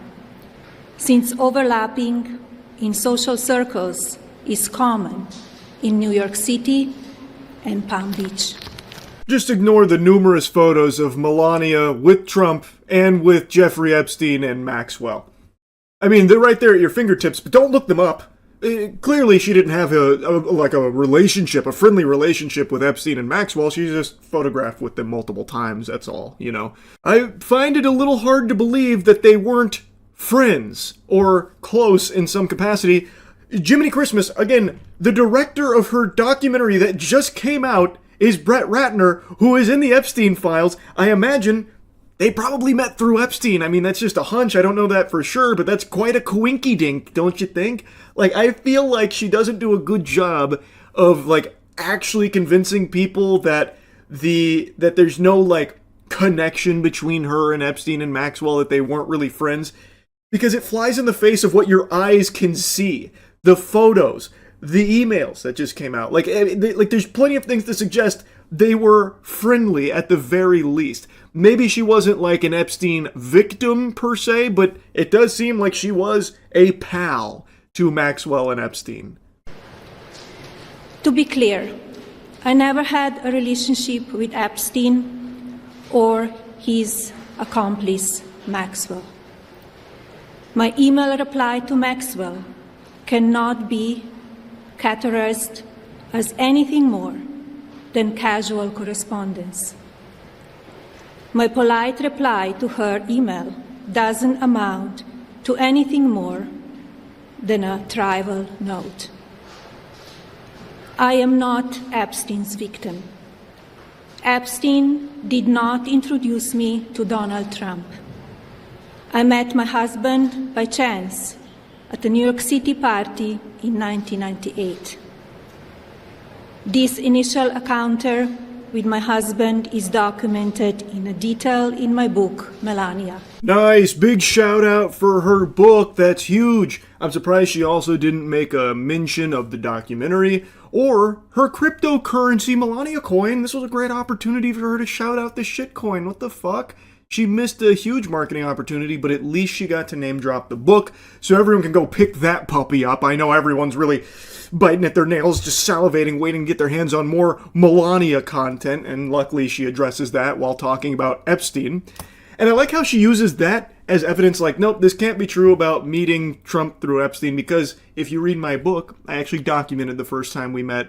since overlapping in social circles is common in New York City and Palm Beach. Just ignore the numerous photos of Melania with Trump and with Jeffrey Epstein and Maxwell. I mean, they're right there at your fingertips, but don't look them up. Clearly, she didn't have a relationship, a friendly relationship with Epstein and Maxwell. She just photographed with them multiple times, that's all, I find it a little hard to believe that they weren't friends or close in some capacity. Jiminy Christmas, again, the director of her documentary that just came out is Brett Ratner, who is in the Epstein files. I imagine they probably met through Epstein. I mean, that's just a hunch. I don't know that for sure, but that's quite a coinky-dink, don't you think? Like, I feel like she doesn't do a good job of, like, actually convincing people that there's no, like, connection between her and Epstein and Maxwell, that they weren't really friends, because it flies in the face of what your eyes can see. The photos, the emails that just came out. Like there's plenty of things to suggest they were friendly at the very least. Maybe she wasn't like an Epstein victim per se, but it does seem like she was a pal to Maxwell and Epstein. To be clear, I never had a relationship with Epstein or his accomplice, Maxwell. My email reply to Maxwell cannot be categorized as anything more than casual correspondence. My polite reply to her email doesn't amount to anything more than a trivial note. I am not Epstein's victim. Epstein did not introduce me to Donald Trump. I met my husband by chance at a New York City party in 1998. This initial encounter with my husband is documented in detail in my book, Melania. Nice, big shout out for her book, that's huge. I'm surprised she also didn't make a mention of the documentary or her cryptocurrency Melania coin. This was a great opportunity for her to shout out the shitcoin, what the fuck? She missed a huge marketing opportunity, but at least she got to name drop the book, so everyone can go pick that puppy up. I know everyone's really biting at their nails, just salivating, waiting to get their hands on more Melania content, and luckily she addresses that while talking about Epstein. And I like how she uses that as evidence, like, nope, this can't be true about meeting Trump through Epstein, because if you read my book, I actually documented the first time we met.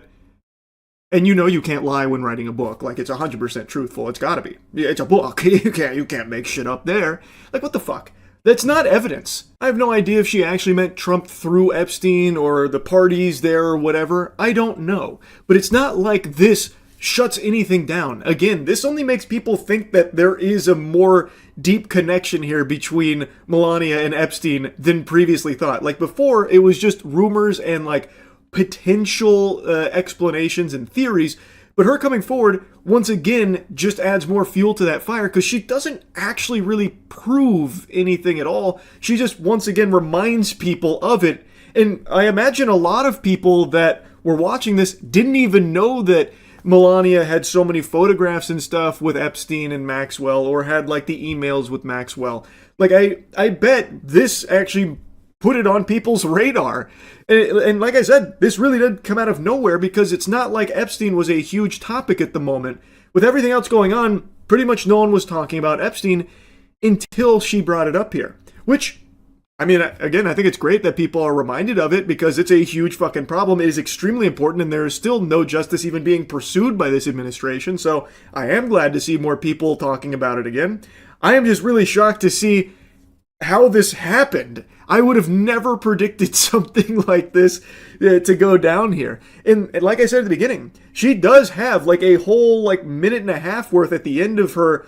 And you know you can't lie when writing a book. Like, it's 100% truthful. It's gotta be. It's a book. You can't make shit up there. Like, what the fuck? That's not evidence. I have no idea if she actually met Trump through Epstein or the parties there or whatever. I don't know. But it's not like this shuts anything down. Again, this only makes people think that there is a more deep connection here between Melania and Epstein than previously thought. Like, before, it was just rumors and, like, potential explanations and theories, but her coming forward once again just adds more fuel to that fire, because she doesn't actually really prove anything at all. She just once again reminds people of it. And I imagine a lot of people that were watching this didn't even know that Melania had so many photographs and stuff with Epstein and Maxwell, or had like the emails with Maxwell. Like, I bet this actually put it on people's radar. And like I said, this really did come out of nowhere, because it's not like Epstein was a huge topic at the moment. With everything else going on, pretty much no one was talking about Epstein until she brought it up here. Which, I mean, again, I think it's great that people are reminded of it, because it's a huge fucking problem. It is extremely important, and there is still no justice even being pursued by this administration. So I am glad to see more people talking about it again. I am just really shocked to see how this happened. I would have never predicted something like this to go down here. And like I said at the beginning, she does have like a whole like minute and a half worth at the end of her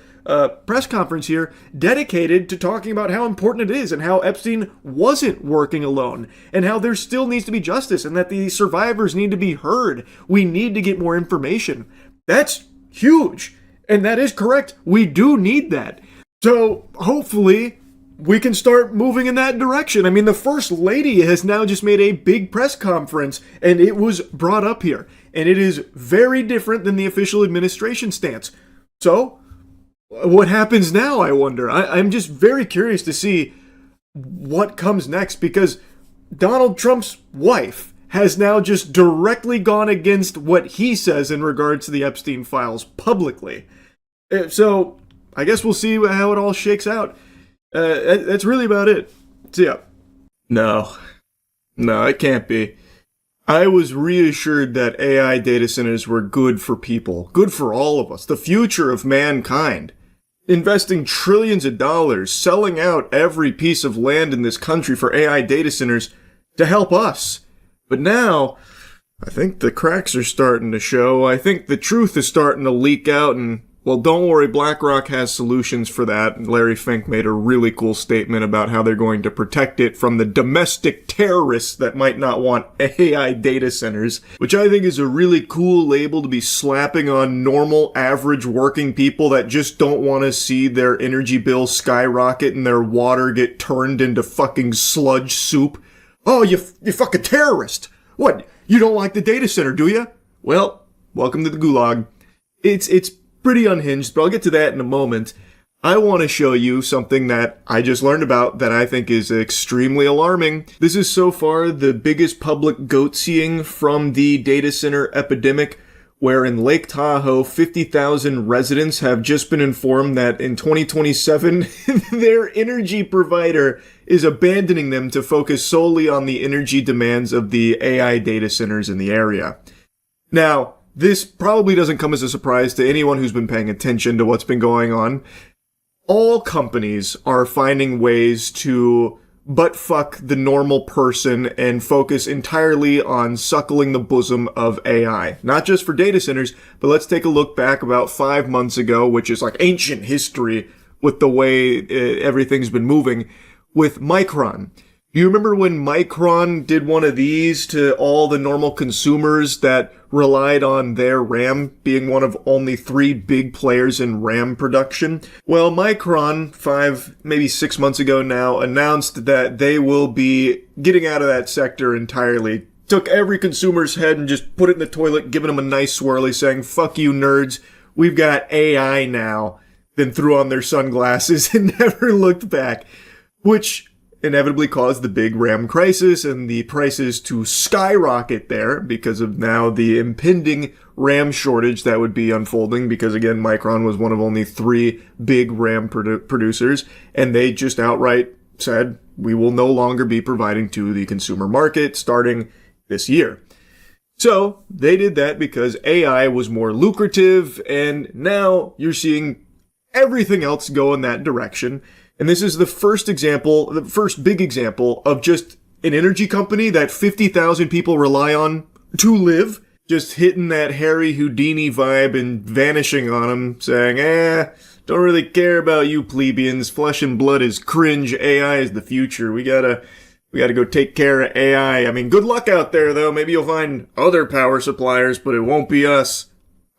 press conference here dedicated to talking about how important it is, and how Epstein wasn't working alone, and how there still needs to be justice, and that the survivors need to be heard. We need to get more information. That's huge. And that is correct. We do need that. So hopefully we can start moving in that direction. I mean, the First Lady has now just made a big press conference, and it was brought up here. And it is very different than the official administration stance. So, what happens now, I wonder? I'm just very curious to see what comes next, because Donald Trump's wife has now just directly gone against what he says in regards to the Epstein files publicly. So, I guess we'll see how it all shakes out. That's really about it. So yeah. No, it can't be. I was reassured that AI data centers were good for people, good for all of us, the future of mankind. Investing trillions of dollars, selling out every piece of land in this country for AI data centers to help us. But now, I think the cracks are starting to show. I think the truth is starting to leak out, and, well, don't worry, BlackRock has solutions for that. Larry Fink made a really cool statement about how they're going to protect it from the domestic terrorists that might not want AI data centers, which I think is a really cool label to be slapping on normal, average working people that just don't want to see their energy bills skyrocket and their water get turned into fucking sludge soup. Oh, you fucking terrorist! What? You don't like the data center, do you? Well, welcome to the gulag. It's pretty unhinged, but I'll get to that in a moment. I want to show you something that I just learned about that I think is extremely alarming. This is so far the biggest public goat-seeing from the data center epidemic, where in Lake Tahoe, 50,000 residents have just been informed that in 2027, their energy provider is abandoning them to focus solely on the energy demands of the AI data centers in the area. Now, this probably doesn't come as a surprise to anyone who's been paying attention to what's been going on. All companies are finding ways to butt-fuck the normal person and focus entirely on suckling the bosom of AI. Not just for data centers, but let's take a look back about 5 months ago, which is like ancient history with the way everything's been moving, with Micron. You remember when Micron did one of these to all the normal consumers that relied on their RAM being one of only 3 big players in RAM production? Well, Micron, 5, maybe 6 months ago now, announced that they will be getting out of that sector entirely. Took every consumer's head and just put it in the toilet, giving them a nice swirly, saying, fuck you nerds, we've got AI now. Then threw on their sunglasses and never looked back. Which inevitably caused the big RAM crisis and the prices to skyrocket there because of now the impending RAM shortage that would be unfolding because, again, Micron was one of only 3 big RAM producers, and they just outright said, we will no longer be providing to the consumer market starting this year. So they did that because AI was more lucrative, and now you're seeing everything else go in that direction. And this is the first big example of just an energy company that 50,000 people rely on to live, just hitting that Harry Houdini vibe and vanishing on them, saying, don't really care about you plebeians, flesh and blood is cringe, AI is the future, we gotta go take care of AI. I mean, good luck out there though, maybe you'll find other power suppliers, but it won't be us.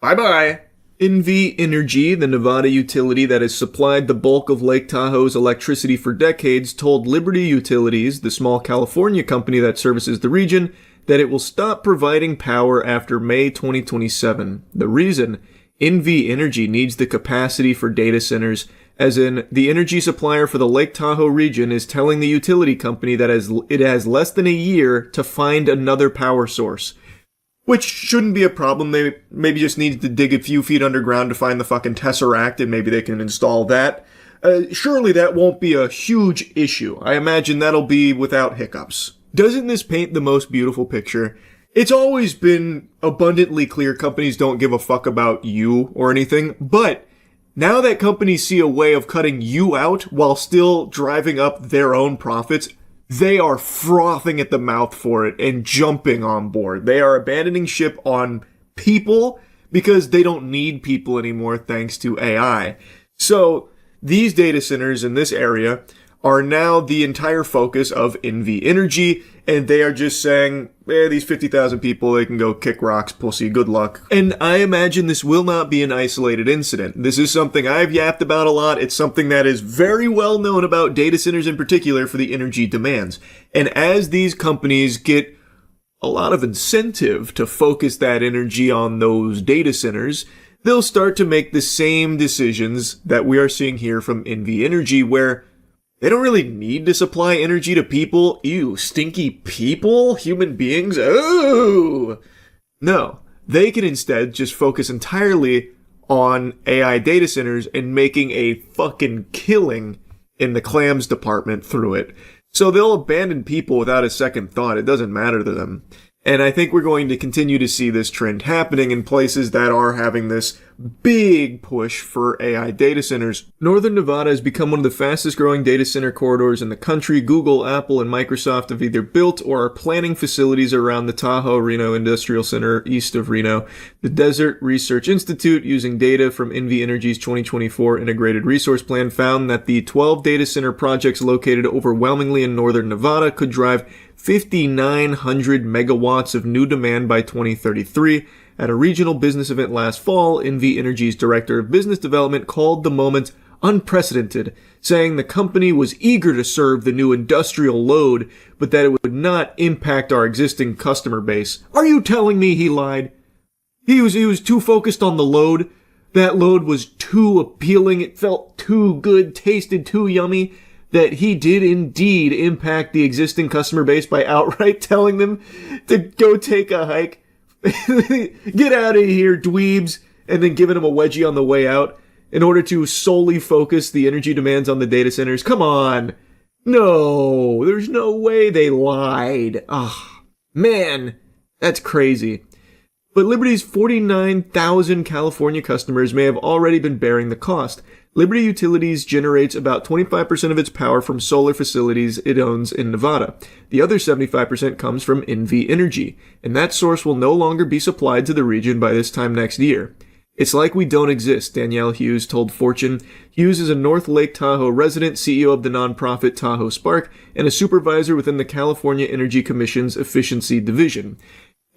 Bye-bye. UNHINGED, the Nevada utility that has supplied the bulk of Lake Tahoe's electricity for decades, told Liberty Utilities, the small California company that services the region, that it will stop providing power after May 2027. The reason? UNHINGED needs the capacity for data centers, as in, the energy supplier for the Lake Tahoe region is telling the utility company that it has less than a year to find another power source. Which shouldn't be a problem. They maybe just need to dig a few feet underground to find the fucking Tesseract, and maybe they can install that. Surely that won't be a huge issue. I imagine that'll be without hiccups. Doesn't this paint the most beautiful picture? It's always been abundantly clear companies don't give a fuck about you or anything, but now that companies see a way of cutting you out while still driving up their own profits, they are frothing at the mouth for it and jumping on board. They are abandoning ship on people because they don't need people anymore thanks to AI. So these data centers in this area are now the entire focus of UNHINGED, and they are just saying, these 50,000 people, they can go kick rocks, pussy, good luck. And I imagine this will not be an isolated incident. This is something I've yapped about a lot. It's something that is very well known about data centers in particular for the energy demands. And as these companies get a lot of incentive to focus that energy on those data centers, they'll start to make the same decisions that we are seeing here from UNHINGED, where they don't really need to supply energy to people. Ew, stinky people? Human beings? Oh! No, they can instead just focus entirely on AI data centers and making a fucking killing in the clams department through it. So they'll abandon people without a second thought. It doesn't matter to them. And I think we're going to continue to see this trend happening in places that are having this big push for AI data centers. Northern Nevada has become one of the fastest growing data center corridors in the country. Google, Apple, and Microsoft have either built or are planning facilities around the Tahoe Reno Industrial Center east of Reno. The Desert Research Institute, using data from NV Energy's 2024 Integrated Resource Plan, found that the 12 data center projects located overwhelmingly in northern Nevada could drive 5,900 megawatts of new demand by 2033. At a regional business event last fall, NV Energy's director of business development called the moment unprecedented, saying the company was eager to serve the new industrial load, but that it would not impact our existing customer base. Are you telling me he lied? He was too focused on the load. That load was too appealing. It felt too good, tasted too yummy, that he did indeed impact the existing customer base by outright telling them to go take a hike. Get out of here, dweebs, and then giving them a wedgie on the way out in order to solely focus the energy demands on the data centers. Come on. No, there's no way they lied. Ah, man, that's crazy. But Liberty's 49,000 California customers may have already been bearing the cost. Liberty Utilities generates about 25% of its power from solar facilities it owns in Nevada. The other 75% comes from NV Energy, and that source will no longer be supplied to the region by this time next year. It's like we don't exist, Danielle Hughes told Fortune. Hughes is a North Lake Tahoe resident, CEO of the nonprofit Tahoe Spark, and a supervisor within the California Energy Commission's Efficiency Division.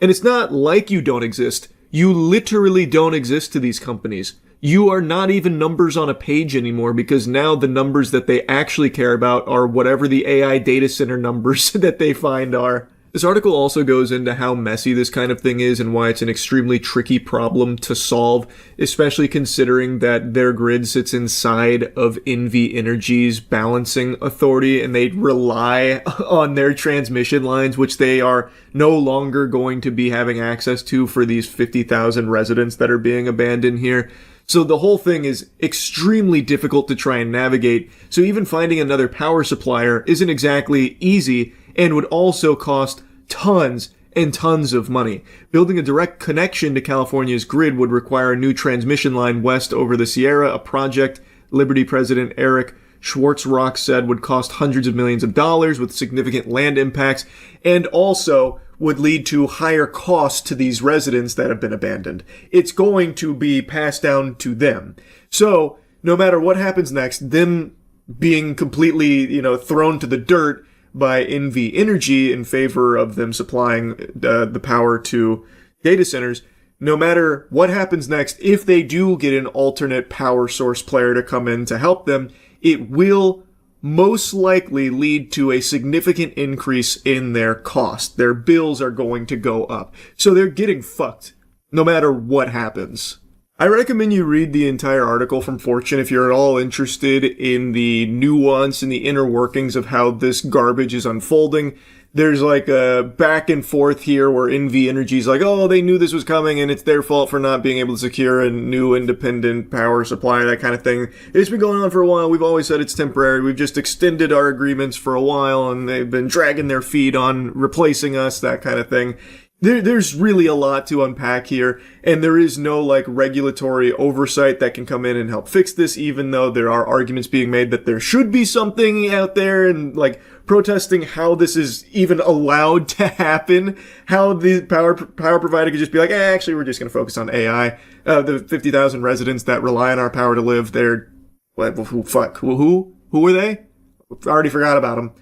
And it's not like you don't exist. You literally don't exist to these companies. You are not even numbers on a page anymore, because now the numbers that they actually care about are whatever the AI data center numbers that they find are. This article also goes into how messy this kind of thing is and why it's an extremely tricky problem to solve, especially considering that their grid sits inside of NV Energy's balancing authority and they rely on their transmission lines, which they are no longer going to be having access to for these 50,000 residents that are being abandoned here. So the whole thing is extremely difficult to try and navigate, so even finding another power supplier isn't exactly easy and would also cost tons and tons of money. Building a direct connection to California's grid would require a new transmission line west over the Sierra, a project Liberty President Eric Schwartzrock said would cost hundreds of millions of dollars with significant land impacts, and also would lead to higher costs to these residents that have been abandoned. It's going to be passed down to them. So, no matter what happens next, them being completely, thrown to the dirt by NV Energy in favor of them supplying the power to data centers, no matter what happens next, if they do get an alternate power source player to come in to help them, it will most likely lead to a significant increase in their cost. Their bills are going to go up. So they're getting fucked, no matter what happens. I recommend you read the entire article from Fortune if you're at all interested in the nuance and the inner workings of how this garbage is unfolding. There's like a back and forth here where NV Energy's like, oh, they knew this was coming and it's their fault for not being able to secure a new independent power supply, that kind of thing. It's been going on for a while. We've always said it's temporary. We've just extended our agreements for a while and they've been dragging their feet on replacing us, that kind of thing. There's really a lot to unpack here, and there is no, regulatory oversight that can come in and help fix this, even though there are arguments being made that there should be something out there, and, protesting how this is even allowed to happen, how the power provider could just be like, actually, we're just going to focus on AI. The 50,000 residents that rely on our power to live, they're, who are they? I already forgot about them.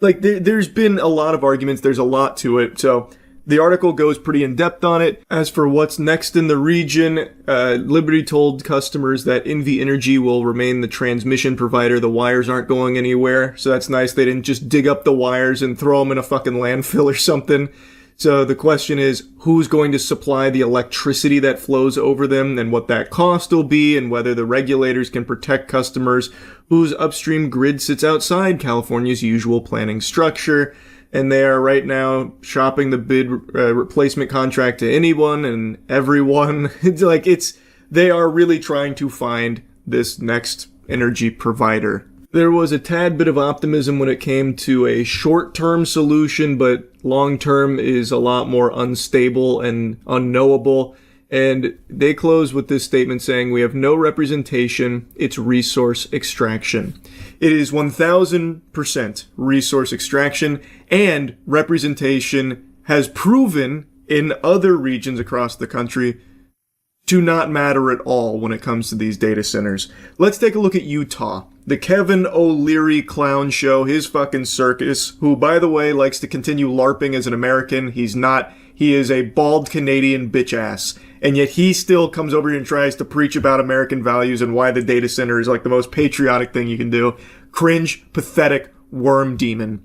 There's been a lot of arguments, there's a lot to it, so the article goes pretty in-depth on it. As for what's next in the region, Liberty told customers that NV Energy will remain the transmission provider. The wires aren't going anywhere, so that's nice. They didn't just dig up the wires and throw them in a fucking landfill or something. So the question is, who's going to supply the electricity that flows over them and what that cost will be and whether the regulators can protect customers whose upstream grid sits outside California's usual planning structure. And they are right now shopping the bid replacement contract to anyone and everyone. They are really trying to find this next energy provider. There was a tad bit of optimism when it came to a short-term solution, but long-term is a lot more unstable and unknowable. And they close with this statement saying, we have no representation, it's resource extraction. It is 1000% resource extraction, and representation has proven in other regions across the country to not matter at all when it comes to these data centers. Let's take a look at Utah. The Kevin O'Leary clown show, his fucking circus, who, by the way, likes to continue LARPing as an American. He's not. He is a bald Canadian bitch ass. And yet he still comes over here and tries to preach about American values and why the data center is like the most patriotic thing you can do. Cringe, pathetic, worm demon.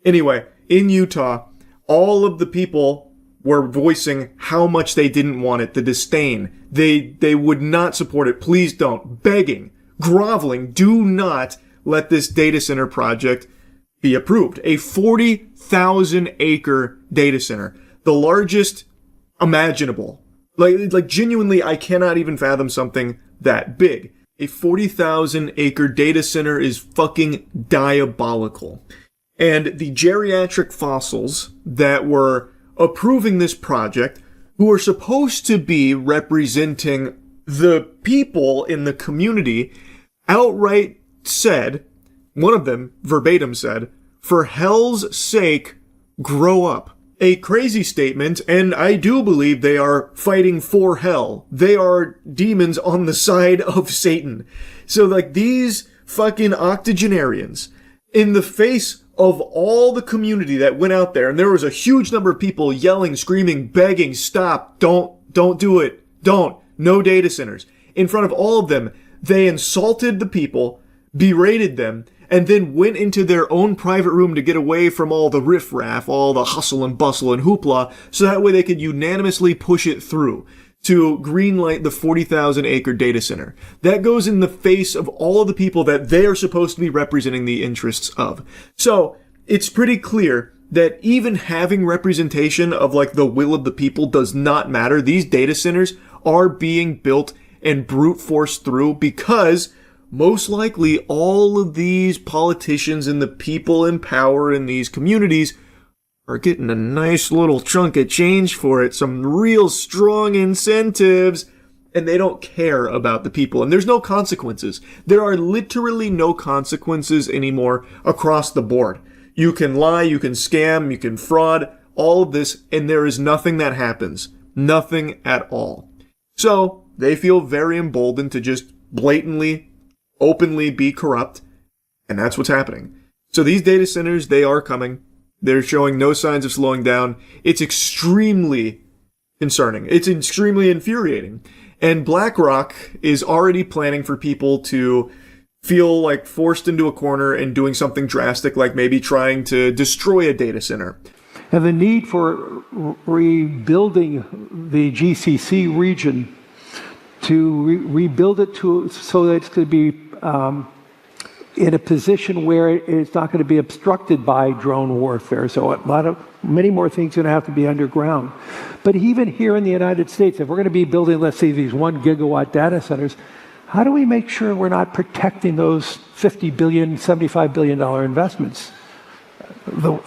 Anyway, in Utah, all of the people were voicing how much they didn't want it, the disdain. They would not support it. Please don't. Begging, groveling, do not let this data center project be approved. A 40,000 acre data center. The largest imaginable. Like genuinely, I cannot even fathom something that big. A 40,000 acre data center is fucking diabolical. And the geriatric fossils that were approving this project, who are supposed to be representing the people in the community, outright said, one of them verbatim said, for hell's sake, grow up. A crazy statement, and I do believe they are fighting for hell. They are demons on the side of Satan. So like these fucking octogenarians, in the face of all the community that went out there, and there was a huge number of people yelling, screaming, begging, stop, don't do it, don't, no data centers. In front of all of them, they insulted the people, berated them, and then went into their own private room to get away from all the riffraff, all the hustle and bustle and hoopla, so that way they could unanimously push it through to greenlight the 40,000 acre data center. That goes in the face of all of the people that they are supposed to be representing the interests of. So, it's pretty clear that even having representation of like the will of the people does not matter. These data centers are being built and brute forced through because most likely all of these politicians and the people in power in these communities are getting a nice little chunk of change for it, some real strong incentives, and they don't care about the people. And there's no consequences. There are literally no consequences anymore across the board. You can lie, you can scam, you can fraud, all of this, and there is nothing that happens. Nothing at all. So, they feel very emboldened to just blatantly, openly be corrupt, and that's what's happening. So these data centers, they are coming. They're showing no signs of slowing down. It's extremely concerning. It's extremely infuriating. And BlackRock is already planning for people to feel like forced into a corner and doing something drastic, like maybe trying to destroy a data center. And the need for rebuilding the GCC region, to rebuild it so that it's going to be in a position where it's not going to be obstructed by drone warfare. So many more things are going to have to be underground. But even here in the United States, if we're going to be building, let's say, these 1 gigawatt data centers, how do we make sure we're not protecting those $50 billion, $75 billion investments?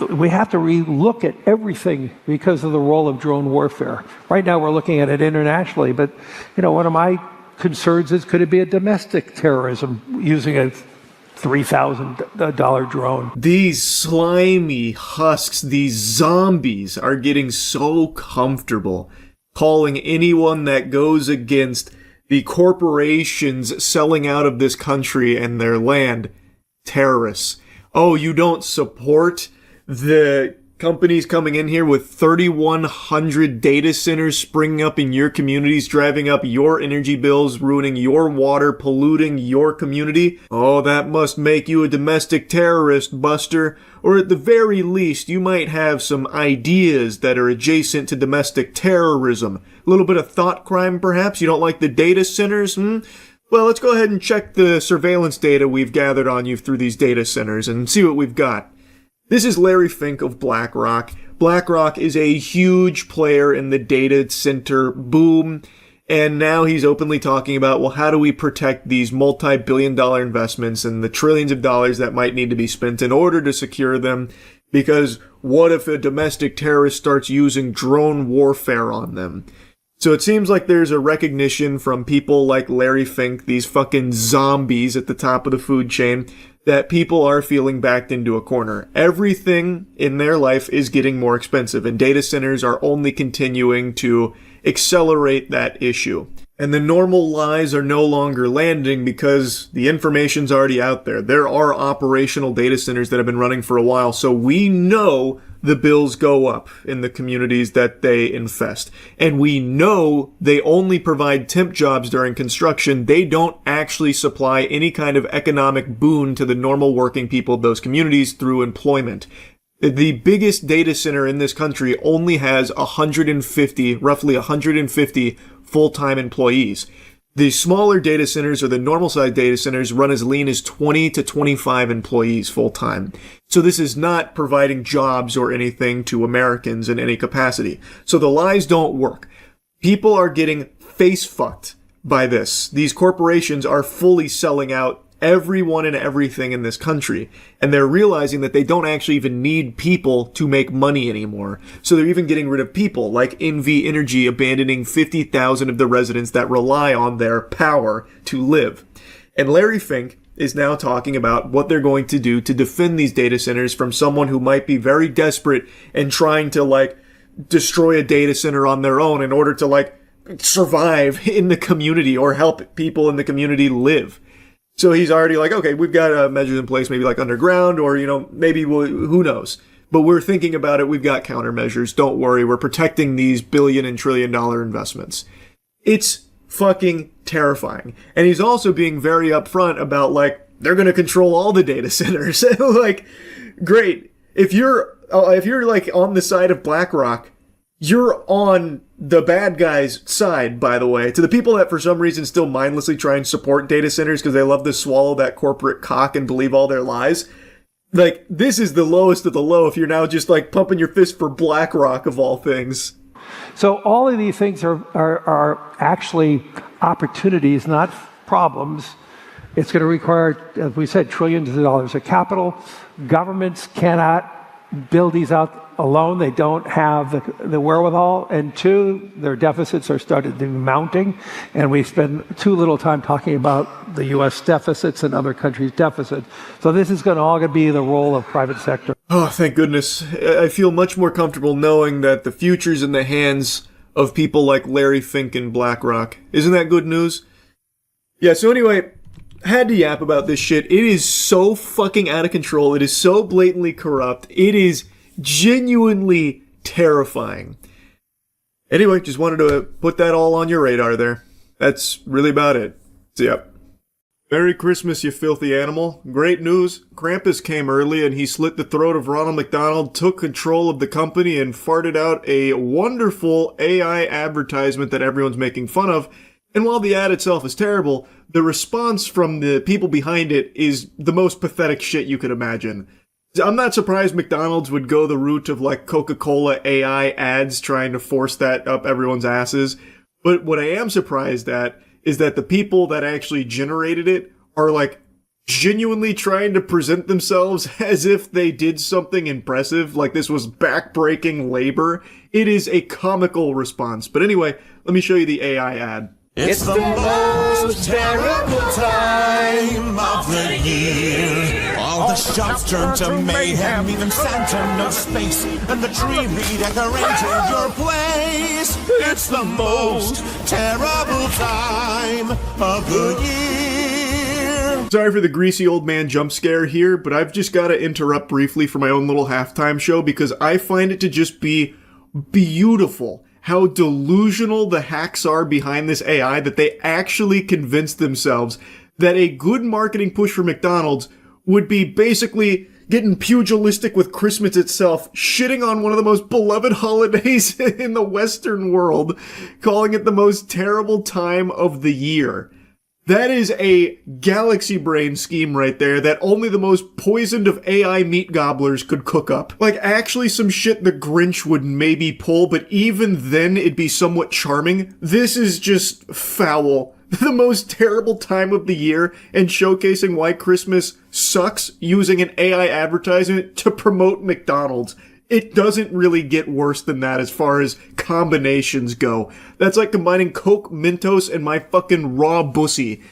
We have to relook at everything because of the role of drone warfare. Right now we're looking at it internationally, but one of my concerns is, could it be a domestic terrorism using a $3,000 drone? These slimy husks, these zombies are getting so comfortable calling anyone that goes against the corporations selling out of this country and their land terrorists. Oh, you don't support the companies coming in here with 3,100 data centers springing up in your communities, driving up your energy bills, ruining your water, polluting your community? Oh, that must make you a domestic terrorist, Buster. Or at the very least, you might have some ideas that are adjacent to domestic terrorism. A little bit of thought crime, perhaps? You don't like the data centers, Well, let's go ahead and check the surveillance data we've gathered on you through these data centers and see what we've got. This is Larry Fink of BlackRock. BlackRock is a huge player in the data center boom, And now he's openly talking about, well, how do we protect these multi-billion-dollar investments and the trillions of dollars that might need to be spent in order to secure them? Because what if a domestic terrorist starts using drone warfare on them? So it seems like there's a recognition from people like Larry Fink, these fucking zombies at the top of the food chain, that people are feeling backed into a corner. Everything in their life is getting more expensive, and data centers are only continuing to accelerate that issue. And the normal lies are no longer landing because the information's already out there. There are operational data centers that have been running for a while, so we know the bills go up in the communities that they infest. And we know they only provide temp jobs during construction. They don't actually supply any kind of economic boon to the normal working people of those communities through employment. The biggest data center in this country only has roughly 150 full-time employees. The smaller data centers or the normal-sized data centers run as lean as 20 to 25 employees full-time. So this is not providing jobs or anything to Americans in any capacity. So the lies don't work. People are getting face-fucked by this. These corporations are fully selling out everyone and everything in this country. And they're realizing that they don't actually even need people to make money anymore. So they're even getting rid of people, like NV Energy abandoning 50,000 of the residents that rely on their power to live. And Larry Fink is now talking about what they're going to do to defend these data centers from someone who might be very desperate and trying to, destroy a data center on their own in order to, survive in the community or help people in the community live. So he's already okay, we've got measures in place, maybe underground or, maybe who knows. But we're thinking about it. We've got countermeasures. Don't worry. We're protecting these billion and trillion dollar investments. It's fucking terrifying. And he's also being very upfront about they're going to control all the data centers. Great. If you're on the side of BlackRock, you're on the bad guys' side, by the way. To the people that for some reason still mindlessly try and support data centers because they love to swallow that corporate cock and believe all their lies. This is the lowest of the low if you're now just pumping your fist for BlackRock of all things. So all of these things are actually opportunities, not problems. It's going to require, as we said, trillions of dollars of capital. Governments cannot build these out alone. They don't have the wherewithal. And two, their deficits are started to be mounting. And we spend too little time talking about the U.S. deficits and other countries' deficits. So this is all going to be the role of private sector. Oh, thank goodness. I feel much more comfortable knowing that the future's in the hands of people like Larry Fink and BlackRock. Isn't that good news? Yeah, so anyway, had to yap about this shit. It is so fucking out of control. It is so blatantly corrupt. It is genuinely terrifying. Anyway, just wanted to put that all on your radar there. That's really about it. So, yep. Merry Christmas, you filthy animal. Great news. Krampus came early and he slit the throat of Ronald McDonald, took control of the company, and farted out a wonderful AI advertisement that everyone's making fun of. And while the ad itself is terrible, the response from the people behind it is the most pathetic shit you could imagine. I'm not surprised McDonald's would go the route of Coca-Cola AI ads trying to force that up everyone's asses. But what I am surprised at is that the people that actually generated it are genuinely trying to present themselves as if they did something impressive, like this was backbreaking labor. It is a comical response. But anyway, let me show you the AI ad. It's the most terrible time of the year. All the shops turn to mayhem, even Santa knows space, and the tree redecorated your place. It's the most terrible time of the year. Sorry for the greasy old man jump scare here, but I've just got to interrupt briefly for my own little halftime show because I find it to just be beautiful how delusional the hacks are behind this AI that they actually convinced themselves that a good marketing push for McDonald's would be basically getting pugilistic with Christmas itself, shitting on one of the most beloved holidays in the Western world, calling it the most terrible time of the year. That is a galaxy brain scheme right there that only the most poisoned of AI meat gobblers could cook up. Like, actually some shit the Grinch would maybe pull, but even then it'd be somewhat charming. This is just foul. The most terrible time of the year, and showcasing why Christmas sucks using an AI advertisement to promote McDonald's. It doesn't really get worse than that as far as combinations go. That's like combining Coke Mentos and my fucking raw bussy.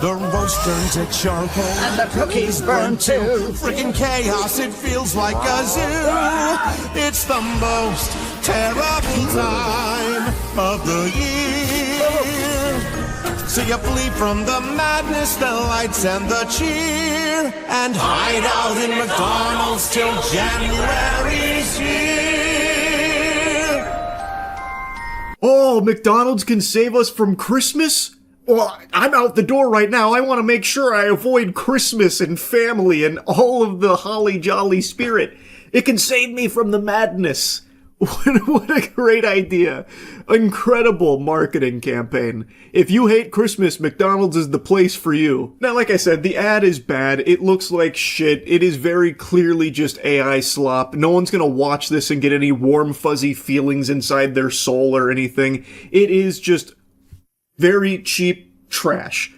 The roast turned to charcoal, and the cookies burned too. Freaking chaos, it feels like a zoo. It's the most terrible time of the year. So you flee from the madness, the lights, and the cheer, and hide out in McDonald's till January's here. Oh, McDonald's can save us from Christmas? Well, I'm out the door right now. I want to make sure I avoid Christmas and family and all of the holly jolly spirit. It can save me from the madness. What a great idea. Incredible marketing campaign. If you hate Christmas, McDonald's is the place for you. Now, like I said, the ad is bad. It looks like shit. It is very clearly just AI slop. No one's gonna watch this and get any warm, fuzzy feelings inside their soul or anything. It is just very cheap trash.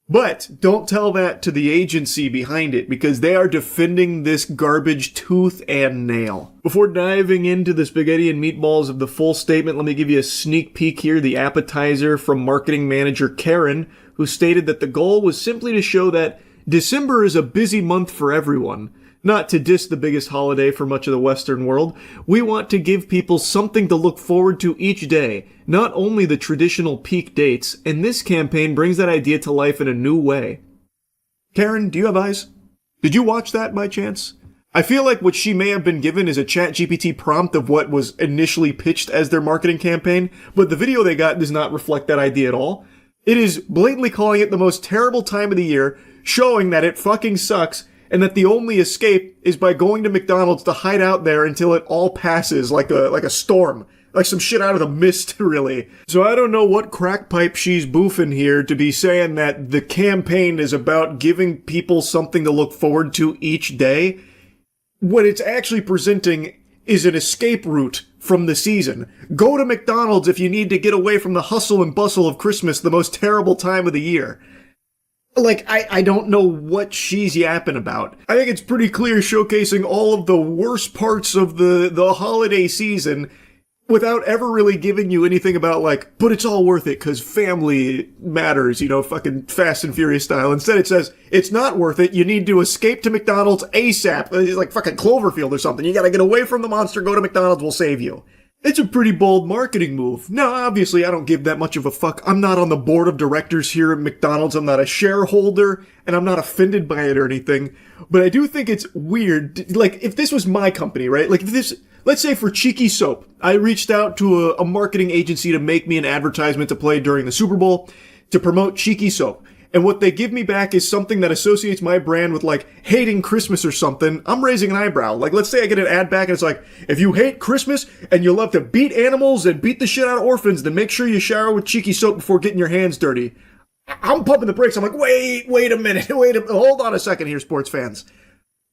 But don't tell that to the agency behind it, because they are defending this garbage tooth and nail. Before diving into the spaghetti and meatballs of the full statement, let me give you a sneak peek here, the appetizer from marketing manager Karen, who stated that the goal was simply to show that December is a busy month for everyone. Not to diss the biggest holiday for much of the Western world, we want to give people something to look forward to each day, not only the traditional peak dates, and this campaign brings that idea to life in a new way. Karen, do you have eyes? Did you watch that by chance? I feel like what she may have been given is a ChatGPT prompt of what was initially pitched as their marketing campaign, but the video they got does not reflect that idea at all. It is blatantly calling it the most terrible time of the year, showing that it fucking sucks, and that the only escape is by going to McDonald's to hide out there until it all passes like a storm. Like some shit out of the mist, really. So I don't know what crack pipe she's boofing here to be saying that the campaign is about giving people something to look forward to each day. What it's actually presenting is an escape route from the season. Go to McDonald's if you need to get away from the hustle and bustle of Christmas, the most terrible time of the year. Like, I don't know what she's yapping about. I think it's pretty clear showcasing all of the worst parts of the holiday season without ever really giving you anything about, like, but it's all worth it because family matters, you know, fucking Fast and Furious style. Instead it says, it's not worth it, you need to escape to McDonald's ASAP. It's like fucking Cloverfield or something. You gotta get away from the monster, go to McDonald's, we'll save you. It's a pretty bold marketing move. Now, obviously, I don't give that much of a fuck. I'm not on the board of directors here at McDonald's. I'm not a shareholder, and I'm not offended by it or anything. But I do think it's weird. Like, if this was my company, right? Like, if this, let's say for Cheeky Soap, I reached out to a marketing agency to make me an advertisement to play during the Super Bowl to promote Cheeky Soap. And what they give me back is something that associates my brand with, like, hating Christmas or something. I'm raising an eyebrow. Like, let's say I get an ad back and it's like, if you hate Christmas and you love to beat animals and beat the shit out of orphans, then make sure you shower with Cheeky Soap before getting your hands dirty. I'm pumping the brakes. I'm like, wait a minute. Hold on a second here, sports fans.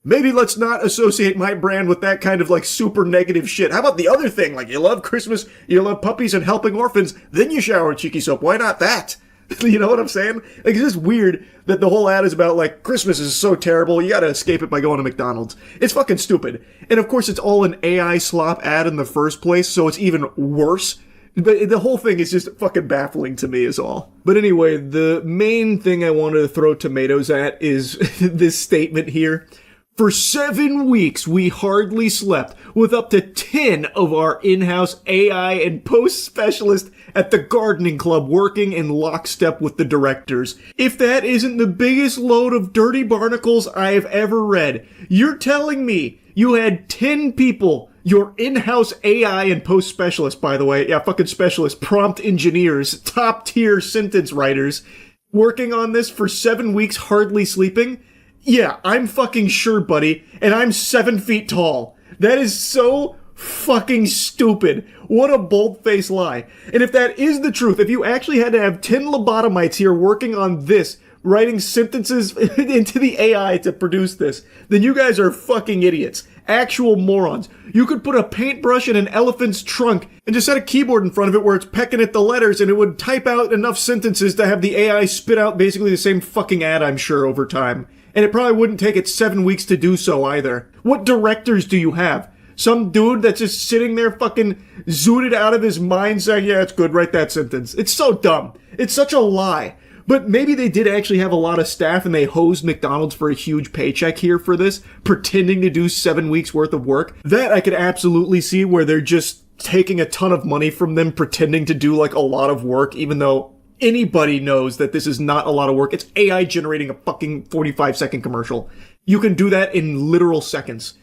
Maybe let's not associate my brand with that kind of, like, super negative shit. How about the other thing? Like, you love Christmas, you love puppies and helping orphans, then you shower with Cheeky Soap. Why not that? You know what I'm saying? Like, it's just weird that the whole ad is about, like, Christmas is so terrible, you gotta escape it by going to McDonald's. It's fucking stupid. And of course, it's all an AI slop ad in the first place, so it's even worse. But the whole thing is just fucking baffling to me is all. But anyway, the main thing I wanted to throw tomatoes at is this statement here. For 7 weeks, we hardly slept, with up to 10 of our in-house AI and post specialists at the gardening club working in lockstep with the directors. If that isn't the biggest load of dirty barnacles I have ever read, you're telling me you had 10 people, your in-house AI and post specialists, by the way, yeah, fucking specialists, prompt engineers, top-tier sentence writers, working on this for 7 weeks hardly sleeping? Yeah, I'm fucking sure, buddy, and I'm 7 feet tall. That is so fucking stupid. What a bold-faced lie. And if that is the truth, if you actually had to have 10 lobotomites here working on this, writing sentences into the AI to produce this, then you guys are fucking idiots. Actual morons. You could put a paintbrush in an elephant's trunk and just set a keyboard in front of it where it's pecking at the letters and it would type out enough sentences to have the AI spit out basically the same fucking ad, I'm sure, over time. And it probably wouldn't take it 7 weeks to do so either. What directors do you have? Some dude that's just sitting there fucking zooted out of his mind saying, yeah, it's good, write that sentence. It's so dumb. It's such a lie. But maybe they did actually have a lot of staff and they hosed McDonald's for a huge paycheck here for this, pretending to do 7 weeks worth of work. That I could absolutely see where they're just taking a ton of money from them, pretending to do like a lot of work, even though anybody knows that this is not a lot of work. It's AI generating a fucking 45-second commercial. You can do that in literal seconds.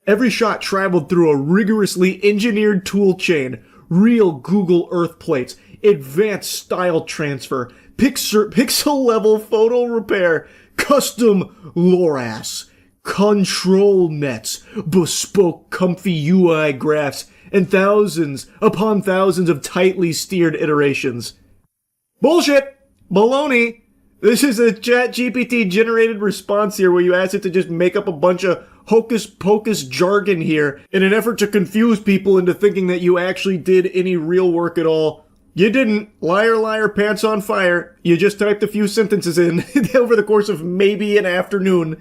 Every shot traveled through a rigorously engineered tool chain, real Google Earth plates, advanced style transfer, pixel level photo repair, custom LoRaS, control nets, bespoke comfy UI graphs, and thousands upon thousands of tightly steered iterations. Bullshit! Baloney! This is a ChatGPT generated response here where you ask it to just make up a bunch of hocus pocus jargon here in an effort to confuse people into thinking that you actually did any real work at all. You didn't. Liar, liar, pants on fire. You just typed a few sentences in over the course of maybe an afternoon.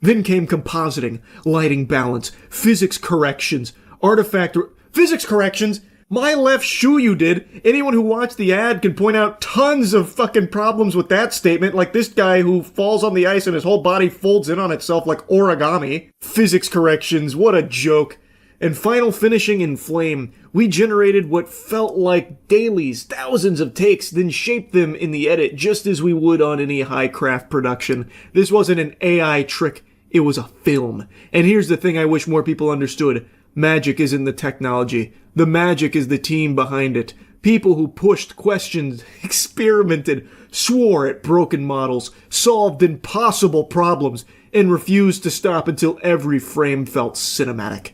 Then came compositing, lighting balance, physics corrections, physics corrections? My left shoe you did. Anyone who watched the ad can point out tons of fucking problems with that statement, like this guy who falls on the ice and his whole body folds in on itself like origami. Physics corrections, what a joke. And final finishing in flame, we generated what felt like dailies, thousands of takes, then shaped them in the edit just as we would on any high craft production. This wasn't an AI trick, it was a film. And here's the thing I wish more people understood. Magic isn't the technology. The magic is the team behind it. People who pushed, questioned, experimented, swore at broken models, solved impossible problems, and refused to stop until every frame felt cinematic.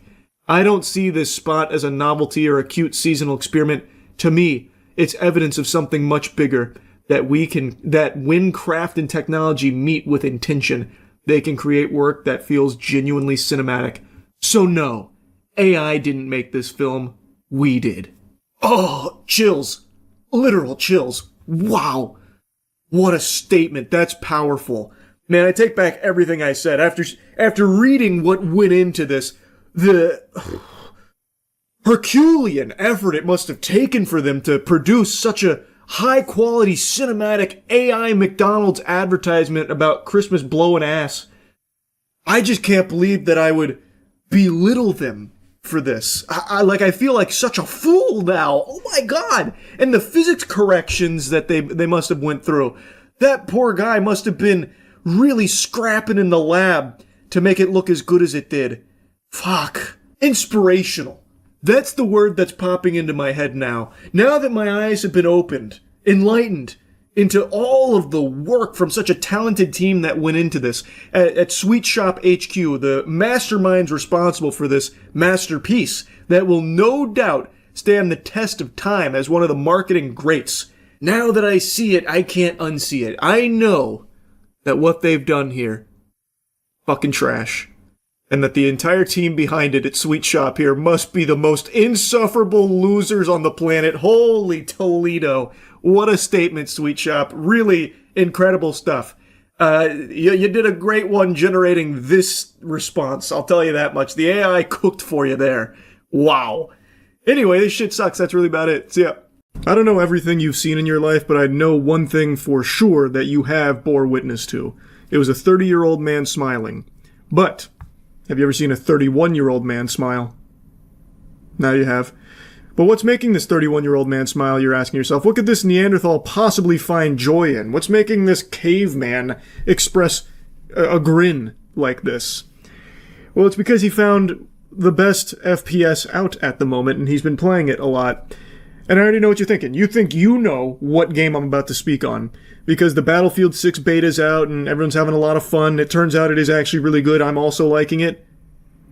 I don't see this spot as a novelty or a cute seasonal experiment. To me, it's evidence of something much bigger, that when craft and technology meet with intention, they can create work that feels genuinely cinematic. So no, AI didn't make this film, we did. Oh, chills. Literal chills. Wow. What a statement. That's powerful. Man, I take back everything I said. After reading what went into this, the Herculean effort it must have taken for them to produce such a high-quality cinematic AI McDonald's advertisement about Christmas blowing ass. I just can't believe that I would belittle them for this. I feel like such a fool now. Oh my god! And the physics corrections that they must have went through. That poor guy must have been really scrapping in the lab to make it look as good as it did. Fuck. Inspirational. That's the word that's popping into my head now. Now that my eyes have been opened, enlightened, into all of the work from such a talented team that went into this at Sweet Shop HQ, the masterminds responsible for this masterpiece that will no doubt stand the test of time as one of the marketing greats. Now that I see it, I can't unsee it. I know that what they've done here, fucking trash. And that the entire team behind it at Sweet Shop here must be the most insufferable losers on the planet. Holy Toledo. What a statement, Sweet Shop. Really incredible stuff. You did a great one generating this response. I'll tell you that much. The AI cooked for you there. Wow. Anyway, this shit sucks. That's really about it. See ya. I don't know everything you've seen in your life, but I know one thing for sure that you have bore witness to. It was a 30-year-old man smiling. But have you ever seen a 31-year-old man smile? Now you have. But what's making this 31-year-old man smile, you're asking yourself? What could this Neanderthal possibly find joy in? What's making this caveman express a grin like this? Well, it's because he found the best FPS out at the moment, and he's been playing it a lot. And I already know what you're thinking. You think you know what game I'm about to speak on. Because the Battlefield 6 beta's out, and everyone's having a lot of fun. It turns out it is actually really good. I'm also liking it.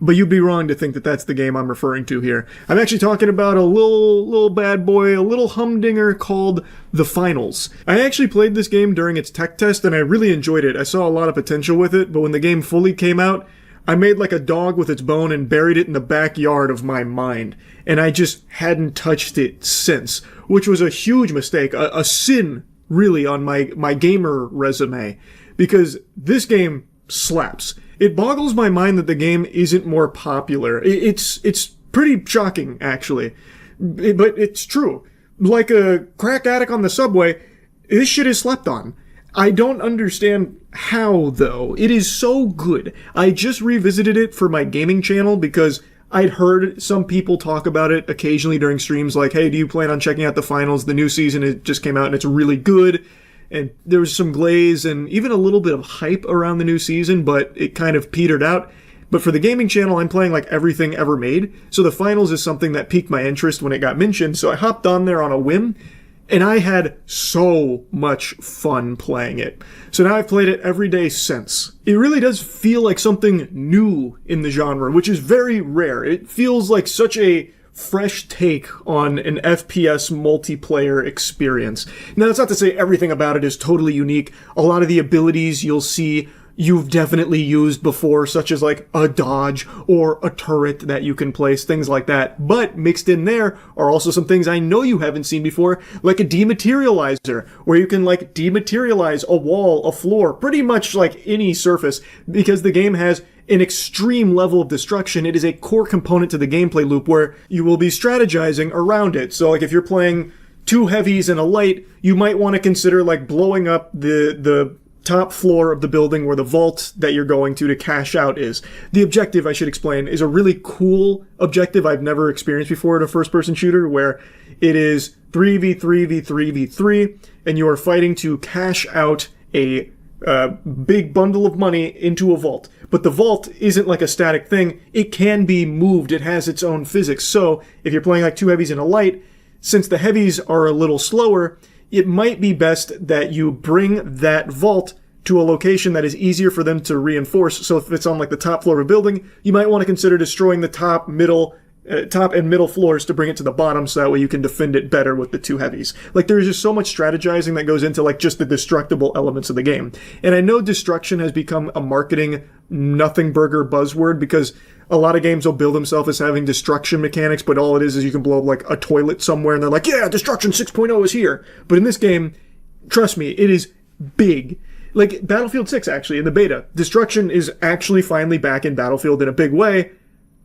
but you'd be wrong to think that that's the game I'm referring to here. I'm actually talking about a little bad boy, a little humdinger called The Finals. I actually played this game during its tech test, and I really enjoyed it. I saw a lot of potential with it, but when the game fully came out, I made like a dog with its bone and buried it in the backyard of my mind. And I just hadn't touched it since, which was a huge mistake, a sin, really, on my gamer resume. Because this game slaps. It boggles my mind that the game isn't more popular. It's pretty shocking, actually. But it's true. Like a crack addict on the subway, this shit is slept on. I don't understand how, though. It is so good. I just revisited it for my gaming channel because I'd heard some people talk about it occasionally during streams like, hey, do you plan on checking out the finals? The new season, it just came out and it's really good. And there was some glaze and even a little bit of hype around the new season, but it kind of petered out. But for the gaming channel, I'm playing like everything ever made. So the finals is something that piqued my interest when it got mentioned. So I hopped on there on a whim. And I had so much fun playing it. So now I've played it every day since. It really does feel like something new in the genre, which is very rare. It feels like such a fresh take on an FPS multiplayer experience. Now, that's not to say everything about it is totally unique. A lot of the abilities you'll see you've definitely used before, such as like a dodge or a turret that you can place, things like that. But mixed in there are also some things I know you haven't seen before, like a dematerializer, where you can like dematerialize a wall, a floor, pretty much like any surface, because the game has an extreme level of destruction. It is a core component to the gameplay loop where you will be strategizing around it. So like if you're playing 2 heavies and a light, you might want to consider like blowing up the top floor of the building where the vault that you're going to cash out is. The objective, I should explain, is a really cool objective I've never experienced before in a first-person shooter, where it is 3v3v3v3, and you are fighting to cash out a big bundle of money into a vault. But the vault isn't like a static thing. It can be moved. It has its own physics. So if you're playing like 2 heavies and a light, since the heavies are a little slower, it might be best that you bring that vault to a location that is easier for them to reinforce. So if it's on like the top floor of a building, you might want to consider destroying the top and middle floors to bring it to the bottom, so that way you can defend it better with the 2 heavies. Like, there's just so much strategizing that goes into like just the destructible elements of the game. And I know destruction has become a marketing nothing burger buzzword, because a lot of games will bill themselves as having destruction mechanics, but all it is you can blow up like a toilet somewhere and they're like, yeah, Destruction 6.0 is here. But in this game, trust me, it is big. Like Battlefield 6, actually, in the beta, destruction is actually finally back in Battlefield in a big way,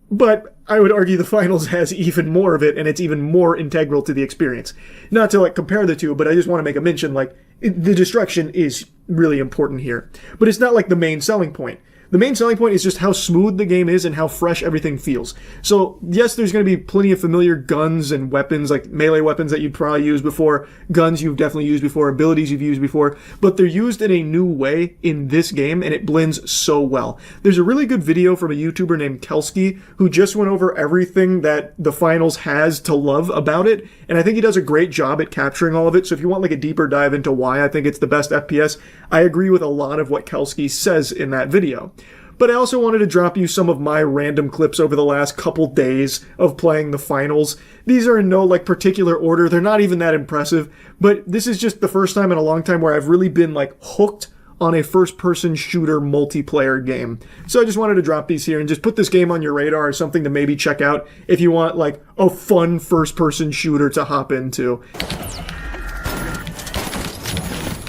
but I would argue the finals has even more of it, and it's even more integral to the experience. Not to like compare the two, but I just want to make a mention, like, the destruction is really important here. But it's not like the main selling point. The main selling point is just how smooth the game is and how fresh everything feels. So, yes, there's going to be plenty of familiar guns and weapons, like melee weapons that you've probably used before, guns you've definitely used before, abilities you've used before, but they're used in a new way in this game, and it blends so well. There's a really good video from a YouTuber named Kelsky, who just went over everything that the finals has to love about it, and I think he does a great job at capturing all of it. So if you want like a deeper dive into why I think it's the best FPS, I agree with a lot of what Kelsky says in that video. But I also wanted to drop you some of my random clips over the last couple days of playing the finals. These are in no like particular order. They're not even that impressive, but this is just the first time in a long time where I've really been like hooked on a first-person shooter multiplayer game. So I just wanted to drop these here and just put this game on your radar as something to maybe check out if you want like a fun first-person shooter to hop into.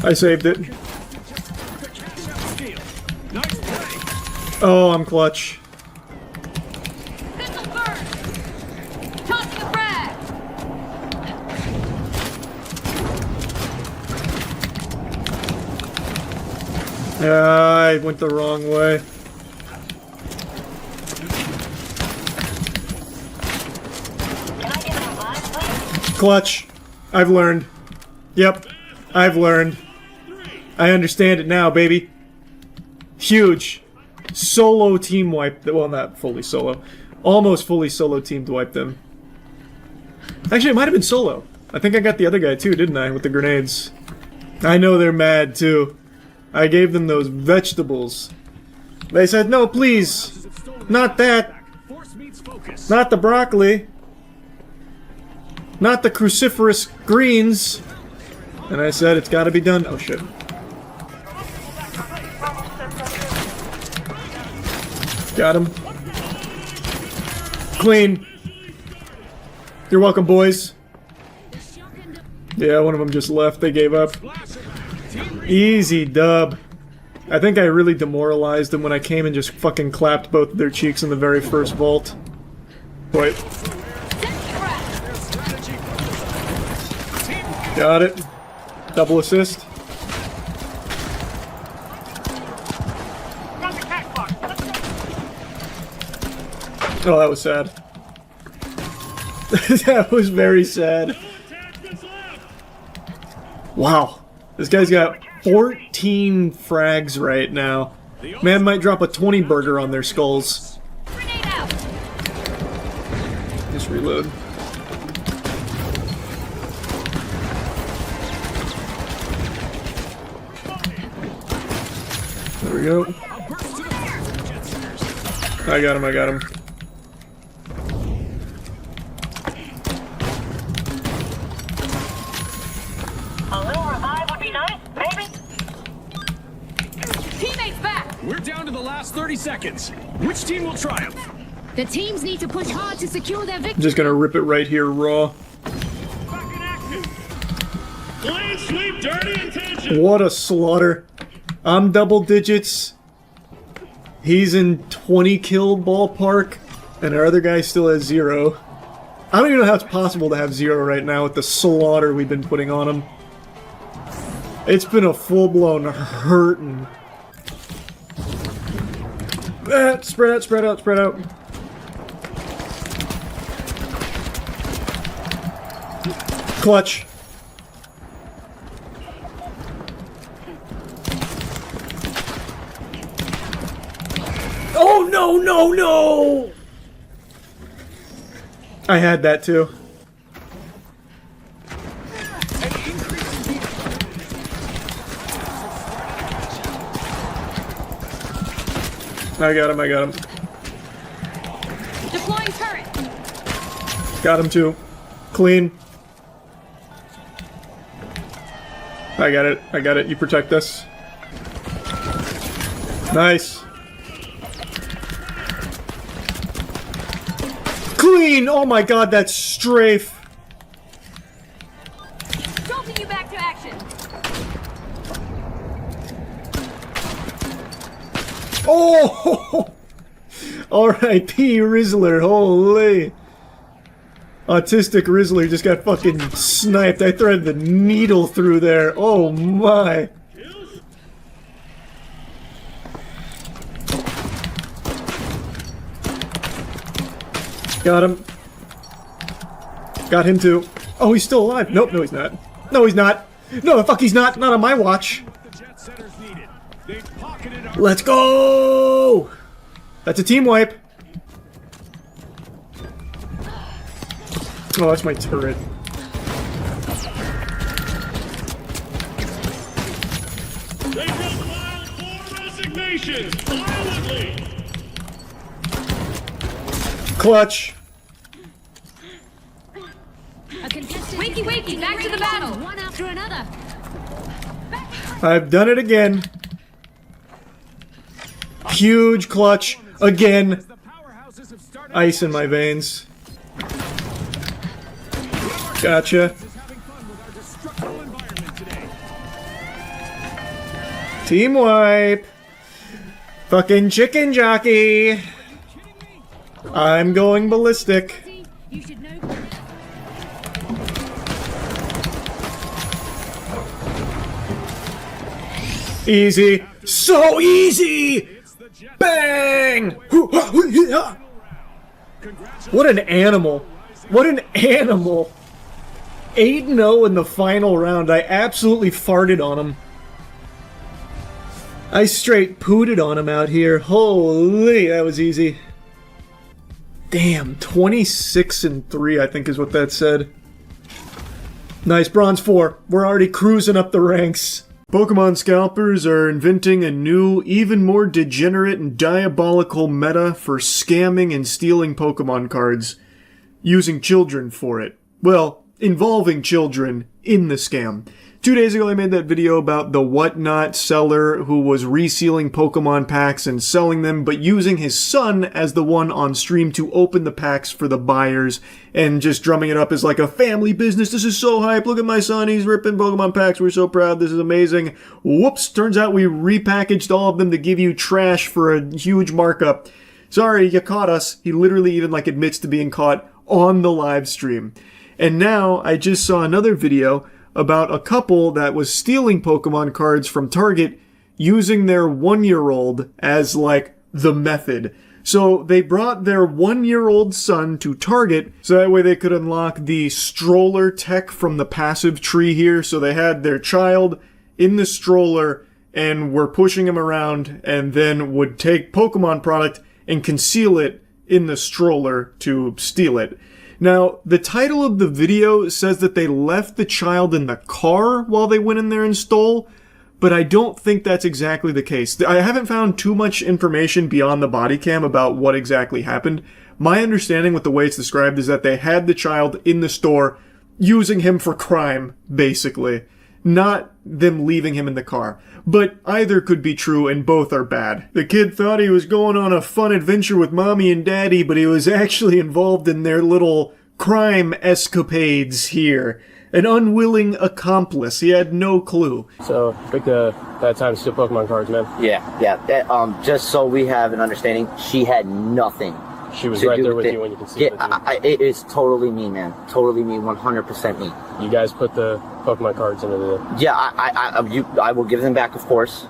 I saved it. Oh, I'm clutch. I went the wrong way. Clutch. I've learned. Yep. I've learned. I understand it now, baby. Huge. Solo team wipe. Well, not fully solo. Almost fully solo teamed wipe them. Actually, it might have been solo. I think I got the other guy too, didn't I? With the grenades. I know they're mad too. I gave them those vegetables. They said, no, please. Not that. focus. Not the broccoli. Not the cruciferous greens. And I said it's gotta be done. Oh shit. Got him. Clean. You're welcome, boys. Yeah, one of them just left. They gave up. Easy dub. I think I really demoralized them when I came and just fucking clapped both of their cheeks in the very first vault. Wait. Got it. Double assist. Oh, that was sad. That was very sad. Wow. This guy's got 14 frags right now. Man might drop a 20 burger on their skulls. Just reload. There we go. I got him, I got him. A little revive would be nice, maybe? Teammates back! We're down to the last 30 seconds. Which team will triumph? The teams need to push hard to secure their I'm victory. just gonna rip it right here raw. Clean sweep, dirty intention! What a slaughter. I'm double digits. He's in 20 kill ballpark. And our other guy still has 0. I don't even know how it's possible to have 0 right now with the slaughter we've been putting on him. It's been a full-blown hurtin'. Spread out, spread out, spread out. Clutch. Oh no, no, no! I had that too. I got him, I got him. Deploying turret. Got him too. Clean. I got it, I got it. You protect us. Nice. Clean! Oh my god, that's strafe. Dropping you back to action. Oh! R.I.P. Rizzler, holy. Autistic Rizzler just got fucking sniped. I threaded the needle through there. Oh my. Got him. Got him too. Oh, he's still alive. Nope, no he's not. No, he's not. No, the fuck he's not. Not on my watch. Let's go! That's a team wipe. Oh, that's my turret. They built wild for resignation! Violently! Clutch. Wakey, wakey, back to the battle. One after another. I've done it again. Huge clutch. Again. Ice in my veins. Gotcha. Team wipe. Fucking chicken jockey. I'm going ballistic. Easy. So easy! Bang! What an animal. What an animal. 8-0 in the final round. I absolutely farted on him. I straight pooted on him out here. Holy, that was easy. Damn, 26-3 I think is what that said. Nice, bronze 4. We're already cruising up the ranks. Pokemon scalpers are inventing a new, even more degenerate and diabolical meta for scamming and stealing Pokemon cards, using children for it. Well, involving children in the scam. 2 days ago I made that video about the whatnot seller who was resealing Pokemon packs and selling them, but using his son as the one on stream to open the packs for the buyers and just drumming it up as like a family business. This is so hype. Look at my son. He's ripping Pokemon packs. We're so proud. This is amazing. Whoops. Turns out we repackaged all of them to give you trash for a huge markup. Sorry, you caught us. He literally even like admits to being caught on the live stream. And now I just saw another video about a couple that was stealing Pokemon cards from Target using their 1-year-old as like the method. So they brought their 1-year-old son to Target so that way they could unlock the stroller tech from the passive tree here. So they had their child in the stroller and were pushing him around and then would take Pokemon product and conceal it in the stroller to steal it. Now, the title of the video says that they left the child in the car while they went in there and stole, but I don't think that's exactly the case. I haven't found too much information beyond the body cam about what exactly happened. My understanding with the way it's described is that they had the child in the store using him for crime, basically, not them leaving him in the car. But either could be true and both are bad. The kid thought he was going on a fun adventure with mommy and daddy, but he was actually involved in their little crime escapades here. An unwilling accomplice. He had no clue. So, pick the bad time to steal Pokemon cards, man. Yeah. Just so we have an understanding, she had nothing. She was right there with you when you concealed it. It is totally me, man. Totally me, 100% me. You guys put the Pokemon cards into the... Yeah, I will give them back, of course.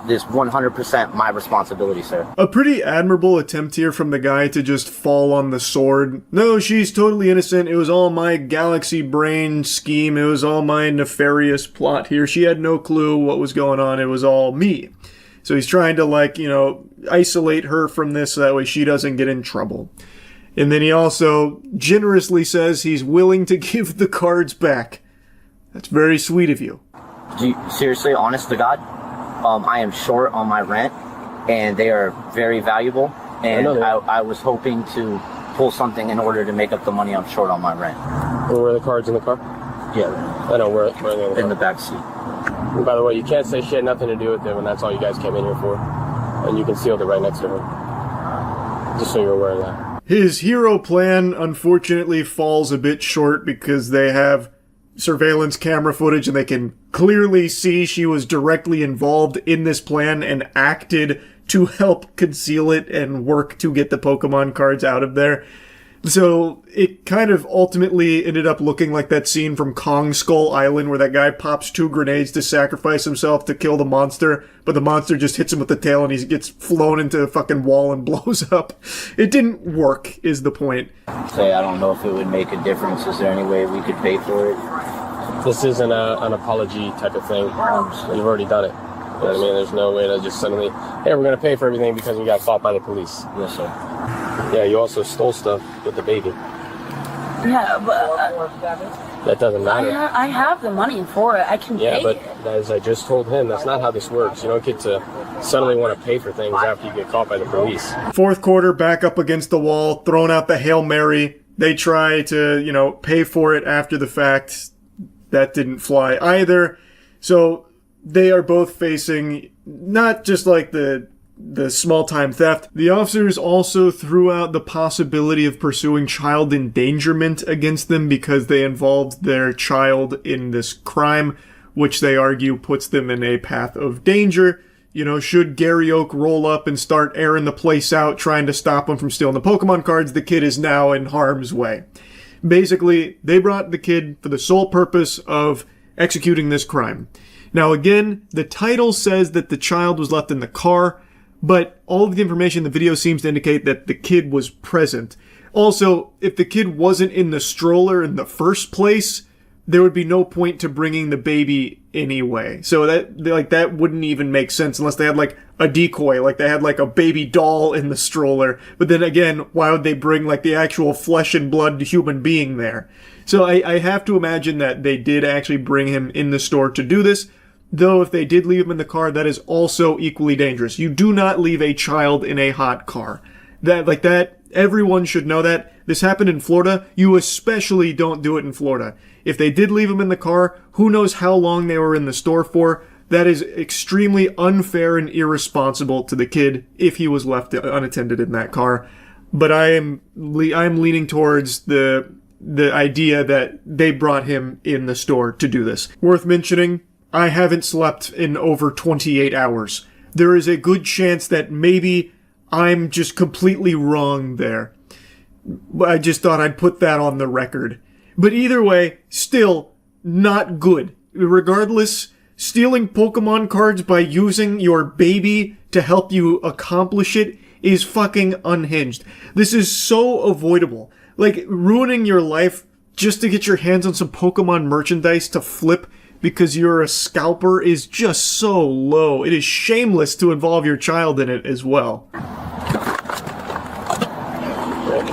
This 100% my responsibility, sir. A pretty admirable attempt here from the guy to just fall on the sword. No, she's totally innocent. It was all my galaxy brain scheme. It was all my nefarious plot here. She had no clue what was going on. It was all me. So he's trying to, isolate her from this so that way she doesn't get in trouble. And then he also generously says he's willing to give the cards back. That's very sweet of you. Seriously, honest to God, I am short on my rent, and they are very valuable. And I was hoping to pull something in order to make up the money I'm short on my rent. Were the cards in the car? Yeah. I know, where are they in the back seat. And by the way, you can't say she had nothing to do with it when that's all you guys came in here for. And you concealed it right next to her. Just so you're aware of that. His hero plan, unfortunately, falls a bit short because they have surveillance camera footage and they can clearly see she was directly involved in this plan and acted to help conceal it and work to get the Pokemon cards out of there. So it kind of ultimately ended up looking like that scene from Kong Skull Island where that guy pops 2 grenades to sacrifice himself to kill the monster, but the monster just hits him with the tail and he gets flown into a fucking wall and blows up. It didn't work, is the point. I don't know if it would make a difference. Is there any way we could pay for it? This isn't an apology type of thing. You've already done it. You know what I mean? There's no way to just suddenly, hey, we're going to pay for everything because we got caught by the police. Yes, sir. Yeah, you also stole stuff with the baby. Yeah, but... that doesn't matter. I have the money for it. I can pay but it. As I just told him, that's not how this works. You don't get to suddenly want to pay for things after you get caught by the police. Fourth quarter, back up against the wall, throwing out the Hail Mary. They try to, pay for it after the fact. That didn't fly either. So they are both facing not just like the small-time theft. The officers also threw out the possibility of pursuing child endangerment against them because they involved their child in this crime, which they argue puts them in a path of danger. Should Gary Oak roll up and start airing the place out, trying to stop him from stealing the Pokemon cards, the kid is now in harm's way. Basically, they brought the kid for the sole purpose of executing this crime. Now again, the title says that the child was left in the car, but all of the information in the video seems to indicate that the kid was present. Also, if the kid wasn't in the stroller in the first place, there would be no point to bringing the baby anyway. So that wouldn't even make sense unless they had like a decoy, like they had like a baby doll in the stroller. But then again, why would they bring like the actual flesh and blood human being there? So I have to imagine that they did actually bring him in the store to do this. though, if they did leave him in the car, that is also equally dangerous. You do not leave a child in a hot car. That, everyone should know that. This happened in Florida. You especially don't do it in Florida. If they did leave him in the car, who knows how long they were in the store for. That is extremely unfair and irresponsible to the kid if he was left unattended in that car. But I'm leaning towards the idea that they brought him in the store to do this. Worth mentioning, I haven't slept in over 28 hours. There is a good chance that maybe I'm just completely wrong there. I just thought I'd put that on the record. But either way, still not good. Regardless, stealing Pokemon cards by using your baby to help you accomplish it is fucking unhinged. This is so avoidable. Like, ruining your life just to get your hands on some Pokemon merchandise to flip because you're a scalper is just so low. It is shameless to involve your child in it as well.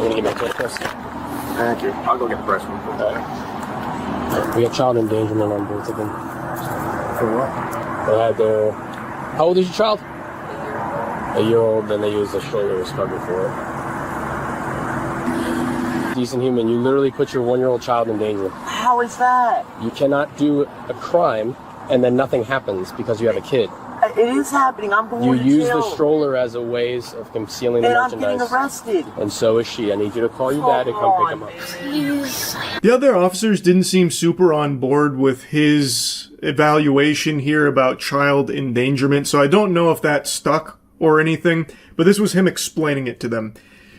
Can you give me a quick press? Thank you. I'll go get the press one. We have child endangerment on both of them. For what? They had their... How old is your child? A year old, then they used the stroller as cover for it. Decent human, you literally put your 1-year-old child in danger. How is that? You cannot do a crime and then nothing happens because you have a kid. It is happening. I'm going to jail. You use the stroller as a ways of concealing the merchandise. And I'm getting arrested. And so is she. I need you to call your dad and come pick him up. Please. The other officers didn't seem super on board with his evaluation here about child endangerment, so I don't know if that stuck or anything, but this was him explaining it to them.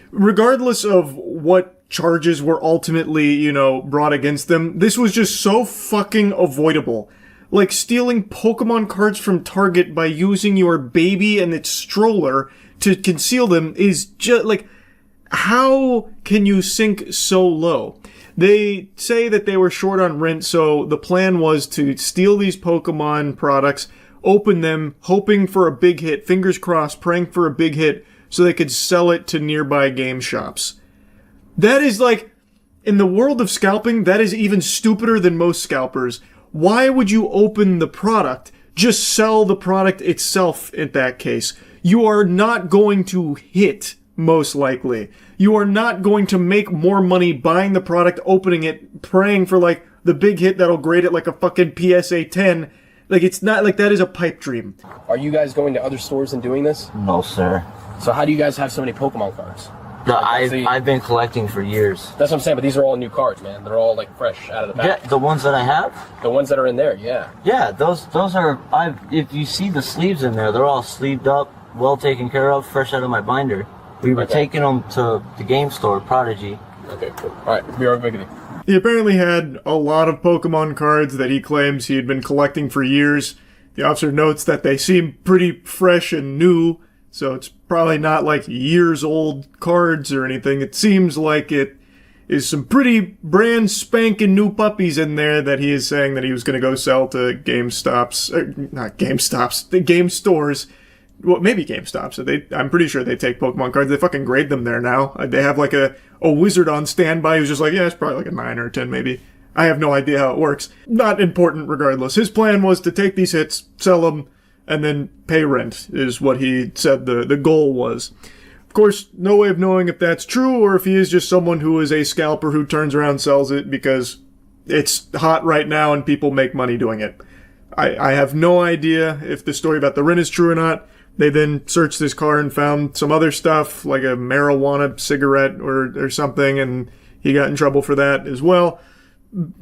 Regardless of what charges were ultimately, brought against them, this was just so fucking avoidable. Like, stealing Pokemon cards from Target by using your baby and its stroller to conceal them is just, like, how can you sink so low? They say that they were short on rent, so the plan was to steal these Pokemon products, open them, hoping for a big hit, fingers crossed, praying for a big hit, so they could sell it to nearby game shops. That is like, in the world of scalping, that is even stupider than most scalpers. Why would you open the product? Just sell the product itself in that case. You are not going to hit, most likely. You are not going to make more money buying the product, opening it, praying for, like, the big hit that'll grade it like a fucking PSA 10. Like, it's not like that is a pipe dream. Are you guys going to other stores and doing this? No, sir. So how do you guys have so many Pokemon cards? No, I've been collecting for years. That's what I'm saying, but these are all new cards, man. They're all, like, fresh out of the pack. Yeah, the ones that I have? The ones that are in there, yeah. Yeah, those are, if you see the sleeves in there, they're all sleeved up, well taken care of, fresh out of my binder. We were taking them to the game store, Prodigy. Okay, cool. Alright, be right back with you. He apparently had a lot of Pokemon cards that he claims he had been collecting for years. The officer notes that they seem pretty fresh and new, so it's probably not like years old cards or anything. It seems like it is some pretty brand spanking new puppies in there that he is saying that he was going to go sell to not GameStops, the game stores. Well, maybe GameStops. I'm pretty sure they take Pokemon cards. They fucking grade them there now. They have like a wizard on standby who's just like, yeah, it's probably like a 9 or a 10 maybe. I have no idea how it works. Not important regardless. His plan was to take these hits, sell them, and then pay rent, is what he said the goal was. Of course, no way of knowing if that's true or if he is just someone who is a scalper who turns around and sells it because it's hot right now and people make money doing it. I have no idea if the story about the rent is true or not. They then searched his car and found some other stuff, like a marijuana cigarette or something, and he got in trouble for that as well.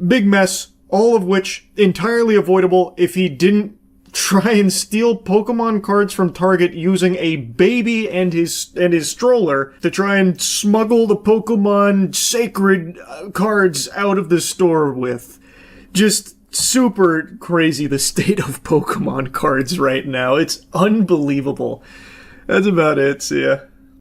Big mess, all of which entirely avoidable if he didn't try and steal Pokemon cards from Target using a baby and his stroller to try and smuggle the Pokemon sacred cards out of the store with. Just super crazy, the state of Pokemon cards right now. It's unbelievable. That's about it. See ya.